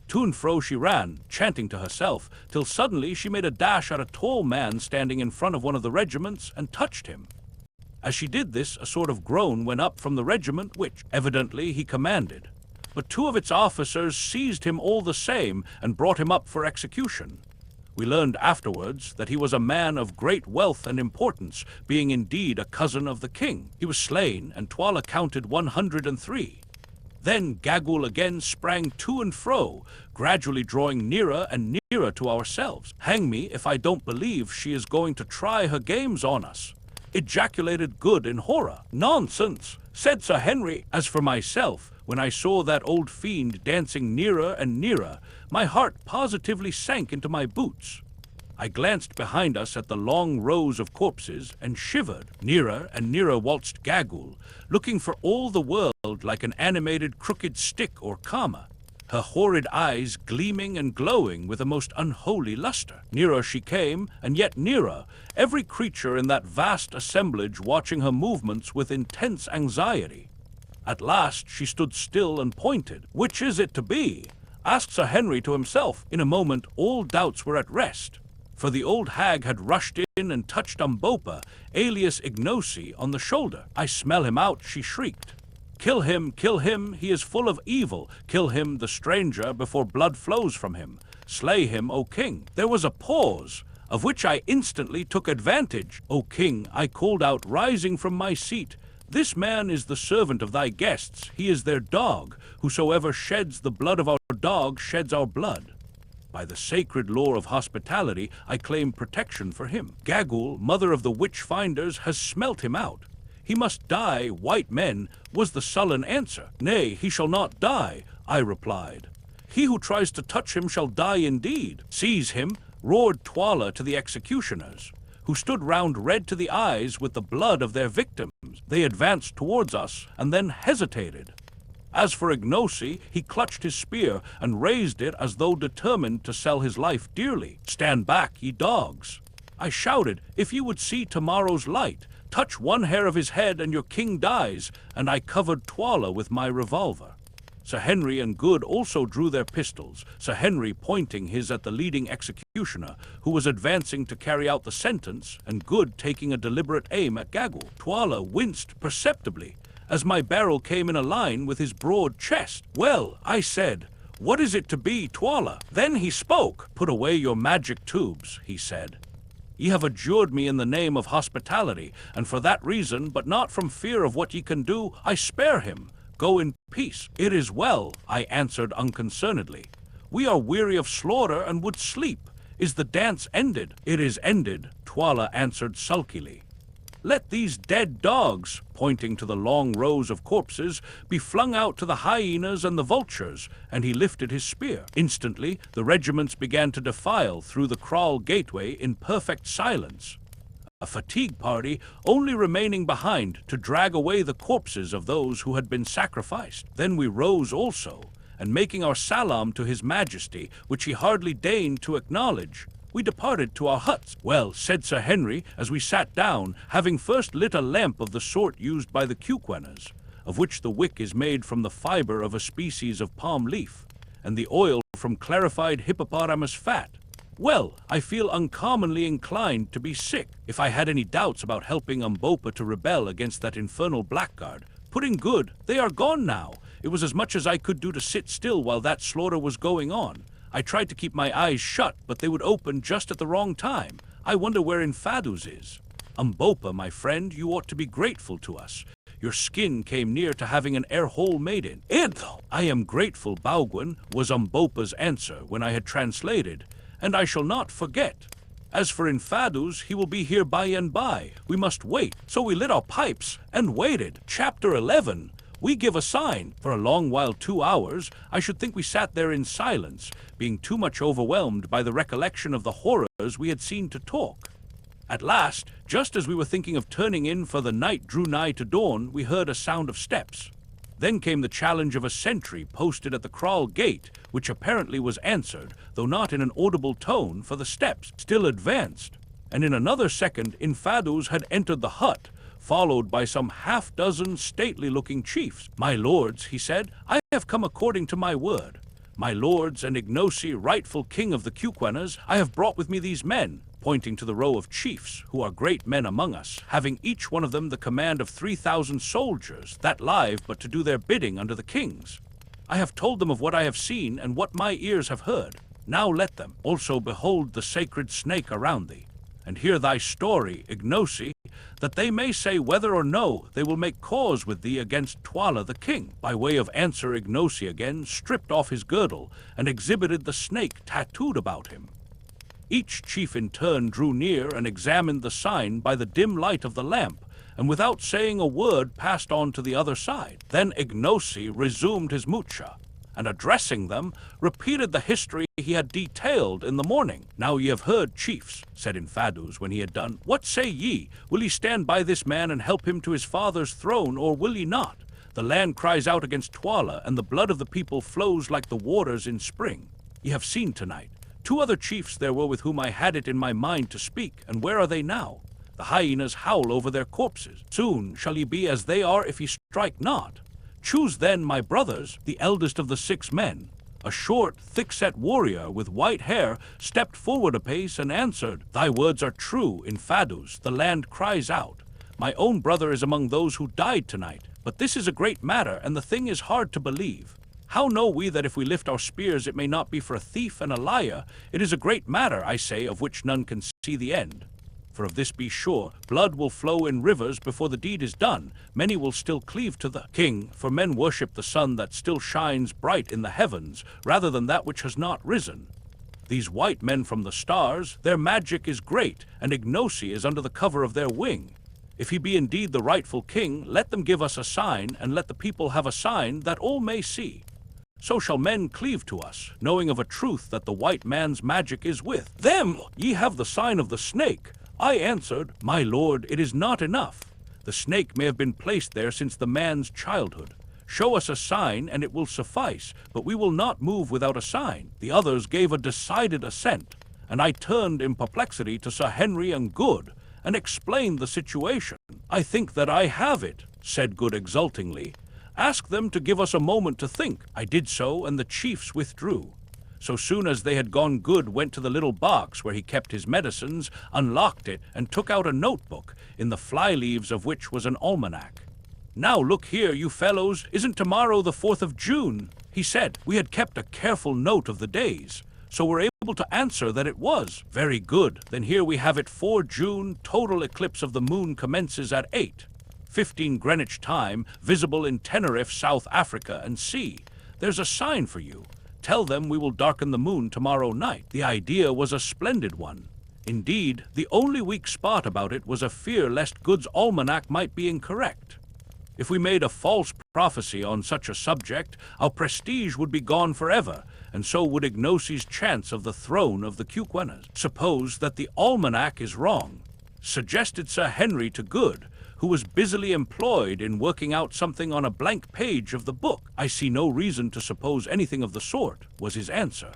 To and fro she ran, chanting to herself, till suddenly she made a dash at a tall man standing in front of one of the regiments and touched him. As she did this, a sort of groan went up from the regiment which, evidently, he commanded. But 2 of its officers seized him all the same and brought him up for execution. We learned afterwards that he was a man of great wealth and importance, being indeed a cousin of the king. He was slain, and TWALA counted 103. Then Gaggul again sprang to and fro, gradually drawing nearer and nearer to ourselves. "Hang me if I don't believe she is going to try her games on us," ejaculated Good in horror. "Nonsense," said Sir Henry. "As for myself, When I saw that old fiend dancing nearer and nearer, my heart positively sank into my boots. I glanced behind us at the long rows of corpses and shivered. Nearer and nearer waltzed Gagul, looking for all the world like an animated crooked stick or comma, her horrid eyes gleaming and glowing with a most unholy luster. Nearer she came, and yet nearer, every creature in that vast assemblage watching her movements with intense anxiety. At last she stood still and pointed. "Which is it to be?" asked Sir Henry to himself. In a moment all doubts were at rest, for the old hag had rushed in and touched UMBOPA, alias IGNOSI, on the shoulder. "I smell him out," she shrieked. Kill him, he is full of evil. Kill him, the stranger, before blood flows from him. Slay him, O king." There was a pause, of which I instantly took advantage. "O king," I called out, rising from my seat, "this man is the servant of thy guests. He is their dog. Whosoever sheds the blood of our dog sheds our blood. By the sacred law of hospitality, I claim protection for him. Gagul, mother of the witch-finders, has smelt him out. He must die, white men," was the sullen answer. "Nay, he shall not die," I replied. "He who tries to touch him shall die indeed." "Seize him," roared TWALA to the executioners, who stood round red to the eyes with the blood of their victims. They advanced towards us and then hesitated. As for IGNOSI, he clutched his spear and raised it as though determined to sell his life dearly. "Stand back, ye dogs!" I shouted. "If you would see tomorrow's light, touch one hair of his head and your king dies," and I covered TWALA with my revolver. Sir Henry and Good also drew their pistols, Sir Henry pointing his at the leading executioner, who was advancing to carry out the sentence, and Good taking a deliberate aim at Gagul. TWALA winced perceptibly as my barrel came in a line with his broad chest. "Well," I said, "what is it to be, TWALA?" Then he spoke. "Put away your magic tubes," he said. "Ye have adjured me in the name of hospitality, and for that reason, but not from fear of what ye can do, I spare him. Go in peace." "It is well," I answered unconcernedly. "We are weary of slaughter and would sleep. Is the dance ended?" "It is ended," TWALA answered sulkily. "Let these dead dogs," pointing to the long rows of corpses, "be flung out to the hyenas and the vultures," and he lifted his spear. Instantly, the regiments began to defile through the kraal gateway in perfect silence, a fatigue party only remaining behind to drag away the corpses of those who had been sacrificed. Then we rose also, and making our salam to His Majesty, which he hardly deigned to acknowledge, we departed to our huts. "Well," said Sir Henry, as we sat down, having first lit a lamp of the sort used by the KUKUANAs, of which the wick is made from the fiber of a species of palm leaf, and the oil from clarified hippopotamus fat. "Well, I feel uncommonly inclined to be sick. If I had any doubts about helping UMBOPA to rebel against that infernal blackguard, putting Good, they are gone now. It was as much as I could do to sit still while that slaughter was going on. I tried to keep my eyes shut, but they would open just at the wrong time. I wonder where Infadus is. UMBOPA, my friend, you ought to be grateful to us. Your skin came near to having an air hole made in it." "I am grateful, Baugwin," was UMBOPA's answer when I had translated, "and I shall not forget. As for Infadus, he will be here by and by. We must wait." So we lit our pipes and waited. Chapter 11. We give a sign. For a long while, 2 hours, I should think we sat there in silence, being too much overwhelmed by the recollection of the horrors we had seen to talk. At last, just as we were thinking of turning in for the night drew nigh to dawn, we heard a sound of steps. Then came the challenge of a sentry posted at the kraal gate, which apparently was answered, though not in an audible tone, for the steps still advanced. And in another second, Infadus had entered the hut, followed by some half-dozen stately-looking chiefs. "My lords," he said, "I have come according to my word. My lords and IGNOSI, rightful king of the KUKUANAs, I have brought with me these men," pointing to the row of chiefs, who are great men among us, having each one of them the command of 3,000 soldiers, that live but to do their bidding under the kings. "I have told them of what I have seen and what my ears have heard. Now let them also behold the sacred snake around thee, and hear thy story, IGNOSI, that they may say whether or no they will make cause with thee against TWALA the king." By way of answer, IGNOSI again stripped off his girdle and exhibited the snake tattooed about him. Each chief in turn drew near and examined the sign by the dim light of the lamp, and without saying a word passed on to the other side. Then IGNOSI resumed his mucha, and addressing them, repeated the history he had detailed in the morning. "Now ye have heard, chiefs," said Infadus when he had done. "What say ye? Will ye stand by this man and help him to his father's throne, or will ye not? The land cries out against TWALA, and the blood of the people flows like the waters in spring. Ye have seen tonight. 2 other chiefs there were with whom I had it in my mind to speak, and where are they now? The hyenas howl over their corpses. Soon shall ye be as they are if ye strike not. Choose then, my brothers, the eldest of the 6 men." A short, thick-set warrior with white hair stepped forward a pace and answered, "Thy words are true, Infadus, the land cries out. My own brother is among those who died tonight, but this is a great matter, and the thing is hard to believe. How know we that if we lift our spears it may not be for a thief and a liar? It is a great matter, I say, of which none can see the end. For of this be sure, blood will flow in rivers before the deed is done. Many will still cleave to the king, for men worship the sun that still shines bright in the heavens, rather than that which has not risen. These white men from the stars, their magic is great, and IGNOSI is under the cover of their wing. If he be indeed the rightful king, let them give us a sign, and let the people have a sign that all may see. So shall men cleave to us, knowing of a truth that the white man's magic is with them. Ye have the sign of the snake." I answered, "My lord, it is not enough. The snake may have been placed there since the man's childhood. Show us a sign, and it will suffice, but we will not move without a sign." The others gave a decided assent, and I turned in perplexity to Sir Henry and Good, and explained the situation. "I think that I have it," said Good exultingly. "Ask them to give us a moment to think." I did so, and the chiefs withdrew. So soon as they had gone, Good went to the little box where he kept his medicines, unlocked it, and took out a notebook, in the fly-leaves of which was an almanac. "Now look here, you fellows, isn't tomorrow the 4th of June?" he said. We had kept a careful note of the days, so were able to answer that it was. "Very good, then here we have it, 4 June, total eclipse of the moon commences at 8:15 Greenwich time, visible in Tenerife, South Africa, and see, there's a sign for you. Tell them we will darken the moon tomorrow night." The idea was a splendid one. Indeed, the only weak spot about it was a fear lest Good's almanac might be incorrect. If we made a false prophecy on such a subject, our prestige would be gone forever, and so would IGNOSI'S chance of the throne of the KUKUANALAND. "Suppose that the almanac is wrong," suggested Sir Henry to Good, who was busily employed in working out something on a blank page of the book. "I see no reason to suppose anything of the sort," was his answer.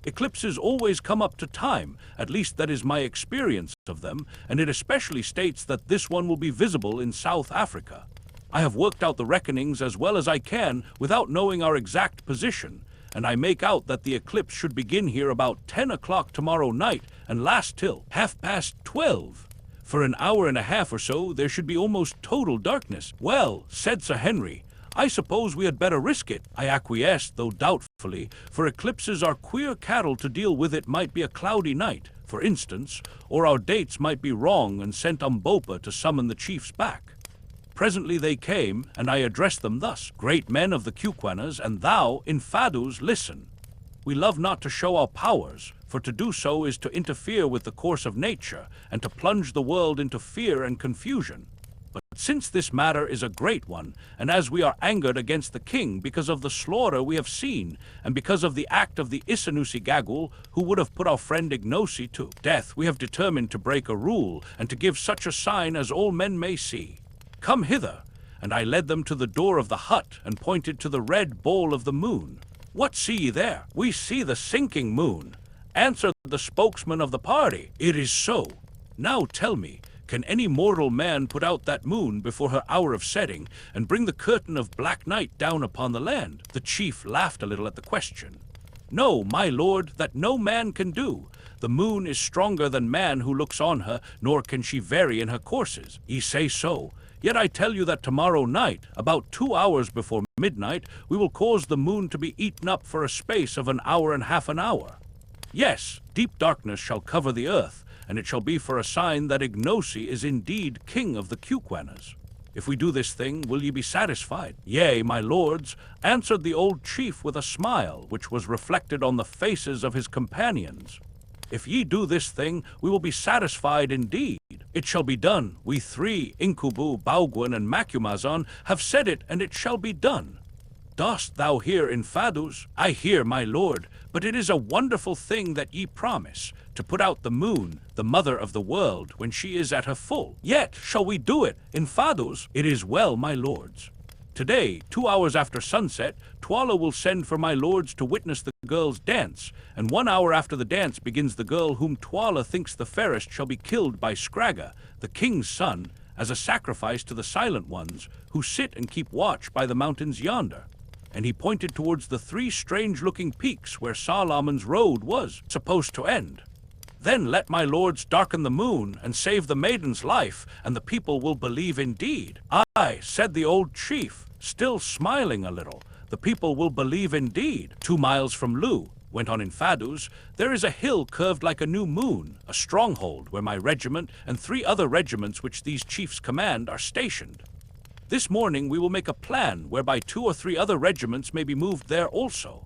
"Eclipses always come up to time, at least that is my experience of them, and it especially states that this one will be visible in South Africa. I have worked out the reckonings as well as I can without knowing our exact position, and I make out that the eclipse should begin here about 10 o'clock tomorrow night and last till 12:30. For an hour and a half or so, there should be almost total darkness." "Well," said Sir Henry, "I suppose we had better risk it." I acquiesced, though doubtfully, for eclipses are queer cattle. To deal with it might be a cloudy night, for instance, or our dates might be wrong and sent UMBOPA to summon the chiefs back. Presently they came, and I addressed them thus: "Great men of the KUKUANAS, and thou, Infadus, listen. We love not to show our powers, for to do so is to interfere with the course of nature, and to plunge the world into fear and confusion. But since this matter is a great one, and as we are angered against the king because of the slaughter we have seen, and because of the act of the IGNOSI who would have put our friend IGNOSI to death, we have determined to break a rule, and to give such a sign as all men may see. Come hither." And I led them to the door of the hut, and pointed to the red ball of the moon. "What see ye there?" "We see the sinking moon," answered the spokesman of the party. "It is so. Now tell me, can any mortal man put out that moon before her hour of setting, and bring the curtain of black night down upon the land?" The chief laughed a little at the question. "No, my lord, that no man can do. The moon is stronger than man who looks on her, nor can she vary in her courses." "Ye say so. Yet I tell you that tomorrow night, about 2 hours before midnight, we will cause the moon to be eaten up for a space of an hour and half an hour. Yes, deep darkness shall cover the earth, and it shall be for a sign that IGNOSI is indeed king of the KUKUANAS. If we do this thing, will ye be satisfied?" "Yea, my lords," answered the old chief with a smile, which was reflected on the faces of his companions. If ye do this thing, we will be satisfied indeed. It shall be done. We three, Incubu, Baugwin, and Macumazon, have said it, and it shall be done. Dost thou hear, Infadus? I hear, my lord, but it is a wonderful thing that ye promise, to put out the moon, the mother of the world, when she is at her full. Yet shall we do it, Infadus? It is well, my lords. Today, 2 hours after sunset, TWALA will send for my lords to witness the girl's dance, and 1 hour after the dance begins the girl whom TWALA thinks the fairest shall be killed by Scragga, the king's son, as a sacrifice to the Silent Ones, who sit and keep watch by the mountains yonder. And he pointed towards the 3 strange-looking peaks where Solomon's road was supposed to end. Then let my lords darken the moon and save the maiden's life, and the people will believe indeed. Aye, said the old chief, still smiling a little, the people will believe indeed. 2 miles from Lu, went on Infadus, there is a hill curved like a new moon, a stronghold where my regiment and 3 other regiments which these chiefs command are stationed. This morning we will make a plan whereby 2 or 3 other regiments may be moved there also.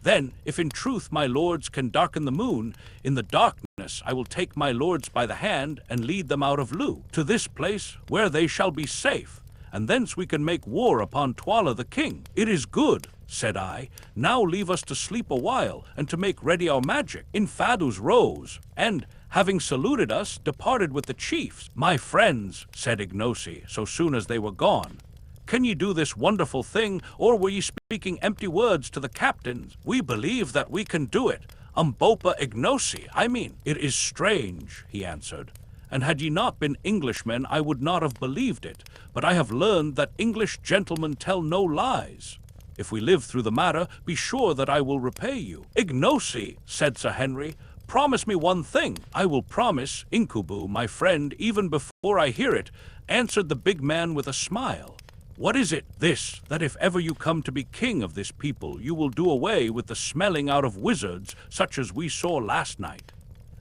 Then, if in truth my lords can darken the moon, in the darkness I will take my lords by the hand and lead them out of Lu, to this place where they shall be safe, and thence we can make war upon TWALA the king. It is good, said I. Now leave us to sleep a while, and to make ready our magic. Infadus rose, and, having saluted us, departed with the chiefs. My friends, said IGNOSI, so soon as they were gone, can ye do this wonderful thing, or were ye speaking empty words to the captains? We believe that we can do it. UMBOPA IGNOSI, I mean. It is strange, he answered, and had ye not been Englishmen, I would not have believed it, but I have learned that English gentlemen tell no lies. If we live through the matter, be sure that I will repay you. IGNOSI, said Sir Henry, promise me one thing. I will promise, Incubu, my friend, even before I hear it, answered the big man with a smile. What is it? This, that if ever you come to be king of this people, you will do away with the smelling out of wizards such as we saw last night,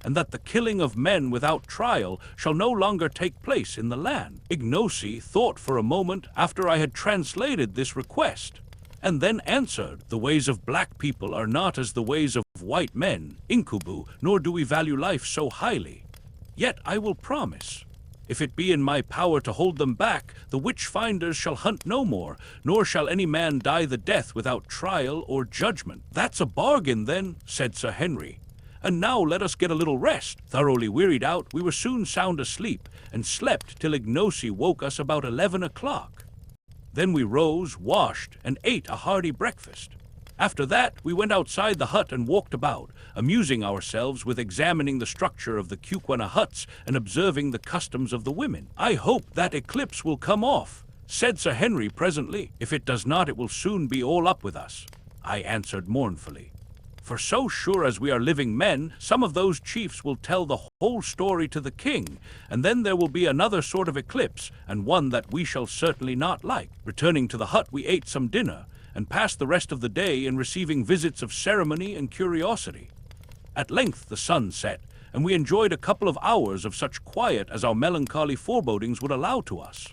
and that the killing of men without trial shall no longer take place in the land. IGNOSI thought for a moment after I had translated this request, and then answered, the ways of black people are not as the ways of white men, Incubu, nor do we value life so highly. Yet I will promise. If it be in my power to hold them back, the witch-finders shall hunt no more, nor shall any man die the death without trial or judgment. That's a bargain, then, said Sir Henry. And now let us get a little rest. Thoroughly wearied out, we were soon sound asleep, and slept till IGNOSI woke us about 11 o'clock. Then we rose, washed, and ate a hearty breakfast. After that, we went outside the hut and walked about, amusing ourselves with examining the structure of the KUKUANA huts and observing the customs of the women. I hope that eclipse will come off, said Sir Henry presently. If it does not, it will soon be all up with us, I answered mournfully. For so sure as we are living men, some of those chiefs will tell the whole story to the king, and then there will be another sort of eclipse, and one that we shall certainly not like. Returning to the hut, we ate some dinner, and passed the rest of the day in receiving visits of ceremony and curiosity. At length the sun set, and we enjoyed a couple of hours of such quiet as our melancholy forebodings would allow to us.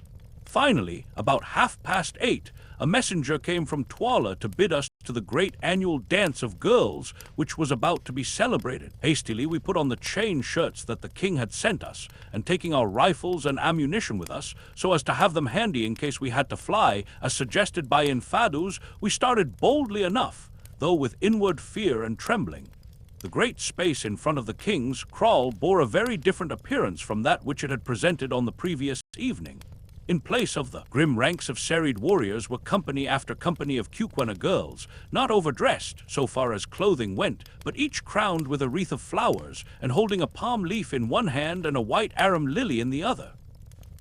Finally, about 8:30, a messenger came from TWALA to bid us to the great annual dance of girls, which was about to be celebrated. Hastily we put on the chain shirts that the king had sent us, and taking our rifles and ammunition with us, so as to have them handy in case we had to fly, as suggested by Infadus, we started boldly enough, though with inward fear and trembling. The great space in front of the king's kraal bore a very different appearance from that which it had presented on the previous evening. In place of the grim ranks of serried warriors were company after company of KUKUANA girls, not overdressed so far as clothing went, but each crowned with a wreath of flowers, and holding a palm leaf in one hand and a white arum lily in the other.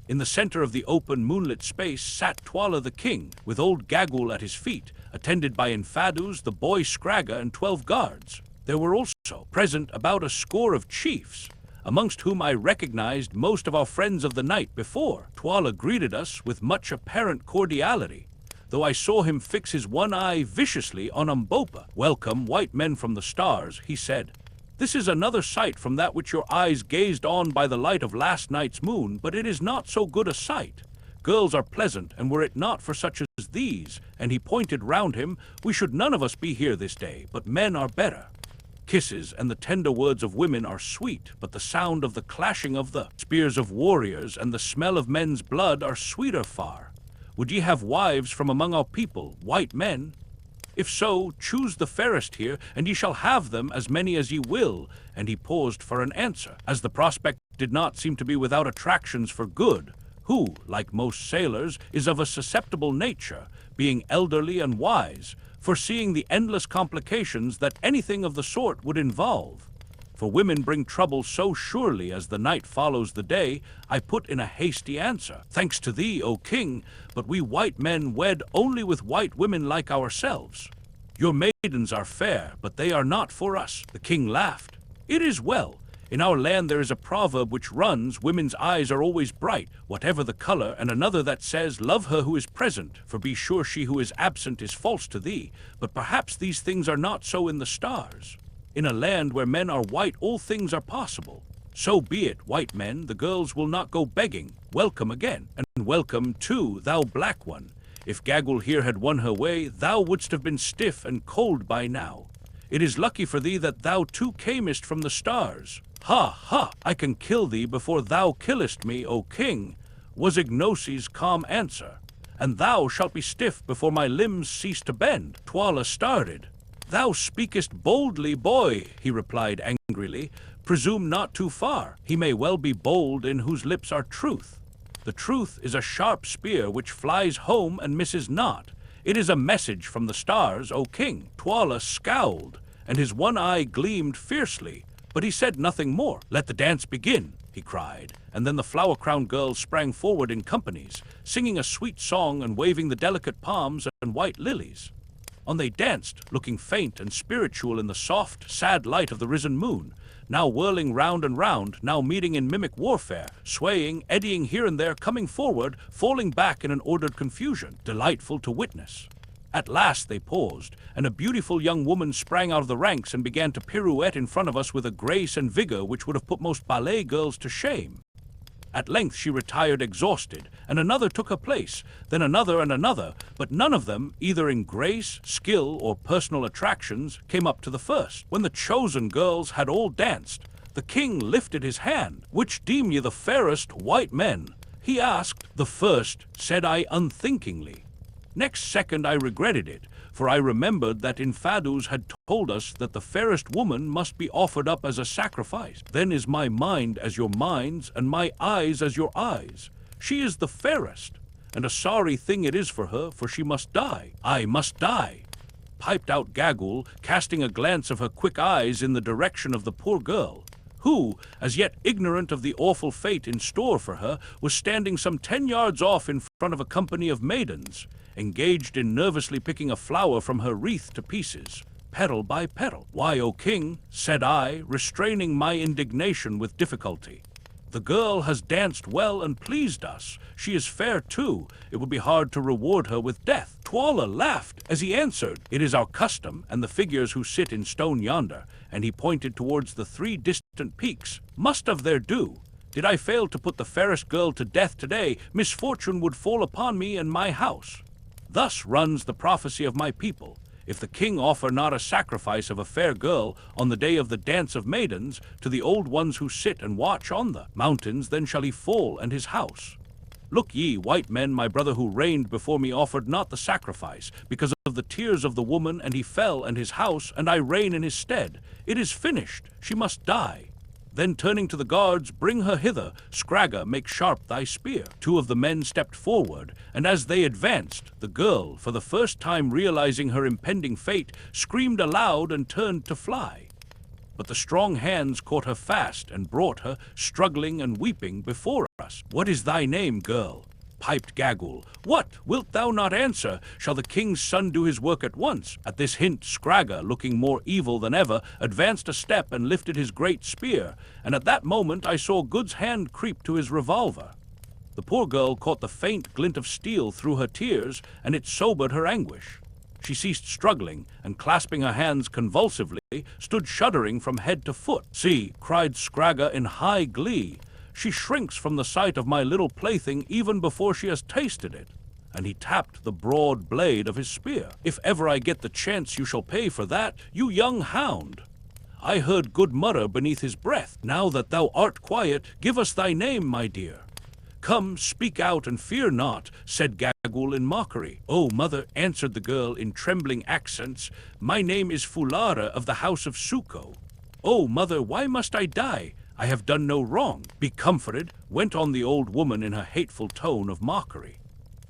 In the center of the open moonlit space sat TWALA the king, with old Gagul at his feet, attended by Infadus, the boy Scragga, and 12 guards. There were also present about a score of chiefs, amongst whom I recognized most of our friends of the night before. TWALA greeted us with much apparent cordiality, though I saw him fix his one eye viciously on UMBOPA. Welcome, white men from the stars, he said. This is another sight from that which your eyes gazed on by the light of last night's moon, but it is not so good a sight. Girls are pleasant, and were it not for such as these, and he pointed round him, we should none of us be here this day, but men are better. Kisses and the tender words of women are sweet, but the sound of the clashing of the spears of warriors and the smell of men's blood are sweeter far. Would ye have wives from among our people, white men? If so, choose the fairest here, and ye shall have them as many as ye will." And he paused for an answer, as the prospect did not seem to be without attractions for Good, who, like most sailors, is of a susceptible nature, being elderly and wise, foreseeing the endless complications that anything of the sort would involve. For women bring trouble so surely as the night follows the day, I put in a hasty answer, "Thanks to thee, O king, but we white men wed only with white women like ourselves. Your maidens are fair, but they are not for us." The king laughed. "It is well. In our land there is a proverb which runs, 'Women's eyes are always bright, whatever the color,' and another that says, 'Love her who is present, for be sure she who is absent is false to thee.' But perhaps these things are not so in the stars. In a land where men are white, all things are possible. So be it, white men, the girls will not go begging. Welcome again, and welcome too, thou black one. If Gagul here had won her way, thou wouldst have been stiff and cold by now. It is lucky for thee that thou too camest from the stars. Ha, ha, I can kill thee before thou killest me, O king," was IGNOSI'S calm answer. "And thou shalt be stiff before my limbs cease to bend." TWALA started. "Thou speakest boldly, boy," he replied angrily. "Presume not too far. He may well be bold in whose lips are truth. The truth is a sharp spear which flies home and misses not. It is a message from the stars, O king." TWALA scowled, and his one eye gleamed fiercely, but he said nothing more. "Let the dance begin," he cried, and then the flower-crowned girls sprang forward in companies, singing a sweet song and waving the delicate palms and white lilies. On they danced, looking faint and spiritual in the soft, sad light of the risen moon, now whirling round and round, now meeting in mimic warfare, swaying, eddying here and there, coming forward, falling back in an ordered confusion, delightful to witness. At last they paused, and a beautiful young woman sprang out of the ranks and began to pirouette in front of us with a grace and vigor which would have put most ballet girls to shame. At length she retired exhausted, and another took her place, then another and another, but none of them, either in grace, skill, or personal attractions, came up to the first. When the chosen girls had all danced, the king lifted his hand. "Which deem ye the fairest, white men?" he asked. "The first," said I unthinkingly. Next second I regretted it, for I remembered that Infadus had told us that the fairest woman must be offered up as a sacrifice. "Then is my mind as your minds, and my eyes as your eyes. She is the fairest, and a sorry thing it is for her, for she must die." "I must die," piped out Gagul, casting a glance of her quick eyes in the direction of the poor girl, who, as yet ignorant of the awful fate in store for her, was standing some 10 yards off in front of a company of maidens, engaged in nervously picking a flower from her wreath to pieces, petal by petal. "Why, O king," said I, restraining my indignation with difficulty, "the girl has danced well and pleased us. She is fair too. It would be hard to reward her with death." TWALA laughed as he answered, "It is our custom, and the figures who sit in stone yonder," and he pointed towards the 3 distant peaks, "must of their due. Did I fail to put the fairest girl to death today, misfortune would fall upon me and my house. Thus runs the prophecy of my people. If the king offer not a sacrifice of a fair girl on the day of the dance of maidens to the old ones who sit and watch on the mountains, then shall he fall and his house. Look ye, white men, my brother who reigned before me offered not the sacrifice, because of the tears of the woman, and he fell and his house, and I reign in his stead. It is finished, she must die. Then turning to the guards, bring her hither. Scragga, make sharp thy spear." 2 of the men stepped forward, and as they advanced, the girl, for the first time realizing her impending fate, screamed aloud and turned to fly. But the strong hands caught her fast and brought her, struggling and weeping, before us. "What is thy name, girl?" piped Gagul. "What, wilt thou not answer? Shall the king's son do his work at once?" At this hint, Scragga, looking more evil than ever, advanced a step and lifted his great spear, and at that moment I saw Good's hand creep to his revolver. The poor girl caught the faint glint of steel through her tears, and it sobered her anguish. She ceased struggling, and clasping her hands convulsively, stood shuddering from head to foot. "See," cried Scragga in high glee, "she shrinks from the sight of my little plaything even before she has tasted it." And he tapped the broad blade of his spear. "If ever I get the chance, you shall pay for that, you young hound." I heard good mutter beneath his breath. Now that thou art quiet, give us thy name, my dear. Come, speak out and fear not, said Gagul in mockery. Oh, mother, answered the girl in trembling accents, my name is Fulara of the house of Suko. Oh, mother, why must I die? I have done no wrong. Be comforted, went on the old woman in her hateful tone of mockery.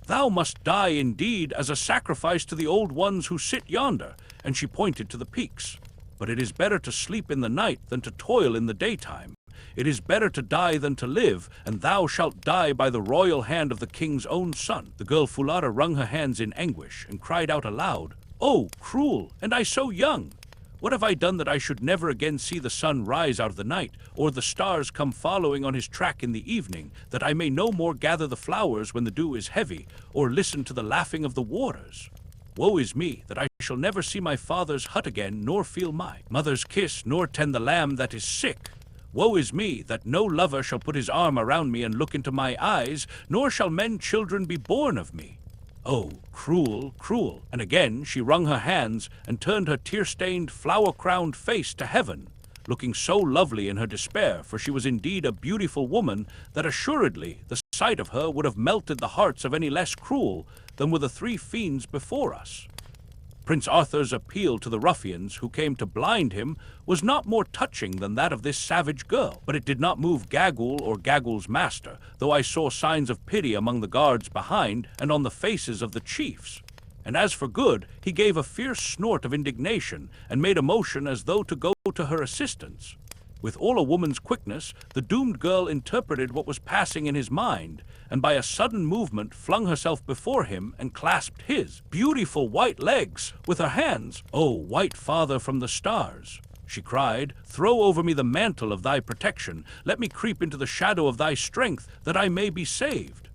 Thou must die indeed as a sacrifice to the old ones who sit yonder, and she pointed to the peaks. But it is better to sleep in the night than to toil in the daytime. It is better to die than to live, and thou shalt die by the royal hand of the king's own son. The girl Fulara wrung her hands in anguish and cried out aloud, Oh, cruel, and I so young! What have I done that I should never again see the sun rise out of the night, or the stars come following on his track in the evening, that I may no more gather the flowers when the dew is heavy, or listen to the laughing of the waters? Woe is me, that I shall never see my father's hut again, nor feel my mother's kiss, nor tend the lamb that is sick. Woe is me, that no lover shall put his arm around me and look into my eyes, nor shall men children be born of me. Oh, cruel, cruel. And again she wrung her hands and turned her tear-stained, flower-crowned face to heaven, looking so lovely in her despair, for she was indeed a beautiful woman, that assuredly the sight of her would have melted the hearts of any less cruel than were the three fiends before us. Prince Arthur's appeal to the ruffians who came to blind him was not more touching than that of this savage girl, but it did not move Gagul or Gagul's master, though I saw signs of pity among the guards behind and on the faces of the chiefs. And as for Good, he gave a fierce snort of indignation and made a motion as though to go to her assistance. With all a woman's quickness, the doomed girl interpreted what was passing in his mind, and by a sudden movement flung herself before him and clasped his beautiful white legs with her hands. "Oh, white father from the stars," she cried, "throw over me the mantle of thy protection. Let me creep into the shadow of thy strength, that I may be saved.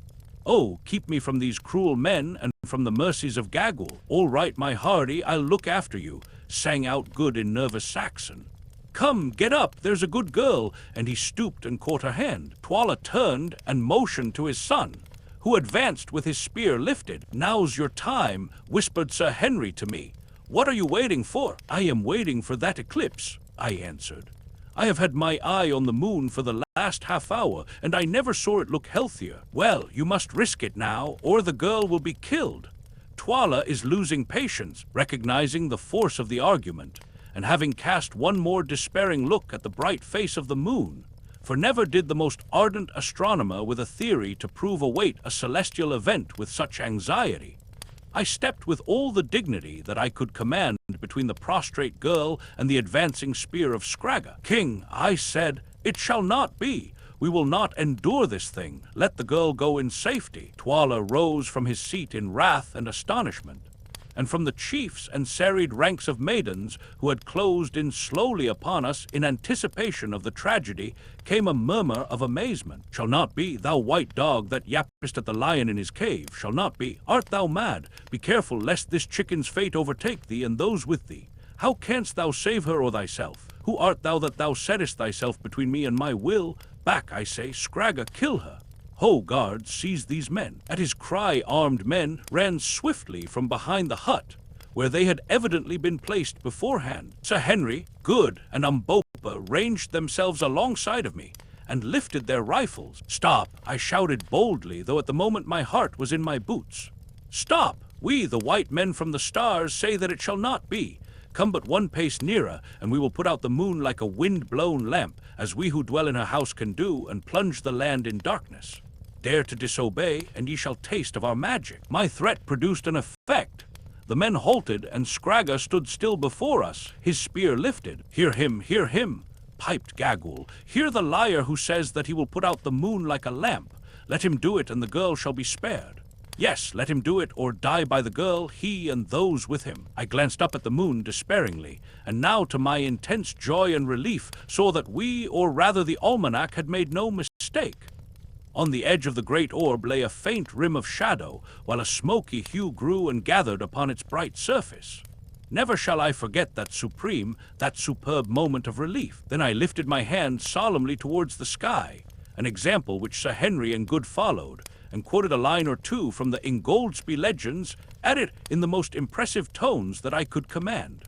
Oh, keep me from these cruel men and from the mercies of Gagul. All right, my hardy, I'll look after you," sang out Good in nervous Saxon. "Come, get up, there's a good girl," and he stooped and caught her hand. TWALA turned and motioned to his son, who advanced with his spear lifted. "Now's your time," whispered Sir Henry to me. "What are you waiting for?" "I am waiting for that eclipse," I answered. "I have had my eye on the moon for the last half hour, and I never saw it look healthier." "Well, you must risk it now, or the girl will be killed." TWALA is losing patience, recognizing the force of the argument, and having cast one more despairing look at the bright face of the moon, for never did the most ardent astronomer with a theory to prove await a celestial event with such anxiety, I stepped with all the dignity that I could command between the prostrate girl and the advancing spear of Scragga. "King," I said, "it shall not be. We will not endure this thing. Let the girl go in safety." TWALA rose from his seat in wrath and astonishment, and from the chiefs and serried ranks of maidens who had closed in slowly upon us in anticipation of the tragedy came a murmur of amazement. "Shall not be, thou white dog that yappest at the lion in his cave, shall not be. Art thou mad? Be careful lest this chicken's fate overtake thee and those with thee. How canst thou save her or thyself? Who art thou that thou settest thyself between me and my will? Back, I say, Scragga, kill her. Ho, guards, seize these men." At his cry, armed men ran swiftly from behind the hut, where they had evidently been placed beforehand. Sir Henry, Good, and UMBOPA ranged themselves alongside of me and lifted their rifles. "Stop," I shouted boldly, though at the moment my heart was in my boots. "Stop! We, the white men from the stars, say that it shall not be. Come but one pace nearer, and we will put out the moon like a wind-blown lamp, as we who dwell in her house can do, and plunge the land in darkness. Dare to disobey, and ye shall taste of our magic." My threat produced an effect. The men halted, and Scragga stood still before us, his spear lifted. Hear him," piped Gagul. "Hear the liar who says that he will put out the moon like a lamp. Let him do it, and the girl shall be spared. Yes, let him do it, or die by the girl, he and those with him." I glanced up at the moon despairingly, and now to my intense joy and relief saw that we, or rather the almanac, had made no mistake. On the edge of the great orb lay a faint rim of shadow, while a smoky hue grew and gathered upon its bright surface. Never shall I forget that superb moment of relief. Then I lifted my hand solemnly towards the sky, an example which Sir Henry and Good followed, and quoted a line or two from the Ingoldsby legends, at it in the most impressive tones that I could command.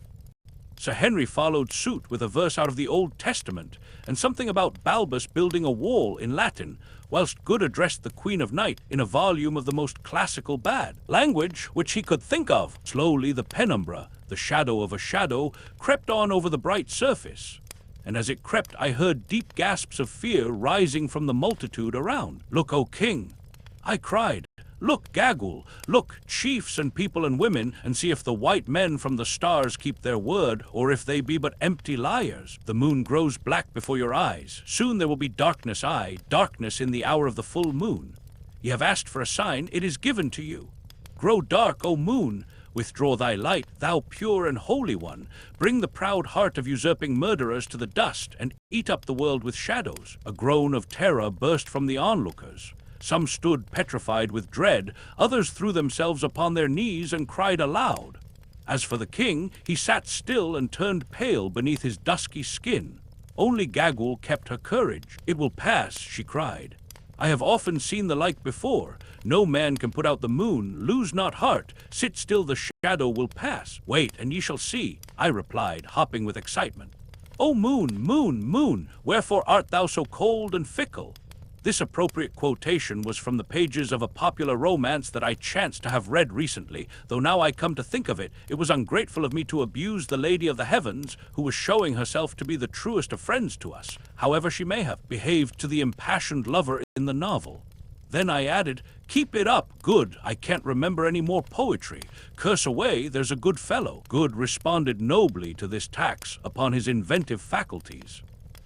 Sir Henry followed suit with a verse out of the Old Testament, and something about Balbus building a wall in Latin, whilst Good addressed the Queen of Night in a volume of the most classical bad language which he could think of. Slowly the penumbra, the shadow of a shadow, crept on over the bright surface, and as it crept I heard deep gasps of fear rising from the multitude around. "Look, O king!" I cried. "Look, Gagul! Look, chiefs and people and women, and see if the white men from the stars keep their word, or if they be but empty liars. The moon grows black before your eyes. Soon there will be darkness, aye, darkness in the hour of the full moon. Ye have asked for a sign, it is given to you. Grow dark, O moon! Withdraw thy light, thou pure and holy one. Bring the proud heart of usurping murderers to the dust, and eat up the world with shadows." A groan of terror burst from the onlookers. Some stood petrified with dread, others threw themselves upon their knees and cried aloud. As for the king, he sat still and turned pale beneath his dusky skin. Only Gagul kept her courage. "It will pass," she cried. "I have often seen the like before. No man can put out the moon. Lose not heart. Sit still, the shadow will pass. Wait, and ye shall see," I replied, hopping with excitement. "O moon, moon, moon, wherefore art thou so cold and fickle?" This appropriate quotation was from the pages of a popular romance that I chanced to have read recently, though now I come to think of it, it was ungrateful of me to abuse the Lady of the Heavens, who was showing herself to be the truest of friends to us, however she may have behaved to the impassioned lover in the novel. Then I added, "Keep it up, Good, I can't remember any more poetry. Curse away, there's a good fellow." Good responded nobly to this tax upon his inventive faculties.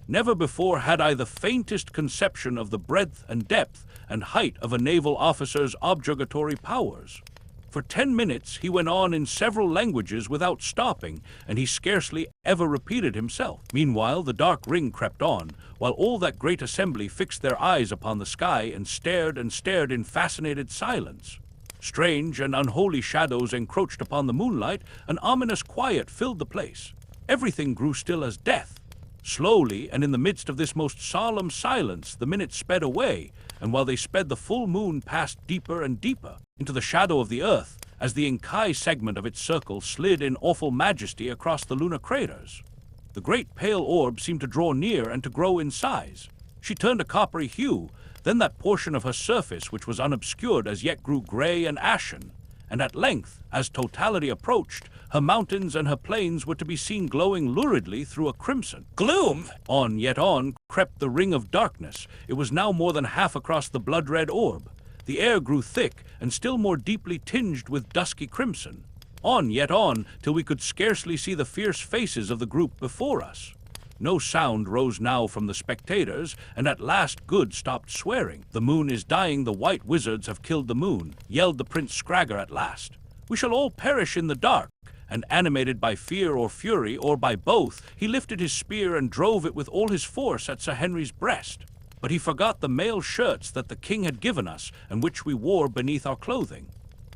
Never before had I the faintest conception of the breadth and depth and height of a naval officer's objurgatory powers. For 10 minutes he went on in several languages without stopping, and he scarcely ever repeated himself. Meanwhile the dark ring crept on, while all that great assembly fixed their eyes upon the sky and stared in fascinated silence. Strange and unholy shadows encroached upon the moonlight, an ominous quiet filled the place. Everything grew still as death. Slowly, and in the midst of this most solemn silence, the minutes sped away, and while they sped the full moon passed deeper and deeper into the shadow of the earth, as the Inkai segment of its circle slid in awful majesty across the lunar craters. The great pale orb seemed to draw near and to grow in size. She turned a coppery hue, then that portion of her surface which was unobscured as yet grew gray and ashen, and at length, as totality approached, her mountains and her plains were to be seen glowing luridly through a crimson gloom. On, yet on, crept the ring of darkness. It was now more than half across the blood-red orb. The air grew thick and still more deeply tinged with dusky crimson. On, yet on, till we could scarcely see the fierce faces of the group before us. No sound rose now from the spectators, and at last Good stopped swearing. "The moon is dying, the white wizards have killed the moon," yelled the Prince Scragger at last. "We shall all perish in the dark." And animated by fear or fury, or by both, he lifted his spear and drove it with all his force at Sir Henry's breast. But he forgot the mail shirts that the king had given us, and which we wore beneath our clothing.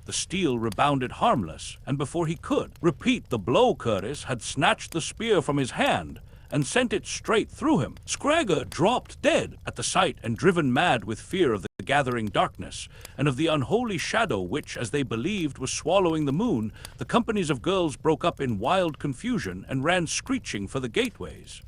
The steel rebounded harmless, and before he could repeat the blow, Curtis had snatched the spear from his hand and sent it straight through him. Scragger dropped dead at the sight, and driven mad with fear of the gathering darkness, and of the unholy shadow which, as they believed, was swallowing the moon, the companies of girls broke up in wild confusion and ran screeching for the gateways.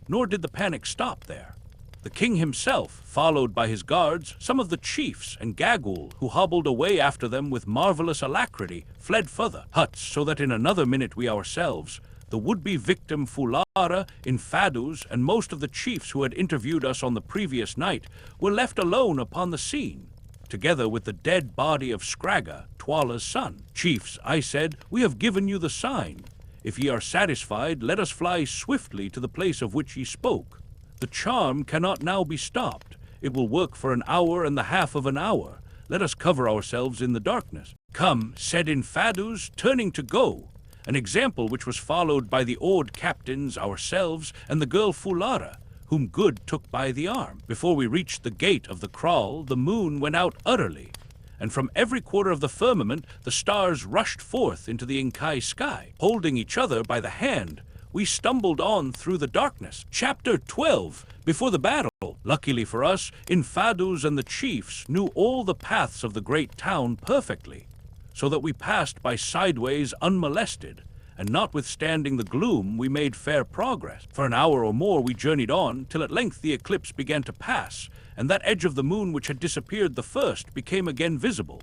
Nor did the panic stop there. The king himself, followed by his guards, some of the chiefs, and Gagul, who hobbled away after them with marvelous alacrity, fled further huts, so that in another minute we ourselves, the would-be victim Fulara, Infadus, and most of the chiefs who had interviewed us on the previous night, were left alone upon the scene, together with the dead body of Scragger, TWALA's son. "Chiefs," I said, "we have given you the sign. If ye are satisfied, let us fly swiftly to the place of which ye spoke. The charm cannot now be stopped. It will work for an hour and the half of an hour. Let us cover ourselves in the darkness." "Come," said Infadus, turning to go, an example which was followed by the awed captains, ourselves, and the girl Fulara, whom Good took by the arm. Before we reached the gate of the kraal, the moon went out utterly, and from every quarter of the firmament the stars rushed forth into the Inkai sky. Holding each other by the hand, we stumbled on through the darkness. Chapter 12. Before the battle, luckily for us, Infadus and the chiefs knew all the paths of the great town perfectly, so that we passed by sideways unmolested, and notwithstanding the gloom, we made fair progress. For an hour or more we journeyed on, till at length the eclipse began to pass, and that edge of the moon which had disappeared the first became again visible.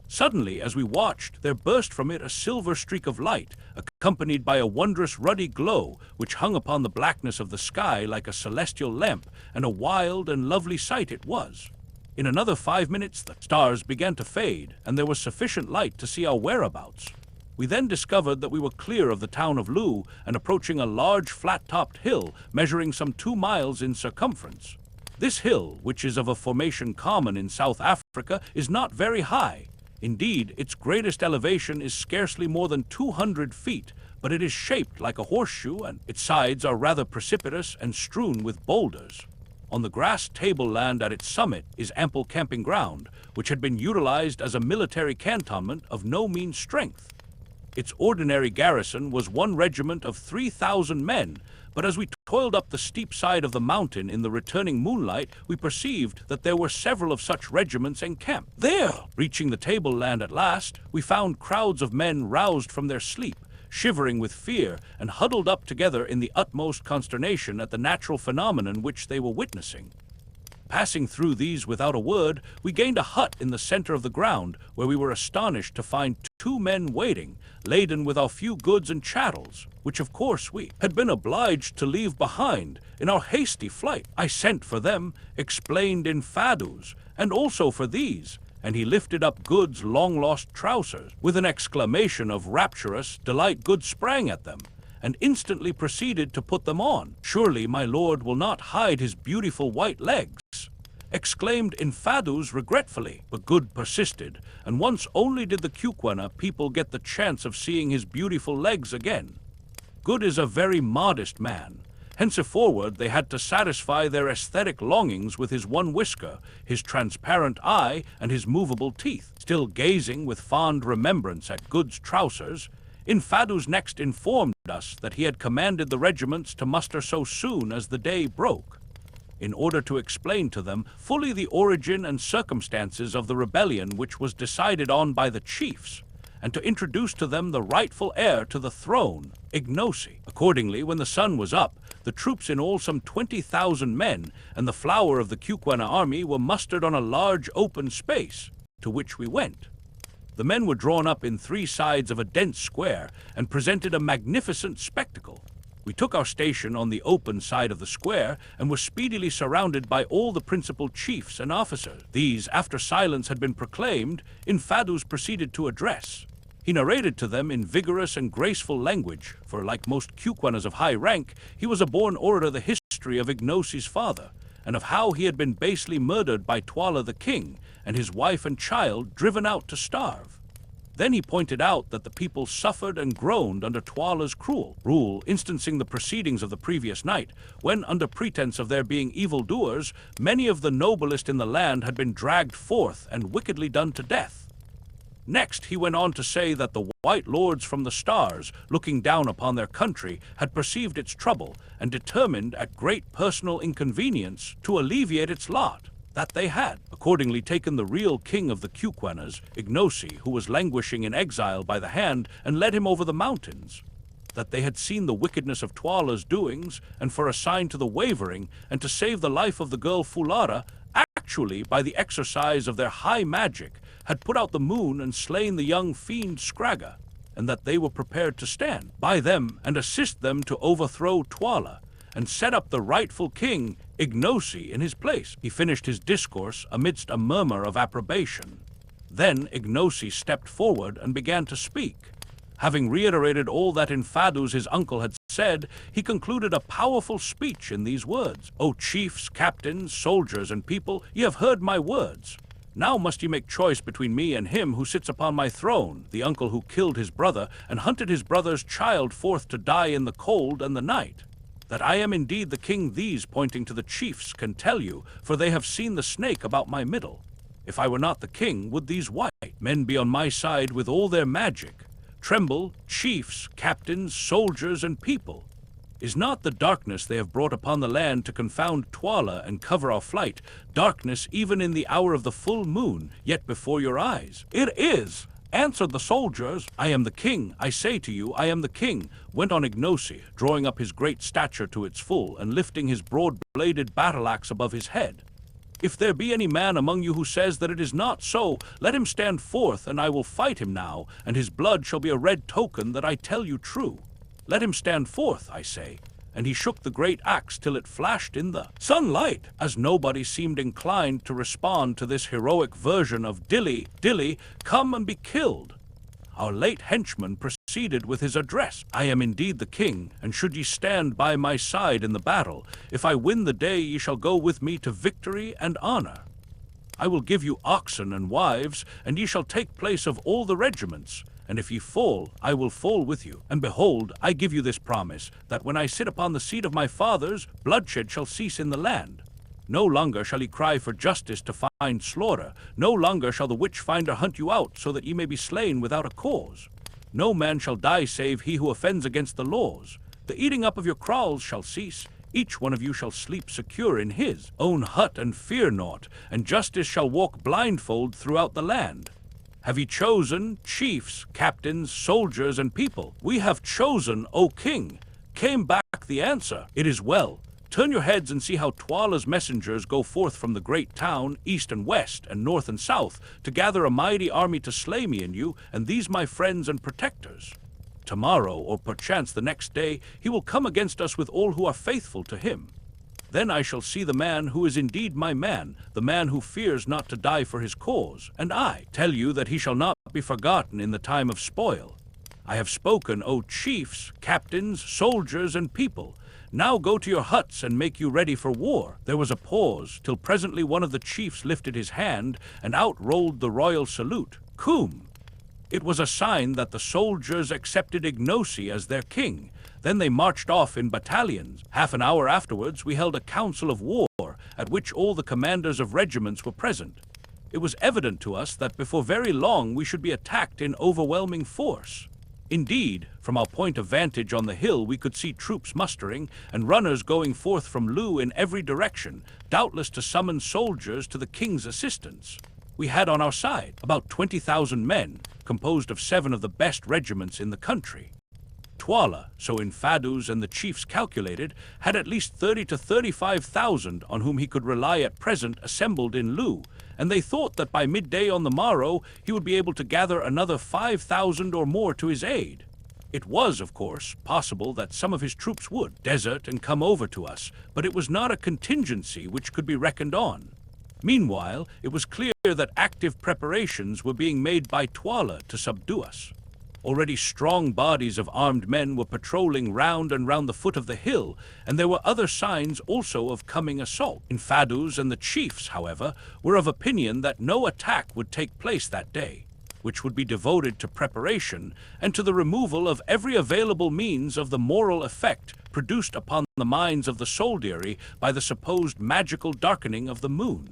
Suddenly, as we watched, there burst from it a silver streak of light, accompanied by a wondrous ruddy glow, which hung upon the blackness of the sky like a celestial lamp, and a wild and lovely sight it was. In another 5 minutes the stars began to fade, and there was sufficient light to see our whereabouts. We then discovered that we were clear of the town of Loo and approaching a large flat-topped hill measuring some 2 miles in circumference. This hill, which is of a formation common in South Africa, is not very high. Indeed, its greatest elevation is scarcely more than 200 feet, but it is shaped like a horseshoe, and its sides are rather precipitous and strewn with boulders. On the grass tableland at its summit is ample camping ground, which had been utilized as a military cantonment of no mean strength. Its ordinary garrison was 1 regiment of 3,000 men, but as we toiled up the steep side of the mountain in the returning moonlight, we perceived that there were several of such regiments encamped there. Reaching the tableland at last, we found crowds of men roused from their sleep, shivering with fear, and huddled up together in the utmost consternation at the natural phenomenon which they were witnessing. Passing through these without a word, we gained a hut in the center of the ground, where we were astonished to find 2 men waiting, laden with our few goods and chattels, which of course we had been obliged to leave behind in our hasty flight. I sent for them, explained in Fadus, and also for these, and he lifted up Good's long-lost trousers. With an exclamation of rapturous delight, Good sprang at them, and instantly proceeded to put them on. "Surely my lord will not hide his beautiful white legs," exclaimed Infadus regretfully, but Good persisted, and once only did the Kukwana people get the chance of seeing his beautiful legs again. Good is a very modest man. Henceforward they had to satisfy their aesthetic longings with his 1 whisker, his transparent eye, and his movable teeth. Still gazing with fond remembrance at Good's trousers, Infadus next informed us that he had commanded the regiments to muster so soon as the day broke, in order to explain to them fully the origin and circumstances of the rebellion which was decided on by the chiefs, and to introduce to them the rightful heir to the throne, IGNOSI. Accordingly, when the sun was up, the troops, in all some 20,000 men, and the flower of the Kukwana army were mustered on a large open space, to which we went. The men were drawn up in 3 sides of a dense square, and presented a magnificent spectacle. We took our station on the open side of the square, and were speedily surrounded by all the principal chiefs and officers. These, after silence had been proclaimed, Infadus proceeded to address. He narrated to them in vigorous and graceful language, for like most Kukwanas of high rank, he was a born orator, the history of IGNOSI'S father, and of how he had been basely murdered by TWALA the king, and his wife and child driven out to starve. Then he pointed out that the people suffered and groaned under TWALA's cruel rule, instancing the proceedings of the previous night, when, under pretense of their being evildoers, many of the noblest in the land had been dragged forth and wickedly done to death. Next, he went on to say that the white lords from the stars, looking down upon their country, had perceived its trouble, and determined, at great personal inconvenience, to alleviate its lot. That they had accordingly taken the real king of the Kukwanas, IGNOSI, who was languishing in exile, by the hand, and led him over the mountains. That they had seen the wickedness of TWALA's doings, and for a sign to the wavering, and to save the life of the girl Fulara, actually, by the exercise of their high magic, had put out the moon and slain the young fiend Scragga, and that they were prepared to stand by them and assist them to overthrow TWALA, and set up the rightful king, IGNOSI, in his place. He finished his discourse amidst a murmur of approbation. Then IGNOSI stepped forward and began to speak. Having reiterated all that Infadus his uncle had said, he concluded a powerful speech in these words: "O chiefs, captains, soldiers, and people, ye have heard my words. Now must ye make choice between me and him who sits upon my throne, the uncle who killed his brother, and hunted his brother's child forth to die in the cold and the night. That I am indeed the king these," pointing to the chiefs, "can tell you, for they have seen the snake about my middle. If I were not the king, would these white men be on my side with all their magic? Tremble, chiefs, captains, soldiers, and people. Is not the darkness they have brought upon the land to confound TWALA and cover our flight, darkness even in the hour of the full moon, yet before your eyes? It is, answered the soldiers. I am the king, I say to you, I am the king, went on IGNOSI, drawing up his great stature to its full, and lifting his broad-bladed battle-axe above his head. If there be any man among you who says that it is not so, let him stand forth, and I will fight him now, and his blood shall be a red token that I tell you true. Let him stand forth, I say. And he shook the great axe till it flashed in the sunlight, as nobody seemed inclined to respond to this heroic version of Dilly, Dilly, come and be killed. Our late henchman proceeded with his address. I am indeed the king, and should ye stand by my side in the battle, if I win the day ye shall go with me to victory and honor. I will give you oxen and wives, and ye shall take place of all the regiments. And if ye fall, I will fall with you. And behold, I give you this promise, that when I sit upon the seat of my fathers, bloodshed shall cease in the land. No longer shall he cry for justice to find slaughter. No longer shall the witch-finder hunt you out, so that ye may be slain without a cause. No man shall die save he who offends against the laws. The eating up of your kraals shall cease. Each one of you shall sleep secure in his own hut and fear naught, and justice shall walk blindfold throughout the land. Have ye chosen chiefs, captains, soldiers, and people? We have chosen, O king. Came back the answer. It is well. Turn your heads and see how TWALA's messengers go forth from the great town, east and west, and north and south, to gather a mighty army to slay me and you, and these my friends and protectors. Tomorrow, or perchance the next day, he will come against us with all who are faithful to him. Then I shall see the man who is indeed my man, the man who fears not to die for his cause, and I tell you that he shall not be forgotten in the time of spoil. I have spoken, O chiefs, captains, soldiers, and people. Now go to your huts and make you ready for war. There was a pause, till presently one of the chiefs lifted his hand, and out rolled the royal salute, Cum. It was a sign that the soldiers accepted IGNOSI as their king. Then they marched off in battalions. Half an hour afterwards we held a council of war, at which all the commanders of regiments were present. It was evident to us that before very long we should be attacked in overwhelming force. Indeed, from our point of vantage on the hill we could see troops mustering, and runners going forth from Lu in every direction, doubtless to summon soldiers to the king's assistance. We had on our side about 20,000 men, composed of 7 of the best regiments in the country. TWALA, so Infadus and the chiefs calculated, had at least 30 to 35,000 on whom he could rely at present assembled in Lu, and they thought that by midday on the morrow he would be able to gather another 5,000 or more to his aid. It was, of course, possible that some of his troops would desert and come over to us, but it was not a contingency which could be reckoned on. Meanwhile, it was clear that active preparations were being made by TWALA to subdue us. Already strong bodies of armed men were patrolling round and round the foot of the hill, and there were other signs also of coming assault. Infadus and the chiefs, however, were of opinion that no attack would take place that day, which would be devoted to preparation and to the removal of every available means of the moral effect produced upon the minds of the soldiery by the supposed magical darkening of the moon.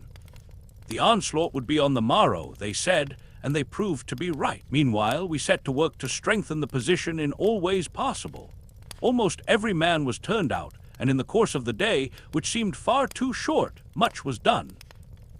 The onslaught would be on the morrow, they said, and they proved to be right. Meanwhile, we set to work to strengthen the position in all ways possible. Almost every man was turned out, and in the course of the day, which seemed far too short, much was done.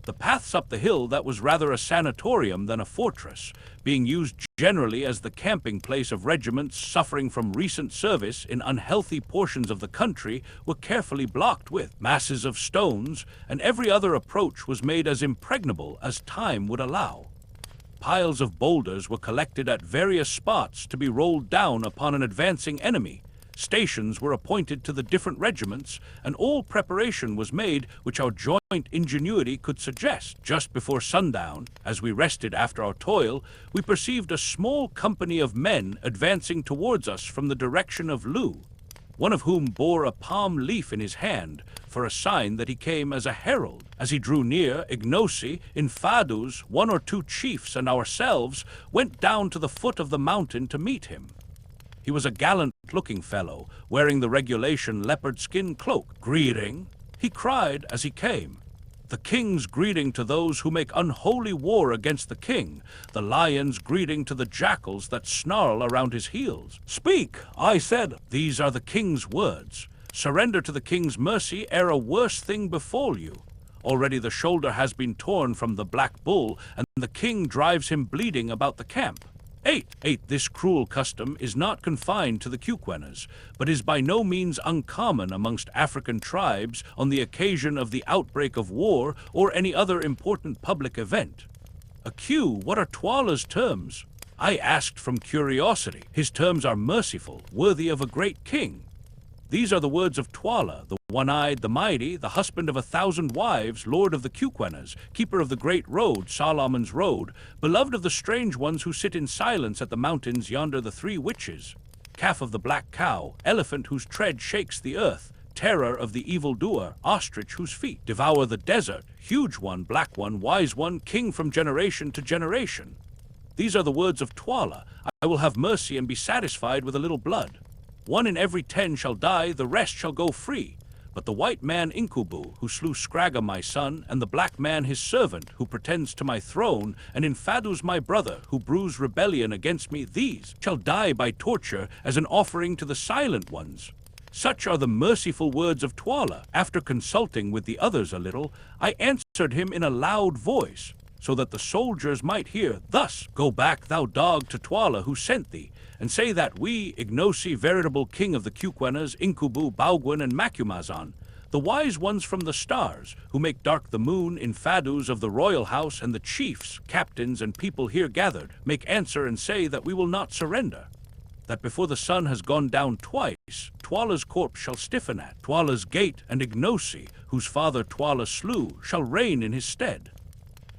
The paths up the hill that was rather a sanatorium than a fortress, being used generally as the camping place of regiments suffering from recent service in unhealthy portions of the country, were carefully blocked with masses of stones, and every other approach was made as impregnable as time would allow. Piles of boulders were collected at various spots to be rolled down upon an advancing enemy. Stations were appointed to the different regiments, and all preparation was made which our joint ingenuity could suggest. Just before sundown, as we rested after our toil, we perceived a small company of men advancing towards us from the direction of Lu, one of whom bore a palm leaf in his hand, for a sign that he came as a herald. As he drew near, IGNOSI, Infadus, 1 or 2 chiefs, and ourselves went down to the foot of the mountain to meet him. He was a gallant-looking fellow, wearing the regulation leopard-skin cloak. "Greeting," he cried as he came. "The king's greeting to those who make unholy war against the king, the lion's greeting to the jackals that snarl around his heels." "Speak," I said. "These are the king's words. Surrender to the king's mercy ere a worse thing befall you. Already the shoulder has been torn from the black bull, and the king drives him bleeding about the camp. 8. This cruel custom is not confined to the KUKUANAs, but is by no means uncommon amongst African tribes on the occasion of the outbreak of war or any other important public event. Q. What are TWALA's terms? I asked from curiosity. His terms are merciful, worthy of a great king. These are the words of TWALA, the one-eyed, the mighty, the husband of 1,000 wives, lord of the KUKUANAs, keeper of the great road, Solomon's road, beloved of the strange ones who sit in silence at the mountains yonder, the 3 witches, calf of the black cow, elephant whose tread shakes the earth, terror of the evildoer, ostrich whose feet devour the desert, huge one, black one, wise one, king from generation to generation. These are the words of TWALA. I will have mercy and be satisfied with a little blood. 1 in every 10 shall die, the rest shall go free. But the white man Incubu, who slew Scragga my son, and the black man his servant, who pretends to my throne, and Infadus my brother, who brews rebellion against me, these shall die by torture as an offering to the silent ones. Such are the merciful words of TWALA. After consulting with the others a little, I answered him in a loud voice, so that the soldiers might hear. Thus, go back, thou dog, to TWALA who sent thee, and say that we, IGNOSI, veritable king of the KUKUANAs, Incubu, Baugwin, and Macumazon, the wise ones from the stars, who make dark the moon, Infadus of the royal house, and the chiefs, captains, and people here gathered, make answer and say that we will not surrender. That before the sun has gone down twice, TWALA's corpse shall stiffen at TWALA's gate, and IGNOSI, whose father TWALA slew, shall reign in his stead.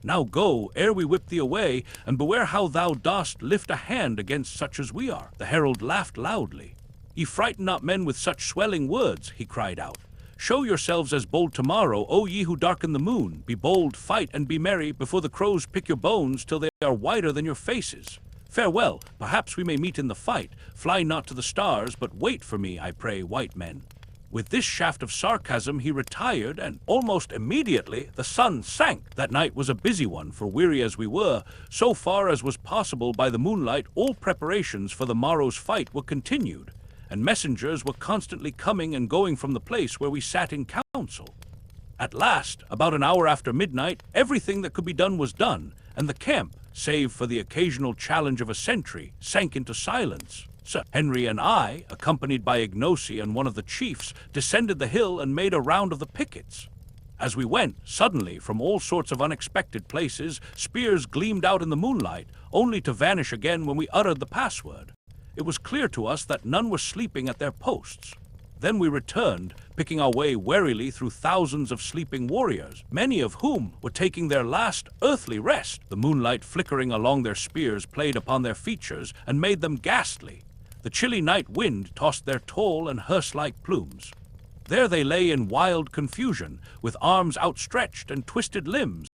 Now go, ere we whip thee away, and beware how thou dost lift a hand against such as we are. The herald laughed loudly. Ye frighten not men with such swelling words, he cried out. Show yourselves as bold tomorrow, O ye who darken the moon. Be bold, fight, and be merry, before the crows pick your bones till they are whiter than your faces. Farewell, perhaps we may meet in the fight. Fly not to the stars, but wait for me, I pray, white men. With this shaft of sarcasm he retired, and almost immediately the sun sank. That night was a busy one, for weary as we were, so far as was possible by the moonlight, all preparations for the morrow's fight were continued, and messengers were constantly coming and going from the place where we sat in council. At last, about an hour after midnight, everything that could be done was done, and the camp, save for the occasional challenge of a sentry, sank into silence. Sir Henry and I, accompanied by IGNOSI and one of the chiefs, descended the hill and made a round of the pickets. As we went, suddenly, from all sorts of unexpected places, spears gleamed out in the moonlight, only to vanish again when we uttered the password. It was clear to us that none were sleeping at their posts. Then we returned, picking our way warily through thousands of sleeping warriors, many of whom were taking their last earthly rest. The moonlight flickering along their spears played upon their features and made them ghastly. The chilly night wind tossed their tall and hearse-like plumes. There they lay in wild confusion, with arms outstretched and twisted limbs,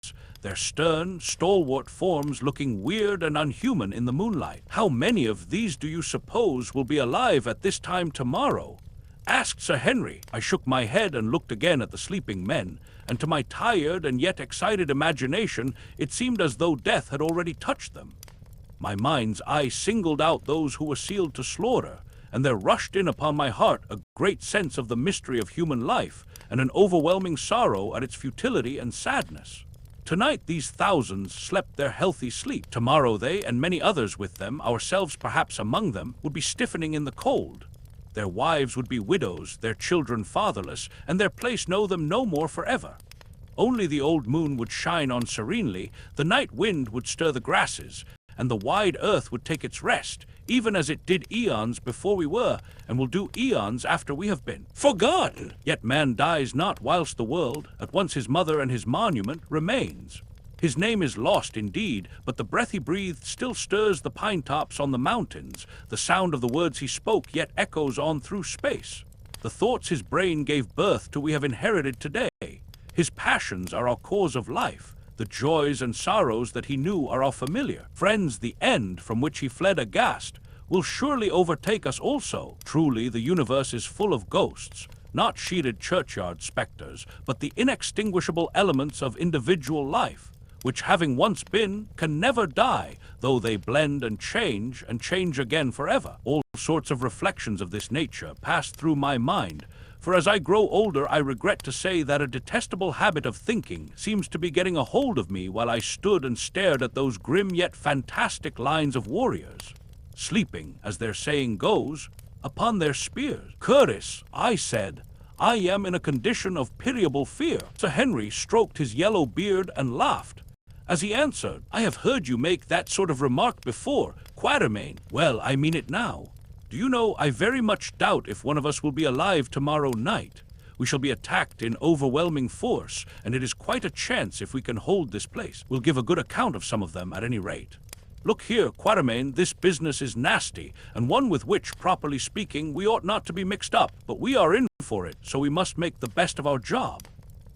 their stern, stalwart forms looking weird and unhuman in the moonlight. How many of these do you suppose will be alive at this time tomorrow? Asked Sir Henry. I shook my head and looked again at the sleeping men, and to my tired and yet excited imagination, it seemed as though death had already touched them. My mind's eye singled out those who were sealed to slaughter, and there rushed in upon my heart a great sense of the mystery of human life, and an overwhelming sorrow at its futility and sadness. Tonight these thousands slept their healthy sleep. Tomorrow they, and many others with them, ourselves perhaps among them, would be stiffening in the cold. Their wives would be widows, their children fatherless, and their place know them no more forever. Only the old moon would shine on serenely, the night wind would stir the grasses, and the wide earth would take its rest, even as it did eons before we were, and will do eons after we have been forgotten. Yet man dies not whilst the world, at once his mother and his monument, remains. His name is lost indeed, but the breath he breathed still stirs the pine tops on the mountains. The sound of the words he spoke yet echoes on through space. The thoughts his brain gave birth to we have inherited today. His passions are our cause of life. The joys and sorrows that he knew are our familiar. Friends, the end from which he fled aghast will surely overtake us also. Truly, the universe is full of ghosts, not sheeted churchyard specters, but the inextinguishable elements of individual life, which having once been, can never die, though they blend and change again forever. All sorts of reflections of this nature passed through my mind, for as I grow older I regret to say that a detestable habit of thinking seems to be getting a hold of me while I stood and stared at those grim yet fantastic lines of warriors, sleeping, as their saying goes, upon their spears. Curtis, I said, I am in a condition of pitiable fear. Sir Henry stroked his yellow beard and laughed. As he answered, I have heard you make that sort of remark before, Quatermain. Well, I mean it now. Do you know, I very much doubt if one of us will be alive tomorrow night. We shall be attacked in overwhelming force, and it is quite a chance if we can hold this place. We'll give a good account of some of them at any rate. Look here, Quatermain, this business is nasty, and one with which, properly speaking, we ought not to be mixed up, but we are in for it, so we must make the best of our job.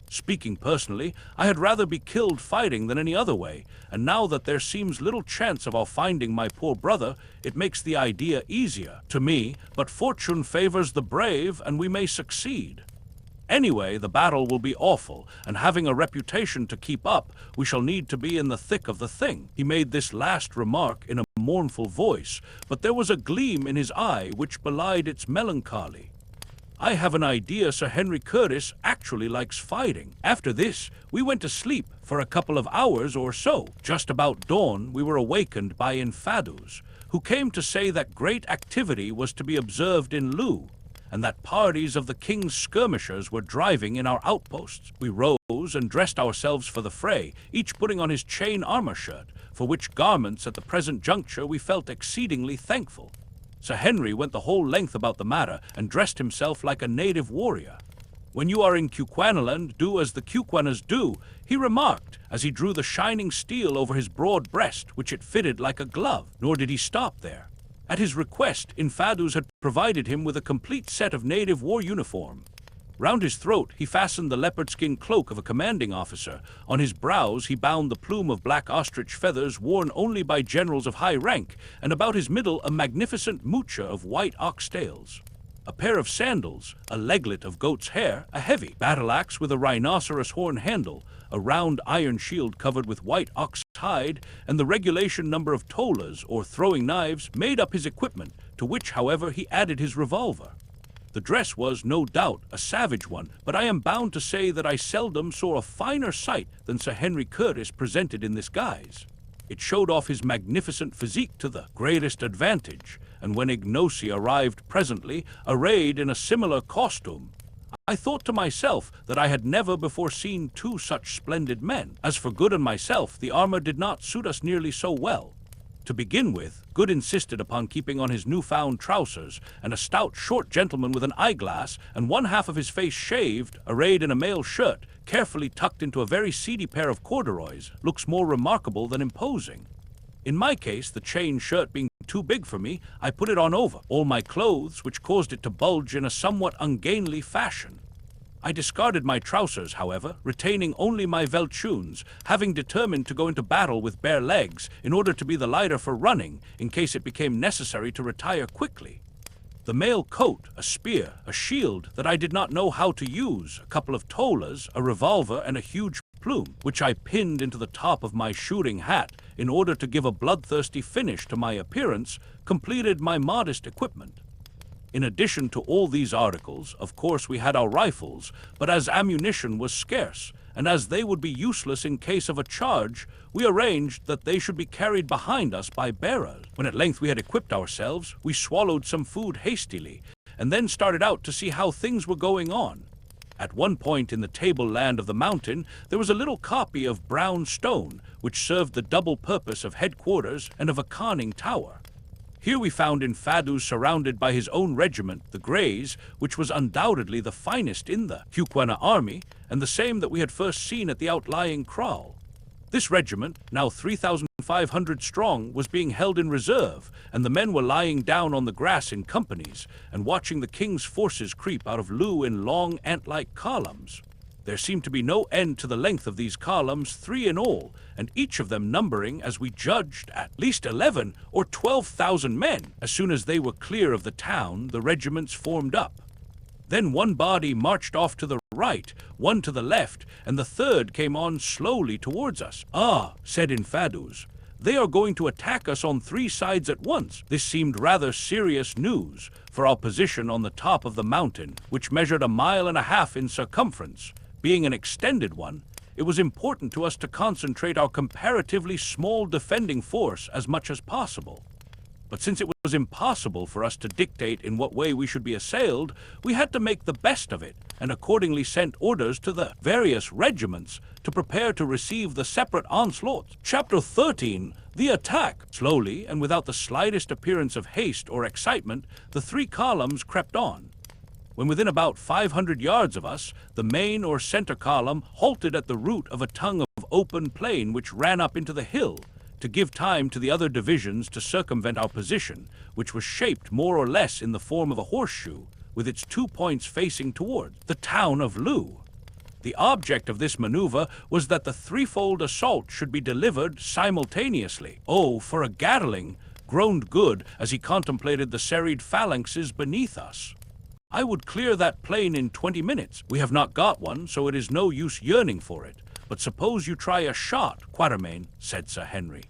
Speaking personally, I had rather be killed fighting than any other way, and now that there seems little chance of our finding my poor brother, it makes the idea easier to me, but fortune favors the brave, and we may succeed. Anyway, the battle will be awful, and having a reputation to keep up, we shall need to be in the thick of the thing. He made this last remark in a mournful voice, but there was a gleam in his eye which belied its melancholy. I have an idea Sir Henry Curtis actually likes fighting. After this, we went to sleep for a couple of hours or so. Just about dawn, we were awakened by Infadus, who came to say that great activity was to be observed in Loo, and that parties of the king's skirmishers were driving in our outposts. We rose and dressed ourselves for the fray, each putting on his chain armor shirt, for which garments at the present juncture we felt exceedingly thankful. Sir Henry went the whole length about the matter and dressed himself like a native warrior. When you are in KUKUANALAND, do as the KUKUANAs do, he remarked, as he drew the shining steel over his broad breast, which it fitted like a glove. Nor did he stop there. At his request, Infadus had provided him with a complete set of native war uniform. Round his throat he fastened the leopard-skin cloak of a commanding officer. On his brows he bound the plume of black ostrich feathers worn only by generals of high rank, and about his middle a magnificent moocha of white ox-tails. A pair of sandals, a leglet of goat's hair, a heavy battle-axe with a rhinoceros horn handle, a round iron shield covered with white ox hide, and the regulation number of TWALAs, or throwing knives, made up his equipment, to which, however, he added his revolver. The dress was, no doubt, a savage one, but I am bound to say that I seldom saw a finer sight than Sir Henry Curtis presented in this guise. It showed off his magnificent physique to the greatest advantage, and when Ignosi arrived presently, arrayed in a similar costume, I thought to myself that I had never before seen two such splendid men. As for Good and myself, the armor did not suit us nearly so well. To begin with, Good insisted upon keeping on his newfound trousers, and a stout, short gentleman with an eyeglass and one half of his face shaved, arrayed in a mail shirt, carefully tucked into a very seedy pair of corduroys, looks more remarkable than imposing. In my case, the chain shirt being too big for me, I put it on over all my clothes, which caused it to bulge in a somewhat ungainly fashion. I discarded my trousers, however, retaining only my velchoons, having determined to go into battle with bare legs in order to be the lighter for running, in case it became necessary to retire quickly. The mail coat, a spear, a shield that I did not know how to use, a couple of TWALAs, a revolver, and a huge plume, which I pinned into the top of my shooting hat in order to give a bloodthirsty finish to my appearance, completed my modest equipment. In addition to all these articles, of course we had our rifles, but as ammunition was scarce, and as they would be useless in case of a charge, we arranged that they should be carried behind us by bearers. When at length we had equipped ourselves, we swallowed some food hastily, and then started out to see how things were going on. At one point in the tableland of the mountain, there was a little copy of brown stone, which served the double purpose of headquarters and of a conning tower. Here we found Infadus surrounded by his own regiment, the Greys, which was undoubtedly the finest in the KUKUANA army, and the same that we had first seen at the outlying kraal. This regiment, now 3,500 strong, was being held in reserve, and the men were lying down on the grass in companies, and watching the king's forces creep out of Loo in long ant-like columns. There seemed to be no end to the length of these columns, 3 in all, and each of them numbering, as we judged, at least 11 or 12,000 men. As soon as they were clear of the town, the regiments formed up. Then one body marched off to the right, one to the left, and the third came on slowly towards us. "Ah," said Infadus, They are going to attack us on 3 sides at once. This seemed rather serious news for our position on the top of the mountain, which measured 1.5 miles in circumference. Being an extended one, it was important to us to concentrate our comparatively small defending force as much as possible. But since it was impossible for us to dictate in what way we should be assailed, we had to make the best of it, and accordingly sent orders to the various regiments to prepare to receive the separate onslaughts. Chapter 13, The Attack. Slowly, and without the slightest appearance of haste or excitement, the 3 columns crept on. When within about 500 yards of us, the main or center column halted at the root of a tongue of open plain which ran up into the hill, to give time to the other divisions to circumvent our position, which was shaped more or less in the form of a horseshoe, with its 2 points facing toward the town of Loo. The object of this maneuver was that the threefold assault should be delivered simultaneously. "Oh, for a Gatling!" groaned Good as he contemplated the serried phalanxes beneath us. "I would clear that plain in 20 minutes. We have not got one, so it is no use yearning for it. But suppose you try a shot, Quatermain," said Sir Henry.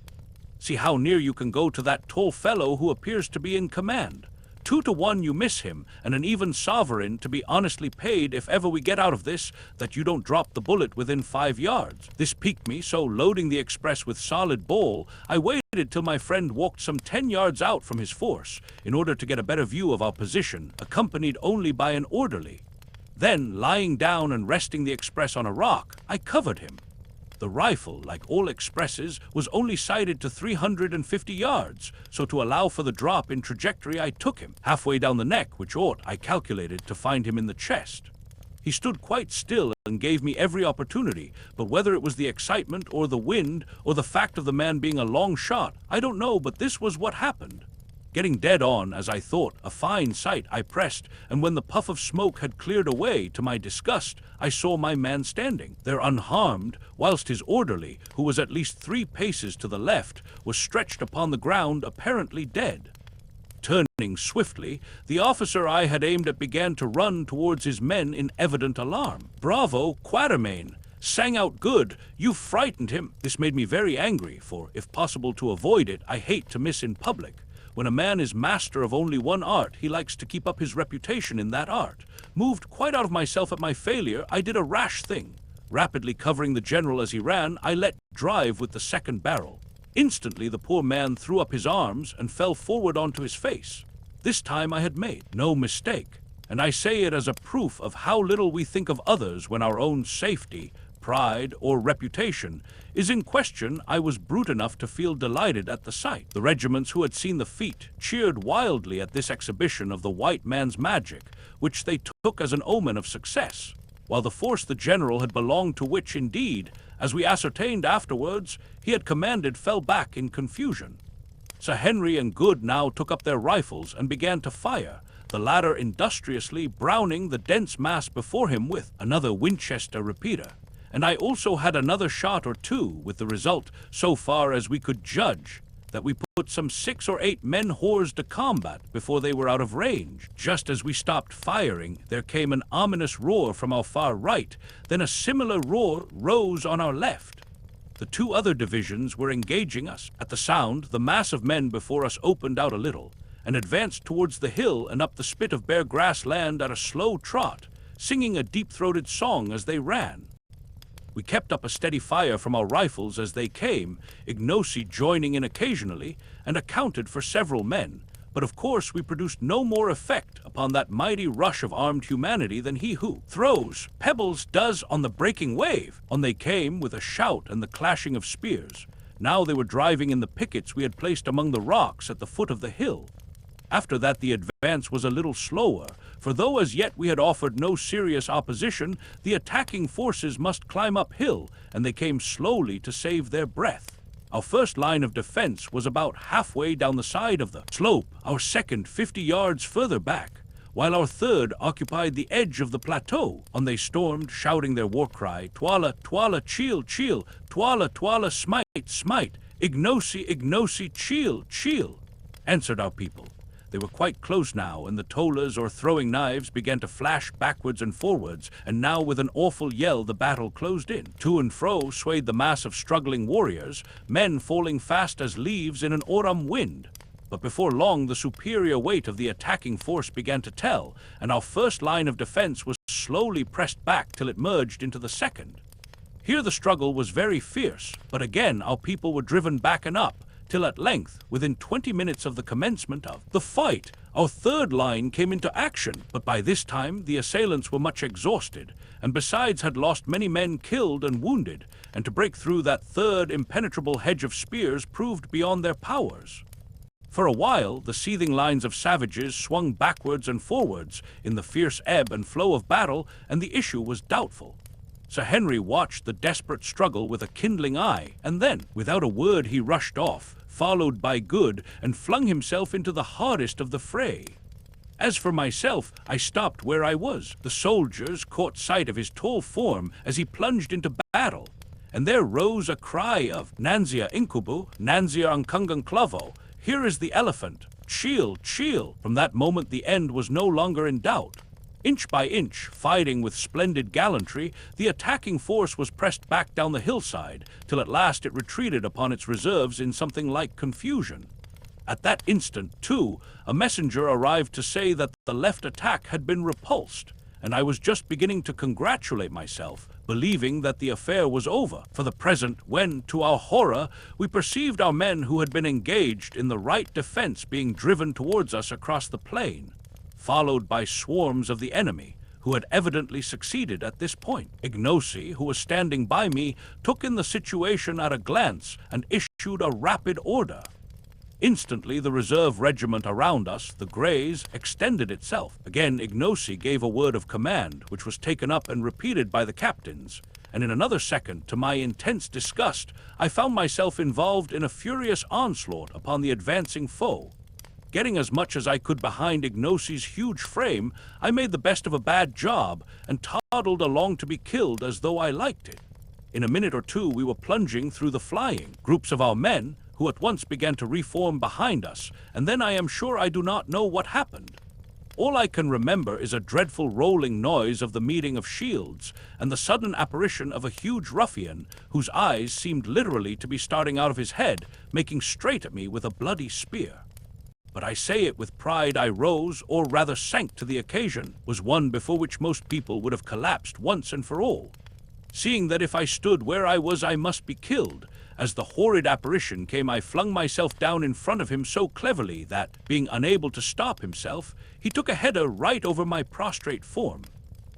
"See how near you can go to that tall fellow who appears to be in command. 2 to 1 you miss him, and an even sovereign to be honestly paid if ever we get out of this, that you don't drop the bullet within 5 yards. This piqued me, so loading the express with solid ball, I waited till my friend walked some 10 yards out from his force, in order to get a better view of our position, accompanied only by an orderly. Then, lying down and resting the express on a rock, I covered him. The rifle, like all expresses, was only sighted to 350 yards, so to allow for the drop in trajectory I took him, halfway down the neck, which ought, I calculated, to find him in the chest. He stood quite still and gave me every opportunity, but whether it was the excitement or the wind or the fact of the man being a long shot, I don't know, but this was what happened. Getting dead on, as I thought, a fine sight, I pressed, and when the puff of smoke had cleared away, to my disgust, I saw my man standing there unharmed, whilst his orderly, who was at least 3 paces to the left, was stretched upon the ground, apparently dead. Turning swiftly, the officer I had aimed at began to run towards his men in evident alarm. "Bravo, Quatermain!" sang out Good. "You frightened him." This made me very angry, for, if possible to avoid it, I hate to miss in public. When a man is master of only one art, he likes to keep up his reputation in that art. Moved quite out of myself at my failure, I did a rash thing. Rapidly covering the general as he ran, I let drive with the second barrel. Instantly the poor man threw up his arms and fell forward onto his face. This time I had made no mistake, and I say it as a proof of how little we think of others when our own safety, pride, or reputation is in question. I was brute enough to feel delighted at the sight. The regiments who had seen the feat cheered wildly at this exhibition of the white man's magic, which they took as an omen of success, while the force the general had belonged to, which indeed, as we ascertained afterwards, he had commanded, fell back in confusion. Sir Henry and Good now took up their rifles and began to fire, the latter industriously browning the dense mass before him with another Winchester repeater. And I also had another shot or 2, with the result, so far as we could judge, that we put some 6 or 8 men hors de combat before they were out of range. Just as we stopped firing, there came an ominous roar from our far right, then a similar roar rose on our left. The 2 other divisions were engaging us. At the sound, the mass of men before us opened out a little, and advanced towards the hill and up the spit of bare grass land at a slow trot, singing a deep-throated song as they ran. We kept up a steady fire from our rifles as they came, IGNOSI joining in occasionally, and accounted for several men, but of course we produced no more effect upon that mighty rush of armed humanity than he who throws pebbles does on the breaking wave. On they came with a shout and the clashing of spears. Now they were driving in the pickets we had placed among the rocks at the foot of the hill. After that the advance was a little slower, for though as yet we had offered no serious opposition, the attacking forces must climb uphill, and they came slowly to save their breath. Our first line of defense was about halfway down the side of the slope, our second 50 yards further back, while our third occupied the edge of the plateau. On they stormed, shouting their war cry, "TWALA, TWALA, cheel, cheel, TWALA, TWALA, smite, smite, IGNOSI, IGNOSI, cheel, cheel," answered our people. They were quite close now, and the TWALAs, or throwing knives, began to flash backwards and forwards, and now with an awful yell the battle closed in. To and fro swayed the mass of struggling warriors, men falling fast as leaves in an autumn wind. But before long the superior weight of the attacking force began to tell, and our first line of defense was slowly pressed back till it merged into the second. Here the struggle was very fierce, but again our people were driven back and up, till at length, within 20 minutes of the commencement of the fight, our third line came into action. But by this time the assailants were much exhausted, and besides had lost many men killed and wounded, and to break through that third impenetrable hedge of spears proved beyond their powers. For a while the seething lines of savages swung backwards and forwards in the fierce ebb and flow of battle, and the issue was doubtful. Sir Henry watched the desperate struggle with a kindling eye, and then, without a word, he rushed off, followed by Good, and flung himself into the hardest of the fray. As for myself, I stopped where I was. The soldiers caught sight of his tall form as he plunged into battle, and there rose a cry of "Nanzia incubu, Nanzia unkungan clavo, here is the elephant, shield, shield." From that moment the end was no longer in doubt. Inch by inch, fighting with splendid gallantry, the attacking force was pressed back down the hillside, till at last it retreated upon its reserves in something like confusion. At that instant, too, a messenger arrived to say that the left attack had been repulsed, and I was just beginning to congratulate myself, believing that the affair was over for the present, when, to our horror, we perceived our men who had been engaged in the right defense being driven towards us across the plain, followed by swarms of the enemy, who had evidently succeeded at this point. IGNOSI, who was standing by me, took in the situation at a glance and issued a rapid order. Instantly the reserve regiment around us, the Greys, extended itself. Again IGNOSI gave a word of command, which was taken up and repeated by the captains, and in another second, to my intense disgust, I found myself involved in a furious onslaught upon the advancing foe. Getting as much as I could behind IGNOSI'S huge frame, I made the best of a bad job and toddled along to be killed as though I liked it. In a minute or two we were plunging through the flying groups of our men, who at once began to reform behind us, and then I am sure I do not know what happened. All I can remember is a dreadful rolling noise of the meeting of shields, and the sudden apparition of a huge ruffian, whose eyes seemed literally to be starting out of his head, making straight at me with a bloody spear. But I say it with pride, I rose, or rather sank to the occasion, was one before which most people would have collapsed once and for all. Seeing that if I stood where I was I must be killed, as the horrid apparition came I flung myself down in front of him so cleverly that, being unable to stop himself, he took a header right over my prostrate form.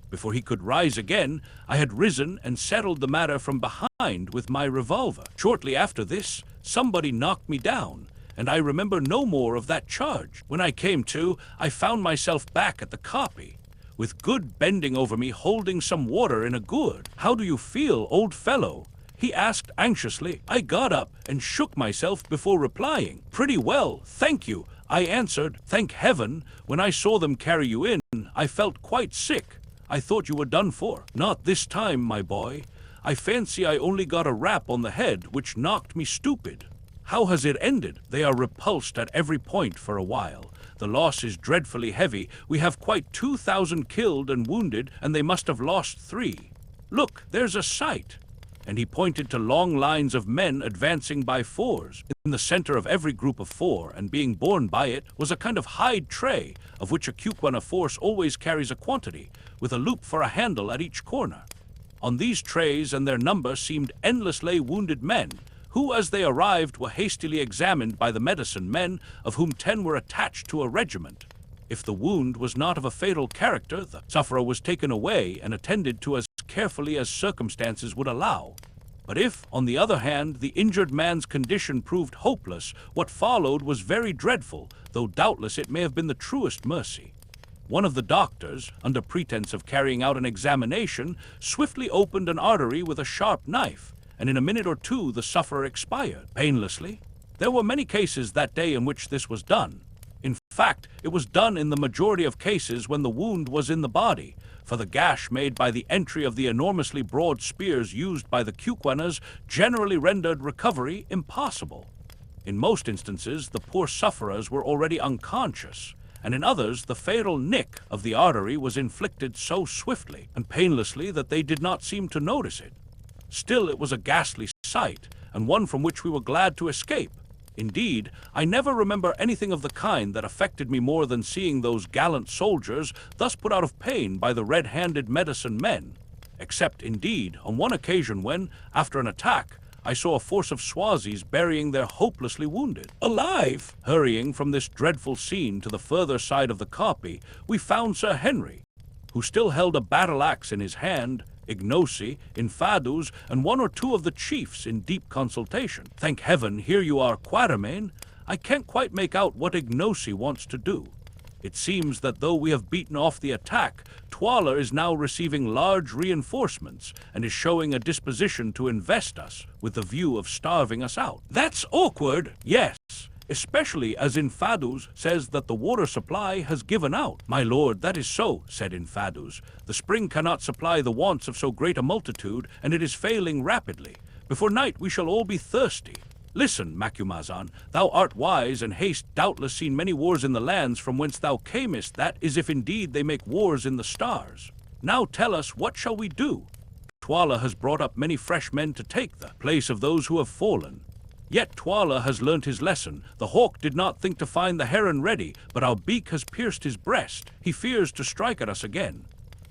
Before he could rise again, I had risen and settled the matter from behind with my revolver. Shortly after this, somebody knocked me down, and I remember no more of that charge. When I came to, I found myself back at the copy, with Good bending over me holding some water in a gourd. "How do you feel, old fellow?" he asked anxiously. I got up and shook myself before replying. "Pretty well, thank you," I answered. "Thank heaven, when I saw them carry you in, I felt quite sick. I thought you were done for." "Not this time, my boy. I fancy I only got a rap on the head, which knocked me stupid." "How has it ended?" "They are repulsed at every point for a while. The loss is dreadfully heavy. We have quite 2,000 killed and wounded, and they must have lost 3. Look, there's a sight." And he pointed to long lines of men advancing by 4s. In the center of every group of 4, and being borne by it, was a kind of hide tray, of which a KUKUANA force always carries a quantity, with a loop for a handle at each corner. On these trays and their number seemed endless lay wounded men, who, as they arrived, were hastily examined by the medicine men, of whom 10 were attached to a regiment. If the wound was not of a fatal character, the sufferer was taken away and attended to as carefully as circumstances would allow. But if, on the other hand, the injured man's condition proved hopeless, what followed was very dreadful, though doubtless it may have been the truest mercy. One of the doctors, under pretense of carrying out an examination, swiftly opened an artery with a sharp knife, and in a minute or two the sufferer expired, painlessly. There were many cases that day in which this was done. In fact, it was done in the majority of cases when the wound was in the body, for the gash made by the entry of the enormously broad spears used by the KUKUANAs generally rendered recovery impossible. In most instances, the poor sufferers were already unconscious, and in others, the fatal nick of the artery was inflicted so swiftly and painlessly that they did not seem to notice it. Still, it was a ghastly sight, and one from which we were glad to escape. Indeed, I never remember anything of the kind that affected me more than seeing those gallant soldiers thus put out of pain by the red-handed medicine men, except, indeed, on one occasion when, after an attack, I saw a force of Swazis burying their hopelessly wounded. Alive! Hurrying from this dreadful scene to the further side of the kopje, we found Sir Henry, who still held a battle-axe in his hand, IGNOSI, Infadus, and one or two of the chiefs in deep consultation. Thank heaven, here you are, Quatermain. I can't quite make out what IGNOSI wants to do. It seems that though we have beaten off the attack, TWALA is now receiving large reinforcements and is showing a disposition to invest us with the view of starving us out. That's awkward, yes, especially as Infadus says that the water supply has given out. My lord, that is so, said Infadus. The spring cannot supply the wants of so great a multitude, and it is failing rapidly. Before night we shall all be thirsty. Listen, Macumazahn, thou art wise, and hast doubtless seen many wars in the lands from whence thou camest, that is if indeed they make wars in the stars. Now tell us, what shall we do? TWALA has brought up many fresh men to take the place of those who have fallen. Yet TWALA has learnt his lesson. The hawk did not think to find the heron ready, but our beak has pierced his breast. He fears to strike at us again.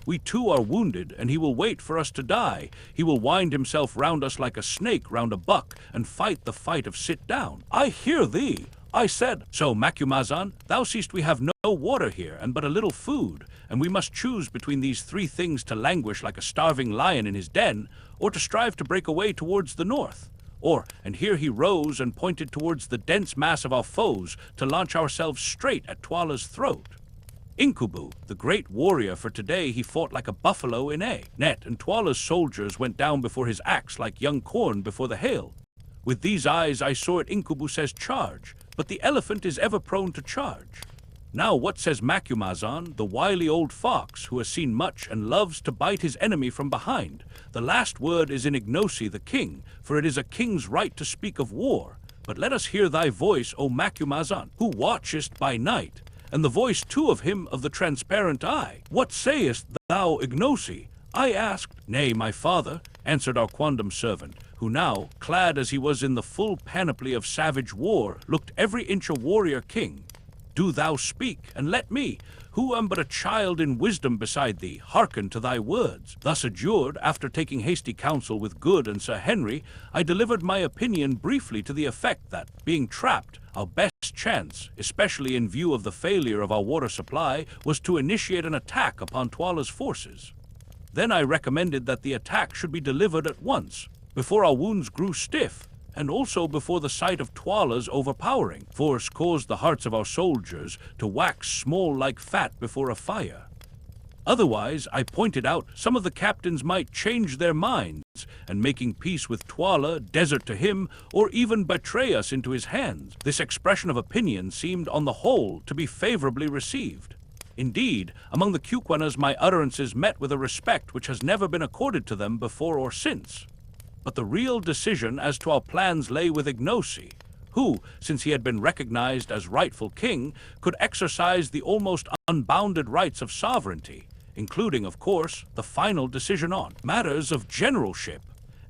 We too are wounded, and he will wait for us to die. He will wind himself round us like a snake round a buck, and fight the fight of sit down. I hear thee. I said, so Macumazahn, thou seest we have no water here, and but a little food, and we must choose between these three things: to languish like a starving lion in his den, or to strive to break away towards the north. Or, and here he rose and pointed towards the dense mass of our foes, to launch ourselves straight at TWALA's throat. Incubu, the great warrior, for today he fought like a buffalo in a net, and TWALA's soldiers went down before his axe like young corn before the hail. With these eyes I saw it. Incubu says charge, but the elephant is ever prone to charge. Now what says Macumazahn, the wily old fox, who has seen much and loves to bite his enemy from behind? The last word is in IGNOSI the king, for it is a king's right to speak of war. But let us hear thy voice, O Macumazahn, who watchest by night, and the voice too of him of the transparent eye. What sayest thou, IGNOSI? I asked. Nay, my father, answered our quondam servant, who now, clad as he was in the full panoply of savage war, looked every inch a warrior king. Do thou speak, and let me, who am but a child in wisdom beside thee, hearken to thy words. Thus adjured, after taking hasty counsel with Good and Sir Henry, I delivered my opinion briefly to the effect that, being trapped, our best chance, especially in view of the failure of our water supply, was to initiate an attack upon TWALA's forces. Then I recommended that the attack should be delivered at once, before our wounds grew stiff, and also before the sight of TWALA's overpowering force caused the hearts of our soldiers to wax small like fat before a fire. Otherwise, I pointed out, some of the captains might change their minds, and making peace with TWALA, desert to him, or even betray us into his hands. This expression of opinion seemed, on the whole, to be favorably received. Indeed, among the KUKUANAs my utterances met with a respect which has never been accorded to them before or since. But the real decision as to our plans lay with IGNOSI, who, since he had been recognized as rightful king, could exercise the almost unbounded rights of sovereignty, including, of course, the final decision on matters of generalship.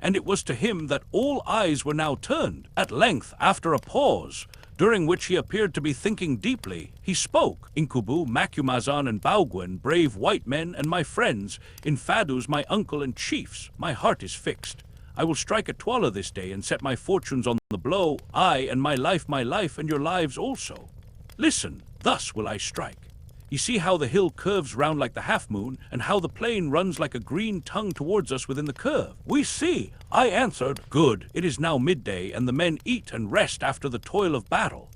And it was to him that all eyes were now turned. At length, after a pause, during which he appeared to be thinking deeply, he spoke. Incubu, Macumazahn, and Baugwen, brave white men and my friends, Infadus, my uncle and chiefs, my heart is fixed. I will strike at TWALA this day and set my fortunes on the blow, I and my life, and your lives also. Listen, thus will I strike. You see how the hill curves round like the half-moon, and how the plain runs like a green tongue towards us within the curve. We see, I answered. Good, it is now midday, and the men eat and rest after the toil of battle.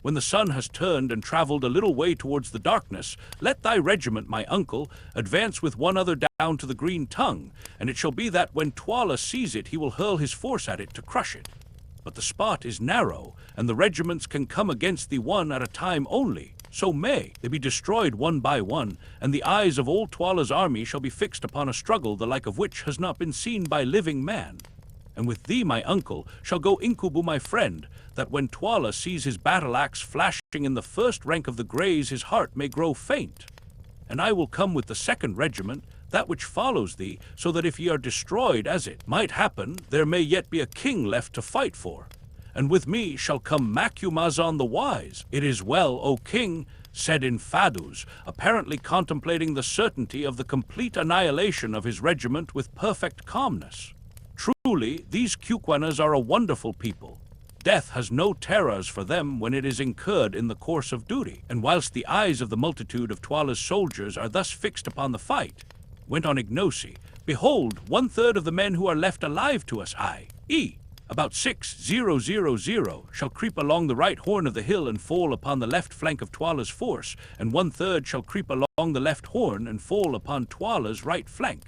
When the sun has turned and travelled a little way towards the darkness, let thy regiment, my uncle, advance with one other down to the green tongue, and it shall be that when TWALA sees it he will hurl his force at it to crush it. But the spot is narrow, and the regiments can come against thee one at a time only. So may they be destroyed one by one, and the eyes of all TWALA's army shall be fixed upon a struggle the like of which has not been seen by living man. And with thee, my uncle, shall go Incubu, my friend, that when TWALA sees his battle-axe flashing in the first rank of the Greys, his heart may grow faint. And I will come with the 2nd regiment, that which follows thee, so that if ye are destroyed, as it might happen, there may yet be a king left to fight for. And with me shall come Macumazon the Wise. It is well, O king, said Infadus, apparently contemplating the certainty of the complete annihilation of his regiment with perfect calmness. Truly, these KUKUANAs are a wonderful people. Death has no terrors for them when it is incurred in the course of duty. And whilst the eyes of the multitude of TWALA's soldiers are thus fixed upon the fight, went on Ignosi, behold, 1/3 of the men who are left alive to us, i.e., about 6,000, shall creep along the right horn of the hill and fall upon the left flank of TWALA's force, and 1/3 shall creep along the left horn and fall upon TWALA's right flank.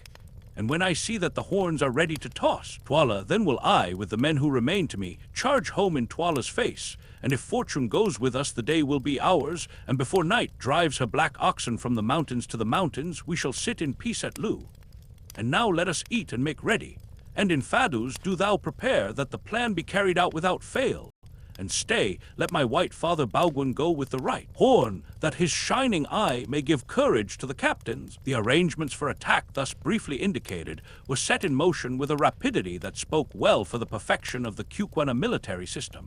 And when I see that the horns are ready to toss, TWALA, then will I, with the men who remain to me, charge home in TWALA's face. And if fortune goes with us, the day will be ours, and before night drives her black oxen from the mountains to the mountains, we shall sit in peace at Lu. And now let us eat and make ready. And in Fadus do thou prepare that the plan be carried out without fail. And stay, let my white father Baugwin go with the right horn, that his shining eye may give courage to the captains. The arrangements for attack thus briefly indicated were set in motion with a rapidity that spoke well for the perfection of the KUKUANA military system.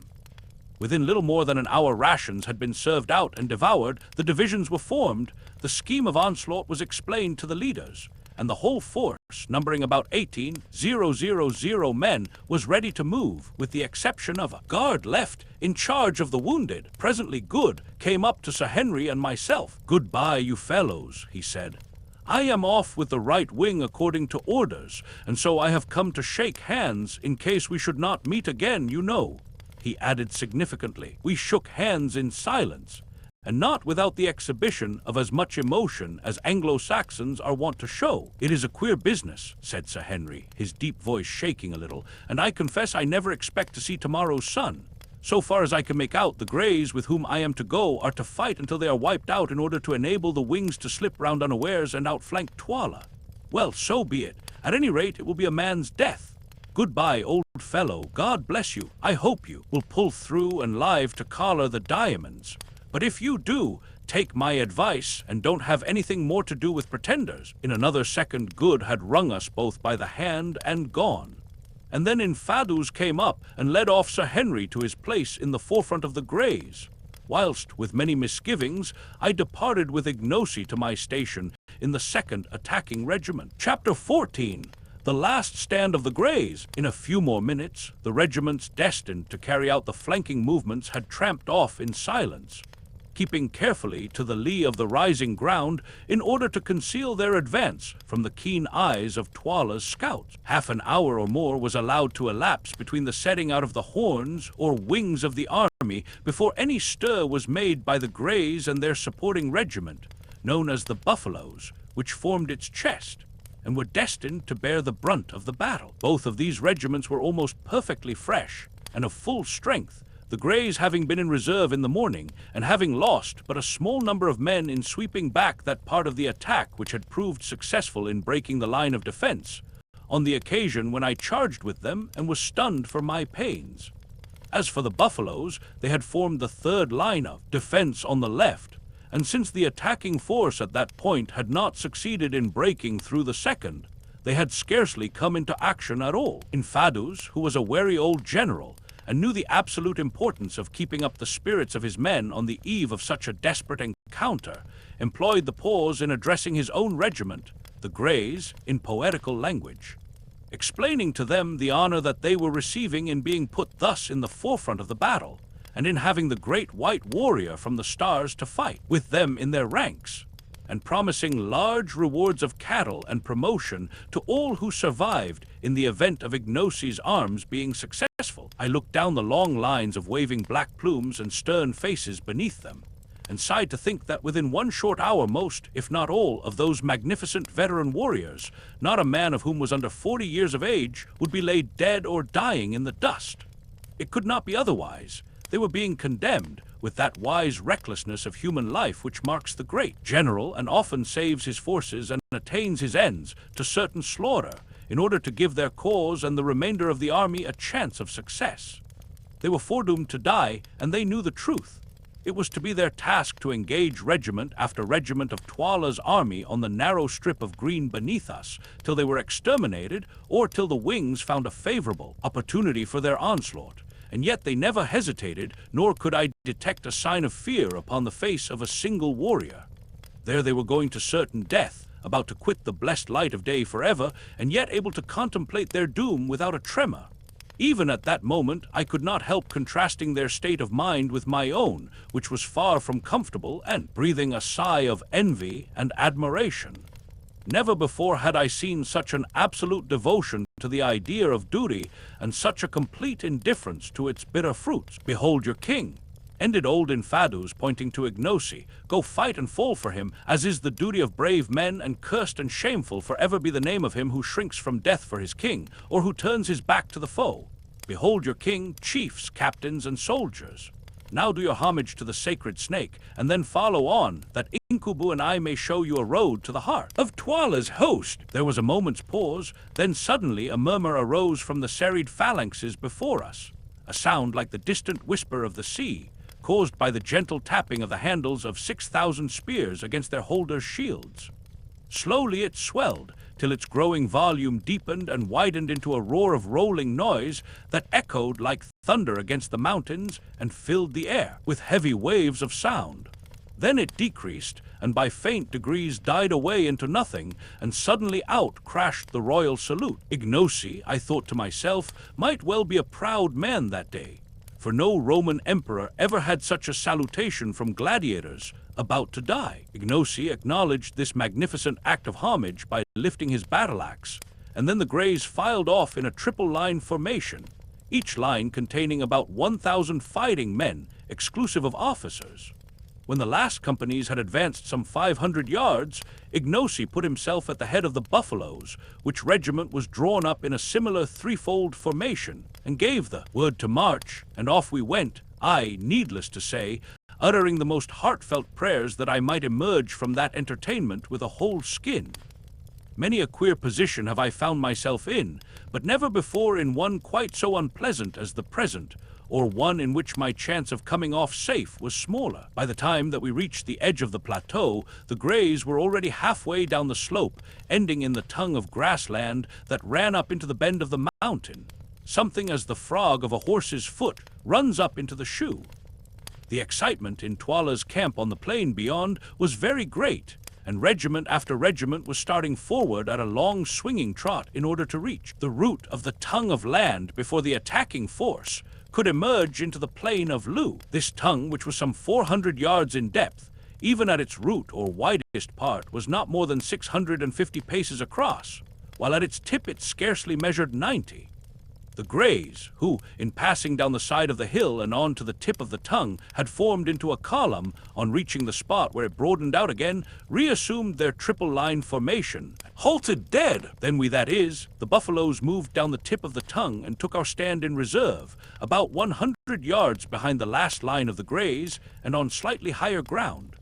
Within little more than an hour rations had been served out and devoured, the divisions were formed, the scheme of onslaught was explained to the leaders, and the whole force, numbering about 18,000 men, was ready to move, with the exception of a guard left in charge of the wounded. Presently Good came up to Sir Henry and myself. "Goodbye, you fellows," he said. "I am off with the right wing according to orders, and so I have come to shake hands in case we should not meet again, you know." He added significantly. We shook hands in silence, and not without the exhibition of as much emotion as Anglo-Saxons are wont to show. "It is a queer business," said Sir Henry, his deep voice shaking a little, "and I confess I never expect to see tomorrow's sun. So far as I can make out, the Greys with whom I am to go are to fight until they are wiped out in order to enable the wings to slip round unawares and outflank TWALA. Well, so be it. At any rate, it will be a man's death. Goodbye, old fellow. God bless you. I hope you will pull through and live to collar the diamonds. But if you do, take my advice and don't have anything more to do with pretenders." In another second, Good had wrung us both by the hand and gone. And then Infadus came up and led off Sir Henry to his place in the forefront of the Greys, whilst, with many misgivings, I departed with Ignosi to my station in the 2nd Attacking Regiment. Chapter 14. The last stand of the Greys. In a few more minutes, the regiments destined to carry out the flanking movements had tramped off in silence, keeping carefully to the lee of the rising ground in order to conceal their advance from the keen eyes of TWALA's scouts. Half an hour or more was allowed to elapse between the setting out of the horns or wings of the army before any stir was made by the Greys and their supporting regiment, known as the Buffaloes, which formed its chest, and were destined to bear the brunt of the battle. Both of these regiments were almost perfectly fresh and of full strength, the Greys having been in reserve in the morning, and having lost but a small number of men in sweeping back that part of the attack which had proved successful in breaking the line of defense, on the occasion when I charged with them and was stunned for my pains. As for the Buffaloes, they had formed the 3rd line of defense on the left, and since the attacking force at that point had not succeeded in breaking through the 2nd, they had scarcely come into action at all. Infadus, who was a wary old general, and knew the absolute importance of keeping up the spirits of his men on the eve of such a desperate encounter, employed the pause in addressing his own regiment, the Greys, in poetical language, explaining to them the honor that they were receiving in being put thus in the forefront of the battle, and in having the great white warrior from the stars to fight with them in their ranks, and promising large rewards of cattle and promotion to all who survived in the event of IGNOSI'S arms being successful. I looked down the long lines of waving black plumes and stern faces beneath them, and sighed to think that within one short hour most, if not all, of those magnificent veteran warriors, not a man of whom was under 40 years of age, would be laid dead or dying in the dust. It could not be otherwise. They were being condemned with that wise recklessness of human life which marks the great general and often saves his forces and attains his ends to certain slaughter in order to give their cause and the remainder of the army a chance of success. They were foredoomed to die, and they knew the truth. It was to be their task to engage regiment after regiment of TWALA's army on the narrow strip of green beneath us, till they were exterminated, or till the wings found a favorable opportunity for their onslaught. And yet they never hesitated, nor could I detect a sign of fear upon the face of a single warrior. There they were going to certain death, about to quit the blessed light of day forever, and yet able to contemplate their doom without a tremor. Even at that moment, I could not help contrasting their state of mind with my own, which was far from comfortable, and breathing a sigh of envy and admiration. Never before had I seen such an absolute devotion to the idea of duty, and such a complete indifference to its bitter fruits. "Behold your king," ended old Infadus, pointing to IGNOSI. "Go fight and fall for him, as is the duty of brave men, and cursed and shameful forever be the name of him who shrinks from death for his king, or who turns his back to the foe. Behold your king, chiefs, captains, and soldiers. Now do your homage to the sacred snake, and then follow on, that Incubu and I may show you a road to the heart of TWALA's host." There was a moment's pause, then suddenly a murmur arose from the serried phalanxes before us, a sound like the distant whisper of the sea, caused by the gentle tapping of the handles of 6,000 spears against their holders' shields. Slowly it swelled, till its growing volume deepened and widened into a roar of rolling noise that echoed like thunder against the mountains and filled the air with heavy waves of sound. Then it decreased, and by faint degrees died away into nothing, and suddenly out crashed the royal salute. IGNOSI, I thought to myself, might well be a proud man that day, for no Roman emperor ever had such a salutation from gladiators about to die. IGNOSI acknowledged this magnificent act of homage by lifting his battle-axe, and then the Greys filed off in a triple-line formation, each line containing about 1,000 fighting men, exclusive of officers. When the last companies had advanced some 500 yards, IGNOSI put himself at the head of the buffaloes, which regiment was drawn up in a similar threefold formation, and gave the word to march, and off we went, I, needless to say, uttering the most heartfelt prayers that I might emerge from that entertainment with a whole skin. Many a queer position have I found myself in, but never before in one quite so unpleasant as the present, or one in which my chance of coming off safe was smaller. By the time that we reached the edge of the plateau, the Greys were already halfway down the slope, ending in the tongue of grassland that ran up into the bend of the mountain, something as the frog of a horse's foot runs up into the shoe. The excitement in TWALA's camp on the plain beyond was very great, and regiment after regiment was starting forward at a long swinging trot in order to reach the root of the tongue of land before the attacking force could emerge into the plain of Lu. This tongue, which was some 400 yards in depth, even at its root or widest part, was not more than 650 paces across, while at its tip it scarcely measured 90. The Greys, who, in passing down the side of the hill and on to the tip of the tongue, had formed into a column, on reaching the spot where it broadened out again, reassumed their triple-line formation, halted dead. Then we, that is, the buffaloes, moved down the tip of the tongue and took our stand in reserve, about 100 yards behind the last line of the Greys and on slightly higher ground.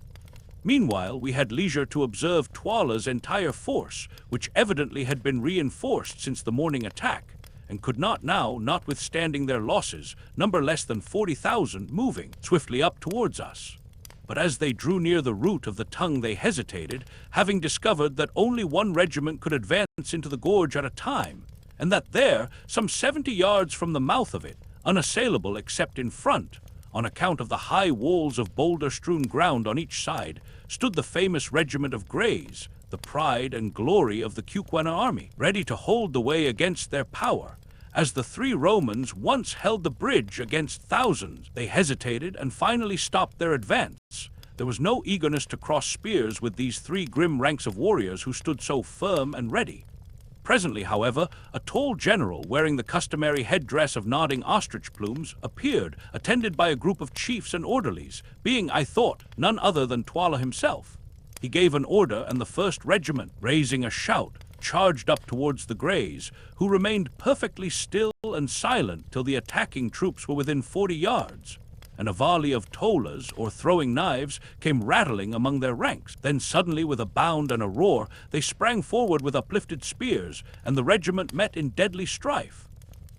Meanwhile, we had leisure to observe TWALA's entire force, which evidently had been reinforced since the morning attack, and could not now, notwithstanding their losses, number less than 40,000, moving swiftly up towards us. But as they drew near the root of the tongue they hesitated, having discovered that only one regiment could advance into the gorge at a time, and that there, some 70 yards from the mouth of it, unassailable except in front, on account of the high walls of boulder-strewn ground on each side, stood the famous regiment of Greys, the pride and glory of the KUKUANA army, ready to hold the way against their power. As the three Romans once held the bridge against thousands, they hesitated and finally stopped their advance. There was no eagerness to cross spears with these three grim ranks of warriors who stood so firm and ready. Presently, however, a tall general wearing the customary headdress of nodding ostrich plumes appeared, attended by a group of chiefs and orderlies, being, I thought, none other than TWALA himself. He gave an order, and the first regiment, raising a shout, charged up towards the Greys, who remained perfectly still and silent till the attacking troops were within 40 yards. and a volley of TWALAs, or throwing knives, came rattling among their ranks. Then suddenly, with a bound and a roar, they sprang forward with uplifted spears, and the regiment met in deadly strife.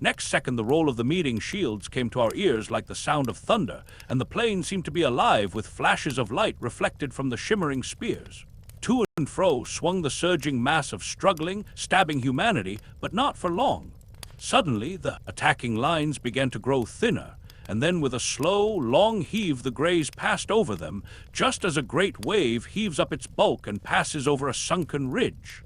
Next second, the roll of the meeting shields came to our ears like the sound of thunder, and the plain seemed to be alive with flashes of light reflected from the shimmering spears. To and fro swung the surging mass of struggling, stabbing humanity, but not for long. Suddenly, the attacking lines began to grow thinner, and then with a slow, long heave the Greys passed over them, just as a great wave heaves up its bulk and passes over a sunken ridge.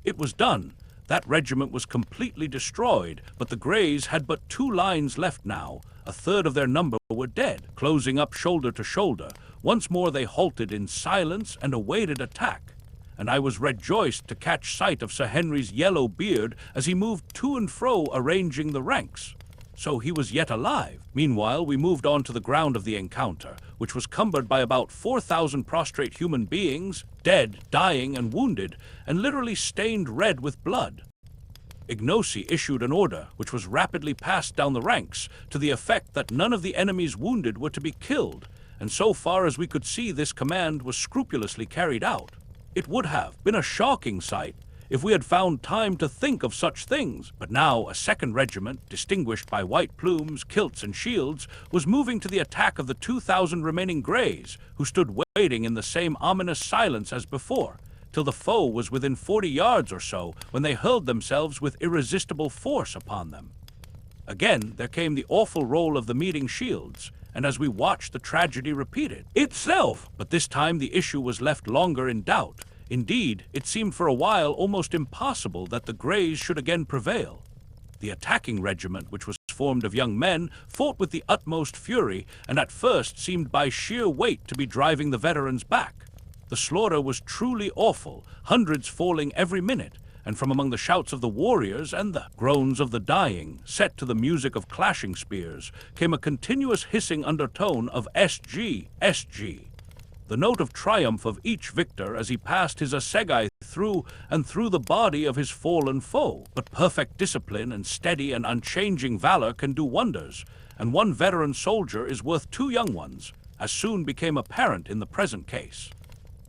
It was done. That regiment was completely destroyed, but the Greys had but 2 lines left now. A third of their number were dead. Closing up shoulder to shoulder, once more they halted in silence and awaited attack. And I was rejoiced to catch sight of Sir Henry's yellow beard as he moved to and fro arranging the ranks. So he was yet alive. Meanwhile, we moved on to the ground of the encounter, which was cumbered by about 4,000 prostrate human beings, dead, dying, and wounded, and literally stained red with blood. IGNOSI issued an order, which was rapidly passed down the ranks, to the effect that none of the enemy's wounded were to be killed, and so far as we could see, this command was scrupulously carried out. It would have been a shocking sight if we had found time to think of such things. But now a second regiment, distinguished by white plumes, kilts, and shields, was moving to the attack of the 2,000 remaining Greys, who stood waiting in the same ominous silence as before, till the foe was within 40 yards or so, when they hurled themselves with irresistible force upon them. Again there came the awful roll of the meeting shields, and as we watched, the tragedy repeated itself. But this time the issue was left longer in doubt. Indeed, it seemed for a while almost impossible that the Greys should again prevail. The attacking regiment, which was formed of young men, fought with the utmost fury, and at first seemed by sheer weight to be driving the veterans back. The slaughter was truly awful, hundreds falling every minute, and from among the shouts of the warriors and the groans of the dying, set to the music of clashing spears, came a continuous hissing undertone of SG, SG. The note of triumph of each victor as he passed his assegai through and through the body of his fallen foe. But perfect discipline and steady and unchanging valor can do wonders, and one veteran soldier is worth 2 young ones, as soon became apparent in the present case.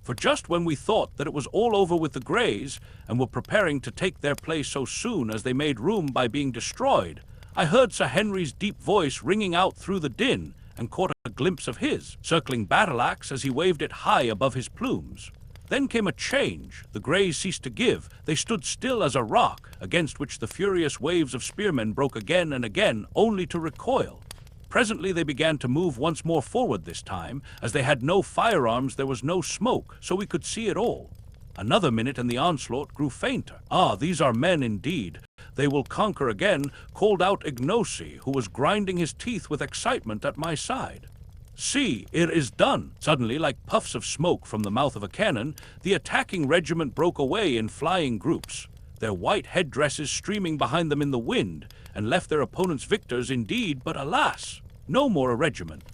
For just when we thought that it was all over with the Greys, and were preparing to take their place so soon as they made room by being destroyed, I heard Sir Henry's deep voice ringing out through the din, and caught a glimpse of his, circling battle-axe as he waved it high above his plumes. Then came a change. The Greys ceased to give. They stood still as a rock, against which the furious waves of spearmen broke again and again, only to recoil. Presently they began to move once more forward this time. As they had no firearms, there was no smoke, so we could see it all. Another minute and the onslaught grew fainter. Ah, these are men indeed. They will conquer again, called out IGNOSI, who was grinding his teeth with excitement at my side. See, it is done! Suddenly, like puffs of smoke from the mouth of a cannon, the attacking regiment broke away in flying groups, their white headdresses streaming behind them in the wind, and left their opponents victors indeed, but alas, no more a regiment.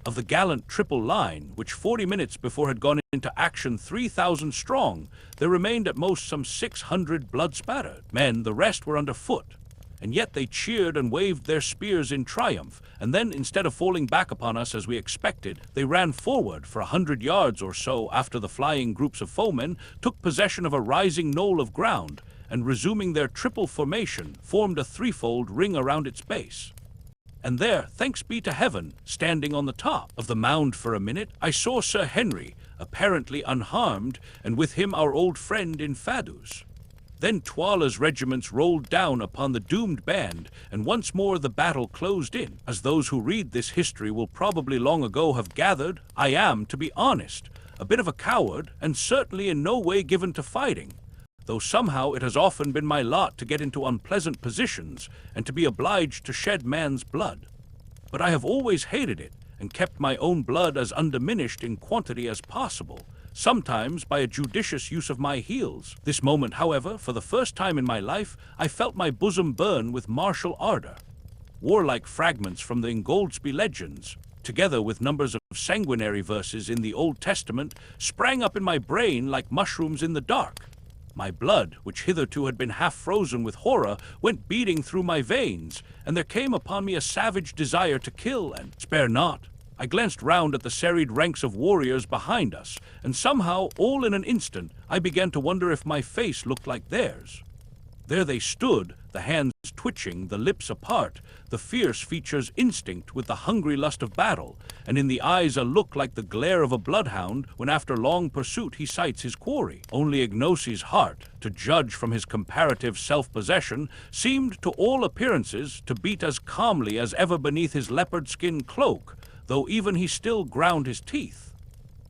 Of the gallant triple line, which 40 minutes before had gone into action 3,000 strong, there remained at most some 600 blood-spattered men. The rest were under foot, and yet they cheered and waved their spears in triumph, and then, instead of falling back upon us as we expected, they ran forward for 100 yards or so after the flying groups of foemen took possession of a rising knoll of ground, and resuming their triple formation, formed a threefold ring around its base. And there, thanks be to heaven, standing on the top of the mound for a minute, I saw Sir Henry, apparently unharmed, and with him our old friend in Fadus. Then TWALA's regiments rolled down upon the doomed band, and once more the battle closed in. As those who read this history will probably long ago have gathered, I am, to be honest, a bit of a coward, and certainly in no way given to fighting, though somehow it has often been my lot to get into unpleasant positions and to be obliged to shed man's blood. But I have always hated it, and kept my own blood as undiminished in quantity as possible, sometimes by a judicious use of my heels. This moment, however, for the first time in my life, I felt my bosom burn with martial ardor. Warlike fragments from the Ingoldsby legends, together with numbers of sanguinary verses in the Old Testament, sprang up in my brain like mushrooms in the dark. My blood, which hitherto had been half frozen with horror, went beating through my veins, and there came upon me a savage desire to kill and spare not. I glanced round at the serried ranks of warriors behind us, and somehow, all in an instant, I began to wonder if my face looked like theirs. There they stood, the hands twitching, the lips apart, the fierce features instinct with the hungry lust of battle, and in the eyes a look like the glare of a bloodhound when after long pursuit he sights his quarry. Only IGNOSI'S heart, to judge from his comparative self-possession, seemed to all appearances to beat as calmly as ever beneath his leopard-skin cloak, though even he still ground his teeth.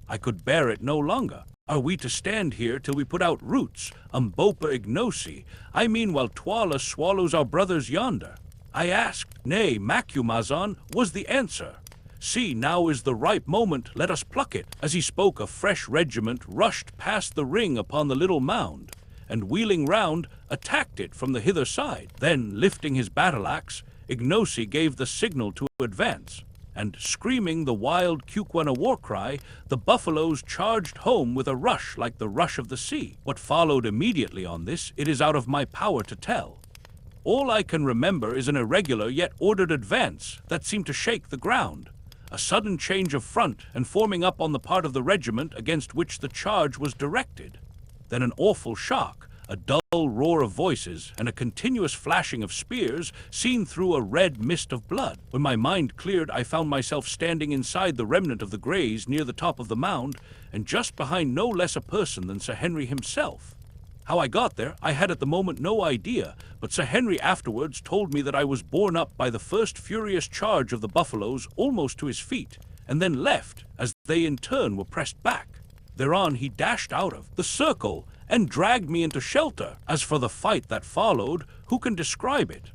I could bear it no longer. Are we to stand here till we put out roots, UMBOPA IGNOSI, I mean while TWALA swallows our brothers yonder? I asked. Nay, Macumazon, was the answer. See, now is the ripe moment, let us pluck it. As he spoke, a fresh regiment rushed past the ring upon the little mound, and wheeling round, attacked it from the hither side. Then, lifting his battle-axe, IGNOSI gave the signal to advance, and, screaming the wild KUKUANA war cry, the buffaloes charged home with a rush like the rush of the sea. What followed immediately on this, it is out of my power to tell. All I can remember is an irregular yet ordered advance that seemed to shake the ground, a sudden change of front and forming up on the part of the regiment against which the charge was directed. Then an awful shock, a dull roar of voices, and a continuous flashing of spears seen through a red mist of blood. When my mind cleared, I found myself standing inside the remnant of the Greys near the top of the mound, and just behind no less a person than Sir Henry himself. How I got there, I had at the moment no idea, but Sir Henry afterwards told me that I was borne up by the first furious charge of the buffaloes almost to his feet, and then left, as they in turn were pressed back. Thereon he dashed out of the circle and dragged me into shelter. As for the fight that followed, who can describe it?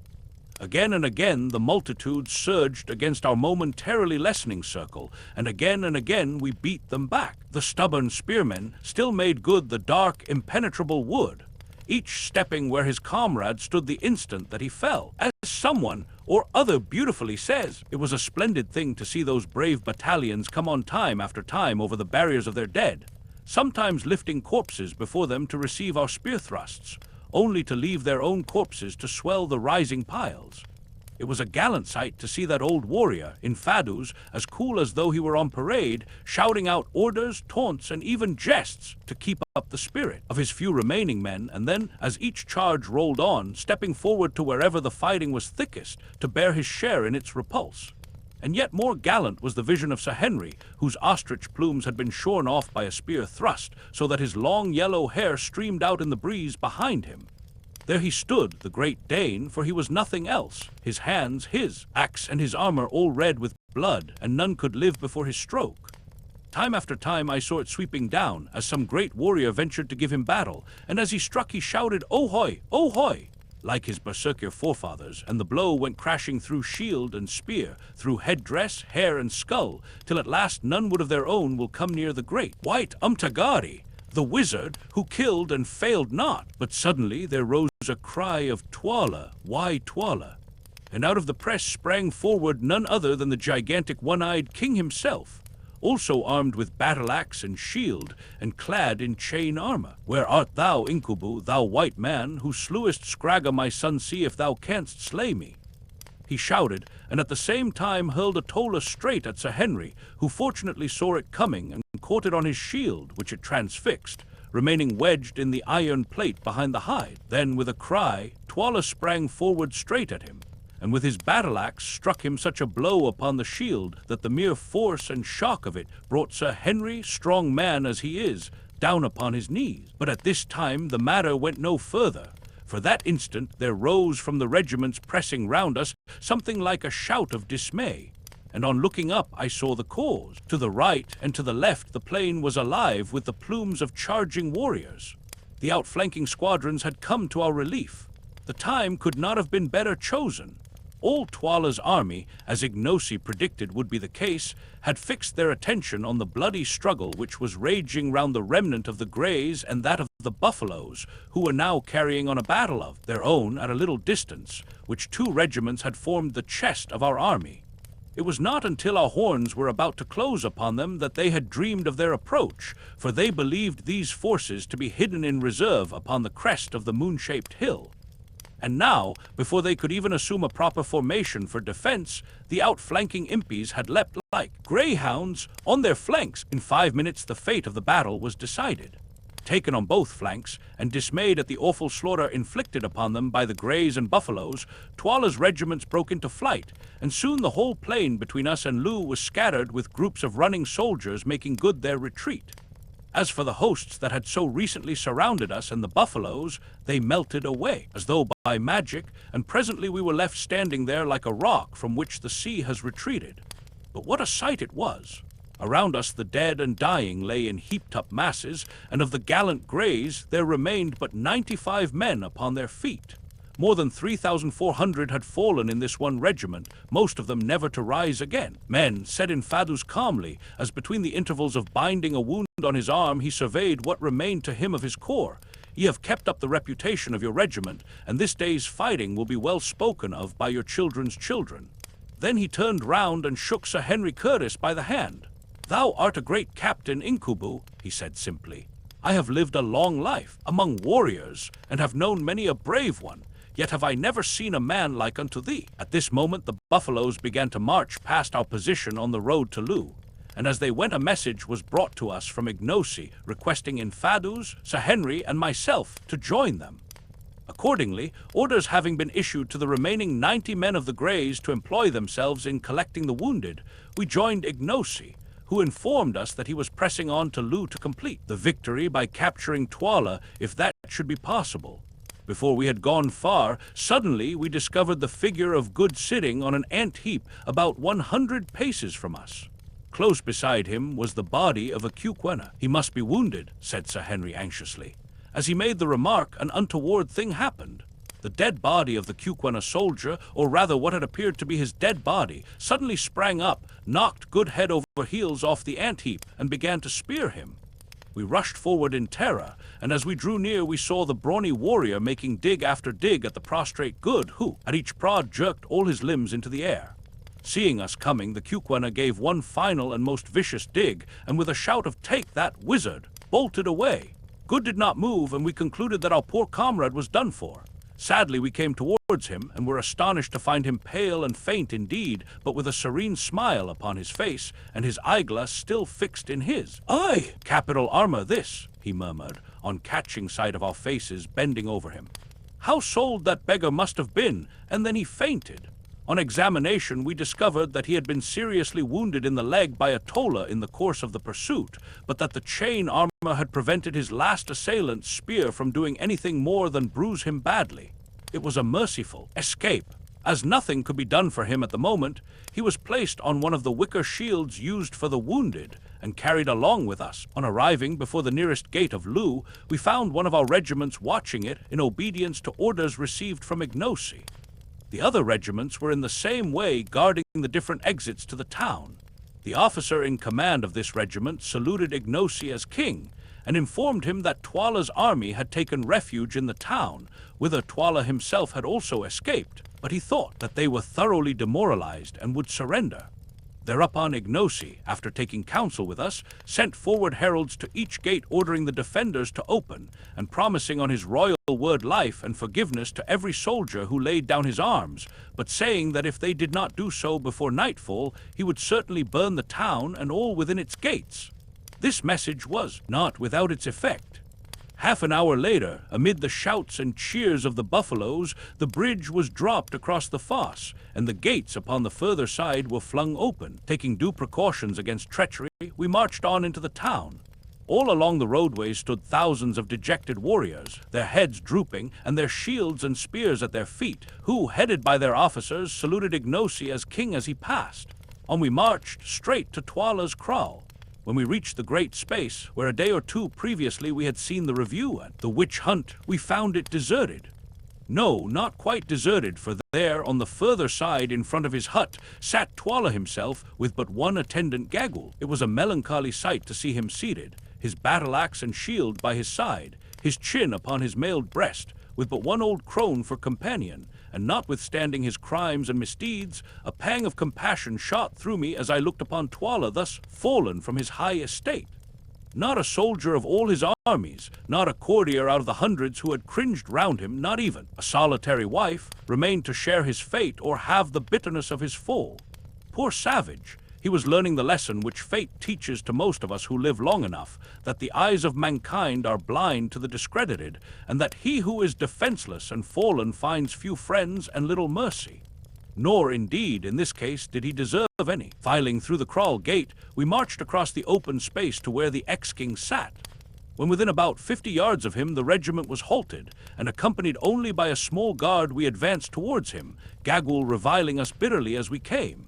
Again and again the multitude surged against our momentarily lessening circle, and again we beat them back. The stubborn spearmen still made good the dark, impenetrable wood, each stepping where his comrade stood the instant that he fell. As someone or other beautifully says, it was a splendid thing to see those brave battalions come on time after time over the barriers of their dead, sometimes lifting corpses before them to receive our spear thrusts, only to leave their own corpses to swell the rising piles. It was a gallant sight to see that old warrior, in fadoos, as cool as though he were on parade, shouting out orders, taunts, and even jests to keep up the spirit of his few remaining men, and then, as each charge rolled on, stepping forward to wherever the fighting was thickest, to bear his share in its repulse. And yet more gallant was the vision of Sir Henry, whose ostrich plumes had been shorn off by a spear thrust, so that his long yellow hair streamed out in the breeze behind him. There he stood, the great Dane, for he was nothing else, his hands, his axe and his armor all red with blood, and none could live before his stroke. Time after time I saw it sweeping down, as some great warrior ventured to give him battle, and as he struck he shouted, "Ahoy! Ahoy!" like his berserker forefathers, and the blow went crashing through shield and spear, through headdress, hair, and skull, till at last none would of their own will come near the great white Umtagari, the wizard who killed and failed not. But suddenly there rose a cry of "TWALA, why TWALA?" And out of the press sprang forward none other than the gigantic one-eyed king himself, also armed with battle-axe and shield, and clad in chain armor. "Where art thou, Incubu, thou white man, who slewest Scragga my son, see if thou canst slay me?" He shouted, and at the same time hurled a TWALA straight at Sir Henry, who fortunately saw it coming and caught it on his shield, which it transfixed, remaining wedged in the iron plate behind the hide. Then, with a cry, TWALA sprang forward straight at him, and with his battle-axe struck him such a blow upon the shield that the mere force and shock of it brought Sir Henry, strong man as he is, down upon his knees. But at this time the matter went no further. For that instant there rose from the regiments pressing round us something like a shout of dismay, and on looking up I saw the cause. To the right and to the left the plain was alive with the plumes of charging warriors. The outflanking squadrons had come to our relief. The time could not have been better chosen. All TWALA's army, as IGNOSI predicted would be the case, had fixed their attention on the bloody struggle which was raging round the remnant of the Greys and that of the buffaloes, who were now carrying on a battle of their own at a little distance, which 2 regiments had formed the chest of our army. It was not until our horns were about to close upon them that they had dreamed of their approach, for they believed these forces to be hidden in reserve upon the crest of the moon-shaped hill. And now, before they could even assume a proper formation for defense, the outflanking impies had leapt like greyhounds on their flanks. In 5 minutes, the fate of the battle was decided. Taken on both flanks, and dismayed at the awful slaughter inflicted upon them by the Greys and Buffaloes, TWALA's regiments broke into flight, and soon the whole plain between us and Loo was scattered with groups of running soldiers making good their retreat. As for the hosts that had so recently surrounded us and the Buffaloes, they melted away, as though by magic, and presently we were left standing there like a rock from which the sea has retreated. But what a sight it was! Around us the dead and dying lay in heaped-up masses, and of the gallant Greys there remained but 95 men upon their feet. More than 3,400 had fallen in this one regiment, most of them never to rise again. Men, said Infadus calmly, as between the intervals of binding a wound on his arm he surveyed what remained to him of his corps. Ye have kept up the reputation of your regiment, and this day's fighting will be well spoken of by your children's children. Then he turned round and shook Sir Henry Curtis by the hand. Thou art a great captain, Incubu, he said simply. I have lived a long life among warriors, and have known many a brave one, yet have I never seen a man like unto thee. At this moment the Buffaloes began to march past our position on the road to Loo, and as they went a message was brought to us from IGNOSI requesting Infadus, Sir Henry, and myself to join them. Accordingly, orders having been issued to the remaining 90 men of the Greys to employ themselves in collecting the wounded, we joined IGNOSI, who informed us that he was pressing on to Loo to complete the victory by capturing TWALA, if that should be possible. Before we had gone far, suddenly we discovered the figure of Good sitting on an ant heap about 100 paces from us. Close beside him was the body of a KUKUANA. He must be wounded, said Sir Henry anxiously. As he made the remark, an untoward thing happened. The dead body of the KUKUANA soldier, or rather what had appeared to be his dead body, suddenly sprang up, knocked Good head over heels off the ant heap, and began to spear him. We rushed forward in terror, and as we drew near we saw the brawny warrior making dig after dig at the prostrate Good, who, at each prod, jerked all his limbs into the air. Seeing us coming, the KUKUANA gave one final and most vicious dig, and with a shout of "Take that, wizard!" bolted away. Good did not move, and we concluded that our poor comrade was done for. Sadly we came towards him, and were astonished to find him pale and faint indeed, but with a serene smile upon his face, and his eyeglass still fixed in his. "Aye, capital armor this," he murmured, on catching sight of our faces, bending over him. "How sold that beggar must have been," and then he fainted. On examination we discovered that he had been seriously wounded in the leg by a TWALA in the course of the pursuit, but that the chain armor had prevented his last assailant's spear from doing anything more than bruise him badly. It was a merciful escape. As nothing could be done for him at the moment, he was placed on one of the wicker shields used for the wounded, and carried along with us. On arriving before the nearest gate of Loo, we found one of our regiments watching it in obedience to orders received from IGNOSI. The other regiments were in the same way guarding the different exits to the town. The officer in command of this regiment saluted IGNOSI as king, and informed him that TWALA's army had taken refuge in the town, whither TWALA himself had also escaped, but he thought that they were thoroughly demoralized and would surrender. Thereupon IGNOSI, after taking counsel with us, sent forward heralds to each gate ordering the defenders to open, and promising on his royal word life and forgiveness to every soldier who laid down his arms, but saying that if they did not do so before nightfall, he would certainly burn the town and all within its gates. This message was not without its effect. Half an hour later, amid the shouts and cheers of the Buffaloes, the bridge was dropped across the fosse, and the gates upon the further side were flung open. Taking due precautions against treachery, we marched on into the town. All along the roadways stood thousands of dejected warriors, their heads drooping, and their shields and spears at their feet, who, headed by their officers, saluted IGNOSI as king as he passed. On we marched straight to TWALA's kraal. When we reached the great space, where a day or two previously we had seen the review at the witch hunt, we found it deserted. No, not quite deserted, for there, on the further side in front of his hut, sat TWALA himself with but one attendant Gagul. It was a melancholy sight to see him seated, his battle-axe and shield by his side, his chin upon his mailed breast, with but one old crone for companion, and notwithstanding his crimes and misdeeds, a pang of compassion shot through me as I looked upon TWALA thus fallen from his high estate. Not a soldier of all his armies, not a courtier out of the hundreds who had cringed round him, not even a solitary wife, remained to share his fate or have the bitterness of his fall. Poor savage! He was learning the lesson which fate teaches to most of us who live long enough, that the eyes of mankind are blind to the discredited, and that he who is defenseless and fallen finds few friends and little mercy. Nor, indeed, in this case, did he deserve any. Filing through the kraal gate, we marched across the open space to where the ex-king sat. When within about 50 yards of him, the regiment was halted, and accompanied only by a small guard, we advanced towards him, Gagul reviling us bitterly as we came.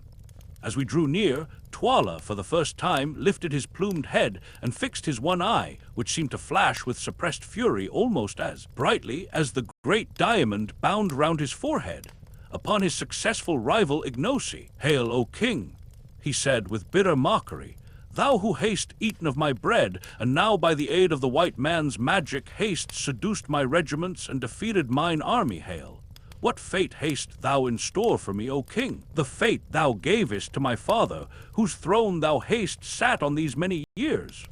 As we drew near, TWALA, for the first time, lifted his plumed head and fixed his one eye, which seemed to flash with suppressed fury almost as brightly as the great diamond bound round his forehead, upon his successful rival IGNOSI. "Hail, O king," he said with bitter mockery, "thou who hast eaten of my bread, and now by the aid of the white man's magic hast seduced my regiments and defeated mine army. Hail! What fate hast thou in store for me, O king? The fate thou gavest to my father, whose throne thou hast sat on these many years,"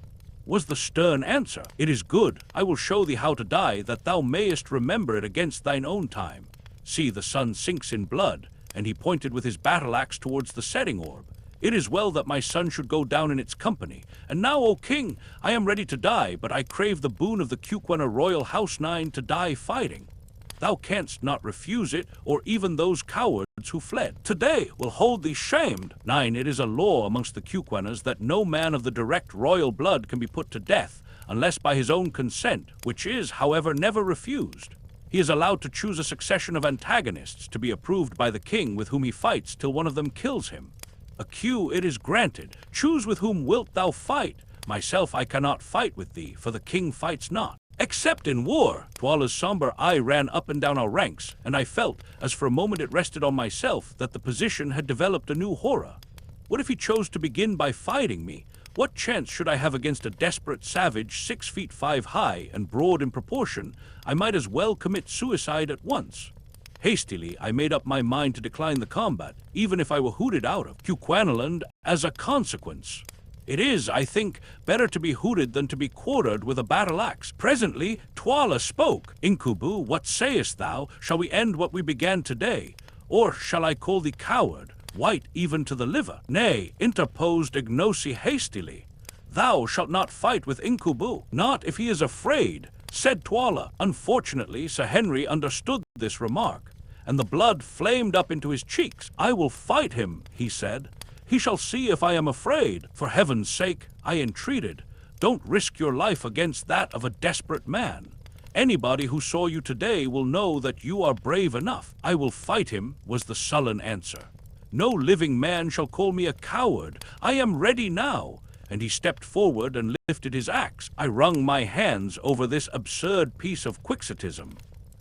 was the stern answer. "It is good. I will show thee how to die, that thou mayest remember it against thine own time. See, the sun sinks in blood," and he pointed with his battle-axe towards the setting orb. "It is well that my son should go down in its company. And now, O king, I am ready to die, but I crave the boon of the KUKUANA royal house 9 to die fighting. Thou canst not refuse it, or even those cowards who fled. Today will hold thee shamed. 9. It is a law amongst the KUKUANAs that no man of the direct royal blood can be put to death, unless by his own consent, which is, however, never refused. He is allowed to choose a succession of antagonists to be approved by the king with whom he fights till one of them kills him. A Q, it is granted. Choose with whom wilt thou fight. Myself I cannot fight with thee, for the king fights not. Except in war." TWALA's somber eye ran up and down our ranks, and I felt, as for a moment it rested on myself, that the position had developed a new horror. What if he chose to begin by fighting me? What chance should I have against a desperate savage 6 feet 5 high and broad in proportion? I might as well commit suicide at once. Hastily, I made up my mind to decline the combat, even if I were hooted out of KUKUANALAND as a consequence. It is, I think, better to be hooted than to be quartered with a battle-axe. Presently, TWALA spoke. "Incubu, what sayest thou? Shall we end what we began today? Or shall I call thee coward, white even to the liver?" "Nay," interposed IGNOSI hastily. "Thou shalt not fight with Incubu, not if he is afraid," said TWALA. Unfortunately, Sir Henry understood this remark, and the blood flamed up into his cheeks. "I will fight him," he said. "He shall see if I am afraid. For heaven's sake," I entreated, "don't risk your life against that of a desperate man. Anybody who saw you today will know that you are brave enough." "I will fight him," was the sullen answer. "No living man shall call me a coward. I am ready now." And he stepped forward and lifted his axe. I wrung my hands over this absurd piece of quixotism.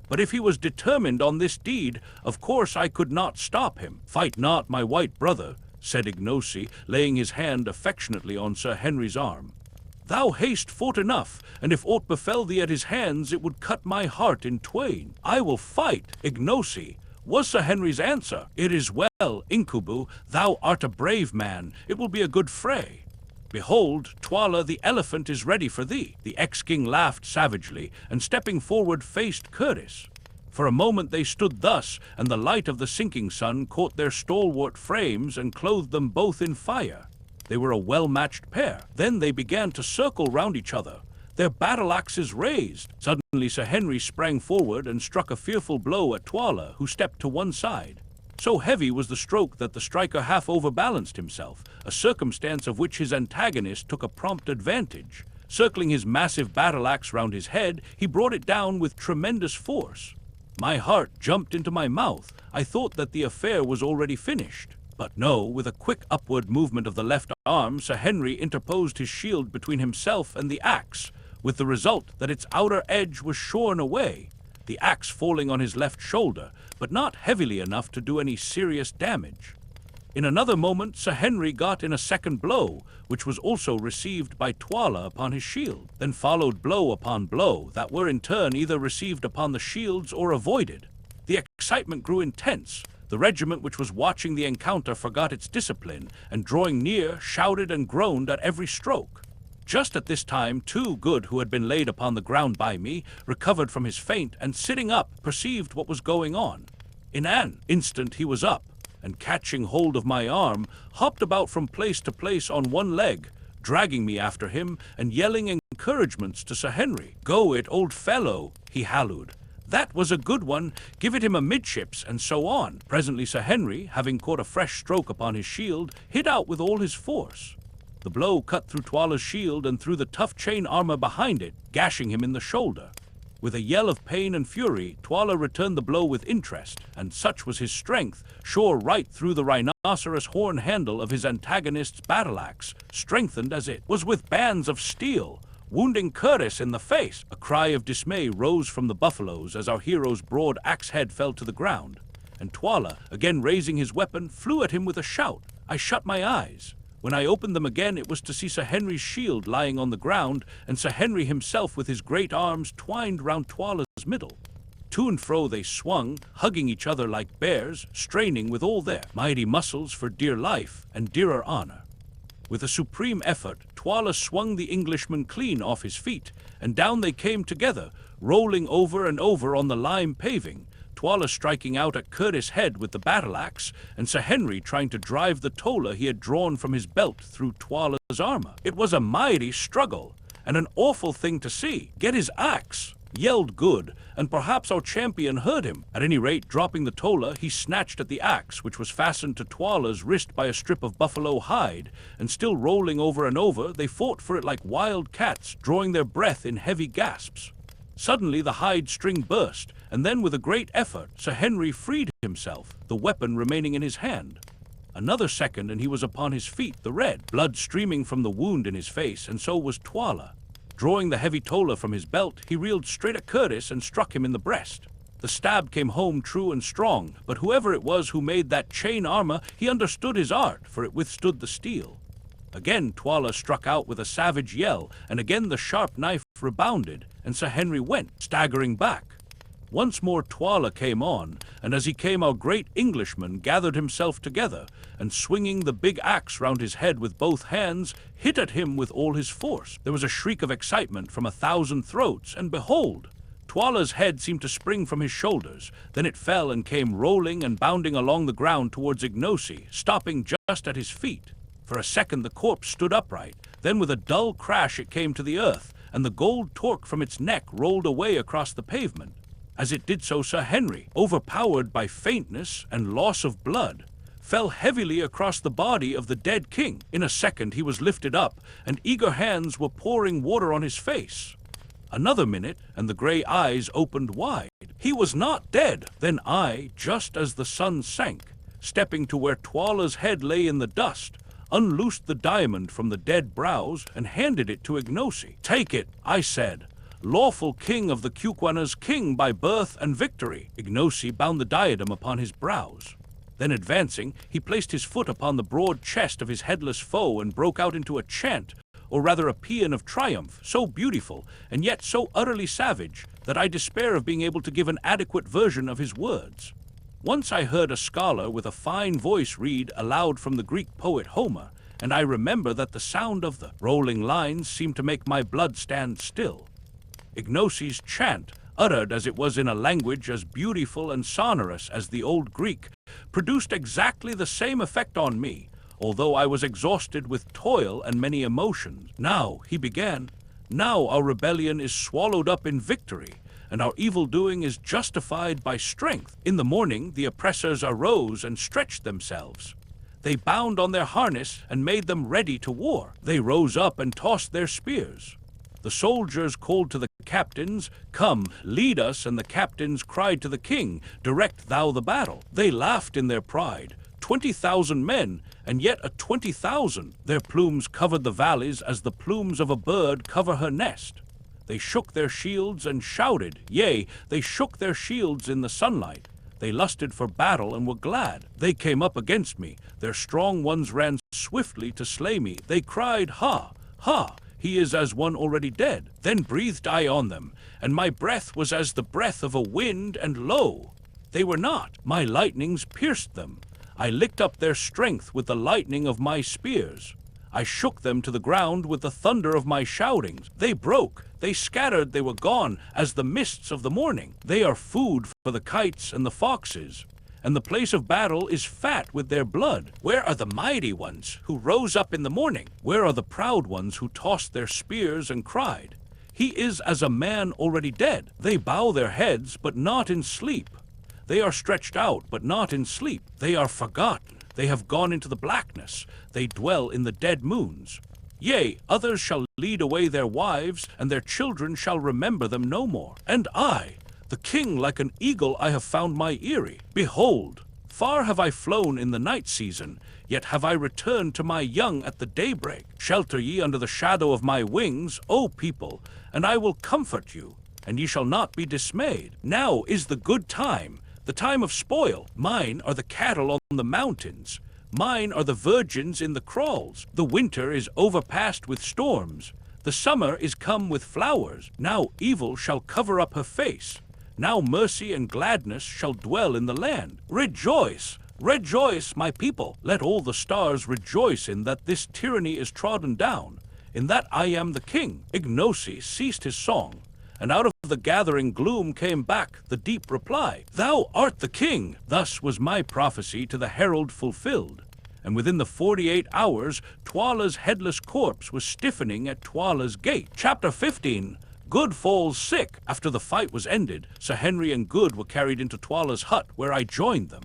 But if he was determined on this deed, of course I could not stop him. "Fight not, my white brother," said IGNOSI, laying his hand affectionately on Sir Henry's arm. "Thou hast fought enough, and if aught befell thee at his hands, it would cut my heart in twain." "I will fight, IGNOSI," was Sir Henry's answer. "It is well, Incubu, thou art a brave man. It will be a good fray. Behold, TWALA the elephant is ready for thee." The ex-king laughed savagely, and stepping forward faced Curtis. For a moment they stood thus, and the light of the sinking sun caught their stalwart frames and clothed them both in fire. They were a well-matched pair. Then they began to circle round each other, their battle-axes raised. Suddenly Sir Henry sprang forward and struck a fearful blow at TWALA, who stepped to one side. So heavy was the stroke that the striker half overbalanced himself, a circumstance of which his antagonist took a prompt advantage. Circling his massive battle-axe round his head, he brought it down with tremendous force. My heart jumped into my mouth. I thought that the affair was already finished. But no, with a quick upward movement of the left arm, Sir Henry interposed his shield between himself and the axe, with the result that its outer edge was shorn away, the axe falling on his left shoulder, but not heavily enough to do any serious damage. In another moment, Sir Henry got in a second blow, which was also received by TWALA upon his shield. Then followed blow upon blow that were in turn either received upon the shields or avoided. The excitement grew intense. The regiment which was watching the encounter forgot its discipline, and drawing near, shouted and groaned at every stroke. Just at this time, Too Good, who had been laid upon the ground by me, recovered from his faint, and sitting up, perceived what was going on. In an instant he was up, and catching hold of my arm, hopped about from place to place on one leg, dragging me after him, and yelling encouragements to Sir Henry. "Go it, old fellow," he hallooed. "That was a good one. Give it him amidships," and so on. Presently Sir Henry, having caught a fresh stroke upon his shield, hit out with all his force. The blow cut through TWALA's shield and through the tough chain armor behind it, gashing him in the shoulder. With a yell of pain and fury, TWALA returned the blow with interest, and such was his strength, shore right through the rhinoceros horn handle of his antagonist's battle-axe, strengthened as it was with bands of steel, wounding Curtis in the face. A cry of dismay rose from the buffaloes as our hero's broad axe head fell to the ground, and TWALA, again raising his weapon, flew at him with a shout. I shut my eyes. When I opened them again, it was to see Sir Henry's shield lying on the ground, and Sir Henry himself with his great arms twined round TWALA's middle. To and fro they swung, hugging each other like bears, straining with all their mighty muscles for dear life and dearer honor. With a supreme effort, TWALA swung the Englishman clean off his feet, and down they came together, rolling over and over on the lime paving, TWALA striking out at Curtis' head with the battle-axe, and Sir Henry trying to drive the TWALA he had drawn from his belt through TWALA's armor. It was a mighty struggle, and an awful thing to see. "Get his axe!" yelled Good, and perhaps our champion heard him. At any rate, dropping the TWALA, he snatched at the axe, which was fastened to TWALA's wrist by a strip of buffalo hide, and still rolling over and over, they fought for it like wild cats, drawing their breath in heavy gasps. Suddenly the hide string burst, and then with a great effort, Sir Henry freed himself, the weapon remaining in his hand. Another second and he was upon his feet, the red blood streaming from the wound in his face, and so was TWALA. Drawing the heavy TWALA from his belt, he reeled straight at Curtis and struck him in the breast. The stab came home true and strong, but whoever it was who made that chain armor, he understood his art, for it withstood the steel. Again TWALA struck out with a savage yell, and again the sharp knife rebounded, and Sir Henry went, staggering back. Once more TWALA came on, and as he came our great Englishman gathered himself together, and swinging the big axe round his head with both hands, hit at him with all his force. There was a shriek of excitement from 1,000 throats, and behold! TWALA's head seemed to spring from his shoulders, then it fell and came rolling and bounding along the ground towards IGNOSI, stopping just at his feet. For a second the corpse stood upright, then with a dull crash it came to the earth, and the gold torque from its neck rolled away across the pavement. As it did so, Sir Henry, overpowered by faintness and loss of blood, fell heavily across the body of the dead king. In a second he was lifted up, and eager hands were pouring water on his face. Another minute, and the grey eyes opened wide. He was not dead. Then I, just as the sun sank, stepping to where TWALA's head lay in the dust, unloosed the diamond from the dead brows and handed it to IGNOSI. "Take it," I said. "Lawful king of the KUKUANA's king by birth and victory." IGNOSI bound the diadem upon his brows. Then advancing, he placed his foot upon the broad chest of his headless foe and broke out into a chant, or rather a paean of triumph, so beautiful and yet so utterly savage that I despair of being able to give an adequate version of his words. Once I heard a scholar with a fine voice read aloud from the Greek poet Homer, and I remember that the sound of the rolling lines seemed to make my blood stand still. IGNOSI'S chant, uttered as it was in a language as beautiful and sonorous as the old Greek, produced exactly the same effect on me, although I was exhausted with toil and many emotions. "Now," he began, "now our rebellion is swallowed up in victory, and our evil-doing is justified by strength. In the morning the oppressors arose and stretched themselves. They bound on their harness and made them ready to war. They rose up and tossed their spears. The soldiers called to the captains, 'Come, lead us,' and the captains cried to the king, 'Direct thou the battle.' They laughed in their pride, 20,000 men, and yet a 20,000. Their plumes covered the valleys as the plumes of a bird cover her nest. They shook their shields and shouted, yea, they shook their shields in the sunlight. They lusted for battle and were glad. They came up against me. Their strong ones ran swiftly to slay me. They cried, 'Ha, ha, he is as one already dead.' Then breathed I on them, and my breath was as the breath of a wind, and lo, they were not. My lightnings pierced them. I licked up their strength with the lightning of my spears. I shook them to the ground with the thunder of my shoutings. They broke, they scattered, they were gone as the mists of the morning. They are food for the kites and the foxes, and the place of battle is fat with their blood. Where are the mighty ones who rose up in the morning? Where are the proud ones who tossed their spears and cried, "He is as a man already dead"? They bow their heads, but not in sleep. They are stretched out, but not in sleep. They are forgotten. They have gone into the blackness. They dwell in the dead moons. Yea, others shall lead away their wives, and their children shall remember them no more. And I, the king, like an eagle I have found my eyrie. Behold, far have I flown in the night season, yet have I returned to my young at the daybreak. Shelter ye under the shadow of my wings, O people, and I will comfort you, and ye shall not be dismayed. Now is the good time, the time of spoil. Mine are the cattle on the mountains. Mine are the virgins in the kraals. The winter is overpast with storms. The summer is come with flowers. Now evil shall cover up her face. Now mercy and gladness shall dwell in the land. Rejoice, rejoice, my people. Let all the stars rejoice in that this tyranny is trodden down, in that I am the king. IGNOSI'S ceased his song, and out of the gathering gloom came back the deep reply, "Thou art the king." Thus was my prophecy to the herald fulfilled, and within the 48 hours, TWALA's headless corpse was stiffening at TWALA's gate. Chapter 15. Good falls sick. After the fight was ended, Sir Henry and Good were carried into TWALA's hut, where I joined them.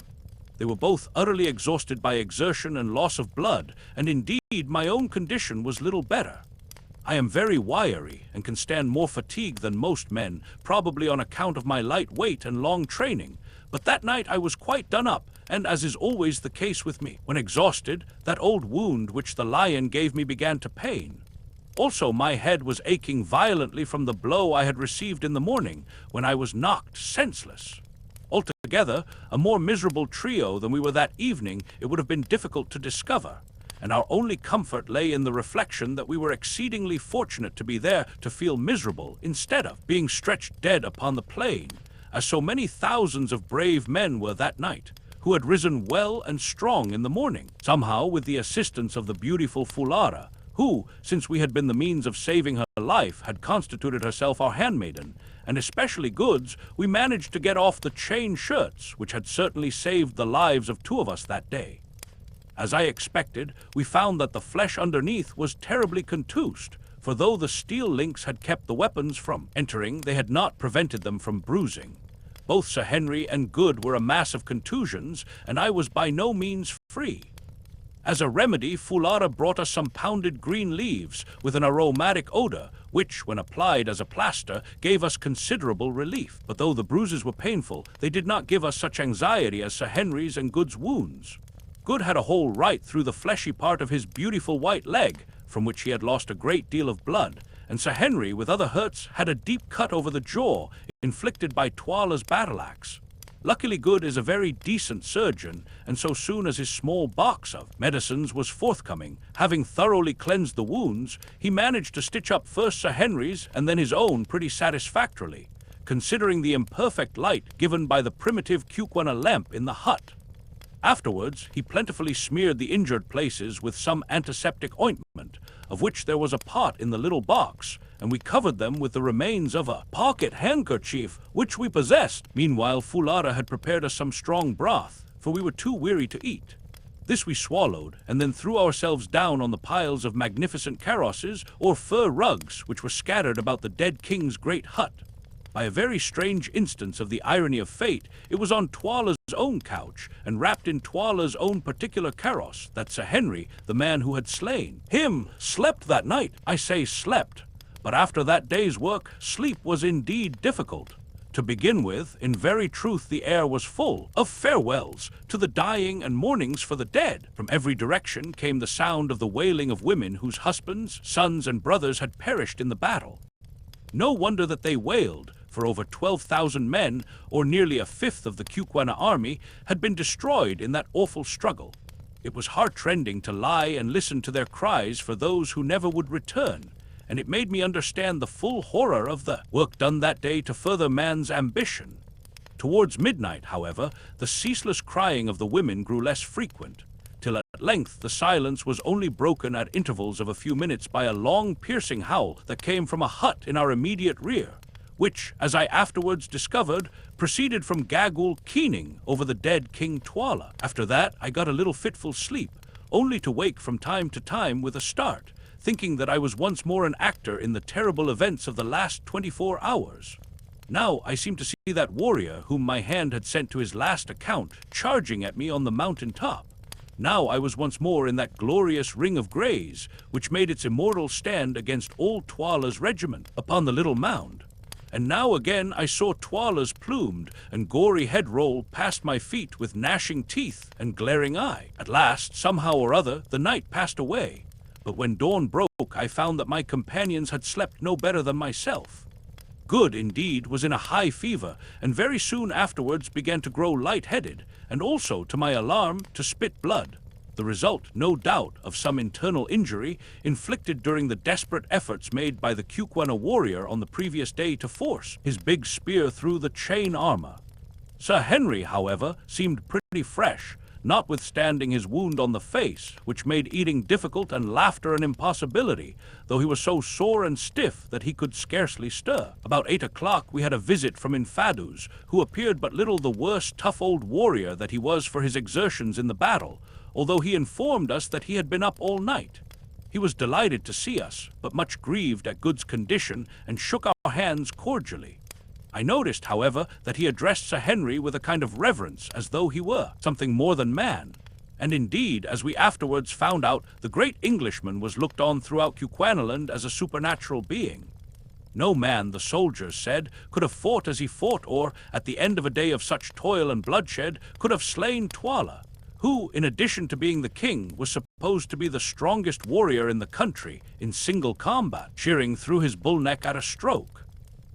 They were both utterly exhausted by exertion and loss of blood, and indeed my own condition was little better. I am very wiry and can stand more fatigue than most men, probably on account of my light weight and long training, but that night I was quite done up, and as is always the case with me, when exhausted, that old wound which the lion gave me began to pain. Also my head was aching violently from the blow I had received in the morning, when I was knocked senseless. Altogether, a more miserable trio than we were that evening it would have been difficult to discover, and our only comfort lay in the reflection that we were exceedingly fortunate to be there to feel miserable instead of being stretched dead upon the plain, as so many thousands of brave men were that night, who had risen well and strong in the morning, somehow with the assistance of the beautiful Fulara, who, since we had been the means of saving her life, had constituted herself our handmaiden, and especially Goods, we managed to get off the chain shirts, which had certainly saved the lives of 2 of us that day. As I expected, we found that the flesh underneath was terribly contused, for though the steel links had kept the weapons from entering, they had not prevented them from bruising. Both Sir Henry and Good were a mass of contusions, and I was by no means free. As a remedy, Fulara brought us some pounded green leaves with an aromatic odor, which, when applied as a plaster, gave us considerable relief. But though the bruises were painful, they did not give us such anxiety as Sir Henry's and Good's wounds. Good had a hole right through the fleshy part of his beautiful white leg, from which he had lost a great deal of blood, and Sir Henry, with other hurts, had a deep cut over the jaw, inflicted by TWALA's battle-axe. Luckily Good is a very decent surgeon, and so soon as his small box of medicines was forthcoming, having thoroughly cleansed the wounds, he managed to stitch up first Sir Henry's and then his own pretty satisfactorily, considering the imperfect light given by the primitive KUKUANALAND lamp in the hut. Afterwards, he plentifully smeared the injured places with some antiseptic ointment, of which there was a pot in the little box, and we covered them with the remains of a pocket handkerchief which we possessed. Meanwhile, Fulara had prepared us some strong broth, for we were too weary to eat. This we swallowed, and then threw ourselves down on the piles of magnificent karosses or fur rugs which were scattered about the dead king's great hut. By a very strange instance of the irony of fate, it was on TWALA's own couch, and wrapped in TWALA's own particular karos, that Sir Henry, the man who had slain him, slept that night. I say slept, but after that day's work, sleep was indeed difficult. To begin with, in very truth the air was full of farewells to the dying and mournings for the dead. From every direction came the sound of the wailing of women whose husbands, sons, and brothers had perished in the battle. No wonder that they wailed, for over 12,000 men, or nearly a fifth of the KUKUANA army, had been destroyed in that awful struggle. It was heart-rending to lie and listen to their cries for those who never would return, and it made me understand the full horror of the work done that day to further man's ambition. Towards midnight, however, the ceaseless crying of the women grew less frequent, till at length the silence was only broken at intervals of a few minutes by a long piercing howl that came from a hut in our immediate rear, which, as I afterwards discovered, proceeded from Gagul keening over the dead King TWALA. After that I got a little fitful sleep, only to wake from time to time with a start, thinking that I was once more an actor in the terrible events of the last 24 hours. Now I seemed to see that warrior whom my hand had sent to his last account charging at me on the mountain top. Now I was once more in that glorious ring of greys, which made its immortal stand against all TWALA's regiment upon the little mound. And now again I saw TWALA's plumed and gory head roll past my feet with gnashing teeth and glaring eye. At last, somehow or other, the night passed away, but when dawn broke I found that my companions had slept no better than myself. Good, indeed, was in a high fever, and very soon afterwards began to grow light-headed, and also, to my alarm, to spit blood. The result, no doubt, of some internal injury inflicted during the desperate efforts made by the KUKUANA warrior on the previous day to force his big spear through the chain armor. Sir Henry, however, seemed pretty fresh, notwithstanding his wound on the face, which made eating difficult and laughter an impossibility, though he was so sore and stiff that he could scarcely stir. About 8 o'clock we had a visit from Infadus, who appeared but little the worse tough old warrior that he was for his exertions in the battle, although he informed us that he had been up all night. He was delighted to see us, but much grieved at Good's condition, and shook our hands cordially. I noticed, however, that he addressed Sir Henry with a kind of reverence, as though he were something more than man. And indeed, as we afterwards found out, the great Englishman was looked on throughout KUKUANALAND as a supernatural being. No man, the soldiers said, could have fought as he fought, or, at the end of a day of such toil and bloodshed, could have slain TWALA, who, in addition to being the king, was supposed to be the strongest warrior in the country in single combat, shearing through his bull neck at a stroke.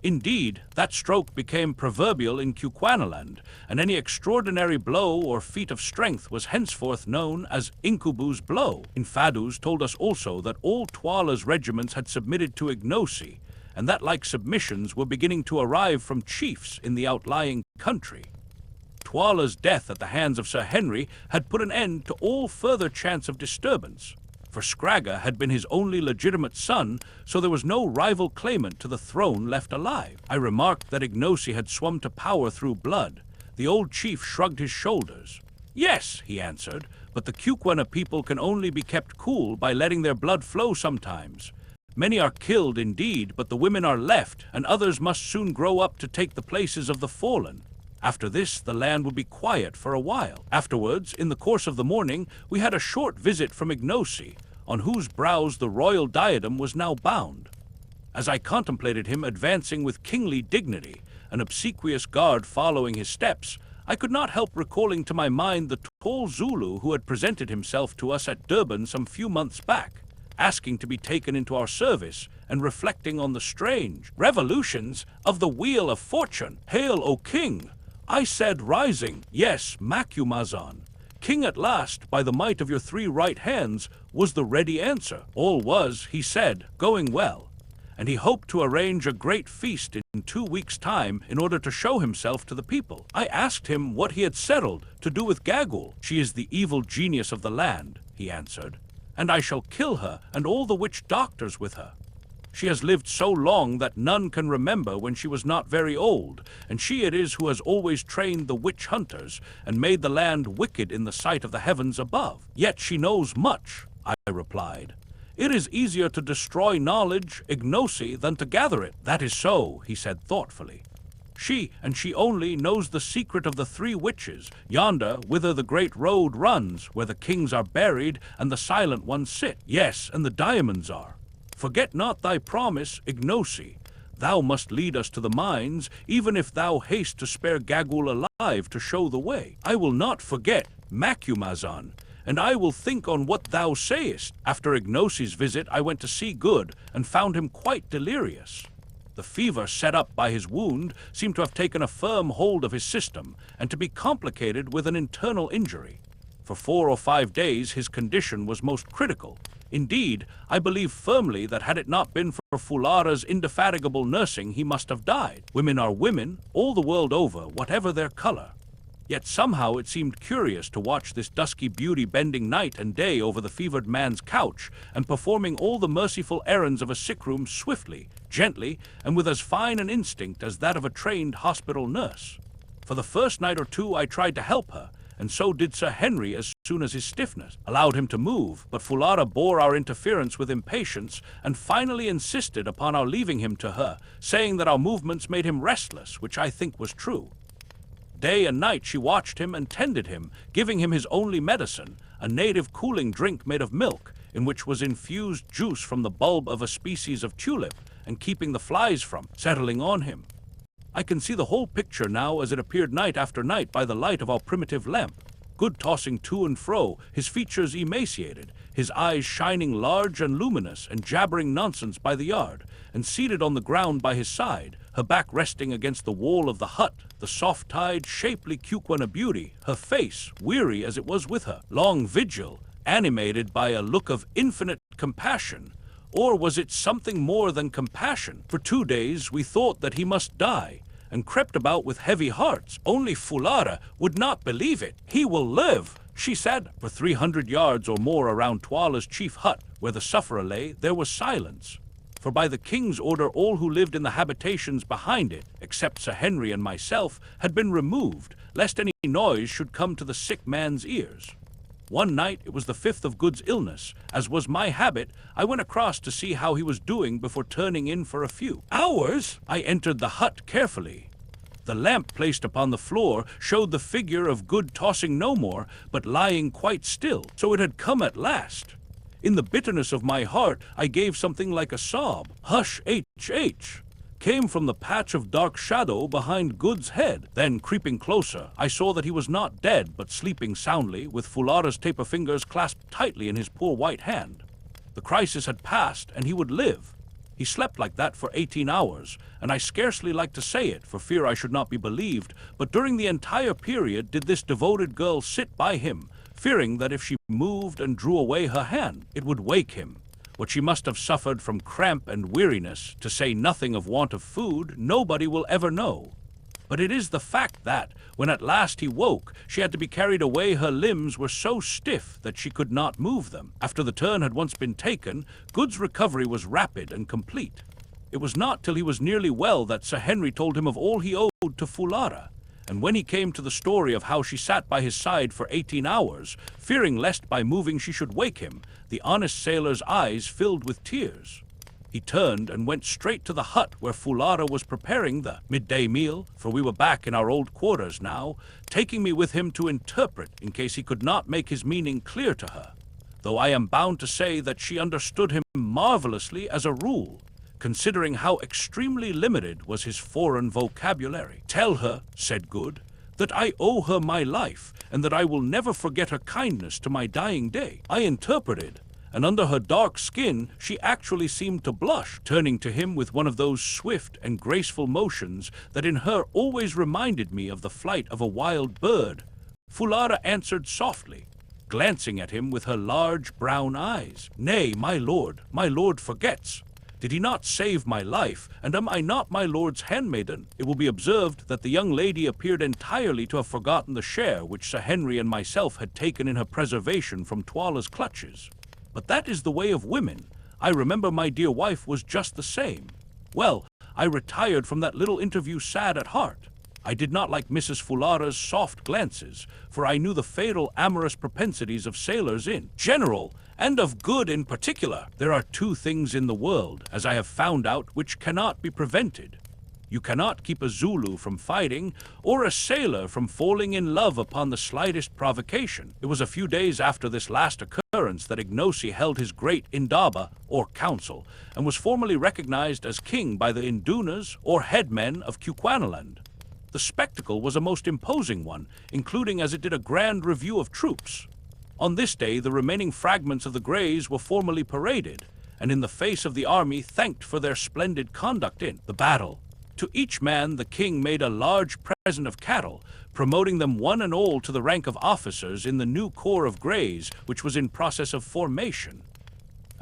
Indeed, that stroke became proverbial in KUKUANALAND, and any extraordinary blow or feat of strength was henceforth known as Incubu's blow. Infadus told us also that all TWALA's regiments had submitted to IGNOSI, and that like submissions were beginning to arrive from chiefs in the outlying country. TWALA's death at the hands of Sir Henry had put an end to all further chance of disturbance, for Scragga had been his only legitimate son, so there was no rival claimant to the throne left alive. I remarked that IGNOSI had swum to power through blood. The old chief shrugged his shoulders. "Yes," he answered, "but the KUKUANA people can only be kept cool by letting their blood flow sometimes. Many are killed indeed, but the women are left, and others must soon grow up to take the places of the fallen. After this, the land will be quiet for a while." Afterwards, in the course of the morning, we had a short visit from IGNOSI, on whose brows the royal diadem was now bound. As I contemplated him advancing with kingly dignity, an obsequious guard following his steps, I could not help recalling to my mind the tall Zulu who had presented himself to us at Durban some few months back, asking to be taken into our service, and reflecting on the strange revolutions of the wheel of fortune. "Hail, O king!" I said, rising. "Yes, Macumazahn. King at last, by the might of your 3 right hands," was the ready answer. All was, he said, going well, and he hoped to arrange a great feast in 2 weeks' time in order to show himself to the people. I asked him what he had settled to do with Gagul. "She is the evil genius of the land," he answered, "and I shall kill her and all the witch doctors with her. She has lived so long that none can remember when she was not very old, and she it is who has always trained the witch hunters and made the land wicked in the sight of the heavens above." "Yet she knows much," I replied. "It is easier to destroy knowledge, IGNOSI, than to gather it." "That is so," he said thoughtfully. "She, and she only, knows the secret of the 3 witches, yonder whither the great road runs, where the kings are buried and the silent ones sit. Yes, and the diamonds are. Forget not thy promise, IGNOSI. Thou must lead us to the mines, even if thou haste to spare Gagul alive to show the way." "I will not forget, Macumazahn, and I will think on what thou sayest." After IGNOSI's visit I went to see Good, and found him quite delirious. The fever set up by his wound seemed to have taken a firm hold of his system, and to be complicated with an internal injury. For 4 or 5 days his condition was most critical. Indeed, I believe firmly that had it not been for Fulara's indefatigable nursing, he must have died. Women are women, all the world over, whatever their color. Yet somehow it seemed curious to watch this dusky beauty bending night and day over the fevered man's couch and performing all the merciful errands of a sick room swiftly, gently, and with as fine an instinct as that of a trained hospital nurse. For the first night or two I tried to help her, and so did Sir Henry as soon as his stiffness allowed him to move, but Fulara bore our interference with impatience and finally insisted upon our leaving him to her, saying that our movements made him restless, which I think was true. Day and night she watched him and tended him, giving him his only medicine, a native cooling drink made of milk, in which was infused juice from the bulb of a species of tulip, and keeping the flies from settling on him. I can see the whole picture now as it appeared night after night by the light of our primitive lamp. Good tossing to and fro, his features emaciated, his eyes shining large and luminous and jabbering nonsense by the yard, and seated on the ground by his side, her back resting against the wall of the hut, the soft-eyed, shapely KUKUANA beauty, her face, weary as it was with her long vigil, animated by a look of infinite compassion. Or was it something more than compassion? For 2 days we thought that he must die, and crept about with heavy hearts. Only Fulara would not believe it. "He will live," she said. For 300 yards or more around TWALA's chief hut, where the sufferer lay, there was silence. For by the king's order all who lived in the habitations behind it, except Sir Henry and myself, had been removed, lest any noise should come to the sick man's ears. One night, it was the 5th of Good's illness. As was my habit, I went across to see how he was doing before turning in for a few hours. I entered the hut carefully. The lamp placed upon the floor showed the figure of Good tossing no more, but lying quite still. So it had come at last. In the bitterness of my heart, I gave something like a sob. "Hush, H," came from the patch of dark shadow behind Good's head. Then, creeping closer, I saw that he was not dead, but sleeping soundly, with Fulara's taper fingers clasped tightly in his poor white hand. The crisis had passed, and he would live. He slept like that for 18 hours, and I scarcely like to say it, for fear I should not be believed, but during the entire period did this devoted girl sit by him, fearing that if she moved and drew away her hand, it would wake him. What she must have suffered from cramp and weariness, to say nothing of want of food, nobody will ever know. But it is the fact that, when at last he woke, she had to be carried away. Her limbs were so stiff that she could not move them. After the turn had once been taken, Good's recovery was rapid and complete. It was not till he was nearly well that Sir Henry told him of all he owed to Fulara. And when he came to the story of how she sat by his side for 18 hours, fearing lest by moving she should wake him, the honest sailor's eyes filled with tears. He turned and went straight to the hut where Fulara was preparing the midday meal, for we were back in our old quarters now, taking me with him to interpret in case he could not make his meaning clear to her, though I am bound to say that she understood him marvelously as a rule, considering how extremely limited was his foreign vocabulary. "Tell her," said Good, "that I owe her my life, and that I will never forget her kindness to my dying day." I interpreted, and under her dark skin she actually seemed to blush, turning to him with one of those swift and graceful motions that in her always reminded me of the flight of a wild bird. Fulara answered softly, glancing at him with her large brown eyes, "Nay, my lord forgets. Did he not save my life, and am I not my lord's handmaiden?" It will be observed that the young lady appeared entirely to have forgotten the share which Sir Henry and myself had taken in her preservation from TWALA's clutches. But that is the way of women. I remember my dear wife was just the same. Well, I retired from that little interview sad at heart. I did not like Mrs. Fulara's soft glances, for I knew the fatal amorous propensities of sailors in general, and of Good in particular. There are 2 things in the world, as I have found out, which cannot be prevented. You cannot keep a Zulu from fighting, or a sailor from falling in love upon the slightest provocation. It was a few days after this last occurrence that IGNOSI held his great Indaba, or council, and was formally recognized as king by the Indunas, or headmen of KUKUANALAND. The spectacle was a most imposing one, including as it did a grand review of troops. On this day, the remaining fragments of the Greys were formally paraded, and in the face of the army thanked for their splendid conduct in the battle. To each man the king made a large present of cattle, promoting them one and all to the rank of officers in the new corps of Greys, which was in process of formation.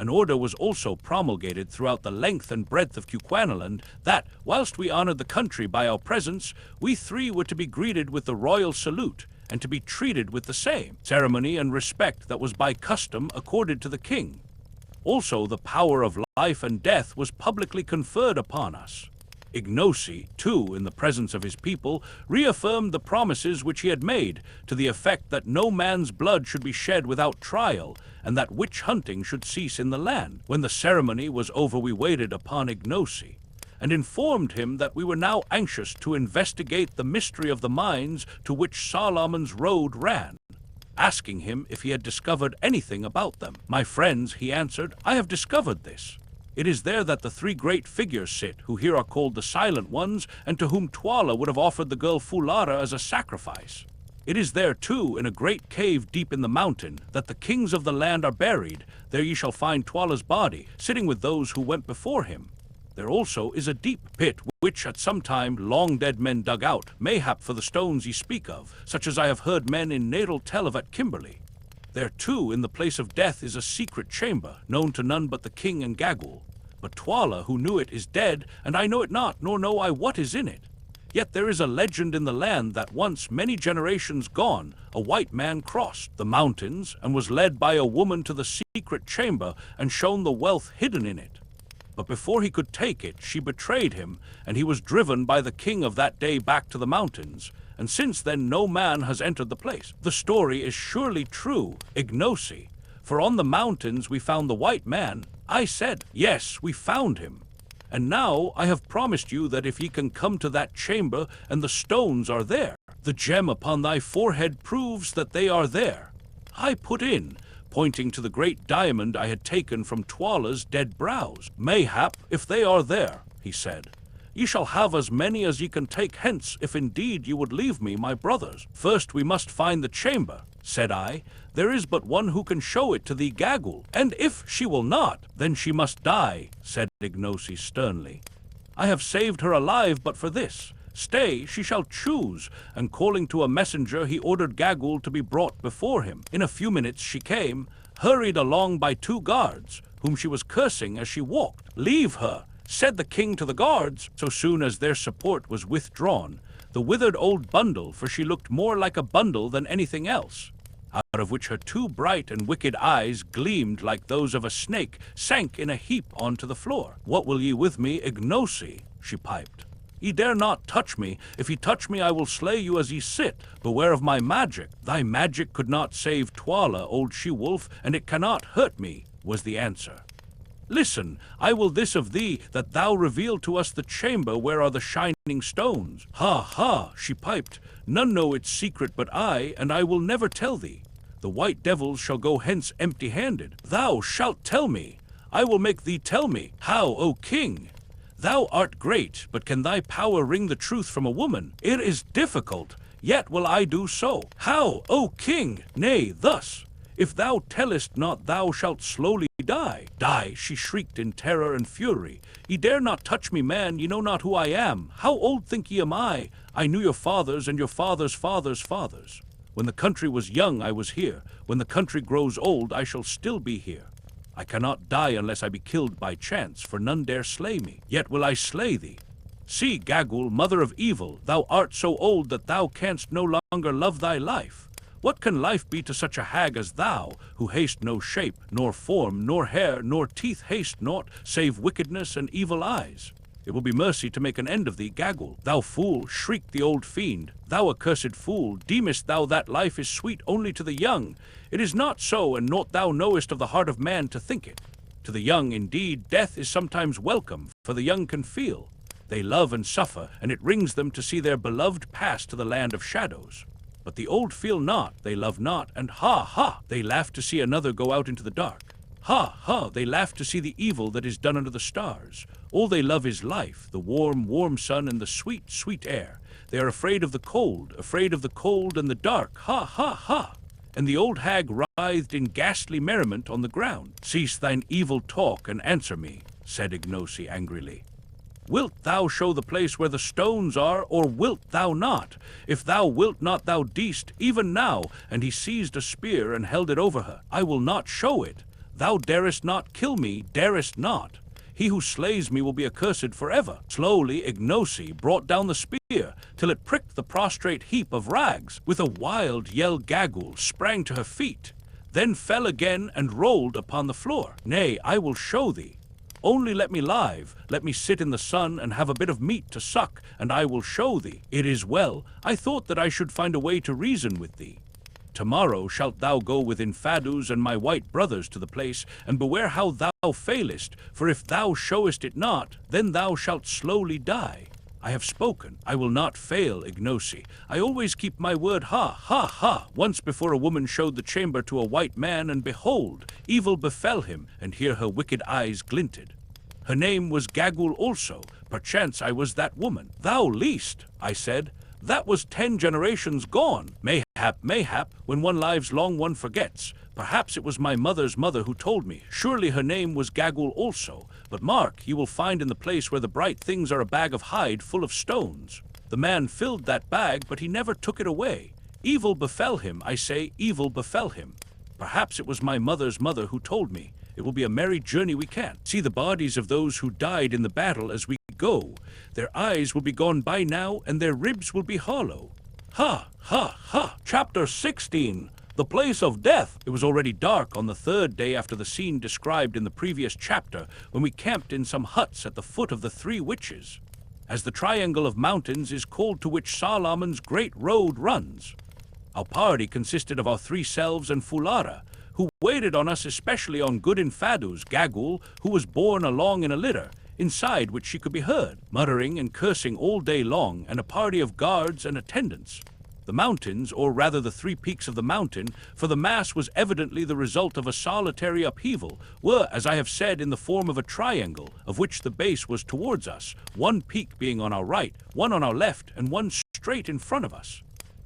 An order was also promulgated throughout the length and breadth of KUKUANALAND that, whilst we honored the country by our presence, we three were to be greeted with the royal salute, and to be treated with the same ceremony and respect that was by custom accorded to the king. Also, the power of life and death was publicly conferred upon us. IGNOSI, too, in the presence of his people, reaffirmed the promises which he had made, to the effect that no man's blood should be shed without trial, and that witch hunting should cease in the land. When the ceremony was over, we waited upon IGNOSI, and informed him that we were now anxious to investigate the mystery of the mines to which Solomon's road ran, asking him if he had discovered anything about them. "My friends," he answered, "I have discovered this. It is there that the three great figures sit, who here are called the Silent Ones, and to whom TWALA would have offered the girl Fulara as a sacrifice. It is there, too, in a great cave deep in the mountain, that the kings of the land are buried. There ye shall find TWALA's body, sitting with those who went before him. There also is a deep pit, which at some time long dead men dug out, mayhap for the stones ye speak of, such as I have heard men in Nadal tell of at Kimberley. There, too, in the place of death is a secret chamber, known to none but the king and Gagul. But TWALA, who knew it, is dead, and I know it not, nor know I what is in it. Yet there is a legend in the land that once, many generations gone, a white man crossed the mountains, and was led by a woman to the secret chamber, and shown the wealth hidden in it. But before he could take it, she betrayed him, and he was driven by the king of that day back to the mountains. And since then no man has entered the place. The story is surely true, IGNOSI, for on the mountains we found the white man." I said, "Yes, we found him. And now I have promised you that if ye can come to that chamber, and the stones are there, the gem upon thy forehead proves that they are there." I put in, pointing to the great diamond I had taken from TWALA's dead brows. "Mayhap, if they are there," he said, "ye shall have as many as ye can take hence, if indeed ye would leave me my brothers." "First we must find the chamber," said I. "There is but one who can show it to thee, Gagul, and if she will not, then she must die," said IGNOSI sternly. "I have saved her alive but for this. Stay, she shall choose," and calling to a messenger, he ordered Gagul to be brought before him. In a few minutes she came, hurried along by two guards, whom she was cursing as she walked. "Leave her," said the king to the guards. So soon as their support was withdrawn, the withered old bundle, for she looked more like a bundle than anything else, out of which her two bright and wicked eyes gleamed like those of a snake, sank in a heap onto the floor. "What will ye with me, IGNOSI?" she piped. "Ye dare not touch me. If ye touch me, I will slay you as ye sit. Beware of my magic." "Thy magic could not save TWALA, old she-wolf, and it cannot hurt me," was the answer. "Listen, I will this of thee, that thou reveal to us the chamber where are the shining stones." "Ha, ha," she piped, "none know its secret but I, and I will never tell thee. The white devils shall go hence empty-handed." "Thou shalt tell me. I will make thee tell me." "How, O king? Thou art great, but can thy power wring the truth from a woman? It is difficult, yet will I do so." "How, O king? Nay, thus. If thou tellest not, thou shalt slowly die." "Die," she shrieked in terror and fury. "Ye dare not touch me, man, ye know not who I am. How old think ye am I? I knew your fathers and your fathers' fathers' fathers. When the country was young, I was here. When the country grows old, I shall still be here. I cannot die unless I be killed by chance, for none dare slay me. Yet will I slay thee. See, Gagul, mother of evil, thou art so old that thou canst no longer love thy life. What can life be to such a hag as thou, who hast no shape, nor form, nor hair, nor teeth haste naught, save wickedness and evil eyes? It will be mercy to make an end of thee, Gagul." "Thou fool," shrieked the old fiend, "thou accursed fool, deemest thou that life is sweet only to the young? It is not so, and naught thou knowest of the heart of man to think it. To the young, indeed, death is sometimes welcome, for the young can feel. They love and suffer, and it wrings them to see their beloved pass to the land of shadows. But the old feel not, they love not, and ha, ha, they laugh to see another go out into the dark. Ha, ha, they laugh to see the evil that is done under the stars. All they love is life, the warm, warm sun, and the sweet, sweet air. They are afraid of the cold and the dark. Ha, ha, ha." And the old hag writhed in ghastly merriment on the ground. "Cease thine evil talk and answer me," said IGNOSI angrily. "Wilt thou show the place where the stones are, or wilt thou not? If thou wilt not, thou deest, even now," and he seized a spear and held it over her. "I will not show it. Thou darest not kill me, darest not. He who slays me will be accursed forever. Slowly IGNOSI brought down the spear, till it pricked the prostrate heap of rags. With a wild yell Gagul sprang to her feet, then fell again and rolled upon the floor. Nay, I will show thee. Only let me live, let me sit in the sun and have a bit of meat to suck, and I will show thee. It is well, I thought that I should find a way to reason with thee. Tomorrow shalt thou go with Infadus and my white brothers to the place, and beware how thou failest, for if thou showest it not, then thou shalt slowly die. I have spoken, I will not fail, IGNOSI. I always keep my word, ha, ha, ha. Once before a woman showed the chamber to a white man, and behold, evil befell him, and here her wicked eyes glinted. Her name was Gagul also, perchance I was that woman. Thou least, I said. That was 10 generations gone. Mayhap, when one lives long one forgets. Perhaps it was my mother's mother who told me. Surely her name was Gagul also. But mark, you will find in the place where the bright things are a bag of hide full of stones. The man filled that bag, but he never took it away. Evil befell him, I say, evil befell him. Perhaps it was my mother's mother who told me. It will be a merry journey we can't. See the bodies of those who died in the battle as we go. Their eyes will be gone by now, and their ribs will be hollow. Ha, ha, ha. Chapter 16. The Place of Death. It was already dark on the 3rd day after the scene described in the previous chapter, when we camped in some huts at the foot of the 3 witches, as the triangle of mountains is called to which Solomon's great road runs. Our party consisted of our 3 selves and TWALA, who waited on us, especially on good Infadus, Gagul, who was borne along in a litter, inside which she could be heard, muttering and cursing all day long, and a party of guards and attendants. The mountains, or rather the 3 peaks of the mountain, for the mass was evidently the result of a solitary upheaval, were, as I have said, in the form of a triangle, of which the base was towards us, 1 peak being on our right, 1 on our left, and 1 straight in front of us.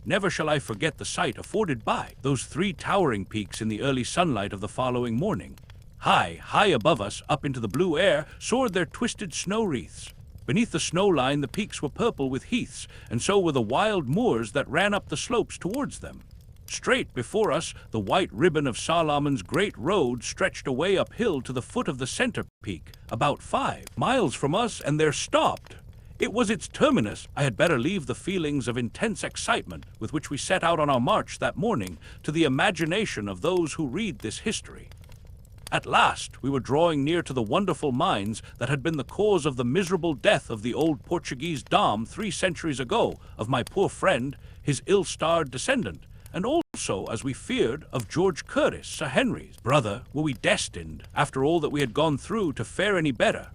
Never shall I forget the sight afforded by those 3 towering peaks in the early sunlight of the following morning. High, high above us, up into the blue air, soared their twisted snow wreaths. Beneath the snow line the peaks were purple with heaths, and so were the wild moors that ran up the slopes towards them. Straight before us, the white ribbon of Solomon's great road stretched away uphill to the foot of the center peak, about 5 miles from us, and there stopped. It was its terminus. I had better leave the feelings of intense excitement with which we set out on our march that morning to the imagination of those who read this history. At last we were drawing near to the wonderful mines that had been the cause of the miserable death of the old Portuguese Dom 3 centuries ago, of my poor friend, his ill-starred descendant, and also, as we feared, of George Curtis, Sir Henry's brother. Were we destined, after all that we had gone through, to fare any better?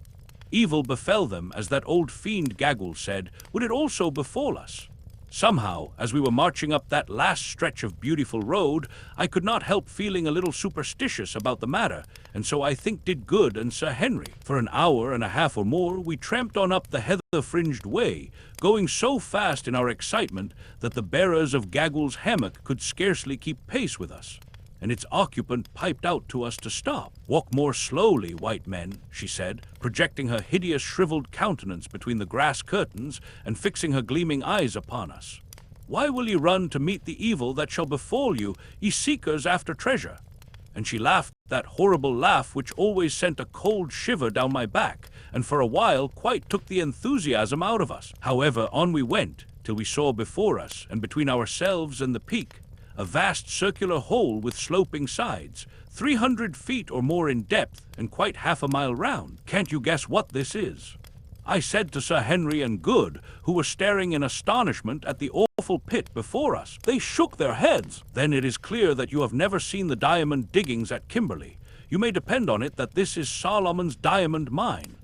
Evil befell them, as that old fiend Gagul said. Would it also befall us? Somehow, as we were marching up that last stretch of beautiful road, I could not help feeling a little superstitious about the matter, and so I think did good and Sir Henry. For an hour and a half or more, we tramped on up the heather-fringed way, going so fast in our excitement that the bearers of Gagul's hammock could scarcely keep pace with us, and its occupant piped out to us to stop. "Walk more slowly, white men," she said, projecting her hideous shriveled countenance between the grass curtains and fixing her gleaming eyes upon us. "Why will ye run to meet the evil that shall befall you, ye seekers after treasure?" And she laughed that horrible laugh which always sent a cold shiver down my back, and for a while quite took the enthusiasm out of us. However, on we went, till we saw before us, and between ourselves and the peak, a vast circular hole with sloping sides, 300 feet or more in depth and quite half a mile round. Can't you guess what this is? I said to Sir Henry and Good, who were staring in astonishment at the awful pit before us. They shook their heads. "Then it is clear that you have never seen the diamond diggings at Kimberley. You may depend on it that this is Solomon's diamond mine."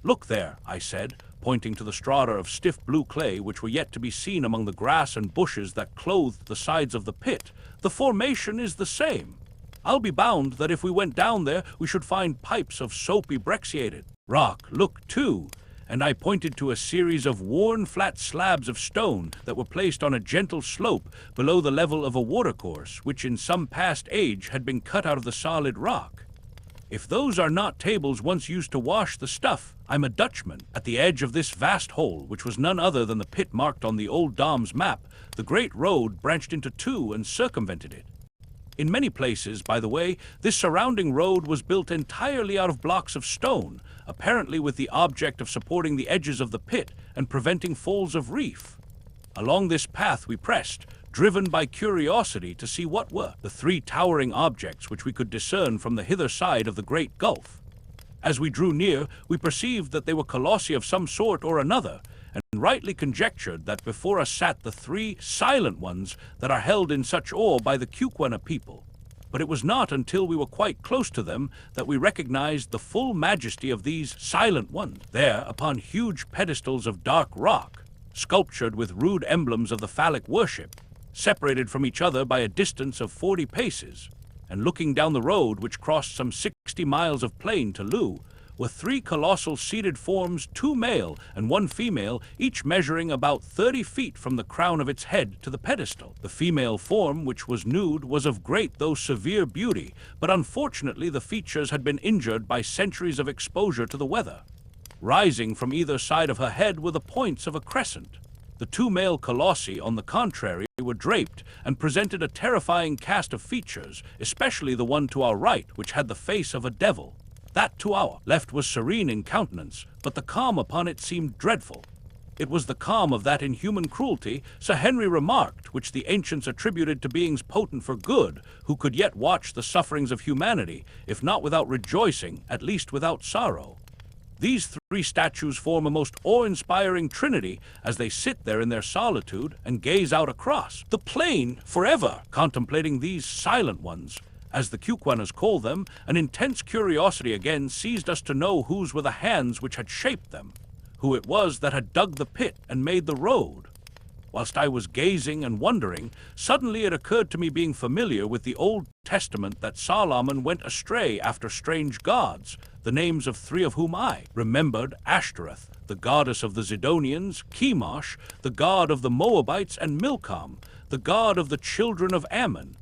"Look there," I said, pointing to the strata of stiff blue clay which were yet to be seen among the grass and bushes that clothed the sides of the pit. "The formation is the same. I'll be bound that if we went down there we should find pipes of soapy brecciated rock. Look, too," and I pointed to a series of worn flat slabs of stone that were placed on a gentle slope below the level of a watercourse, which in some past age had been cut out of the solid rock. "If those are not tables once used to wash the stuff, I'm a Dutchman." At the edge of this vast hole, which was none other than the pit marked on the old Dom's map, the great road branched into 2 and circumvented it. In many places, by the way, this surrounding road was built entirely out of blocks of stone, apparently with the object of supporting the edges of the pit and preventing falls of reef. Along this path we pressed, driven by curiosity to see what were the three towering objects which we could discern from the hither side of the great gulf. As we drew near, we perceived that they were colossi of some sort or another, and rightly conjectured that before us sat the three silent ones that are held in such awe by the KUKUANA people. But it was not until we were quite close to them that we recognized the full majesty of these silent ones, there upon huge pedestals of dark rock, sculptured with rude emblems of the phallic worship, separated from each other by a distance of 40 paces. And looking down the road, which crossed some 60 miles of plain to Lu, were three colossal seated forms, 2 male and 1 female, each measuring about 30 feet from the crown of its head to the pedestal. The female form, which was nude, was of great though severe beauty, but unfortunately the features had been injured by centuries of exposure to the weather. Rising from either side of her head were the points of a crescent. The 2 male colossi, on the contrary, were draped and presented a terrifying cast of features, especially the one to our right, which had the face of a devil. That to our left was serene in countenance, but the calm upon it seemed dreadful. It was the calm of that inhuman cruelty, Sir Henry remarked, which the ancients attributed to beings potent for good, who could yet watch the sufferings of humanity, if not without rejoicing, at least without sorrow. These three statues form a most awe-inspiring trinity as they sit there in their solitude and gaze out across the plain forever, contemplating these silent ones. As the KUKUANAs call them, an intense curiosity again seized us to know whose were the hands which had shaped them, who it was that had dug the pit and made the road. Whilst I was gazing and wondering, suddenly it occurred to me, being familiar with the Old Testament, that Solomon went astray after strange gods, the names of 3 of whom I remembered: Ashtoreth, the goddess of the Zidonians; Chemosh, the god of the Moabites; and Milcom, the god of the children of Ammon.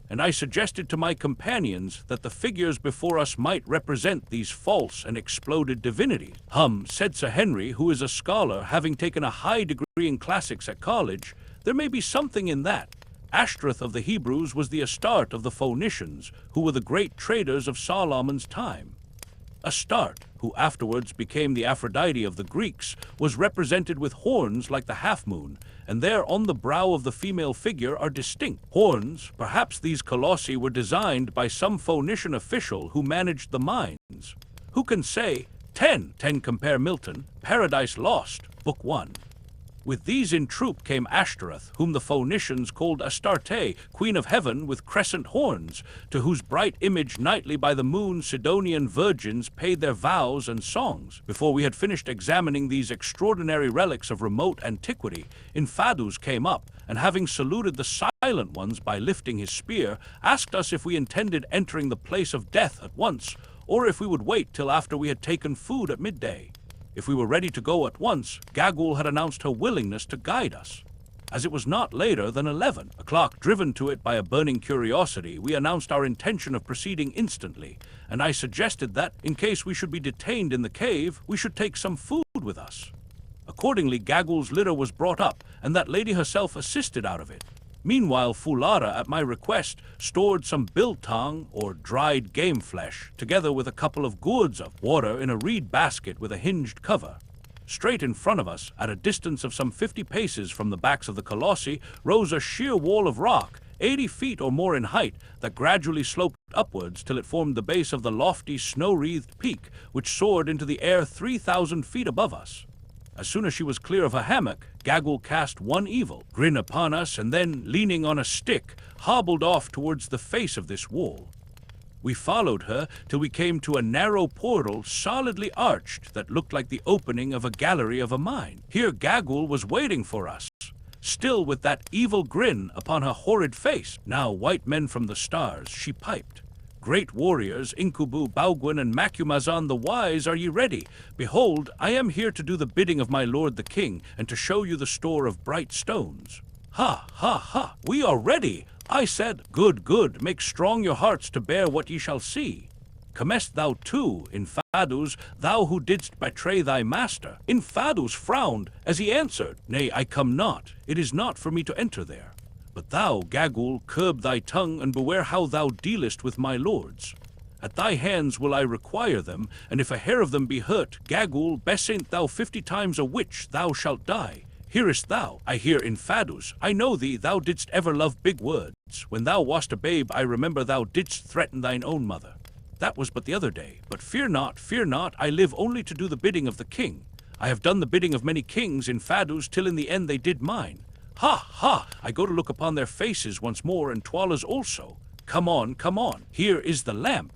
And I suggested to my companions that the figures before us might represent these false and exploded divinities. Said Sir Henry, who is a scholar, having taken a high degree in classics at college, there may be something in that. Ashtoreth of the Hebrews was the Astarte of the Phoenicians, who were the great traders of Solomon's time. Astarte, who afterwards became the Aphrodite of the Greeks, was represented with horns like the half-moon, and there on the brow of the female figure are distinct horns. Perhaps these colossi were designed by some Phoenician official who managed the mines. Who can say? 10 compare Milton, Paradise Lost, Book 1. With these in troop came Ashtoreth, whom the Phoenicians called Astarte, Queen of Heaven, with crescent horns, to whose bright image nightly by the moon Sidonian virgins paid their vows and songs. Before we had finished examining these extraordinary relics of remote antiquity, Infadus came up, and having saluted the silent ones by lifting his spear, asked us if we intended entering the place of death at once, or if we would wait till after we had taken food at midday. If we were ready to go at once, Gagul had announced her willingness to guide us. As it was not later than 11 o'clock, driven to it by a burning curiosity, we announced our intention of proceeding instantly, and I suggested that, in case we should be detained in the cave, we should take some food with us. Accordingly, Gagul's litter was brought up, and that lady herself assisted out of it. Meanwhile, Fulara, at my request, stored some biltong, or dried game flesh, together with a couple of gourds of water in a reed basket with a hinged cover. Straight in front of us, at a distance of some 50 paces from the backs of the colossi, rose a sheer wall of rock, 80 feet or more in height, that gradually sloped upwards till it formed the base of the lofty snow-wreathed peak, which soared into the air 3,000 feet above us. As soon as she was clear of her hammock, Gagul cast one evil grin upon us, and then, leaning on a stick, hobbled off towards the face of this wall. We followed her till we came to a narrow portal solidly arched that looked like the opening of a gallery of a mine. Here Gagul was waiting for us, still with that evil grin upon her horrid face. Now, white men from the stars, she piped. Great warriors, Incubu, Baugwin, and Macumazan the wise, are ye ready? Behold, I am here to do the bidding of my lord the king, and to show you the store of bright stones. Ha, ha, ha, we are ready, I said. Good, good, make strong your hearts to bear what ye shall see. Comest thou too, Infadus, thou who didst betray thy master? Infadus frowned as he answered, Nay, I come not, it is not for me to enter there. But thou, Gagul, curb thy tongue, and beware how thou dealest with my lords. At thy hands will I require them, and if a hair of them be hurt, Gagul, besaint thou 50 times a witch, thou shalt die. Hearest thou? I hear Infadus. I know thee, thou didst ever love big words. When thou wast a babe, I remember thou didst threaten thine own mother. That was but the other day. But fear not, I live only to do the bidding of the king. I have done the bidding of many kings, Infadus, till in the end they did mine. Ha, ha! I go to look upon their faces once more, and TWALA's also. Come on, here is the lamp.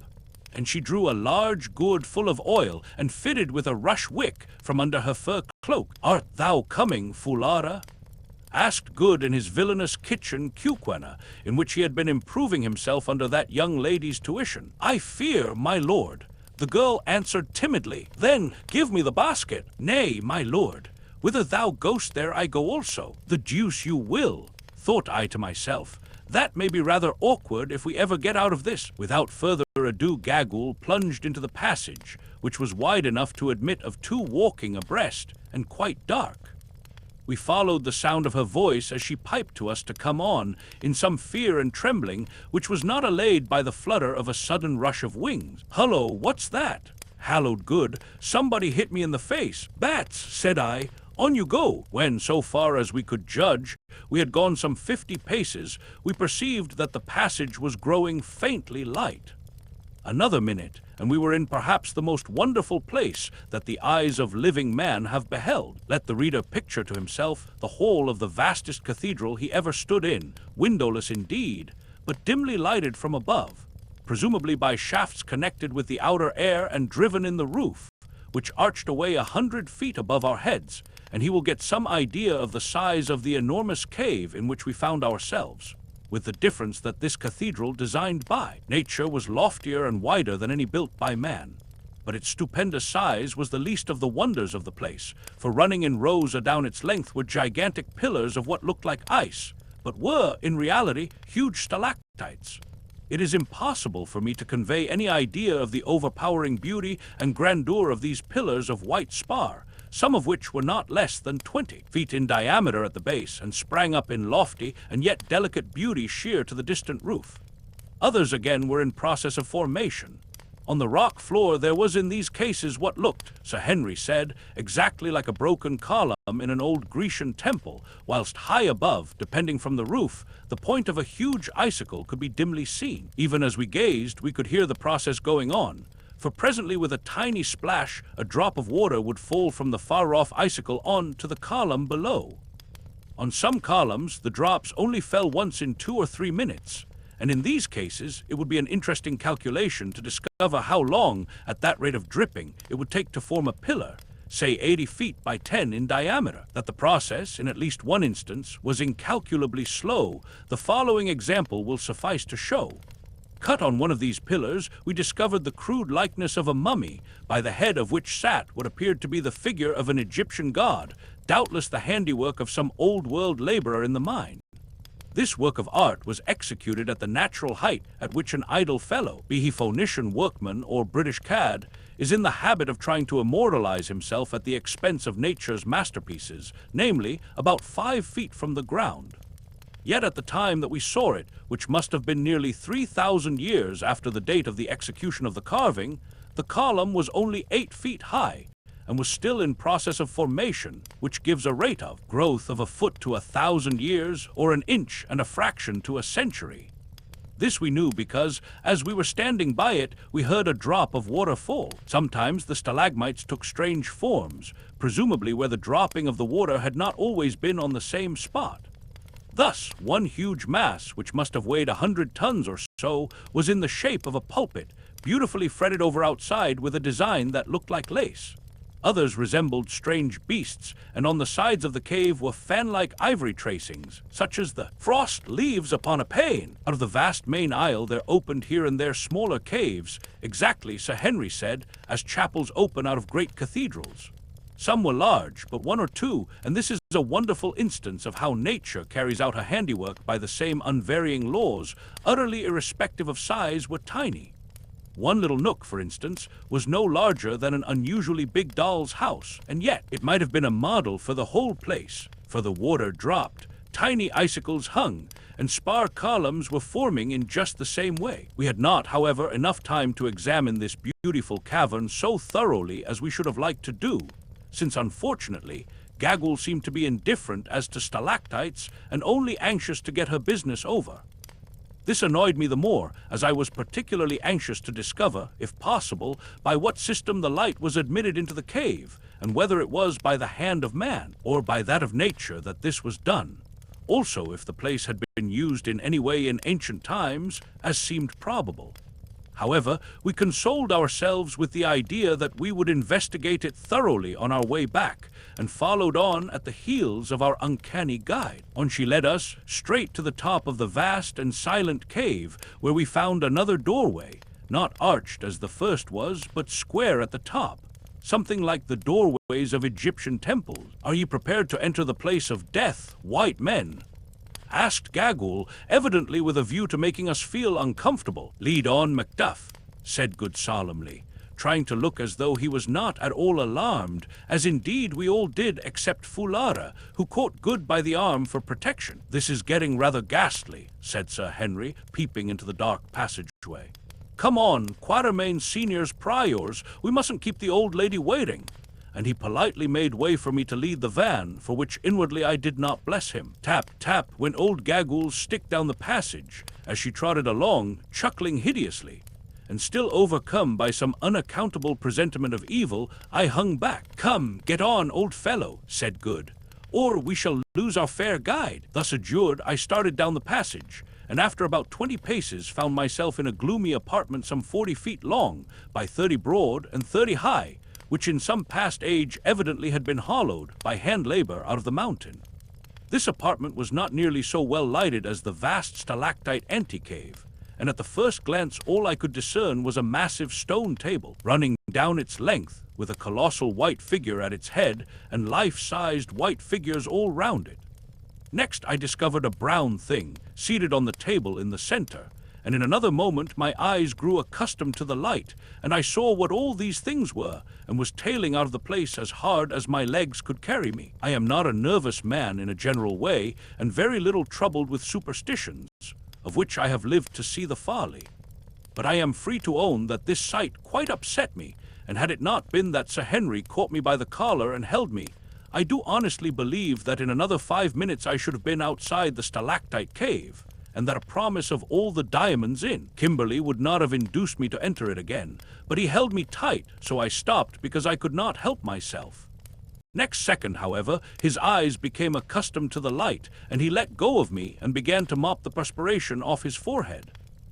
And she drew a large gourd full of oil, and fitted with a rush wick from under her fur cloak. Art thou coming, Fulara? Asked Good in his villainous kitchen KUKUANA, in which he had been improving himself under that young lady's tuition. I fear, my lord. The girl answered timidly. Then give me the basket. Nay, my lord. Whither thou goest, there I go also. The deuce you will, thought I to myself. That may be rather awkward if we ever get out of this. Without further ado, Gagul plunged into the passage, which was wide enough to admit of 2 walking abreast, and quite dark. We followed the sound of her voice as she piped to us to come on, in some fear and trembling, which was not allayed by the flutter of a sudden rush of wings. Hullo, what's that? Hallowed Good, somebody hit me in the face. Bats, said I. On you go. When, so far as we could judge, we had gone some 50 paces, we perceived that the passage was growing faintly light. Another minute, and we were in perhaps the most wonderful place that the eyes of living man have beheld. Let the reader picture to himself the whole of the vastest cathedral he ever stood in, windowless indeed, but dimly lighted from above, presumably by shafts connected with the outer air and driven in the roof, which arched away 100 feet above our heads, and he will get some idea of the size of the enormous cave in which we found ourselves, with the difference that this cathedral designed by nature was loftier and wider than any built by man. But its stupendous size was the least of the wonders of the place, for running in rows adown its length were gigantic pillars of what looked like ice, but were, in reality, huge stalactites. It is impossible for me to convey any idea of the overpowering beauty and grandeur of these pillars of white spar, some of which were not less than 20 feet in diameter at the base, and sprang up in lofty and yet delicate beauty sheer to the distant roof. Others again were in process of formation. On the rock floor there was in these cases what looked, Sir Henry said, exactly like a broken column in an old Grecian temple, whilst high above, depending from the roof, the point of a huge icicle could be dimly seen. Even as we gazed, we could hear the process going on, for presently with a tiny splash, a drop of water would fall from the far-off icicle on to the column below. On some columns, the drops only fell once in 2 or 3 minutes, and in these cases, it would be an interesting calculation to discover how long, at that rate of dripping, it would take to form a pillar, say 80 feet by 10 in diameter. That the process, in at least one instance, was incalculably slow, the following example will suffice to show. Cut on one of these pillars, we discovered the crude likeness of a mummy, by the head of which sat what appeared to be the figure of an Egyptian god, doubtless the handiwork of some old-world laborer in the mine. This work of art was executed at the natural height at which an idle fellow, be he Phoenician workman or British cad, is in the habit of trying to immortalize himself at the expense of nature's masterpieces, namely, about 5 feet from the ground. Yet at the time that we saw it, which must have been nearly 3,000 years after the date of the execution of the carving, the column was only 8 feet high, and was still in process of formation, which gives a rate of growth of a foot to 1,000 years, or an inch and a fraction to a century. This we knew because, as we were standing by it, we heard a drop of water fall. Sometimes the stalagmites took strange forms, presumably where the dropping of the water had not always been on the same spot. Thus, one huge mass, which must have weighed 100 tons or so, was in the shape of a pulpit, beautifully fretted over outside with a design that looked like lace. Others resembled strange beasts, and on the sides of the cave were fan-like ivory tracings, such as the frost leaves upon a pane. Out of the vast main aisle there opened here and there smaller caves, exactly, Sir Henry said, as chapels open out of great cathedrals. Some were large, but 1 or 2, and this is a wonderful instance of how nature carries out her handiwork by the same unvarying laws, utterly irrespective of size, were tiny. One little nook, for instance, was no larger than an unusually big doll's house, and yet it might have been a model for the whole place, for the water dropped, Tiny icicles hung, and spar columns were forming in just the same way. We had not, however, enough time to examine this beautiful cavern so thoroughly as we should have liked to do, since unfortunately, Gaggle seemed to be indifferent as to stalactites and only anxious to get her business over. This annoyed me the more, as I was particularly anxious to discover, if possible, by what system the light was admitted into the cave, and whether it was by the hand of man, or by that of nature, that this was done. Also, if the place had been used in any way in ancient times, as seemed probable. However, we consoled ourselves with the idea that we would investigate it thoroughly on our way back, and followed on at the heels of our uncanny guide. On she led us straight to the top of the vast and silent cave, where we found another doorway, not arched as the first was, but square at the top, something like the doorways of Egyptian temples. "Are ye prepared to enter the place of death, white men?" asked Gaggle, evidently with a view to making us feel uncomfortable. "Lead on, Macduff," said Good solemnly, trying to look as though he was not at all alarmed, as indeed we all did except Fulara, who caught Good by the arm for protection. "This is getting rather ghastly," said Sir Henry, peeping into the dark passageway. "Come on, Quatermain Senior's priors, we mustn't keep the old lady waiting." And he politely made way for me to lead the van, for which inwardly I did not bless him. Tap, tap went old Gaggle's stick down the passage, as she trotted along, chuckling hideously. And still overcome by some unaccountable presentiment of evil, I hung back. "Come, get on, old fellow," said Good, "or we shall lose our fair guide." Thus adjured, I started down the passage, and after about 20 paces found myself in a gloomy apartment some 40 feet long, by 30 broad and 30 high, which in some past age evidently had been hollowed by hand labor out of the mountain. This apartment was not nearly so well lighted as the vast stalactite antecave, and at the first glance all I could discern was a massive stone table running down its length, with a colossal white figure at its head and life-sized white figures all round it. Next I discovered a brown thing seated on the table in the center, and in another moment my eyes grew accustomed to the light, and I saw what all these things were, and was tailing out of the place as hard as my legs could carry me. I am not a nervous man in a general way, and very little troubled with superstitions, of which I have lived to see the folly. But I am free to own that this sight quite upset me, and had it not been that Sir Henry caught me by the collar and held me, I do honestly believe that in another 5 minutes I should have been outside the stalactite cave, and that a promise of all the diamonds in Kimberly would not have induced me to enter it again, but he held me tight, so I stopped because I could not help myself. Next second, however, his eyes became accustomed to the light, and he let go of me and began to mop the perspiration off his forehead.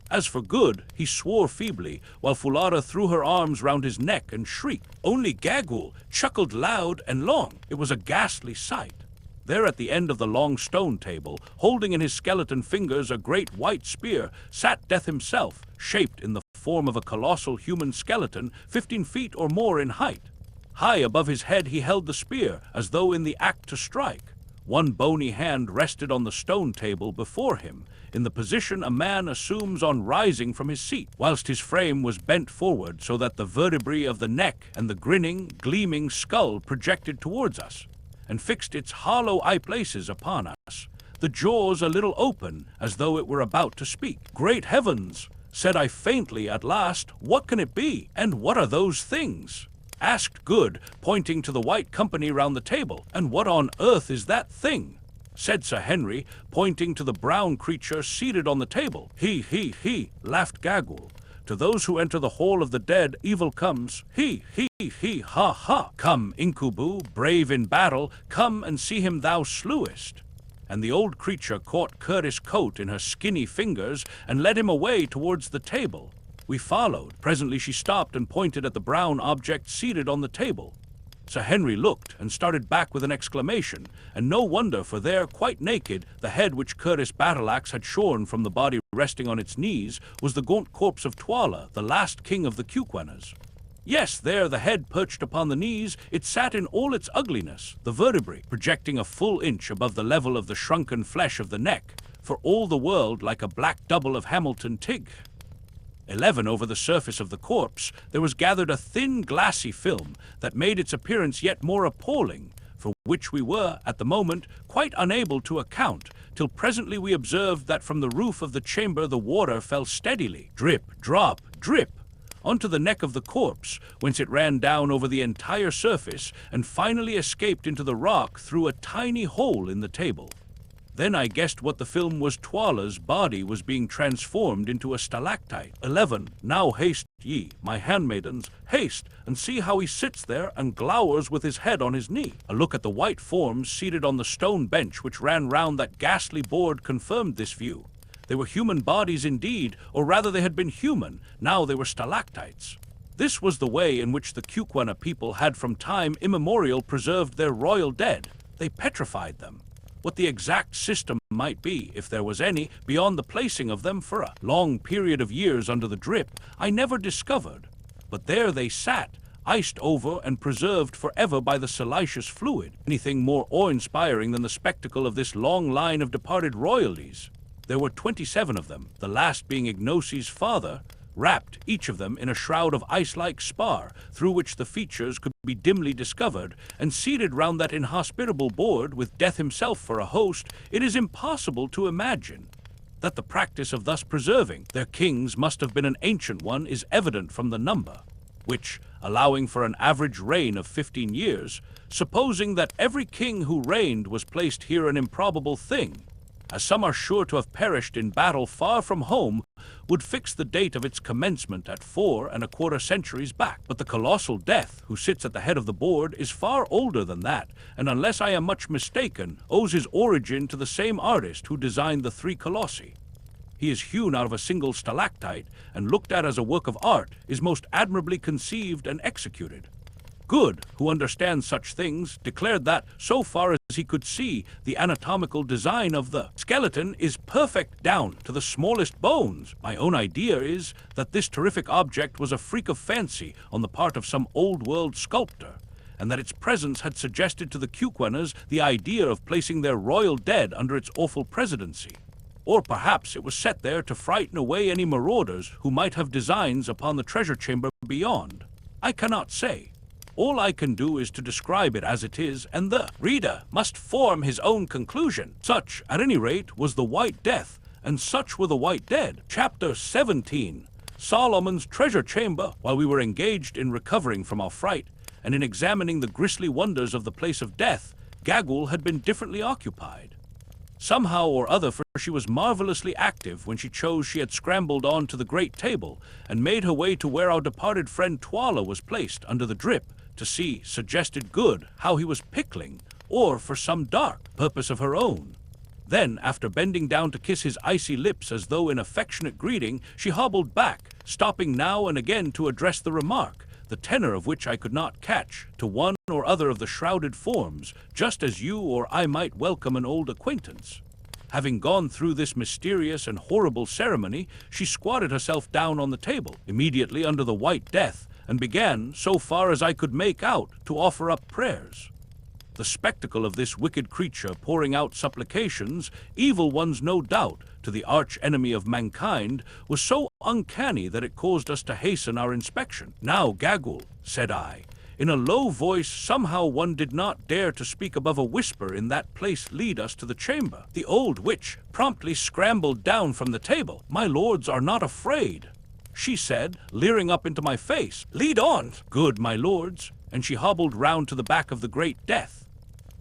As for Good, he swore feebly, while Fulara threw her arms round his neck and shrieked. Only Gaggle chuckled loud and long. It was a ghastly sight. There at the end of the long stone table, holding in his skeleton fingers a great white spear, sat Death himself, shaped in the form of a colossal human skeleton 15 feet or more in height. High above his head he held the spear, as though in the act to strike. One bony hand rested on the stone table before him, in the position a man assumes on rising from his seat, whilst his frame was bent forward so that the vertebrae of the neck and the grinning, gleaming skull projected towards us, and fixed its hollow eye places upon us, the jaws a little open, as though it were about to speak. "Great heavens!" said I faintly at last, "what can it be? And what are those things?" asked Good, pointing to the white company round the table. "And what on earth is that thing?" said Sir Henry, pointing to the brown creature seated on the table. He, laughed Gaggle. "To those who enter the hall of the dead, evil comes. He, ha, ha. Come, Incubu, brave in battle, come and see him thou slewest." And the old creature caught Curtis' coat in her skinny fingers and led him away towards the table. We followed. Presently she stopped and pointed at the brown object seated on the table. Sir Henry looked and started back with an exclamation, and no wonder, for there, quite naked, the head which Curtis' battle-axe had shorn from the body resting on its knees, was the gaunt corpse of TWALA, the last king of the KUKUANALAND. Yes, there, the head perched upon the knees, it sat in all its ugliness, the vertebrae projecting a full inch above the level of the shrunken flesh of the neck, for all the world like a black double of Hamilton Tigg. 11 over the surface of the corpse, there was gathered a thin, glassy film that made its appearance yet more appalling, for which we were, at the moment, quite unable to account, till presently we observed that from the roof of the chamber the water fell steadily, drip, drop, drip, onto the neck of the corpse, whence it ran down over the entire surface and finally escaped into the rock through a tiny hole in the table. Then I guessed what the film was. TWALA's body was being transformed into a stalactite. 11. Now haste ye, my handmaidens, haste, and see how he sits there and glowers with his head on his knee. A look at the white forms seated on the stone bench which ran round that ghastly board confirmed this view. They were human bodies indeed, or rather they had been human, now they were stalactites. This was the way in which the KUKUANA people had from time immemorial preserved their royal dead. They petrified them. What the exact system might be, if there was any, beyond the placing of them for a long period of years under the drip, I never discovered. But there they sat, iced over and preserved forever by the siliceous fluid. Anything more awe-inspiring than the spectacle of this long line of departed royalties. There were 27 of them, the last being IGNOSI'S father, wrapped, each of them, in a shroud of ice-like spar, through which the features could be dimly discovered, and seated round that inhospitable board, with Death himself for a host. It is impossible to imagine. That the practice of thus preserving their kings must have been an ancient one is evident from the number, which, allowing for an average reign of 15 years, supposing that every king who reigned was placed here an improbable thing, as some are sure to have perished in battle far from home, would fix the date of its commencement at 4¼ centuries back. But the colossal Death, who sits at the head of the board, is far older than that, and unless I am much mistaken, owes his origin to the same artist who designed the 3 colossi. He is hewn out of a single stalactite, and looked at as a work of art, is most admirably conceived and executed. Good, who understands such things, declared that, so far as he could see, the anatomical design of the skeleton is perfect down to the smallest bones. My own idea is that this terrific object was a freak of fancy on the part of some old-world sculptor, and that its presence had suggested to the KUKUANAs the idea of placing their royal dead under its awful presidency. Or perhaps it was set there to frighten away any marauders who might have designs upon the treasure chamber beyond. I cannot say. All I can do is to describe it as it is, and the reader must form his own conclusion. Such, at any rate, was the White Death, and such were the White Dead. Chapter 17. Solomon's Treasure Chamber. While we were engaged in recovering from our fright, and in examining the grisly wonders of the place of death, Gagul had been differently occupied. Somehow or other, for she was marvelously active when she chose, she had scrambled on to the great table, and made her way to where our departed friend TWALA was placed under the drip, to see, suggested good, how he was pickling, or for some dark purpose of her own. Then, after bending down to kiss his icy lips as though in affectionate greeting, she hobbled back, stopping now and again to address the remark, the tenor of which I could not catch, to one or other of the shrouded forms, just as you or I might welcome an old acquaintance. Having gone through this mysterious and horrible ceremony, she squatted herself down on the table, immediately under the White Death, and began, so far as I could make out, to offer up prayers. The spectacle of this wicked creature pouring out supplications, evil ones no doubt, to the arch-enemy of mankind, was so uncanny that it caused us to hasten our inspection. "Now, Gagul," said I, in a low voice somehow one did not dare to speak above a whisper in that place, "lead us to the chamber." The old witch promptly scrambled down from the table. "My lords are not afraid," she said, leering up into my face. "Lead on." "Good, my lords," and she hobbled round to the back of the Great Death.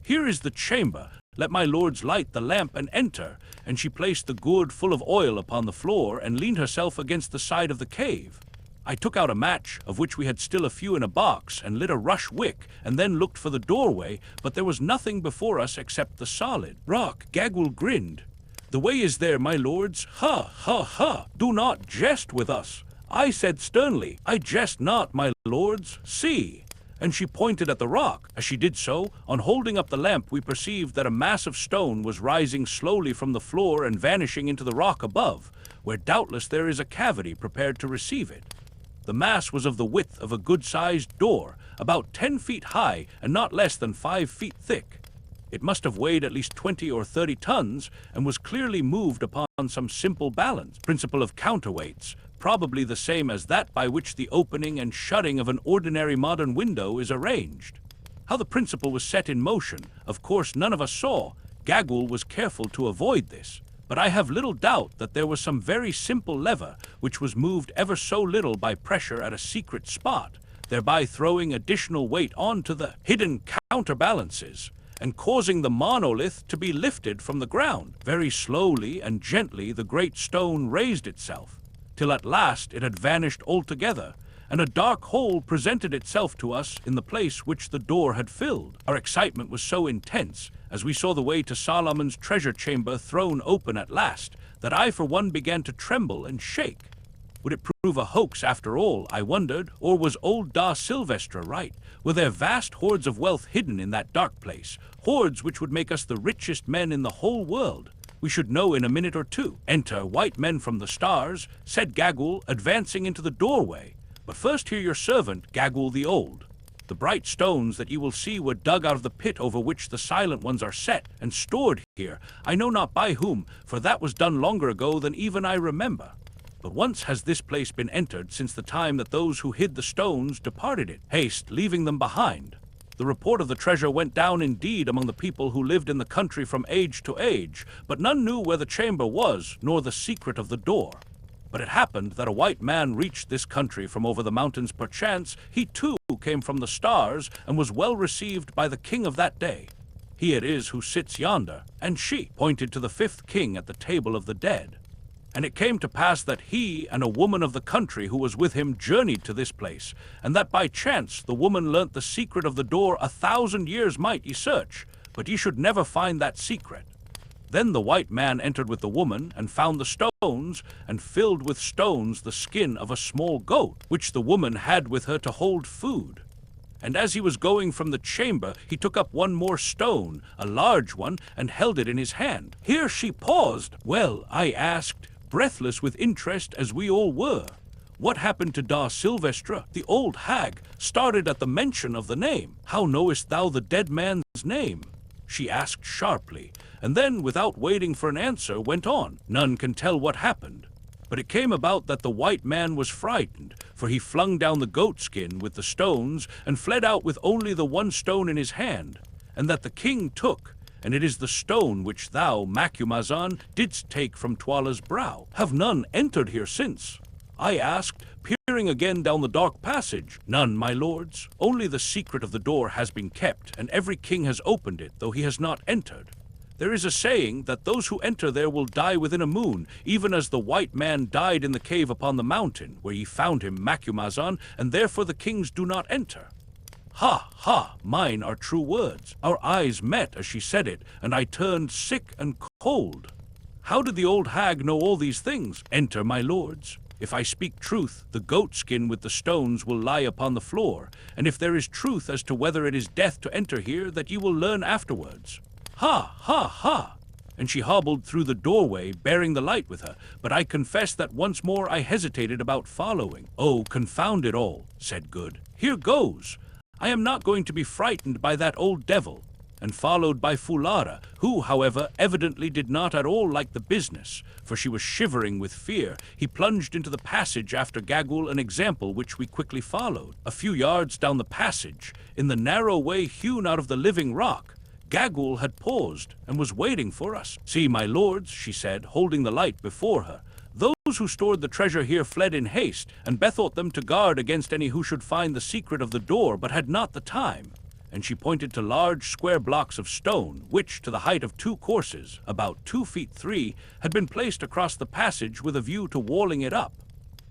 "Here is the chamber. Let my lords light the lamp and enter." And she placed the gourd full of oil upon the floor and leaned herself against the side of the cave. I took out a match, of which we had still a few in a box, and lit a rush wick, and then looked for the doorway, but there was nothing before us except the solid rock. Gagul grinned. "The way is there, my lords. Ha, ha, ha! Do not jest with us." I said sternly, "I jest not, my lords. See!" And she pointed at the rock. As she did so, on holding up the lamp, we perceived that a mass of stone was rising slowly from the floor and vanishing into the rock above, where doubtless there is a cavity prepared to receive it. The mass was of the width of a good-sized door, about 10 feet high and not less than 5 feet thick. It must have weighed at least 20 or 30 tons, and was clearly moved upon some simple balance, principle of counterweights, probably the same as that by which the opening and shutting of an ordinary modern window is arranged. How the principle was set in motion, of course none of us saw. Gagul was careful to avoid this. But I have little doubt that there was some very simple lever which was moved ever so little by pressure at a secret spot, thereby throwing additional weight onto the hidden counterbalances and causing the monolith to be lifted from the ground. Very slowly and gently the great stone raised itself, till at last it had vanished altogether, and a dark hole presented itself to us in the place which the door had filled. Our excitement was so intense, as we saw the way to Solomon's treasure chamber thrown open at last, that I for one began to tremble and shake. Would it prove a hoax after all, I wondered, or was old Da Silvestre right? Were there vast hoards of wealth hidden in that dark place, hoards which would make us the richest men in the whole world? We should know in a minute or two. Enter white men from the stars, said Gagul, advancing into the doorway. But first hear your servant, Gagul the Old. The bright stones that you will see were dug out of the pit over which the silent ones are set, and stored here, I know not by whom, for that was done longer ago than even I remember. But once has this place been entered since the time that those who hid the stones departed it, haste, leaving them behind. The report of the treasure went down indeed among the people who lived in the country from age to age, but none knew where the chamber was, nor the secret of the door. But it happened that a white man reached this country from over the mountains perchance. He too came from the stars, and was well received by the king of that day. He it is who sits yonder, and she pointed to the fifth king at the table of the dead. And it came to pass that he and a woman of the country who was with him journeyed to this place, and that by chance the woman learnt the secret of the door. 1,000 years might ye search, but ye should never find that secret. Then the white man entered with the woman, and found the stones, and filled with stones the skin of a small goat, which the woman had with her to hold food. And as he was going from the chamber, he took up one more stone, a large one, and held it in his hand. Here she paused. Well, I asked, breathless with interest as we all were, what happened to Da Silvestre? The old hag started at the mention of the name. How knowest thou the dead man's name? She asked sharply, and then, without waiting for an answer, went on. None can tell what happened, but it came about that the white man was frightened, for he flung down the goatskin with the stones, and fled out with only the one stone in his hand, and that the king took, and it is the stone which thou, Macumazahn, didst take from TWALA's brow. Have none entered here since? I asked, peering again down the dark passage. None, my lords. Only the secret of the door has been kept, and every king has opened it, though he has not entered. There is a saying that those who enter there will die within a moon, even as the white man died in the cave upon the mountain, where ye found him, Macumazahn, and therefore the kings do not enter. Ha, ha, mine are true words. Our eyes met as she said it, and I turned sick and cold. How did the old hag know all these things? Enter, my lords. If I speak truth, the goatskin with the stones will lie upon the floor, and if there is truth as to whether it is death to enter here, that ye will learn afterwards. Ha, ha, ha! And she hobbled through the doorway, bearing the light with her, but I confess that once more I hesitated about following. Oh, confound it all, said Good. Here goes. I am not going to be frightened by that old devil. And followed by Fulara, who, however, evidently did not at all like the business, for she was shivering with fear, he plunged into the passage after Gagul, an example which we quickly followed. A few yards down the passage, in the narrow way hewn out of the living rock, Gagul had paused and was waiting for us. See, my lords, she said, holding the light before her. Those who stored the treasure here fled in haste, and bethought them to guard against any who should find the secret of the door, but had not the time. And she pointed to large square blocks of stone, which, to the height of 2 courses, about 2 feet 3, had been placed across the passage with a view to walling it up.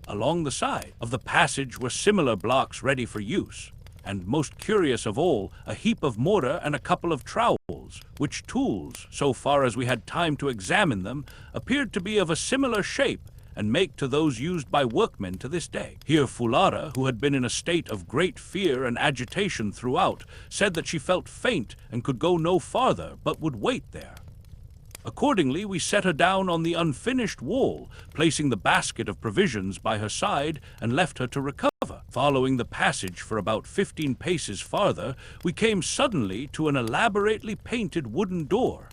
Along the side of the passage were similar blocks ready for use, and most curious of all, a heap of mortar and a couple of trowels, which tools, so far as we had time to examine them, appeared to be of a similar shape, and make to those used by workmen to this day. Here Fulara, who had been in a state of great fear and agitation throughout, said that she felt faint and could go no farther, but would wait there. Accordingly, we set her down on the unfinished wall, placing the basket of provisions by her side, and left her to recover. Following the passage for about 15 paces farther, we came suddenly to an elaborately painted wooden door.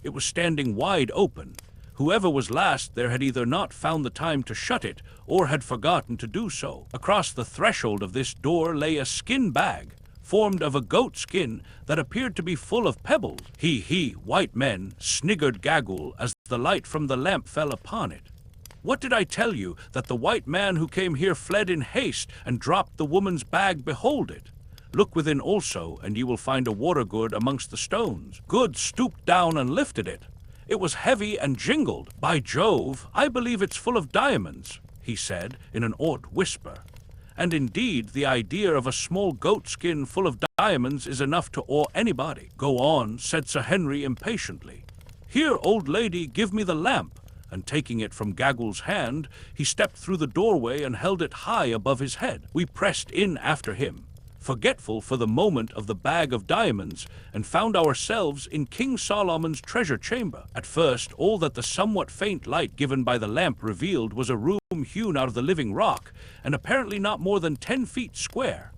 It was standing wide open. Whoever was last there had either not found the time to shut it, or had forgotten to do so. Across the threshold of this door lay a skin bag, formed of a goat skin that appeared to be full of pebbles. He, white men, sniggered Gagul as the light from the lamp fell upon it. What did I tell you, that the white man who came here fled in haste and dropped the woman's bag? Behold it. Look within also, and ye will find a water gourd amongst the stones. Good stooped down and lifted it. It was heavy and jingled. By Jove, I believe it's full of diamonds, he said in an awed whisper. And indeed, the idea of a small goat skin full of diamonds is enough to awe anybody. Go on, said Sir Henry impatiently. Here, old lady, give me the lamp. And taking it from Gagul's hand, he stepped through the doorway and held it high above his head. We pressed in after him, forgetful for the moment of the bag of diamonds, and found ourselves in King Solomon's treasure chamber. At first, all that the somewhat faint light given by the lamp revealed was a room hewn out of the living rock, and apparently not more than 10 feet square.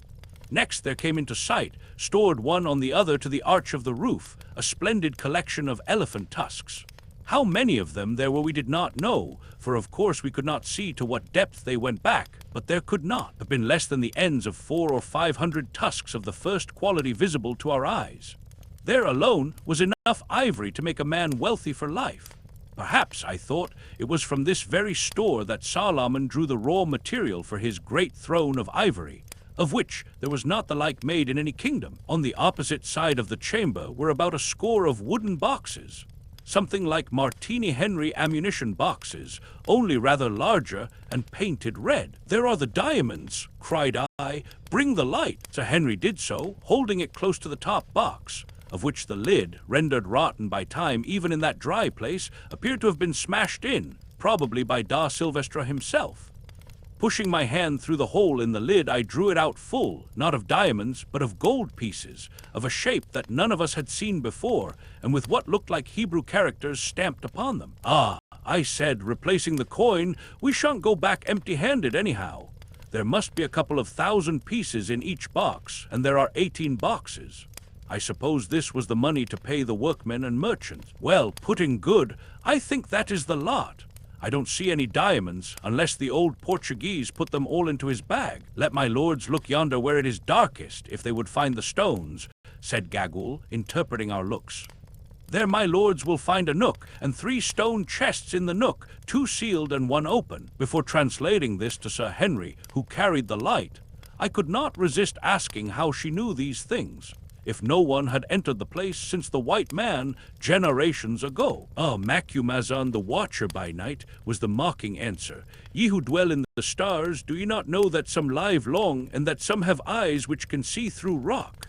Next there came into sight, stored one on the other to the arch of the roof, a splendid collection of elephant tusks. How many of them there were we did not know, for of course we could not see to what depth they went back, but there could not have been less than the ends of 400 or 500 tusks of the first quality visible to our eyes. There alone was enough ivory to make a man wealthy for life. Perhaps, I thought, it was from this very store that Solomon drew the raw material for his great throne of ivory, of which there was not the like made in any kingdom. On the opposite side of the chamber were about a score of wooden boxes, something like Martini Henry ammunition boxes, only rather larger and painted red. There are the diamonds, cried I. Bring the light. Sir Henry did so, holding it close to the top box, of which the lid, rendered rotten by time even in that dry place, appeared to have been smashed in, probably by Da Silvestre himself. Pushing my hand through the hole in the lid, I drew it out full, not of diamonds, but of gold pieces, of a shape that none of us had seen before, and with what looked like Hebrew characters stamped upon them. Ah, I said, replacing the coin, we shan't go back empty-handed anyhow. There must be a couple of 1,000 pieces in each box, and there are 18 boxes. I suppose this was the money to pay the workmen and merchants. Well, putting good, I think that is the lot. I don't see any diamonds, unless the old Portuguese put them all into his bag. Let my lords look yonder where it is darkest, if they would find the stones, said Gagul, interpreting our looks. There my lords will find a nook, and 3 stone chests in the nook, 2 sealed and 1 open. Before translating this to Sir Henry, who carried the light, I could not resist asking how she knew these things, if no one had entered the place since the white man generations ago. Ah, Macumazon the Watcher by night, was the mocking answer. Ye who dwell in the stars, do ye not know that some live long, and that some have eyes which can see through rock?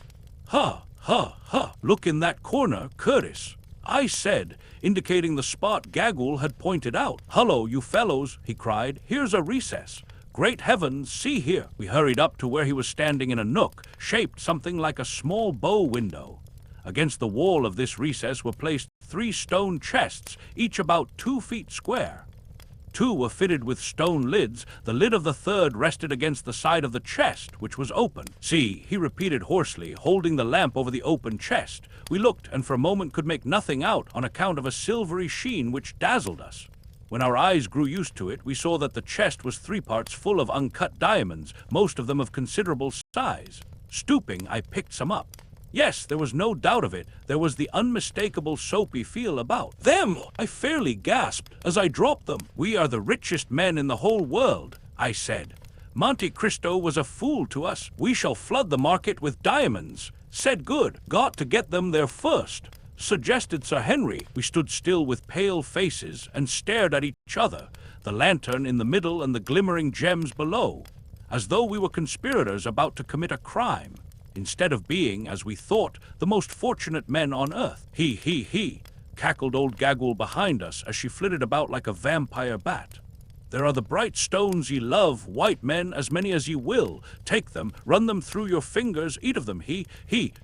Ha, ha, ha, look in that corner, Curtis, I said, indicating the spot Gagul had pointed out. Hullo, you fellows, he cried, here's a recess. Great heavens, see here! We hurried up to where he was standing in a nook, shaped something like a small bow window. Against the wall of this recess were placed 3 stone chests, each about 2 feet square. 2 were fitted with stone lids. The lid of the third rested against the side of the chest, which was open. See, he repeated hoarsely, holding the lamp over the open chest. We looked, and for a moment could make nothing out on account of a silvery sheen which dazzled us. When our eyes grew used to it, we saw that the chest was 3 parts full of uncut diamonds, most of them of considerable size. Stooping, I picked some up. Yes, there was no doubt of it. There was the unmistakable soapy feel about them. I fairly gasped as I dropped them. We are the richest men in the whole world, I said. Monte Cristo was a fool to us. We shall flood the market with diamonds. Said good. Got to get them there first, suggested Sir Henry. We stood still with pale faces and stared at each other, the lantern in the middle and the glimmering gems below, as though we were conspirators about to commit a crime, instead of being, as we thought, the most fortunate men on earth. He, cackled old Gagul behind us as she flitted about like a vampire bat. There are the bright stones ye love, white men, as many as ye will. Take them, run them through your fingers, eat of them, he,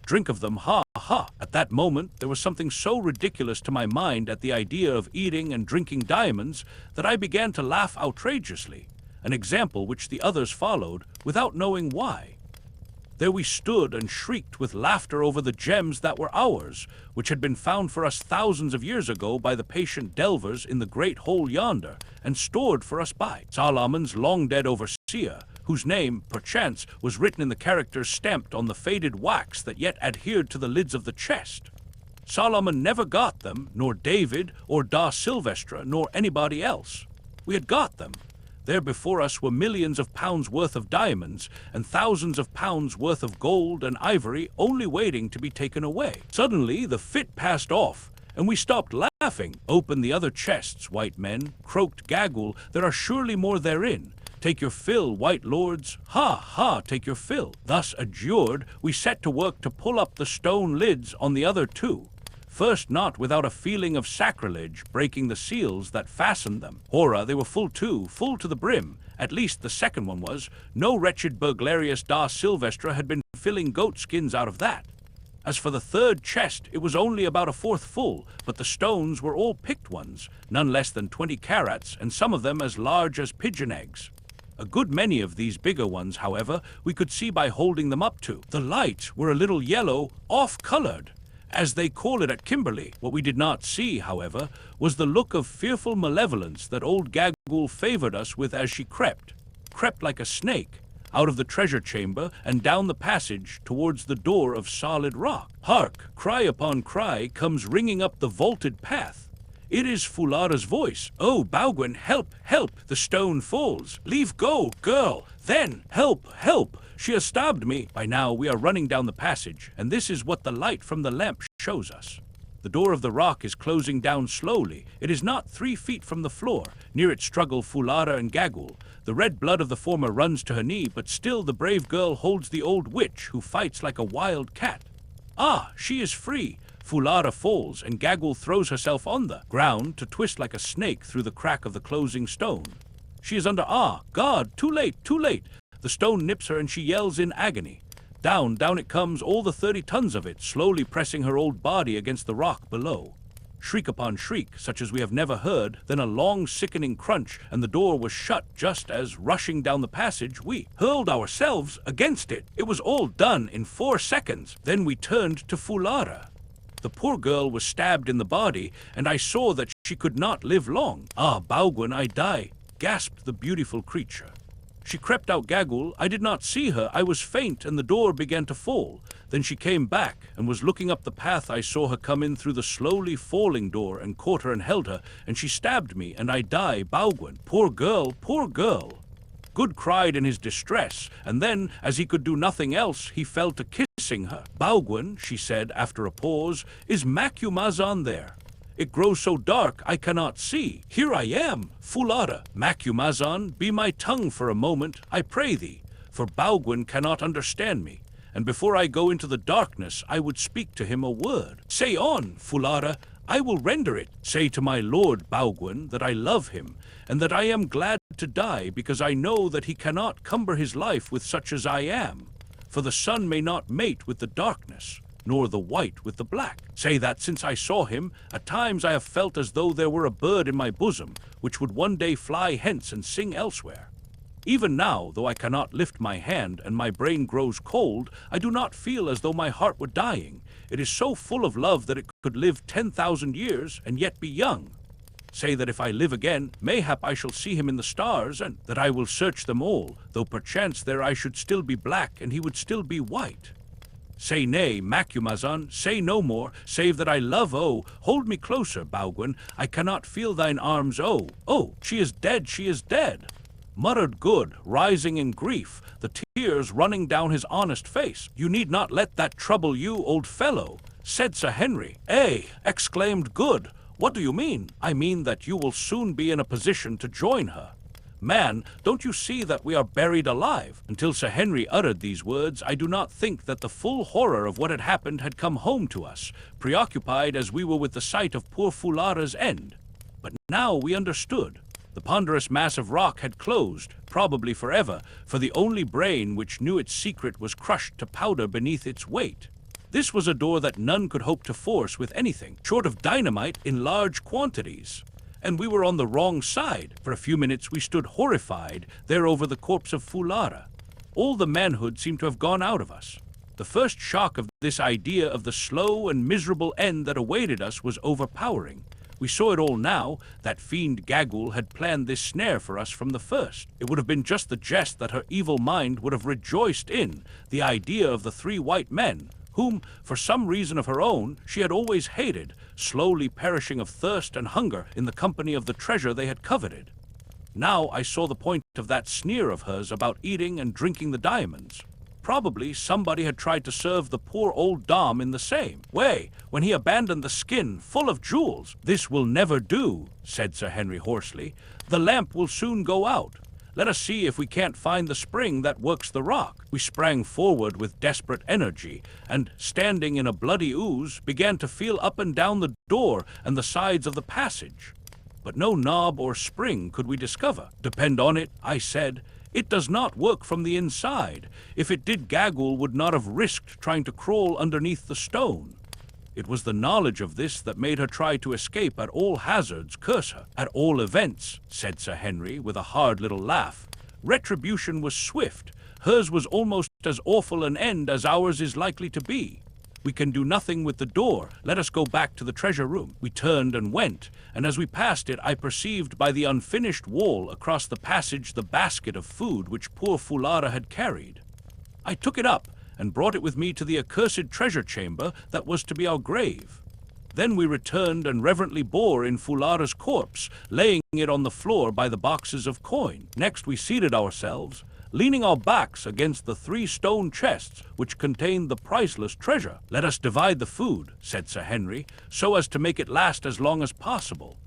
drink of them, ha, ha. At that moment, there was something so ridiculous to my mind at the idea of eating and drinking diamonds that I began to laugh outrageously, an example which the others followed without knowing why. There we stood and shrieked with laughter over the gems that were ours, which had been found for us thousands of years ago by the patient delvers in the great hole yonder, and stored for us by Solomon's long-dead overseer, whose name, perchance, was written in the characters stamped on the faded wax that yet adhered to the lids of the chest. Solomon never got them, nor David, or da Silvestre, nor anybody else. We had got them. There before us were millions of pounds worth of diamonds and thousands of pounds worth of gold and ivory only waiting to be taken away. Suddenly the fit passed off, and we stopped laughing. Open the other chests, white men, croaked Gagul, there are surely more therein. Take your fill, white lords, ha, ha, take your fill. Thus adjured, we set to work to pull up the stone lids on the other two. First, not without a feeling of sacrilege, breaking the seals that fastened them. Horror, they were full too, full to the brim. At least the second one was. No wretched burglarious da Silvestre had been filling goat skins out of that. As for the third chest, it was only about a fourth full, but the stones were all picked ones, none less than 20 carats, and some of them as large as pigeon eggs. A good many of these bigger ones, however, we could see by holding them up to. The lights were a little yellow, off-colored, as they call it at Kimberley. What we did not see, however, was the look of fearful malevolence that old Gagul favored us with as she crept like a snake, out of the treasure chamber and down the passage towards the door of solid rock. Hark! Cry upon cry comes ringing up the vaulted path. It is Fulada's voice. Oh, Bauguin, help, help! The stone falls. Leave go, girl! Then, help, help! She has stabbed me. By now we are running down the passage, and this is what the light from the lamp shows us. The door of the rock is closing down slowly. It is not 3 feet from the floor. Near it struggle Fulada and Gagul. The red blood of the former runs to her knee, but still the brave girl holds the old witch, who fights like a wild cat. Ah, she is free. Fulada falls, and Gagul throws herself on the ground to twist like a snake through the crack of the closing stone. She is under. Ah, God, too late, too late. The stone nips her and she yells in agony. Down, down it comes, all the 30 tons of it, slowly pressing her old body against the rock below. Shriek upon shriek, such as we have never heard, then a long sickening crunch, and the door was shut just as, rushing down the passage, we hurled ourselves against it. It was all done in 4 seconds. Then we turned to Fulada. The poor girl was stabbed in the body, and I saw that she could not live long. Ah, Bauguin, I die, gasped the beautiful creature. She crept out, Gagul. I did not see her. I was faint, and the door began to fall. Then she came back, and was looking up the path. I saw her come in through the slowly falling door, and caught her and held her, and she stabbed me, and I die, Bauguin. Poor girl, poor girl. Good cried in his distress, and then, as he could do nothing else, he fell to kissing her. Bauguin, she said after a pause, is Macumazahn there? It grows so dark I cannot see. Here I am, Fulada. Macumazahn, be my tongue for a moment, I pray thee, for Bauguin cannot understand me, and before I go into the darkness I would speak to him a word. Say on, Fulada, I will render it. Say to my lord Bauguin that I love him, and that I am glad to die because I know that he cannot cumber his life with such as I am, for the sun may not mate with the darkness, nor the white with the black. Say that since I saw him, at times I have felt as though there were a bird in my bosom, which would one day fly hence and sing elsewhere. Even now, though I cannot lift my hand and my brain grows cold, I do not feel as though my heart were dying. It is so full of love that it could live 10,000 years and yet be young. Say that if I live again, mayhap I shall see him in the stars, and that I will search them all, though perchance there I should still be black and he would still be white. Say nay, Macumazahn, say no more, save that I love, oh, hold me closer, Bauguin, I cannot feel thine arms, oh, oh, she is dead, she is dead. Muttered Good, rising in grief, the tears running down his honest face. You need not let that trouble you, old fellow, said Sir Henry. Eh, exclaimed Good, what do you mean? I mean that you will soon be in a position to join her. Man, don't you see that we are buried alive? Until Sir Henry uttered these words, I do not think that the full horror of what had happened had come home to us, preoccupied as we were with the sight of poor Fulada's end. But now we understood. The ponderous mass of rock had closed, probably forever, for the only brain which knew its secret was crushed to powder beneath its weight. This was a door that none could hope to force with anything, short of dynamite in large quantities. And we were on the wrong side. For a few minutes we stood horrified there over the corpse of Fulada. All the manhood seemed to have gone out of us. The first shock of this idea of the slow and miserable end that awaited us was overpowering. We saw it all now. That fiend Gagul had planned this snare for us from the first. It would have been just the jest that her evil mind would have rejoiced in, the idea of the 3 white men, whom, for some reason of her own, she had always hated, slowly perishing of thirst and hunger in the company of the treasure they had coveted. Now I saw the point of that sneer of hers about eating and drinking the diamonds. Probably somebody had tried to serve the poor old Dom in the same way when he abandoned the skin full of jewels. "This will never do," said Sir Henry hoarsely. "The lamp will soon go out. Let us see if we can't find the spring that works the rock." We sprang forward with desperate energy, and, standing in a bloody ooze, began to feel up and down the door and the sides of the passage. But no knob or spring could we discover. "Depend on it," I said, "it does not work from the inside. If it did, Gagul would not have risked trying to crawl underneath the stone." It was the knowledge of this that made her try to escape at all hazards, curse her. "At all events," said Sir Henry with a hard little laugh, "retribution was swift. Hers was almost as awful an end as ours is likely to be. We can do nothing with the door. Let us go back to the treasure room." We turned and went, and as we passed it I perceived by the unfinished wall across the passage the basket of food which poor Fulara had carried. I took it up and brought it with me to the accursed treasure chamber that was to be our grave. Then we returned and reverently bore in Fulara's corpse, laying it on the floor by the boxes of coin. Next we seated ourselves, leaning our backs against the 3 stone chests which contained the priceless treasure. "Let us divide the food," said Sir Henry, "so as to make it last as long as possible."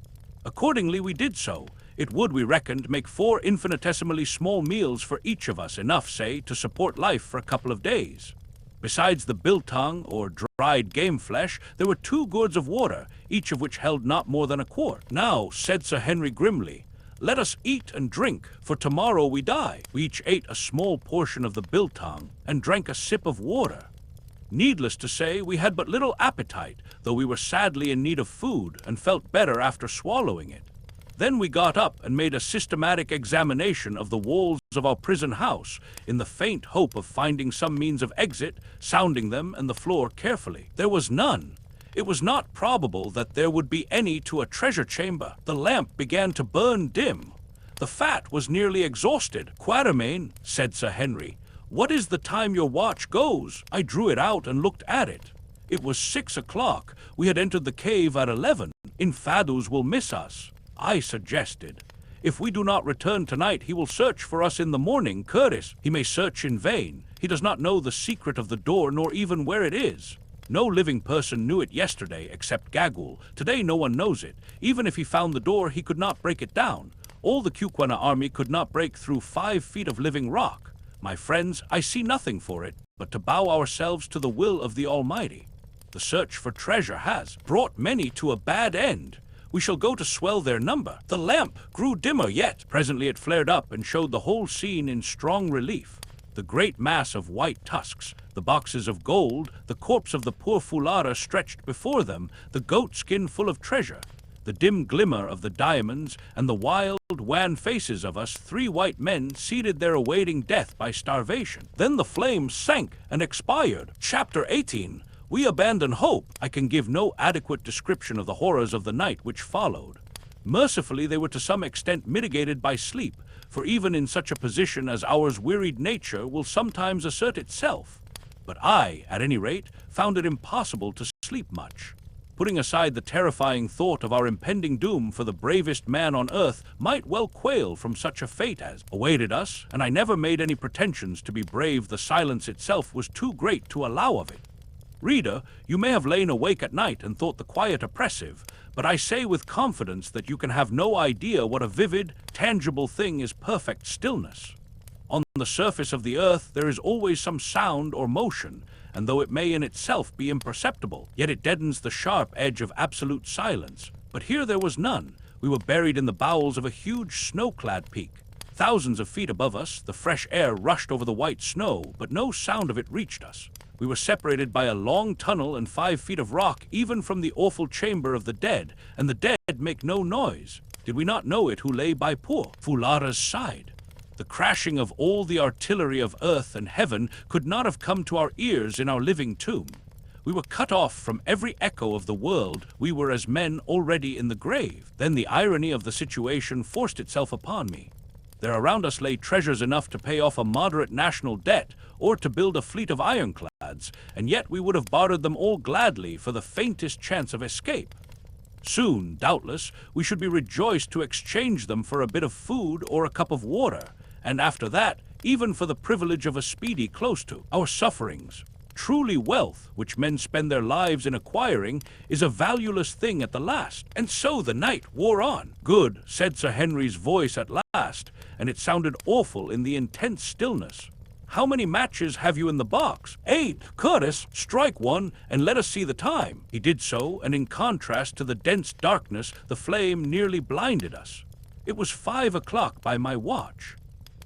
Accordingly we did so. It would, we reckoned, make 4 infinitesimally small meals for each of us, enough, say, to support life for a couple of days. Besides the biltong, or dried game flesh, there were 2 gourds of water, each of which held not more than a quart. "Now," said Sir Henry grimly, "let us eat and drink, for tomorrow we die." We each ate a small portion of the biltong and drank a sip of water. Needless to say, we had but little appetite, though we were sadly in need of food and felt better after swallowing it. Then we got up and made a systematic examination of the walls of our prison house, in the faint hope of finding some means of exit, sounding them and the floor carefully. There was none. It was not probable that there would be any to a treasure chamber. The lamp began to burn dim. The fat was nearly exhausted. "Quatermain," said Sir Henry, "what is the time your watch goes?" I drew it out and looked at it. It was 6 o'clock. We had entered the cave at 11. "Infadus will miss us," I suggested. "If we do not return tonight, he will search for us in the morning, Curtis. He may search in vain. He does not know the secret of the door, nor even where it is. No living person knew it yesterday, except Gagul. Today no one knows it. Even if he found the door, he could not break it down. All the KUKUANA army could not break through 5 feet of living rock. My friends, I see nothing for it but to bow ourselves to the will of the Almighty. The search for treasure has brought many to a bad end. We shall go to swell their number." The lamp grew dimmer yet. Presently it flared up and showed the whole scene in strong relief. The great mass of white tusks, the boxes of gold, the corpse of the poor Fulara stretched before them, the goat skin full of treasure, the dim glimmer of the diamonds, and the wild, wan faces of us 3 white men seated there awaiting death by starvation. Then the flames sank and expired. Chapter 18. We abandon hope. I can give no adequate description of the horrors of the night which followed. Mercifully, they were to some extent mitigated by sleep, for even in such a position as ours wearied nature will sometimes assert itself. But I, at any rate, found it impossible to sleep much. Putting aside the terrifying thought of our impending doom, for the bravest man on earth might well quail from such a fate as awaited us, and I never made any pretensions to be brave. The silence itself was too great to allow of it. Reader, you may have lain awake at night and thought the quiet oppressive, but I say with confidence that you can have no idea what a vivid, tangible thing is perfect stillness. On the surface of the earth there is always some sound or motion, and though it may in itself be imperceptible, yet it deadens the sharp edge of absolute silence. But here there was none. We were buried in the bowels of a huge snow-clad peak. Thousands of feet above us, the fresh air rushed over the white snow, but no sound of it reached us. We were separated by a long tunnel and 5 feet of rock, even from the awful chamber of the dead, and the dead make no noise. Did we not know it who lay by poor Fulara's side? The crashing of all the artillery of earth and heaven could not have come to our ears in our living tomb. We were cut off from every echo of the world. We were as men already in the grave. Then the irony of the situation forced itself upon me. There around us lay treasures enough to pay off a moderate national debt or to build a fleet of ironclads, and yet we would have bartered them all gladly for the faintest chance of escape. Soon, doubtless, we should be rejoiced to exchange them for a bit of food or a cup of water, and after that, even for the privilege of a speedy close to our sufferings. Truly wealth, which men spend their lives in acquiring, is a valueless thing at the last. And so the night wore on. Good, said Sir Henry's voice at last, and it sounded awful in the intense stillness. How many matches have you in the box? 8. Curtis, strike one and let us see the time. He did so, and in contrast to the dense darkness, the flame nearly blinded us. It was 5 o'clock by my watch.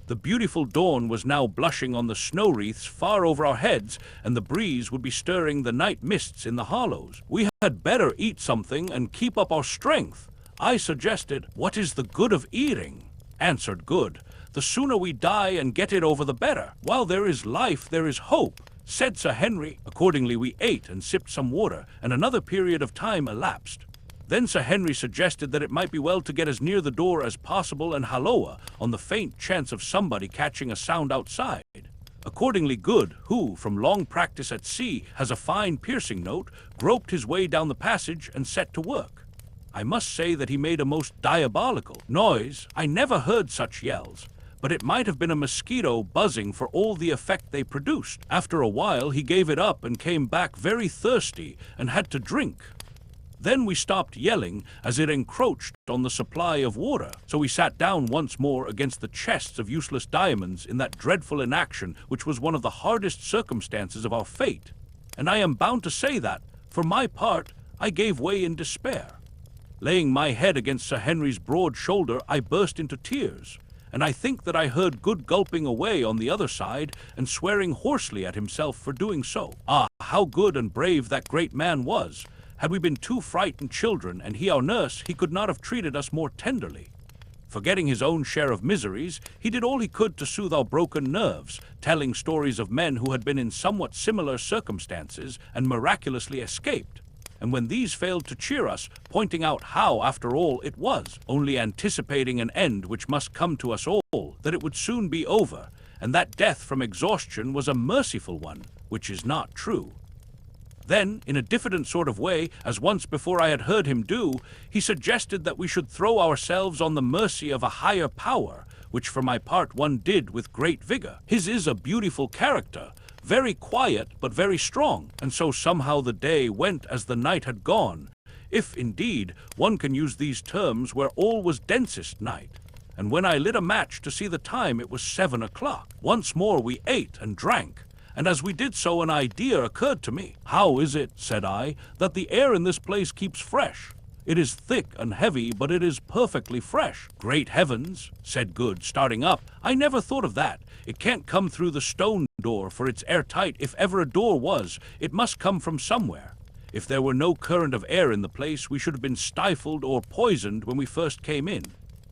The beautiful dawn was now blushing on the snow wreaths far over our heads, and the breeze would be stirring the night mists in the hollows. We had better eat something and keep up our strength. I suggested. What is the good of eating? Answered Good. The sooner we die and get it over, the better. While there is life, there is hope, said Sir Henry. Accordingly, we ate and sipped some water, and another period of time elapsed. Then Sir Henry suggested that it might be well to get as near the door as possible and halloa on the faint chance of somebody catching a sound outside. Accordingly, Good, who, from long practice at sea, has a fine piercing note, groped his way down the passage and set to work. I must say that he made a most diabolical noise. I never heard such yells, but it might have been a mosquito buzzing for all the effect they produced. After a while, he gave it up and came back very thirsty and had to drink. Then we stopped yelling as it encroached on the supply of water, so we sat down once more against the chests of useless diamonds in that dreadful inaction which was one of the hardest circumstances of our fate. And I am bound to say that, for my part, I gave way in despair. Laying my head against Sir Henry's broad shoulder, I burst into tears, and I think that I heard Good gulping away on the other side and swearing hoarsely at himself for doing so. Ah, how good and brave that great man was! Had we been two frightened children, and he our nurse, he could not have treated us more tenderly. Forgetting his own share of miseries, he did all he could to soothe our broken nerves, telling stories of men who had been in somewhat similar circumstances and miraculously escaped. And when these failed to cheer us, pointing out how, after all, it was, only anticipating an end which must come to us all, that it would soon be over, and that death from exhaustion was a merciful one, which is not true. Then, in a diffident sort of way, as once before I had heard him do, he suggested that we should throw ourselves on the mercy of a higher power, which for my part one did with great vigor. His is a beautiful character, very quiet but very strong, and so somehow the day went as the night had gone, if, indeed, one can use these terms where all was densest night. And when I lit a match to see the time, it was 7 o'clock. Once more we ate and drank. And as we did so, an idea occurred to me. How is it, said I, that the air in this place keeps fresh? It is thick and heavy, but it is perfectly fresh. Great heavens, said Good, starting up. I never thought of that. It can't come through the stone door, for it's airtight. If ever a door was, it must come from somewhere. If there were no current of air in the place, we should have been stifled or poisoned when we first came in.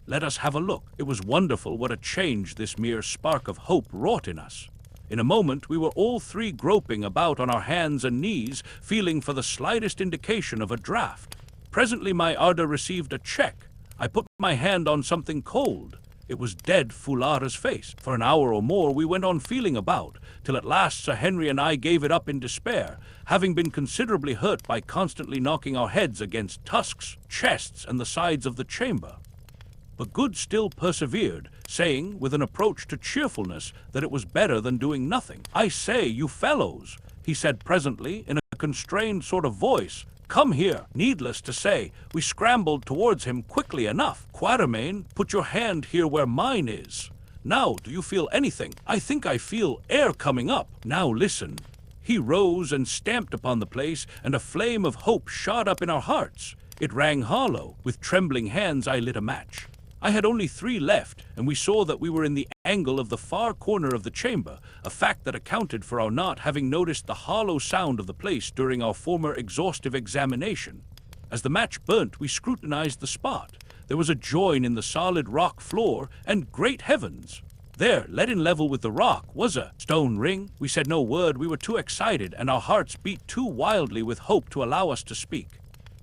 Let us have a look. It was wonderful what a change this mere spark of hope wrought in us. In a moment, we were all three groping about on our hands and knees, feeling for the slightest indication of a draught. Presently my ardor received a check. I put my hand on something cold. It was dead Fulara's face. For an hour or more we went on feeling about, till at last Sir Henry and I gave it up in despair, having been considerably hurt by constantly knocking our heads against tusks, chests, and the sides of the chamber. But Good still persevered, saying, with an approach to cheerfulness, that it was better than doing nothing. I say, you fellows, he said presently, in a constrained sort of voice, come here. Needless to say, we scrambled towards him quickly enough. Quatermain, put your hand here where mine is. Now, do you feel anything? I think I feel air coming up. Now listen. He rose and stamped upon the place, and a flame of hope shot up in our hearts. It rang hollow. With trembling hands I lit a match. I had only 3 left, and we saw that we were in the angle of the far corner of the chamber, a fact that accounted for our not having noticed the hollow sound of the place during our former exhaustive examination. As the match burnt, we scrutinized the spot. There was a join in the solid rock floor, and great heavens! There, let in level with the rock, was a stone ring. We said no word, we were too excited, and our hearts beat too wildly with hope to allow us to speak.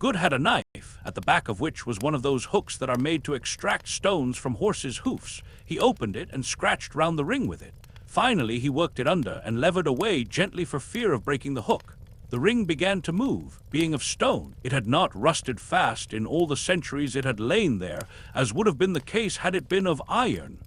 Good had a knife, at the back of which was one of those hooks that are made to extract stones from horses' hoofs. He opened it and scratched round the ring with it. Finally, he worked it under and levered away gently for fear of breaking the hook. The ring began to move, being of stone. It had not rusted fast in all the centuries it had lain there, as would have been the case had it been of iron.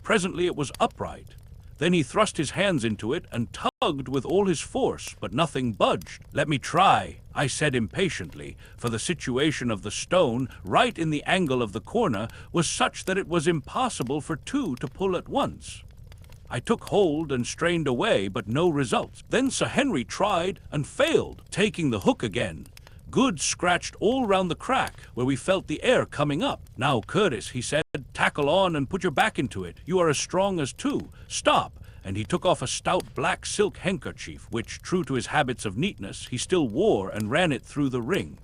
Presently it was upright. Then he thrust his hands into it and tugged with all his force, but nothing budged. "Let me try," I said impatiently, for the situation of the stone, right in the angle of the corner, was such that it was impossible for two to pull at once. I took hold and strained away, but no results. Then Sir Henry tried and failed, taking the hook again. Good scratched all round the crack, where we felt the air coming up. "Now, Curtis," he said, "tackle on and put your back into it. You are as strong as two. Stop!" And he took off a stout black silk handkerchief, which, true to his habits of neatness, he still wore, and ran it through the ring.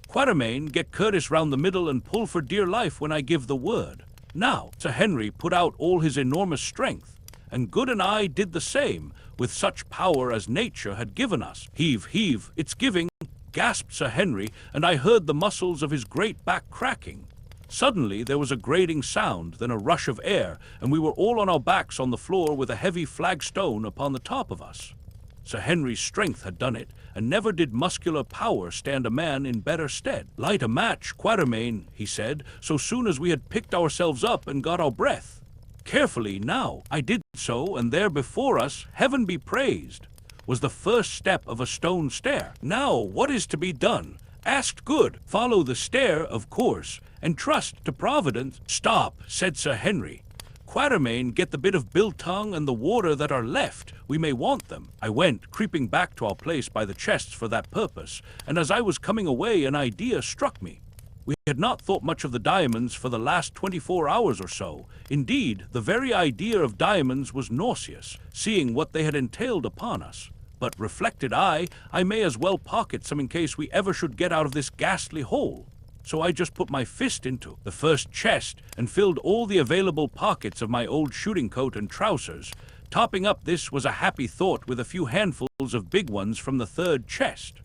"Quatermain, get Curtis round the middle and pull for dear life when I give the word." Now, Sir Henry put out all his enormous strength, and Good and I did the same, with such power as nature had given us. "Heave, heave, it's giving," gasped Sir Henry, and I heard the muscles of his great back cracking. Suddenly there was a grating sound, then a rush of air, and we were all on our backs on the floor with a heavy flagstone upon the top of us. Sir Henry's strength had done it, and never did muscular power stand a man in better stead. "Light a match, Quatermain," he said, so soon as we had picked ourselves up and got our breath. Carefully now. I did so, and there before us, heaven be praised, was the first step of a stone stair. "Now, what is to be done?" asked Good. "Follow the stair, of course, and trust to Providence." "Stop," said Sir Henry. "Quatermain, get the bit of biltong and the water that are left. We may want them." I went, creeping back to our place by the chests for that purpose, and as I was coming away, an idea struck me. We had not thought much of the diamonds for the last 24 hours or so. Indeed, the very idea of diamonds was nauseous, seeing what they had entailed upon us. But, reflected I may as well pocket some in case we ever should get out of this ghastly hole. So I just put my fist into the first chest and filled all the available pockets of my old shooting coat and trousers. Topping up this was a happy thought with a few handfuls of big ones from the third chest.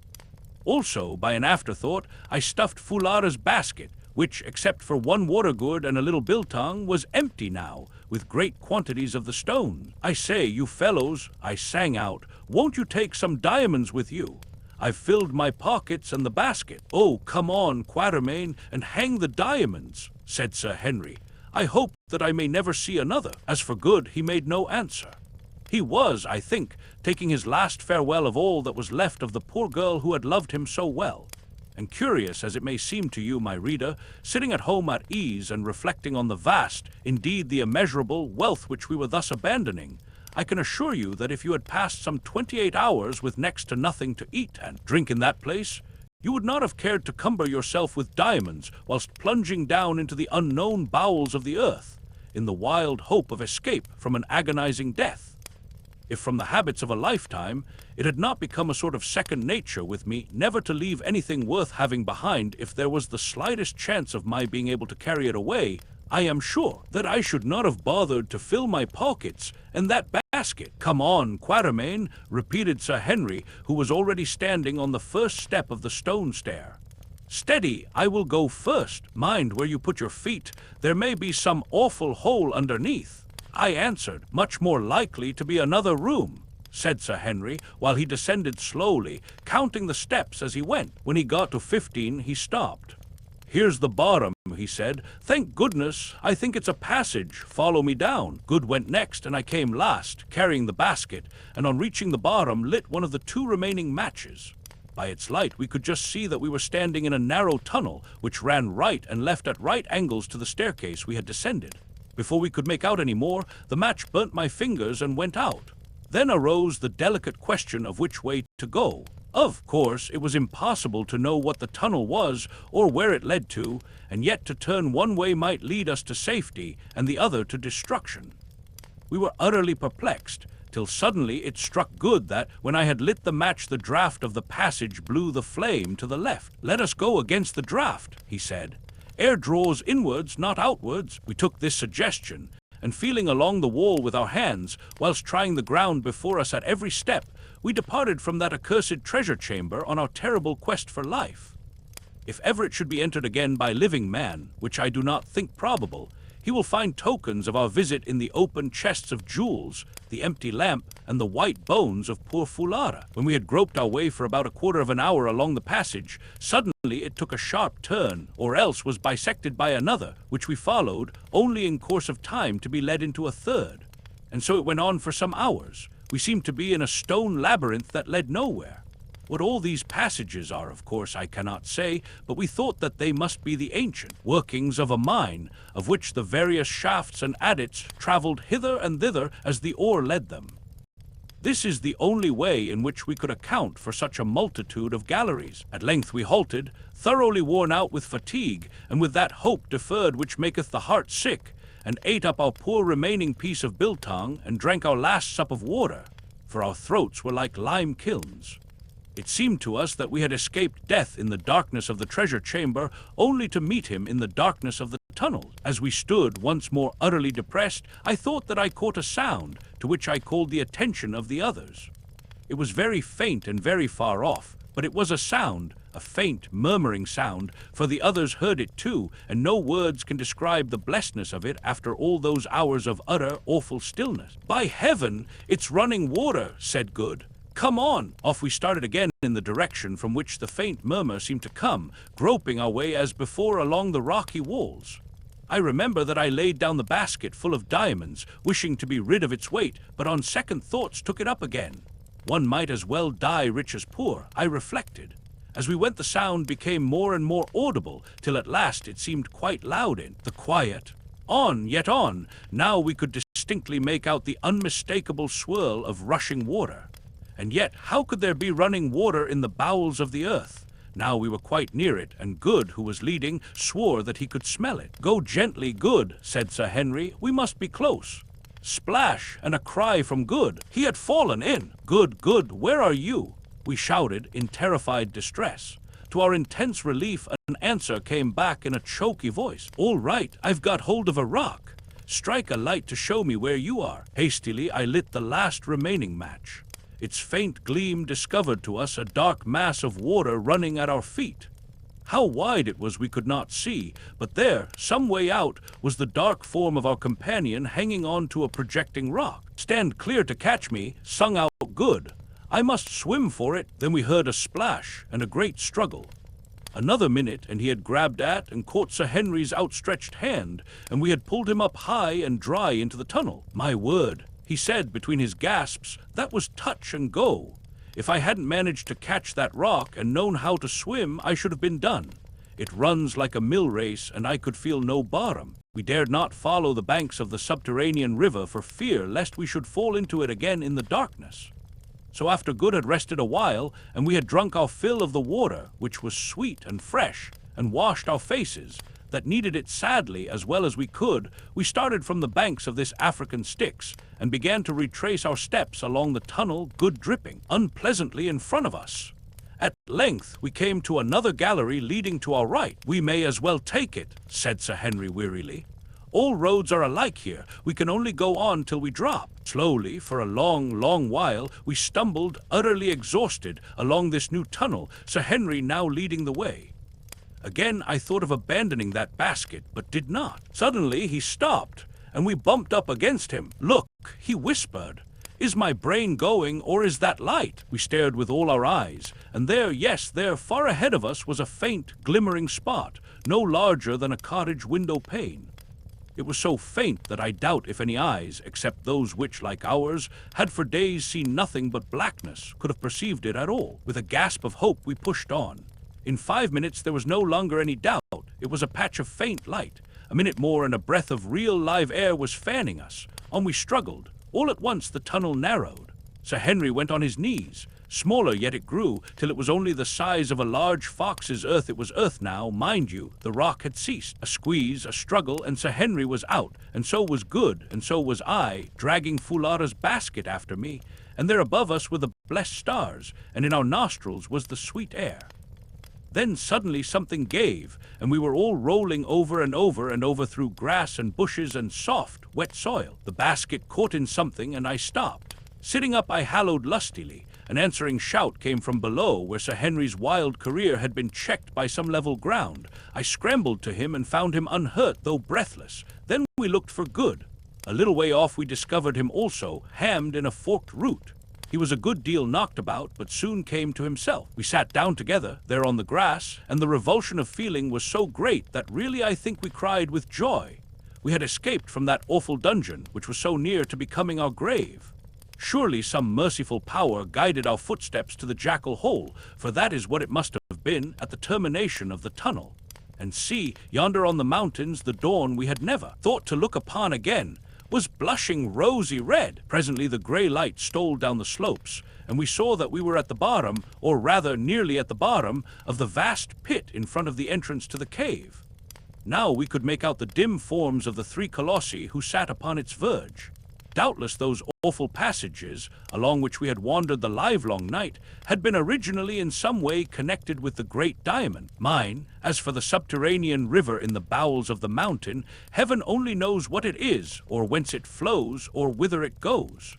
Also, by an afterthought, I stuffed Fulara's basket, which, except for one water gourd and a little biltong, was empty now, with great quantities of the stone. "I say, you fellows," I sang out, "won't you take some diamonds with you? I've filled my pockets and the basket." "Oh, come on, Quatermain, and hang the diamonds," said Sir Henry. "I hope that I may never see another." As for Good, he made no answer. He was, I think, taking his last farewell of all that was left of the poor girl who had loved him so well. And curious as it may seem to you, my reader, sitting at home at ease and reflecting on the vast, indeed the immeasurable, wealth which we were thus abandoning, I can assure you that if you had passed some 28 hours with next to nothing to eat and drink in that place, you would not have cared to cumber yourself with diamonds whilst plunging down into the unknown bowels of the earth, in the wild hope of escape from an agonizing death. If from the habits of a lifetime, it had not become a sort of second nature with me never to leave anything worth having behind if there was the slightest chance of my being able to carry it away, I am sure that I should not have bothered to fill my pockets and that basket. "Come on, Quatermain," repeated Sir Henry, who was already standing on the first step of the stone stair. "Steady, I will go first. Mind where you put your feet. There may be some awful hole underneath." I answered, "Much more likely to be another room," said Sir Henry, while he descended slowly, counting the steps as he went. When he got to 15, he stopped. "Here's the bottom," he said. "Thank goodness, I think it's a passage. Follow me down." Good went next, and I came last, carrying the basket, and on reaching the bottom, lit one of the two remaining matches. By its light, we could just see that we were standing in a narrow tunnel, which ran right and left at right angles to the staircase we had descended. Before we could make out any more, the match burnt my fingers and went out. Then arose the delicate question of which way to go. Of course, it was impossible to know what the tunnel was or where it led to, and yet to turn one way might lead us to safety and the other to destruction. We were utterly perplexed, till suddenly it struck Good that, when I had lit the match, the draught of the passage blew the flame to the left. "Let us go against the draught," he said. "Air draws inwards, not outwards." We took this suggestion, and feeling along the wall with our hands, whilst trying the ground before us at every step, we departed from that accursed treasure chamber on our terrible quest for life. If ever it should be entered again by living man, which I do not think probable, he will find tokens of our visit in the open chests of jewels, the empty lamp, and the white bones of poor Fulara. When we had groped our way for about a quarter of an hour along the passage, suddenly it took a sharp turn, or else was bisected by another, which we followed, only in course of time to be led into a third. And so it went on for some hours. We seemed to be in a stone labyrinth that led nowhere. What all these passages are, of course, I cannot say, but we thought that they must be the ancient workings of a mine, of which the various shafts and adits travelled hither and thither as the ore led them. This is the only way in which we could account for such a multitude of galleries. At length we halted, thoroughly worn out with fatigue, and with that hope deferred which maketh the heart sick, and ate up our poor remaining piece of biltong, and drank our last sup of water, for our throats were like lime kilns. It seemed to us that we had escaped death in the darkness of the treasure chamber, only to meet him in the darkness of the tunnel. As we stood, once more utterly depressed, I thought that I caught a sound, to which I called the attention of the others. It was very faint and very far off, but it was a sound, a faint, murmuring sound, for the others heard it too, and no words can describe the blessedness of it after all those hours of utter, awful stillness. "By heaven, it's running water," said Good. "Come on!" Off we started again in the direction from which the faint murmur seemed to come, groping our way as before along the rocky walls. I remember that I laid down the basket full of diamonds, wishing to be rid of its weight, but on second thoughts took it up again. One might as well die rich as poor, I reflected. As we went the sound became more and more audible, till at last it seemed quite loud in the quiet. On, yet on. Now we could distinctly make out the unmistakable swirl of rushing water. And yet, how could there be running water in the bowels of the earth? Now we were quite near it, and Good, who was leading, swore that he could smell it. "Go gently, Good," said Sir Henry. "We must be close." Splash, and a cry from Good. He had fallen in. "Good, Good, where are you?" we shouted in terrified distress. To our intense relief, an answer came back in a choky voice. "All right, I've got hold of a rock. Strike a light to show me where you are." Hastily I lit the last remaining match. Its faint gleam discovered to us a dark mass of water running at our feet. How wide it was we could not see, but there, some way out, was the dark form of our companion hanging on to a projecting rock. "Stand clear to catch me," sung out Good. "I must swim for it." Then we heard a splash and a great struggle. Another minute, and he had grabbed at and caught Sir Henry's outstretched hand, and we had pulled him up high and dry into the tunnel. "My word," he said between his gasps, "that was touch and go. If I hadn't managed to catch that rock and known how to swim, I should have been done. It runs like a mill race, and I could feel no bottom." We dared not follow the banks of the subterranean river for fear lest we should fall into it again in the darkness. So after Good had rested a while, and we had drunk our fill of the water, which was sweet and fresh, and washed our faces, that needed it sadly as well as we could, we started from the banks of this African Styx, and began to retrace our steps along the tunnel, Good dripping unpleasantly in front of us. At length we came to another gallery leading to our right. "We may as well take it," said Sir Henry wearily. "All roads are alike here. We can only go on till we drop." Slowly, for a long, long while, we stumbled, utterly exhausted, along this new tunnel, Sir Henry now leading the way. Again I thought of abandoning that basket, but did not. Suddenly he stopped, and we bumped up against him. "Look," he whispered. "Is my brain going, or is that light?" We stared with all our eyes, and there, yes, there, far ahead of us was a faint, glimmering spot, no larger than a cottage window pane. It was so faint that I doubt if any eyes, except those which, like ours, had for days seen nothing but blackness, could have perceived it at all. With a gasp of hope we pushed on. In 5 minutes there was no longer any doubt. It was a patch of faint light. A minute more and a breath of real live air was fanning us. On we struggled. All at once the tunnel narrowed. Sir Henry went on his knees. Smaller yet it grew, till it was only the size of a large fox's earth. It was earth now, mind you. The rock had ceased. A squeeze, a struggle, and Sir Henry was out, and so was Good, and so was I, dragging Fulara's basket after me, and there above us were the blessed stars, and in our nostrils was the sweet air. Then suddenly something gave, and we were all rolling over and over and over through grass and bushes and soft, wet soil. The basket caught in something, and I stopped. Sitting up, I hallooed lustily. An answering shout came from below, where Sir Henry's wild career had been checked by some level ground. I scrambled to him and found him unhurt, though breathless. Then we looked for good. A little way off we discovered him also, hammed in a forked root. He was a good deal knocked about, but soon came to himself. We sat down together, there on the grass, and the revulsion of feeling was so great that really I think we cried with joy. We had escaped from that awful dungeon, which was so near to becoming our grave. Surely some merciful power guided our footsteps to the jackal hole, for that is what it must have been at the termination of the tunnel. And see, yonder on the mountains, the dawn we had never thought to look upon again was blushing rosy red. Presently the grey light stole down the slopes, and we saw that we were at the bottom, or rather nearly at the bottom, of the vast pit in front of the entrance to the cave. Now we could make out the dim forms of the three colossi who sat upon its verge. Doubtless those awful passages, along which we had wandered the livelong night, had been originally in some way connected with the great diamond. Mine, as for the subterranean river in the bowels of the mountain, heaven only knows what it is, or whence it flows, or whither it goes.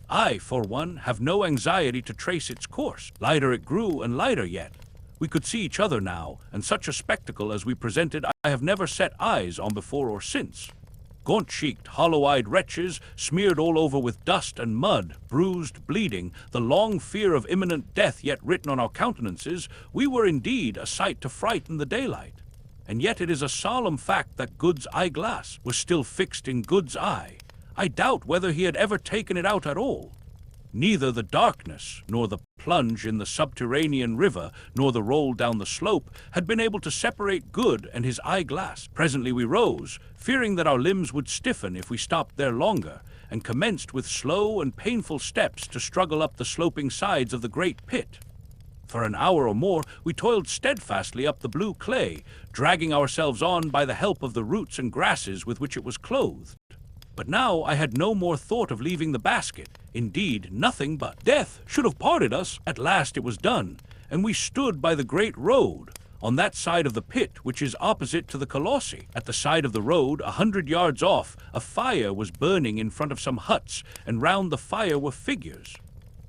I, for one, have no anxiety to trace its course. Lighter it grew, and lighter yet. We could see each other now, and such a spectacle as we presented I have never set eyes on before or since. Gaunt-cheeked, hollow-eyed wretches, smeared all over with dust and mud, bruised, bleeding, the long fear of imminent death yet written on our countenances, we were indeed a sight to frighten the daylight. And yet it is a solemn fact that Good's eyeglass was still fixed in Good's eye. I doubt whether he had ever taken it out at all. Neither the darkness, nor the plunge in the subterranean river, nor the roll down the slope had been able to separate Good and his eyeglass. Presently we rose, fearing that our limbs would stiffen if we stopped there longer, and commenced with slow and painful steps to struggle up the sloping sides of the great pit. For an hour or more we toiled steadfastly up the blue clay, dragging ourselves on by the help of the roots and grasses with which it was clothed. But now I had no more thought of leaving the basket. Indeed, nothing but death should have parted us. At last it was done, and we stood by the great road, on that side of the pit which is opposite to the colossi. At the side of the road, 100 yards off, a fire was burning in front of some huts, and round the fire were figures.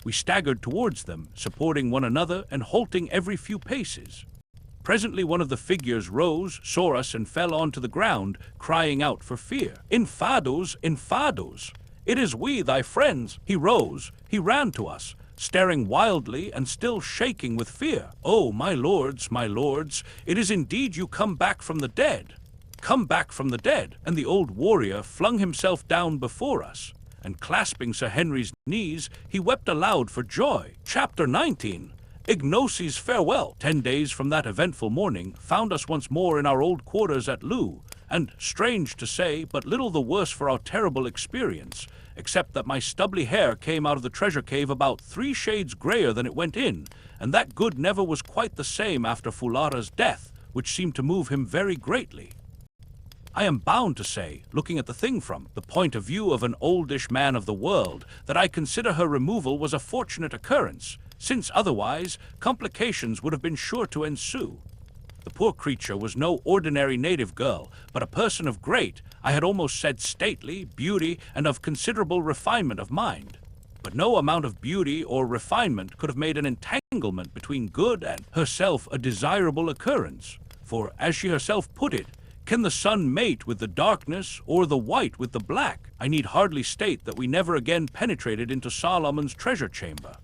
We staggered towards them, supporting one another and halting every few paces. Presently one of the figures rose, saw us, and fell onto the ground, crying out for fear. "Infados, infados! It is we, thy friends!" He rose, he ran to us, staring wildly and still shaking with fear. "Oh, my lords, it is indeed you come back from the dead! Come back from the dead!" And the old warrior flung himself down before us, and clasping Sir Henry's knees, he wept aloud for joy. Chapter 19. IGNOSI'S farewell. 10 days from that eventful morning found us once more in our old quarters at Loo, and, strange to say, but little the worse for our terrible experience, except that my stubbly hair came out of the treasure cave about 3 shades grayer than it went in, and that Good never was quite the same after Fulara's death, which seemed to move him very greatly. I am bound to say, looking at the thing from the point of view of an oldish man of the world, that I consider her removal was a fortunate occurrence, since otherwise complications would have been sure to ensue. The poor creature was no ordinary native girl, but a person of great, I had almost said stately, beauty, and of considerable refinement of mind. But no amount of beauty or refinement could have made an entanglement between Good and herself a desirable occurrence, for, as she herself put it, can the sun mate with the darkness, or the white with the black? I need hardly state that we never again penetrated into Solomon's treasure chamber.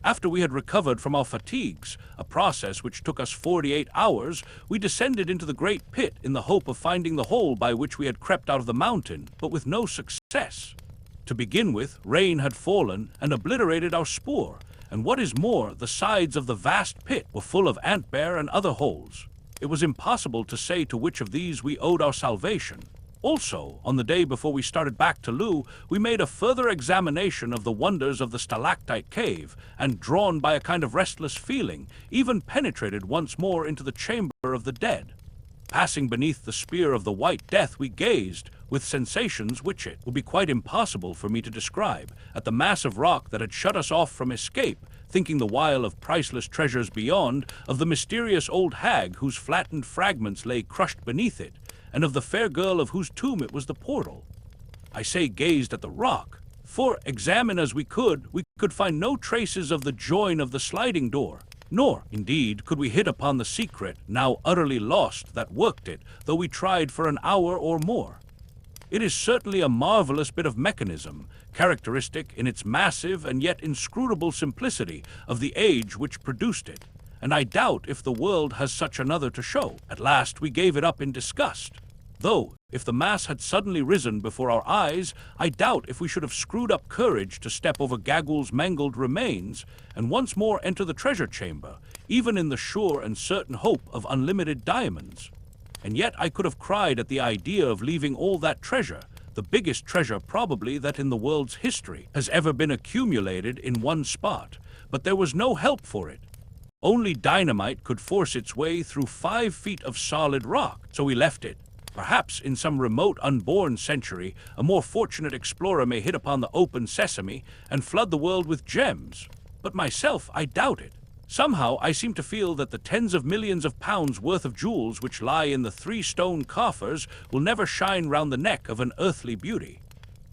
After we had recovered from our fatigues, a process which took us 48 hours, we descended into the great pit in the hope of finding the hole by which we had crept out of the mountain, but with no success. To begin with, rain had fallen and obliterated our spoor, and what is more, the sides of the vast pit were full of ant-bear and other holes. It was impossible to say to which of these we owed our salvation. Also, on the day before we started back to Loo, we made a further examination of the wonders of the stalactite cave, and, drawn by a kind of restless feeling, even penetrated once more into the chamber of the dead. Passing beneath the spear of the White Death, we gazed, with sensations which it would be quite impossible for me to describe, at the mass of rock that had shut us off from escape, thinking the while of priceless treasures beyond, of the mysterious old hag whose flattened fragments lay crushed beneath it, and of the fair girl of whose tomb it was the portal. I say gazed at the rock, for, examine as we could find no traces of the join of the sliding door, nor, indeed, could we hit upon the secret, now utterly lost, that worked it, though we tried for an hour or more. It is certainly a marvelous bit of mechanism, characteristic in its massive and yet inscrutable simplicity of the age which produced it, and I doubt if the world has such another to show. At last we gave it up in disgust, though, if the mass had suddenly risen before our eyes, I doubt if we should have screwed up courage to step over Gaggul's mangled remains and once more enter the treasure chamber, even in the sure and certain hope of unlimited diamonds. And yet I could have cried at the idea of leaving all that treasure, the biggest treasure probably that in the world's history has ever been accumulated in one spot, but there was no help for it. Only dynamite could force its way through 5 feet of solid rock, so we left it. Perhaps in some remote unborn century, a more fortunate explorer may hit upon the open sesame and flood the world with gems. But myself, I doubt it. Somehow I seem to feel that the tens of millions of pounds worth of jewels which lie in the 3 stone coffers will never shine round the neck of an earthly beauty.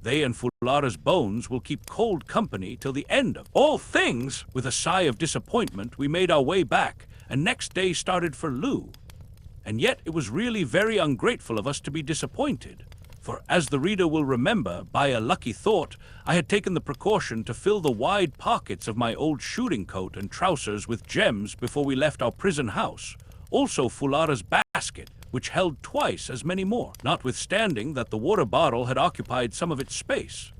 They and Fulara's bones will keep cold company till the end of all things. With a sigh of disappointment, we made our way back, and next day started for Loo. And yet it was really very ungrateful of us to be disappointed, for, as the reader will remember, by a lucky thought, I had taken the precaution to fill the wide pockets of my old shooting coat and trousers with gems before we left our prison house, also Fulara's basket, which held twice as many more, notwithstanding that the water bottle had occupied some of its space.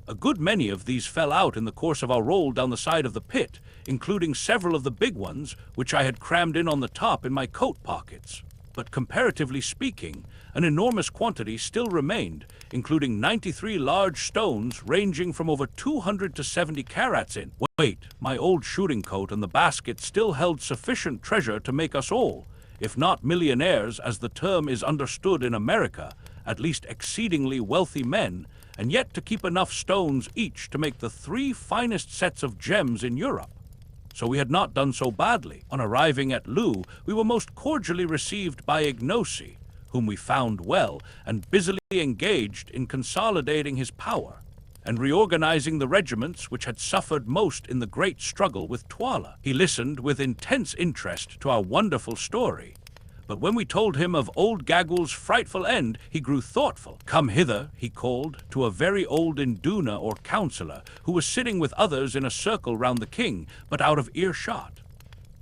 A good many of these fell out in the course of our roll down the side of the pit, including several of the big ones, which I had crammed in on the top in my coat pockets. But comparatively speaking, an enormous quantity still remained, including 93 large stones ranging from over 200 to 70 carats in. Wait, my old shooting coat and the basket still held sufficient treasure to make us all, if not millionaires as the term is understood in America, at least exceedingly wealthy men, and yet to keep enough stones each to make the 3 finest sets of gems in Europe. So we had not done so badly. On arriving at Loo, we were most cordially received by IGNOSI, whom we found well and busily engaged in consolidating his power and reorganizing the regiments which had suffered most in the great struggle with TWALA. He listened with intense interest to our wonderful story, but when we told him of old Gaggul's frightful end, he grew thoughtful. "Come hither," he called to a very old Induna or counselor, who was sitting with others in a circle round the king, but out of earshot.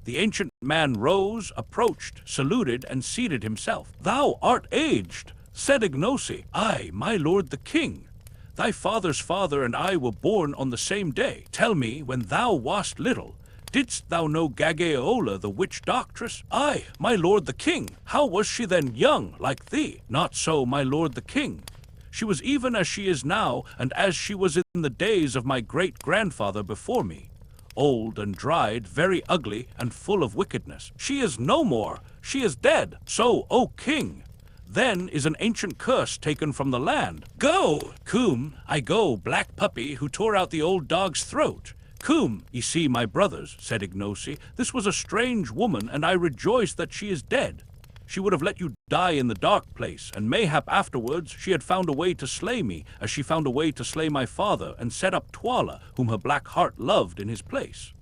The ancient man rose, approached, saluted, and seated himself. "Thou art aged," said IGNOSI. "Aye, my lord the king. Thy father's father and I were born on the same day. Tell me, when thou wast little, didst thou know Gaggeola, the witch doctress?" "Aye, my lord the king." "How was she then, young, like thee?" "Not so, my lord the king. She was even as she is now, and as she was in the days of my great-grandfather before me. Old and dried, very ugly, and full of wickedness." "She is no more. She is dead." "So, O king, then is an ancient curse taken from the land. Go!" "Coom, I go, black puppy who tore out the old dog's throat. Coom, ye see, my brothers," said IGNOSI, "this was a strange woman, and I rejoice that she is dead. She would have let you die in the dark place, and mayhap afterwards she had found a way to slay me, as she found a way to slay my father, and set up TWALA, whom her black heart loved, in his place.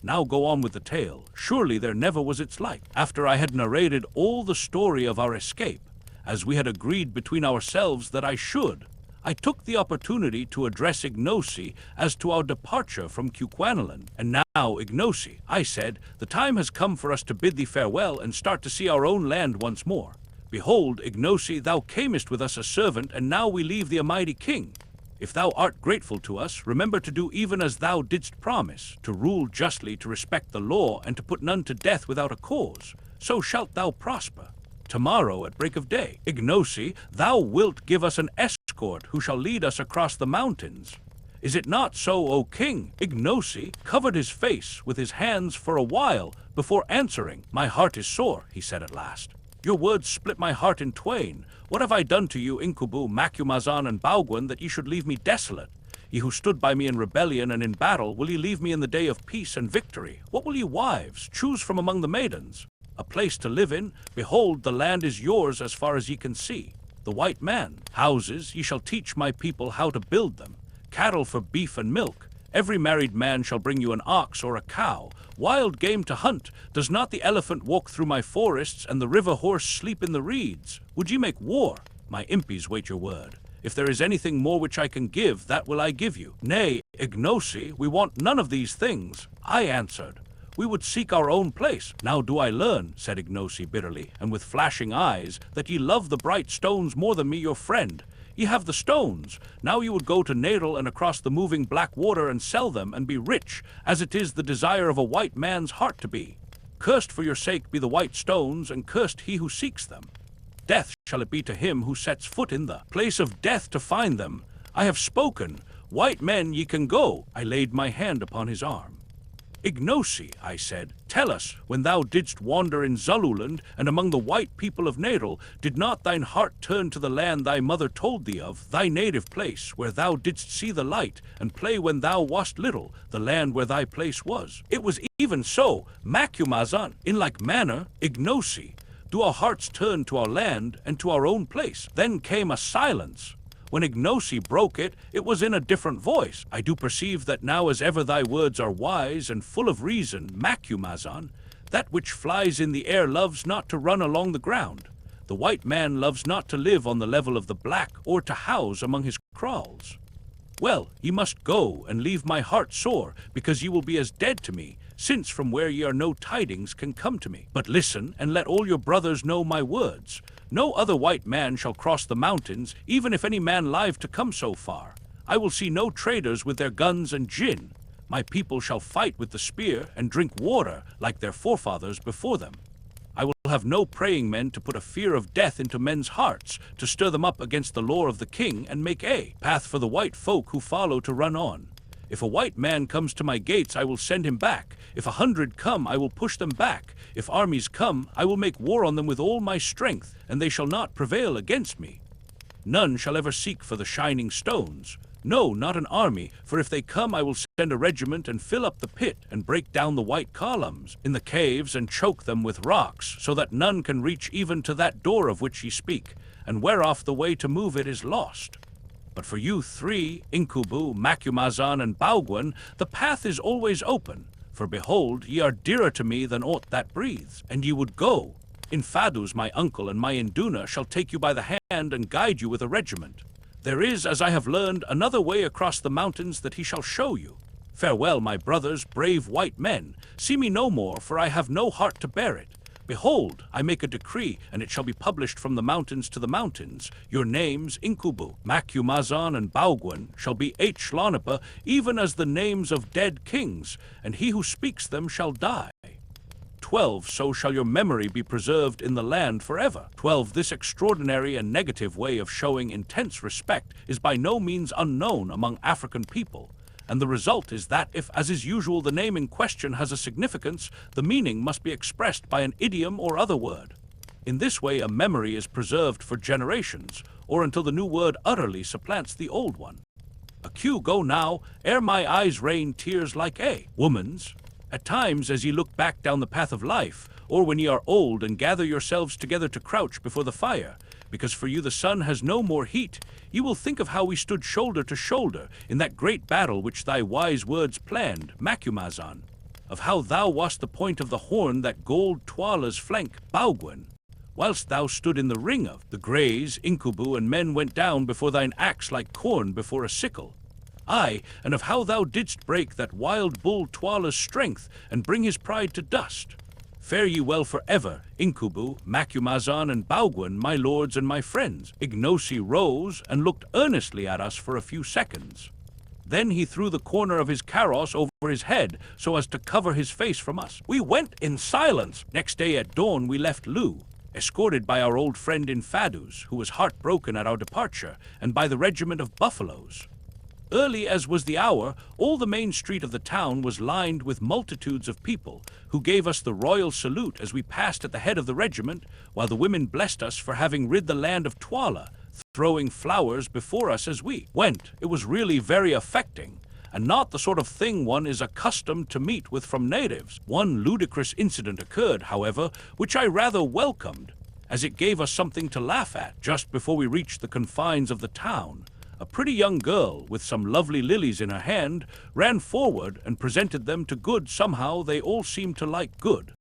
Now go on with the tale. Surely there never was its like." After I had narrated all the story of our escape, as we had agreed between ourselves that I should, I took the opportunity to address IGNOSI as to our departure from KUKUANALAND. "And now, IGNOSI," I said, "the time has come for us to bid thee farewell and start to see our own land once more. Behold, IGNOSI, thou camest with us a servant, and now we leave the Almighty King. If thou art grateful to us, remember to do even as thou didst promise, to rule justly, to respect the law, and to put none to death without a cause. So shalt thou prosper. Tomorrow at break of day, IGNOSI, thou wilt give us an escort who shall lead us across the mountains. Is it not so, O king?" IGNOSI covered his face with his hands for a while before answering. "My heart is sore," he said at last. Your words split my heart in twain. What have I done to you, Incubu, Macumazan, and Baugwan, that ye should leave me desolate? Ye who stood by me in rebellion and in battle, will ye leave me in the day of peace and victory? What will ye, wives, choose from among the maidens? A place to live in? Behold, the land is yours as far as ye can see. The white man, houses, ye shall teach my people how to build them. Cattle for beef and milk. Every married man shall bring you an ox or a cow. Wild game to hunt. Does not the elephant walk through my forests, and the river horse sleep in the reeds? Would ye make war? My impies wait your word. If there is anything more which I can give, that will I give you. Nay, Ignosi, we want none of these things. I answered, we would seek our own place. Now do I learn, said Ignosi bitterly, and with flashing eyes, that ye love the bright stones more than me your friend. Ye have the stones. Now you would go to Nadal and across the moving black water and sell them and be rich, as it is the desire of a white man's heart to be. Cursed for your sake be the white stones, and cursed he who seeks them. Death shall it be to him who sets foot in the place of death to find them. I have spoken. White men, ye can go. I laid my hand upon his arm. Ignosi, I said, tell us, when thou didst wander in Zululand and among the white people of Nadal, did not thine heart turn to the land thy mother told thee of, thy native place, where thou didst see the light, and play when thou wast little, the land where thy place was? It was even so, Macumazan, in like manner, Ignosi, do our hearts turn to our land and to our own place. Then came a silence. When Ignosi broke it, it was in a different voice. I do perceive that now as ever thy words are wise and full of reason, Macumazan. That which flies in the air loves not to run along the ground. The white man loves not to live on the level of the black or to house among his kraals. Well, ye must go and leave my heart sore, because ye will be as dead to me, since from where ye are no tidings can come to me. But listen, and let all your brothers know my words. No other white man shall cross the mountains, even if any man live to come so far. I will see no traders with their guns and gin. My people shall fight with the spear and drink water like their forefathers before them. I will have no praying men to put a fear of death into men's hearts, to stir them up against the law of the king and make a path for the white folk who follow to run on. If a white man comes to my gates, I will send him back. If 100 come, I will push them back. If armies come, I will make war on them with all my strength, and they shall not prevail against me. None shall ever seek for the shining stones. No, not an army, for if they come, I will send a regiment and fill up the pit and break down the white columns in the caves and choke them with rocks, so that none can reach even to that door of which ye speak, and whereof the way to move it is lost. But for you three, Incubu, Macumazan, and Baugwan, the path is always open. For behold, ye are dearer to me than aught that breathes, and ye would go. Infadus, my uncle, and my Induna shall take you by the hand and guide you with a regiment. There is, as I have learned, another way across the mountains that he shall show you. Farewell, my brothers, brave white men. See me no more, for I have no heart to bear it. Behold, I make a decree, and it shall be published from the mountains to the mountains. Your names, Incubu, Macumazan, and Baugwan, shall be Hlonipa, even as the names of dead kings, and he who speaks them shall die. 12, so shall your memory be preserved in the land forever. 12, this extraordinary and negative way of showing intense respect is by no means unknown among African people. And the result is that if, as is usual, the name in question has a significance, the meaning must be expressed by an idiom or other word. In this way, a memory is preserved for generations, or until the new word utterly supplants the old one. Acue go now, ere my eyes rain tears like a woman's. At times, as ye look back down the path of life, or when ye are old and gather yourselves together to crouch before the fire, because for you the sun has no more heat, ye will think of how we stood shoulder to shoulder in that great battle which thy wise words planned, Macumazan, of how thou wast the point of the horn that gold TWALA's flank, Baugwan, whilst thou stood in the ring of the greys, Incubu, and men went down before thine axe like corn before a sickle. Aye, and of how thou didst break that wild bull TWALA's strength and bring his pride to dust. Fare ye well forever, Incubu, Macumazan, and Baugwan, my lords and my friends. Ignosi rose and looked earnestly at us for a few seconds. Then he threw the corner of his karos over his head so as to cover his face from us. We went in silence. Next day at dawn we left Lu, escorted by our old friend Infadus, who was heartbroken at our departure, and by the regiment of buffaloes. Early as was the hour, all the main street of the town was lined with multitudes of people, who gave us the royal salute as we passed at the head of the regiment, while the women blessed us for having rid the land of TWALA, throwing flowers before us as we went. It was really very affecting, and not the sort of thing one is accustomed to meet with from natives. One ludicrous incident occurred, however, which I rather welcomed, as it gave us something to laugh at. Just before we reached the confines of the town, a pretty young girl, with some lovely lilies in her hand, ran forward and presented them to Good. Somehow they all seemed to like Good.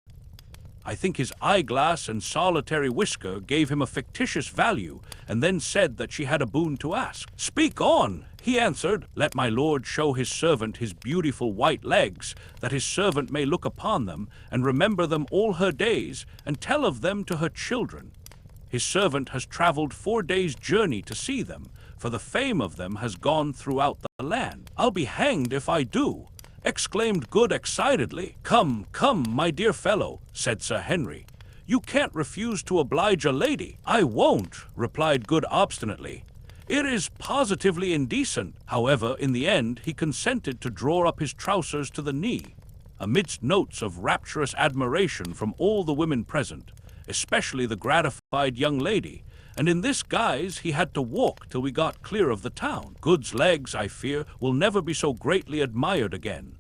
I think his eyeglass and solitary whisker gave him a fictitious value, and then said that she had a boon to ask. "Speak on," he answered. "Let my lord show his servant his beautiful white legs, that his servant may look upon them, and remember them all her days, and tell of them to her children. His servant has traveled 4 days' journey to see them, for the fame of them has gone throughout the land." "I'll be hanged if I do," exclaimed Good excitedly. "Come, come, my dear fellow," said Sir Henry. "You can't refuse to oblige a lady." "I won't," replied Good obstinately. "It is positively indecent." However, in the end, he consented to draw up his trousers to the knee, amidst notes of rapturous admiration from all the women present, especially the gratified young lady, and in this guise he had to walk till we got clear of the town. Good's legs, I fear, will never be so greatly admired again.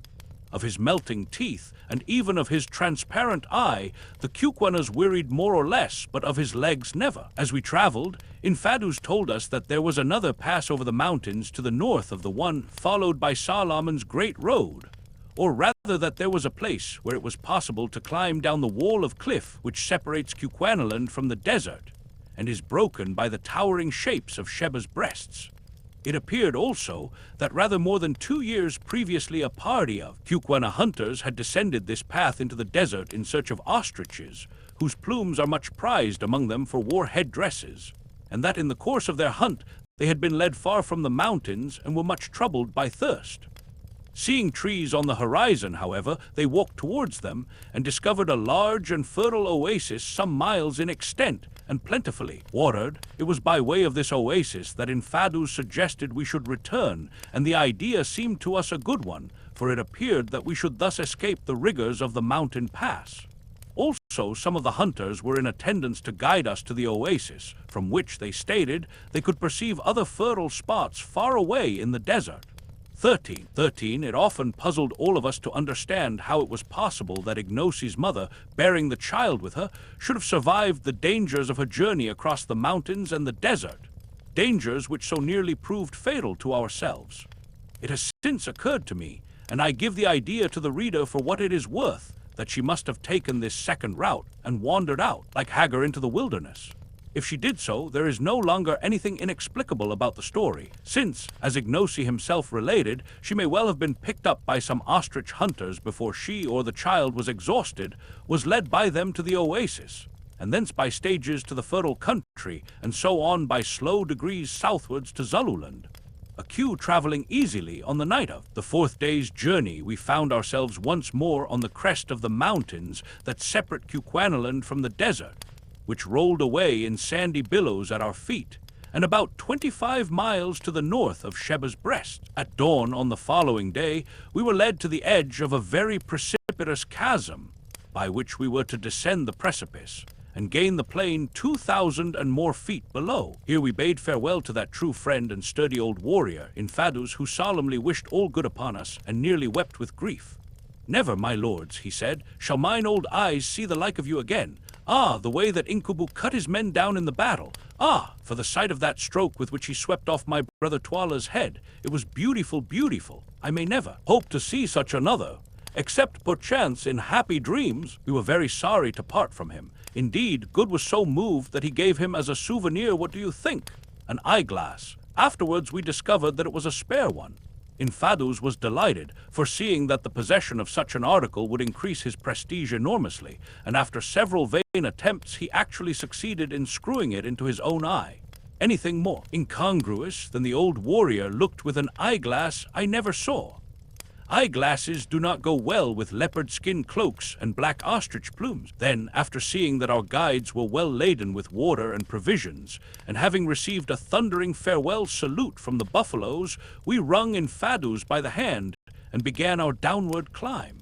Of his melting teeth, and even of his transparent eye, the KUKUANAs wearied more or less, but of his legs never. As we traveled, Infadus told us that there was another pass over the mountains to the north of the one followed by Solomon's great road, or rather that there was a place where it was possible to climb down the wall of cliff which separates KUKUANALAND from the desert, and is broken by the towering shapes of Sheba's breasts. It appeared also that rather more than 2 years previously a party of KUKUANA hunters had descended this path into the desert in search of ostriches, whose plumes are much prized among them for war headdresses, and that in the course of their hunt they had been led far from the mountains and were much troubled by thirst. Seeing trees on the horizon, however, they walked towards them and discovered a large and fertile oasis some miles in extent and plentifully watered. It was by way of this oasis that Infadus suggested we should return, and the idea seemed to us a good one, for it appeared that we should thus escape the rigors of the mountain pass. Also, some of the hunters were in attendance to guide us to the oasis, from which, they stated, they could perceive other fertile spots far away in the desert. 13. It often puzzled all of us to understand how it was possible that IGNOSI'S mother, bearing the child with her, should have survived the dangers of her journey across the mountains and the desert, dangers which so nearly proved fatal to ourselves. It has since occurred to me, and I give the idea to the reader for what it is worth, that she must have taken this second route and wandered out, like Haggard, into the wilderness. If she did so, there is no longer anything inexplicable about the story, since, as IGNOSI himself related, she may well have been picked up by some ostrich hunters before she or the child was exhausted, was led by them to the oasis, and thence by stages to the fertile country, and so on by slow degrees southwards to Zululand, a queue traveling easily on the night of the 4th day's journey. We found ourselves once more on the crest of the mountains that separate KUKUANALAND from the desert, which rolled away in sandy billows at our feet, and about 25 miles to the north of Sheba's breast. At dawn on the following day, we were led to the edge of a very precipitous chasm, by which we were to descend the precipice, and gain the plain 2,000 and more feet below. Here we bade farewell to that true friend and sturdy old warrior, Infadus, who solemnly wished all good upon us, and nearly wept with grief. "Never, my lords," he said, "shall mine old eyes see the like of you again. Ah, the way that Incubu cut his men down in the battle! Ah, for the sight of that stroke with which he swept off my brother TWALA's head! It was beautiful, beautiful! I may never hope to see such another, except perchance in happy dreams." We were very sorry to part from him. Indeed, Good was so moved that he gave him as a souvenir, what do you think? An eyeglass. Afterwards we discovered that it was a spare one. Infadus was delighted, foreseeing that the possession of such an article would increase his prestige enormously, and after several vain attempts he actually succeeded in screwing it into his own eye. Anything more incongruous than the old warrior looked with an eyeglass I never saw. Eyeglasses do not go well with leopard skin cloaks and black ostrich plumes. Then, after seeing that our guides were well laden with water and provisions, and having received a thundering farewell salute from the buffaloes, we wrung Infadus by the hand and began our downward climb.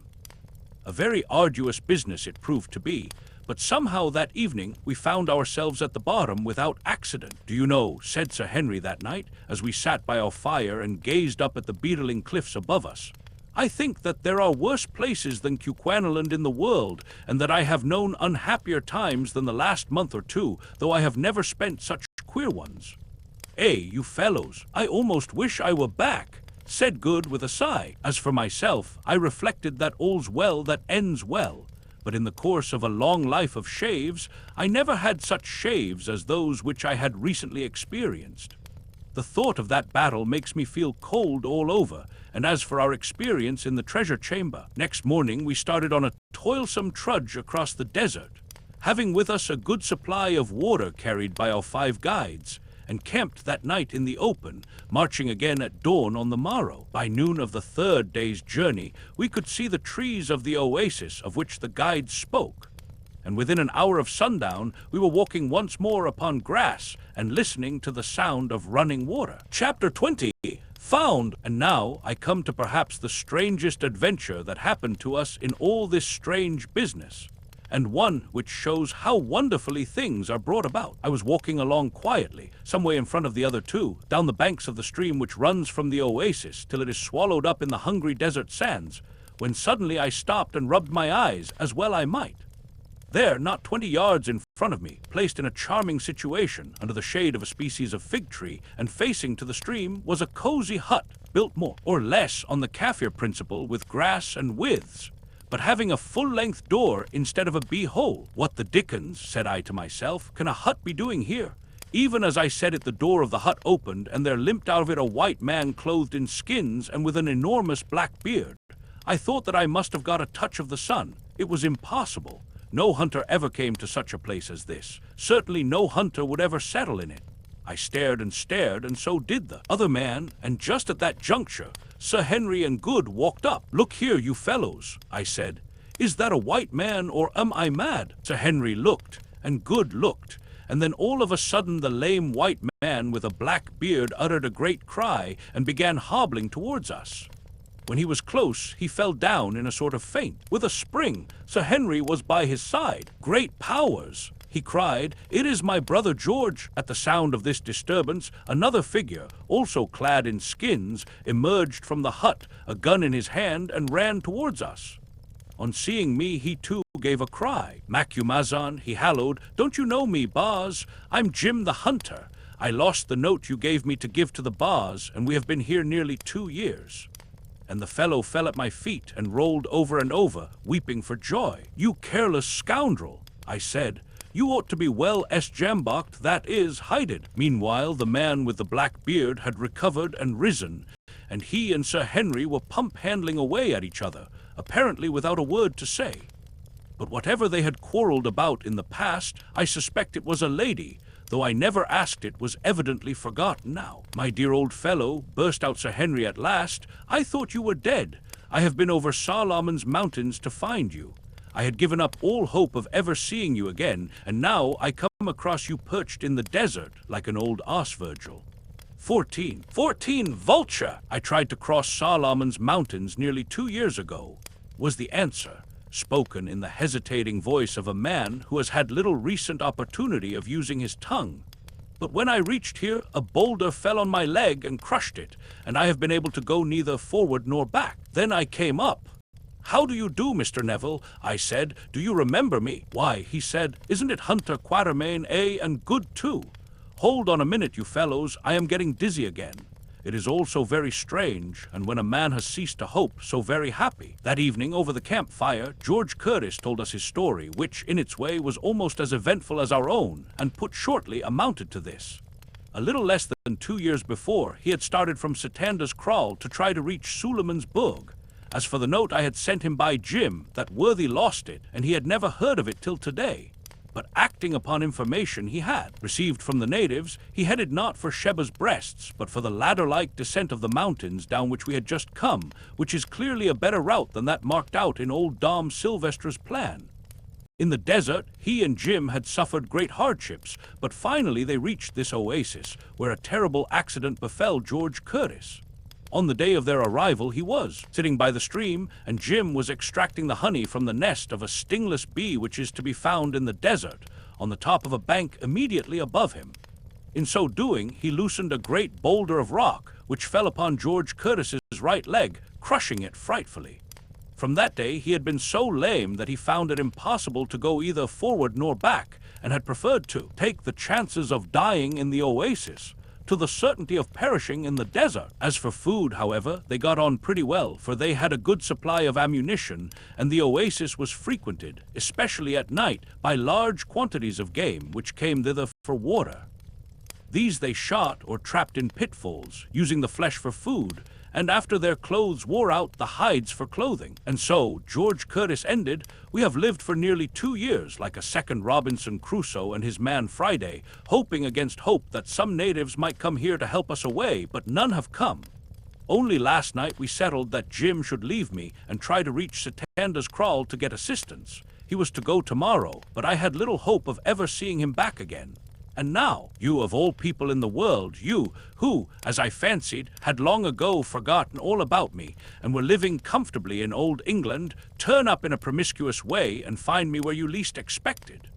A very arduous business it proved to be, but somehow that evening we found ourselves at the bottom without accident. "Do you know," said Sir Henry that night, as we sat by our fire and gazed up at the beetling cliffs above us, "I think that there are worse places than KUKUANALAND in the world, and that I have known unhappier times than the last month or two, though I have never spent such queer ones. You fellows, I almost wish I were back," said Good with a sigh. As for myself, I reflected that all's well that ends well, but in the course of a long life of shaves, I never had such shaves as those which I had recently experienced. The thought of that battle makes me feel cold all over, and as for our experience in the treasure chamber, next morning we started on a toilsome trudge across the desert, having with us a good supply of water carried by our 5 guides, and camped that night in the open, marching again at dawn on the morrow. By noon of the 3rd day's journey, we could see the trees of the oasis of which the guides spoke, and within an hour of sundown we were walking once more upon grass and listening to the sound of running water. Chapter 20. Found. And now I come to perhaps the strangest adventure that happened to us in all this strange business, and one which shows how wonderfully things are brought about. I was walking along quietly, some way in front of the other 2, down the banks of the stream which runs from the oasis till it is swallowed up in the hungry desert sands, when suddenly I stopped and rubbed my eyes, as well I might. There, not 20 yards in front of me, placed in a charming situation under the shade of a species of fig tree and facing to the stream, was a cozy hut, built more or less on the Kaffir principle with grass and withes, but having a full-length door instead of a bee-hole. "What the dickens," said I to myself, "can a hut be doing here?" Even as I said it, the door of the hut opened, and there limped out of it a white man clothed in skins and with an enormous black beard. I thought that I must have got a touch of the sun. It was impossible. No hunter ever came to such a place as this. Certainly no hunter would ever settle in it. I stared, and so did the other man, and just at that juncture, Sir Henry and Good walked up. "Look here, you fellows," I said. "Is that a white man, or am I mad?" Sir Henry looked, and Good looked, and then all of a sudden the lame white man with a black beard uttered a great cry and began hobbling towards us. When he was close, he fell down in a sort of faint. With a spring, Sir Henry was by his side. "Great powers!" he cried. "It is my brother George." At the sound of this disturbance, another figure, also clad in skins, emerged from the hut, a gun in his hand, and ran towards us. On seeing me, he too gave a cry. "Macumazahn," he hallooed, "don't you know me, Bars? I'm Jim the Hunter. I lost the note you gave me to give to the Bars, and we have been here nearly 2 years." And the fellow fell at my feet and rolled over and over, weeping for joy. "You careless scoundrel," I said. "You ought to be well esjambocked, that is, hided." Meanwhile, the man with the black beard had recovered and risen, and he and Sir Henry were pump-handling away at each other, apparently without a word to say. But whatever they had quarreled about in the past, I suspect it was a lady, though I never asked it, was evidently forgotten now. "My dear old fellow," burst out Sir Henry at last, "I thought you were dead. I have been over Solomon's mountains to find you. I had given up all hope of ever seeing you again, and now I come across you perched in the desert like an old Virgil. 14 vulture! I tried to cross Solomon's mountains nearly 2 years ago," was the answer, spoken in the hesitating voice of a man who has had little recent opportunity of using his tongue. "But when I reached here, a boulder fell on my leg and crushed it, and I have been able to go neither forward nor back. Then I came up. 'How do you do, Mr. Neville?' I said. 'Do you remember me?' 'Why,' he said, 'isn't it Hunter Quatermain, and Good too? Hold on a minute, you fellows, I am getting dizzy again. It is all so very strange, and when a man has ceased to hope, so very happy." That evening, over the campfire, George Curtis told us his story, which, in its way, was almost as eventful as our own, and put shortly amounted to this. A little less than 2 years before, he had started from Sitanda's Kraal to try to reach Suleiman's Bug. As for the note I had sent him by Jim, that worthy lost it, and he had never heard of it till today. but acting upon information he had received from the natives, he headed not for Sheba's breasts, but for the ladder-like descent of the mountains down which we had just come, which is clearly a better route than that marked out in old Dom Sylvester's plan. In the desert, he and Jim had suffered great hardships, but finally they reached this oasis, where a terrible accident befell George Curtis. On the day of their arrival, he was sitting by the stream, and Jim was extracting the honey from the nest of a stingless bee which is to be found in the desert, on the top of a bank immediately above him. In so doing, he loosened a great boulder of rock, which fell upon George Curtis's right leg, crushing it frightfully. From that day he had been so lame that he found it impossible to go either forward nor back, and had preferred to take the chances of dying in the oasis to the certainty of perishing in the desert. As for food, however, they got on pretty well, for they had a good supply of ammunition, and the oasis was frequented, especially at night, by large quantities of game which came thither for water. These they shot or trapped in pitfalls, using the flesh for food, and after their clothes wore out, the hides for clothing. And so, George Curtis ended, we have lived for nearly 2 years like a second Robinson Crusoe and his man Friday, hoping against hope that some natives might come here to help us away, but none have come. Only last night we settled that Jim should leave me and try to reach Satanda's Kraal to get assistance. He was to go tomorrow, but I had little hope of ever seeing him back again. And now, you of all people in the world, you, who, as I fancied, had long ago forgotten all about me, and were living comfortably in old England, turn up in a promiscuous way and find me where you least expected.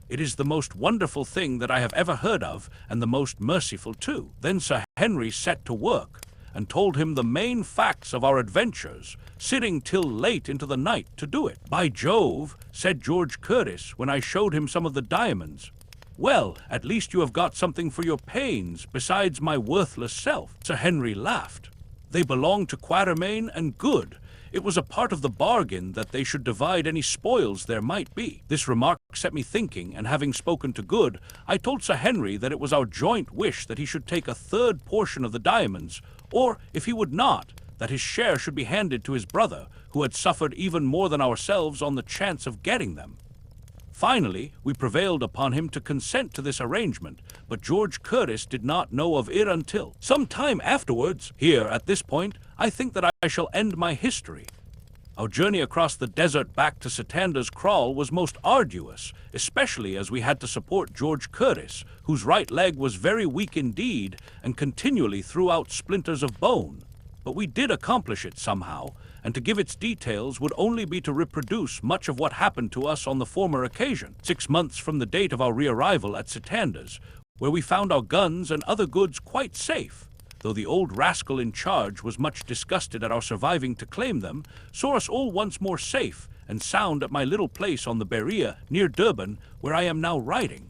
It is the most wonderful thing that I have ever heard of, and the most merciful too. Then Sir Henry set to work, and told him the main facts of our adventures, sitting till late into the night to do it. By Jove, said George Curtis, when I showed him some of the diamonds, well, at least you have got something for your pains, besides my worthless self. Sir Henry laughed. They belonged to Quatermain and Good. It was a part of the bargain that they should divide any spoils there might be. This remark set me thinking, and having spoken to Good, I told Sir Henry that it was our joint wish that he should take a third portion of the diamonds, or, if he would not, that his share should be handed to his brother, who had suffered even more than ourselves on the chance of getting them. Finally, we prevailed upon him to consent to this arrangement, but George Curtis did not know of it until some time afterwards. Here, at this point, I think that I shall end my history. Our journey across the desert back to Satanda's Kraal was most arduous, especially as we had to support George Curtis, whose right leg was very weak indeed, and continually threw out splinters of bone. But we did accomplish it somehow, and to give its details would only be to reproduce much of what happened to us on the former occasion, 6 months from the date of our rearrival at Satanda's, where we found our guns and other goods quite safe, though the old rascal in charge was much disgusted at our surviving to claim them, saw us all once more safe and sound at my little place on the Berea near Durban, where I am now writing.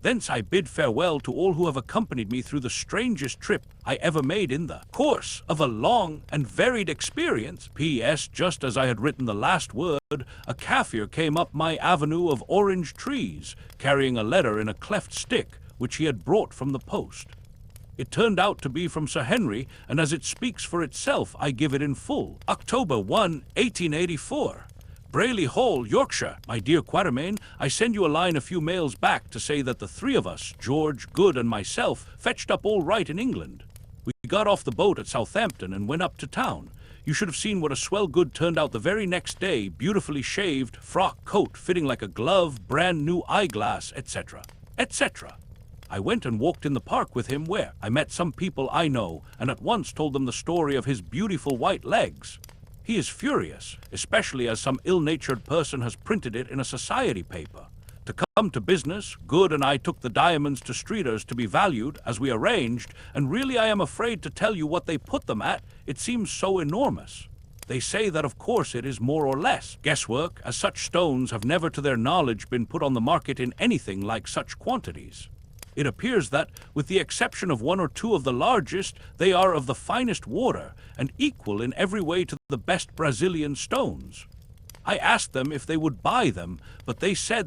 Thence I bid farewell to all who have accompanied me through the strangest trip I ever made in the course of a long and varied experience. P.S. Just as I had written the last word, a Kaffir came up my avenue of orange trees, carrying a letter in a cleft stick, which he had brought from the post. It turned out to be from Sir Henry, and as it speaks for itself, I give it in full. October 1, 1884. Brayley Hall, Yorkshire. My dear Quatermain, I send you a line a few mails back to say that the 3 of us, George, Good, and myself, fetched up all right in England. We got off the boat at Southampton and went up to town. You should have seen what a swell Good turned out the very next day, beautifully shaved, frock coat fitting like a glove, brand new eyeglass, etc., etc. I went and walked in the park with him, where I met some people I know, and at once told them the story of his beautiful white legs. He is furious, especially as some ill-natured person has printed it in a society paper. To come to business, Good and I took the diamonds to Streeter's to be valued, as we arranged, and really I am afraid to tell you what they put them at. It seems so enormous. They say that of course it is more or less guesswork, as such stones have never to their knowledge been put on the market in anything like such quantities. It appears that, with the exception of 1 or 2 of the largest, they are of the finest water, and equal in every way to the best Brazilian stones. I asked them if they would buy them, but they said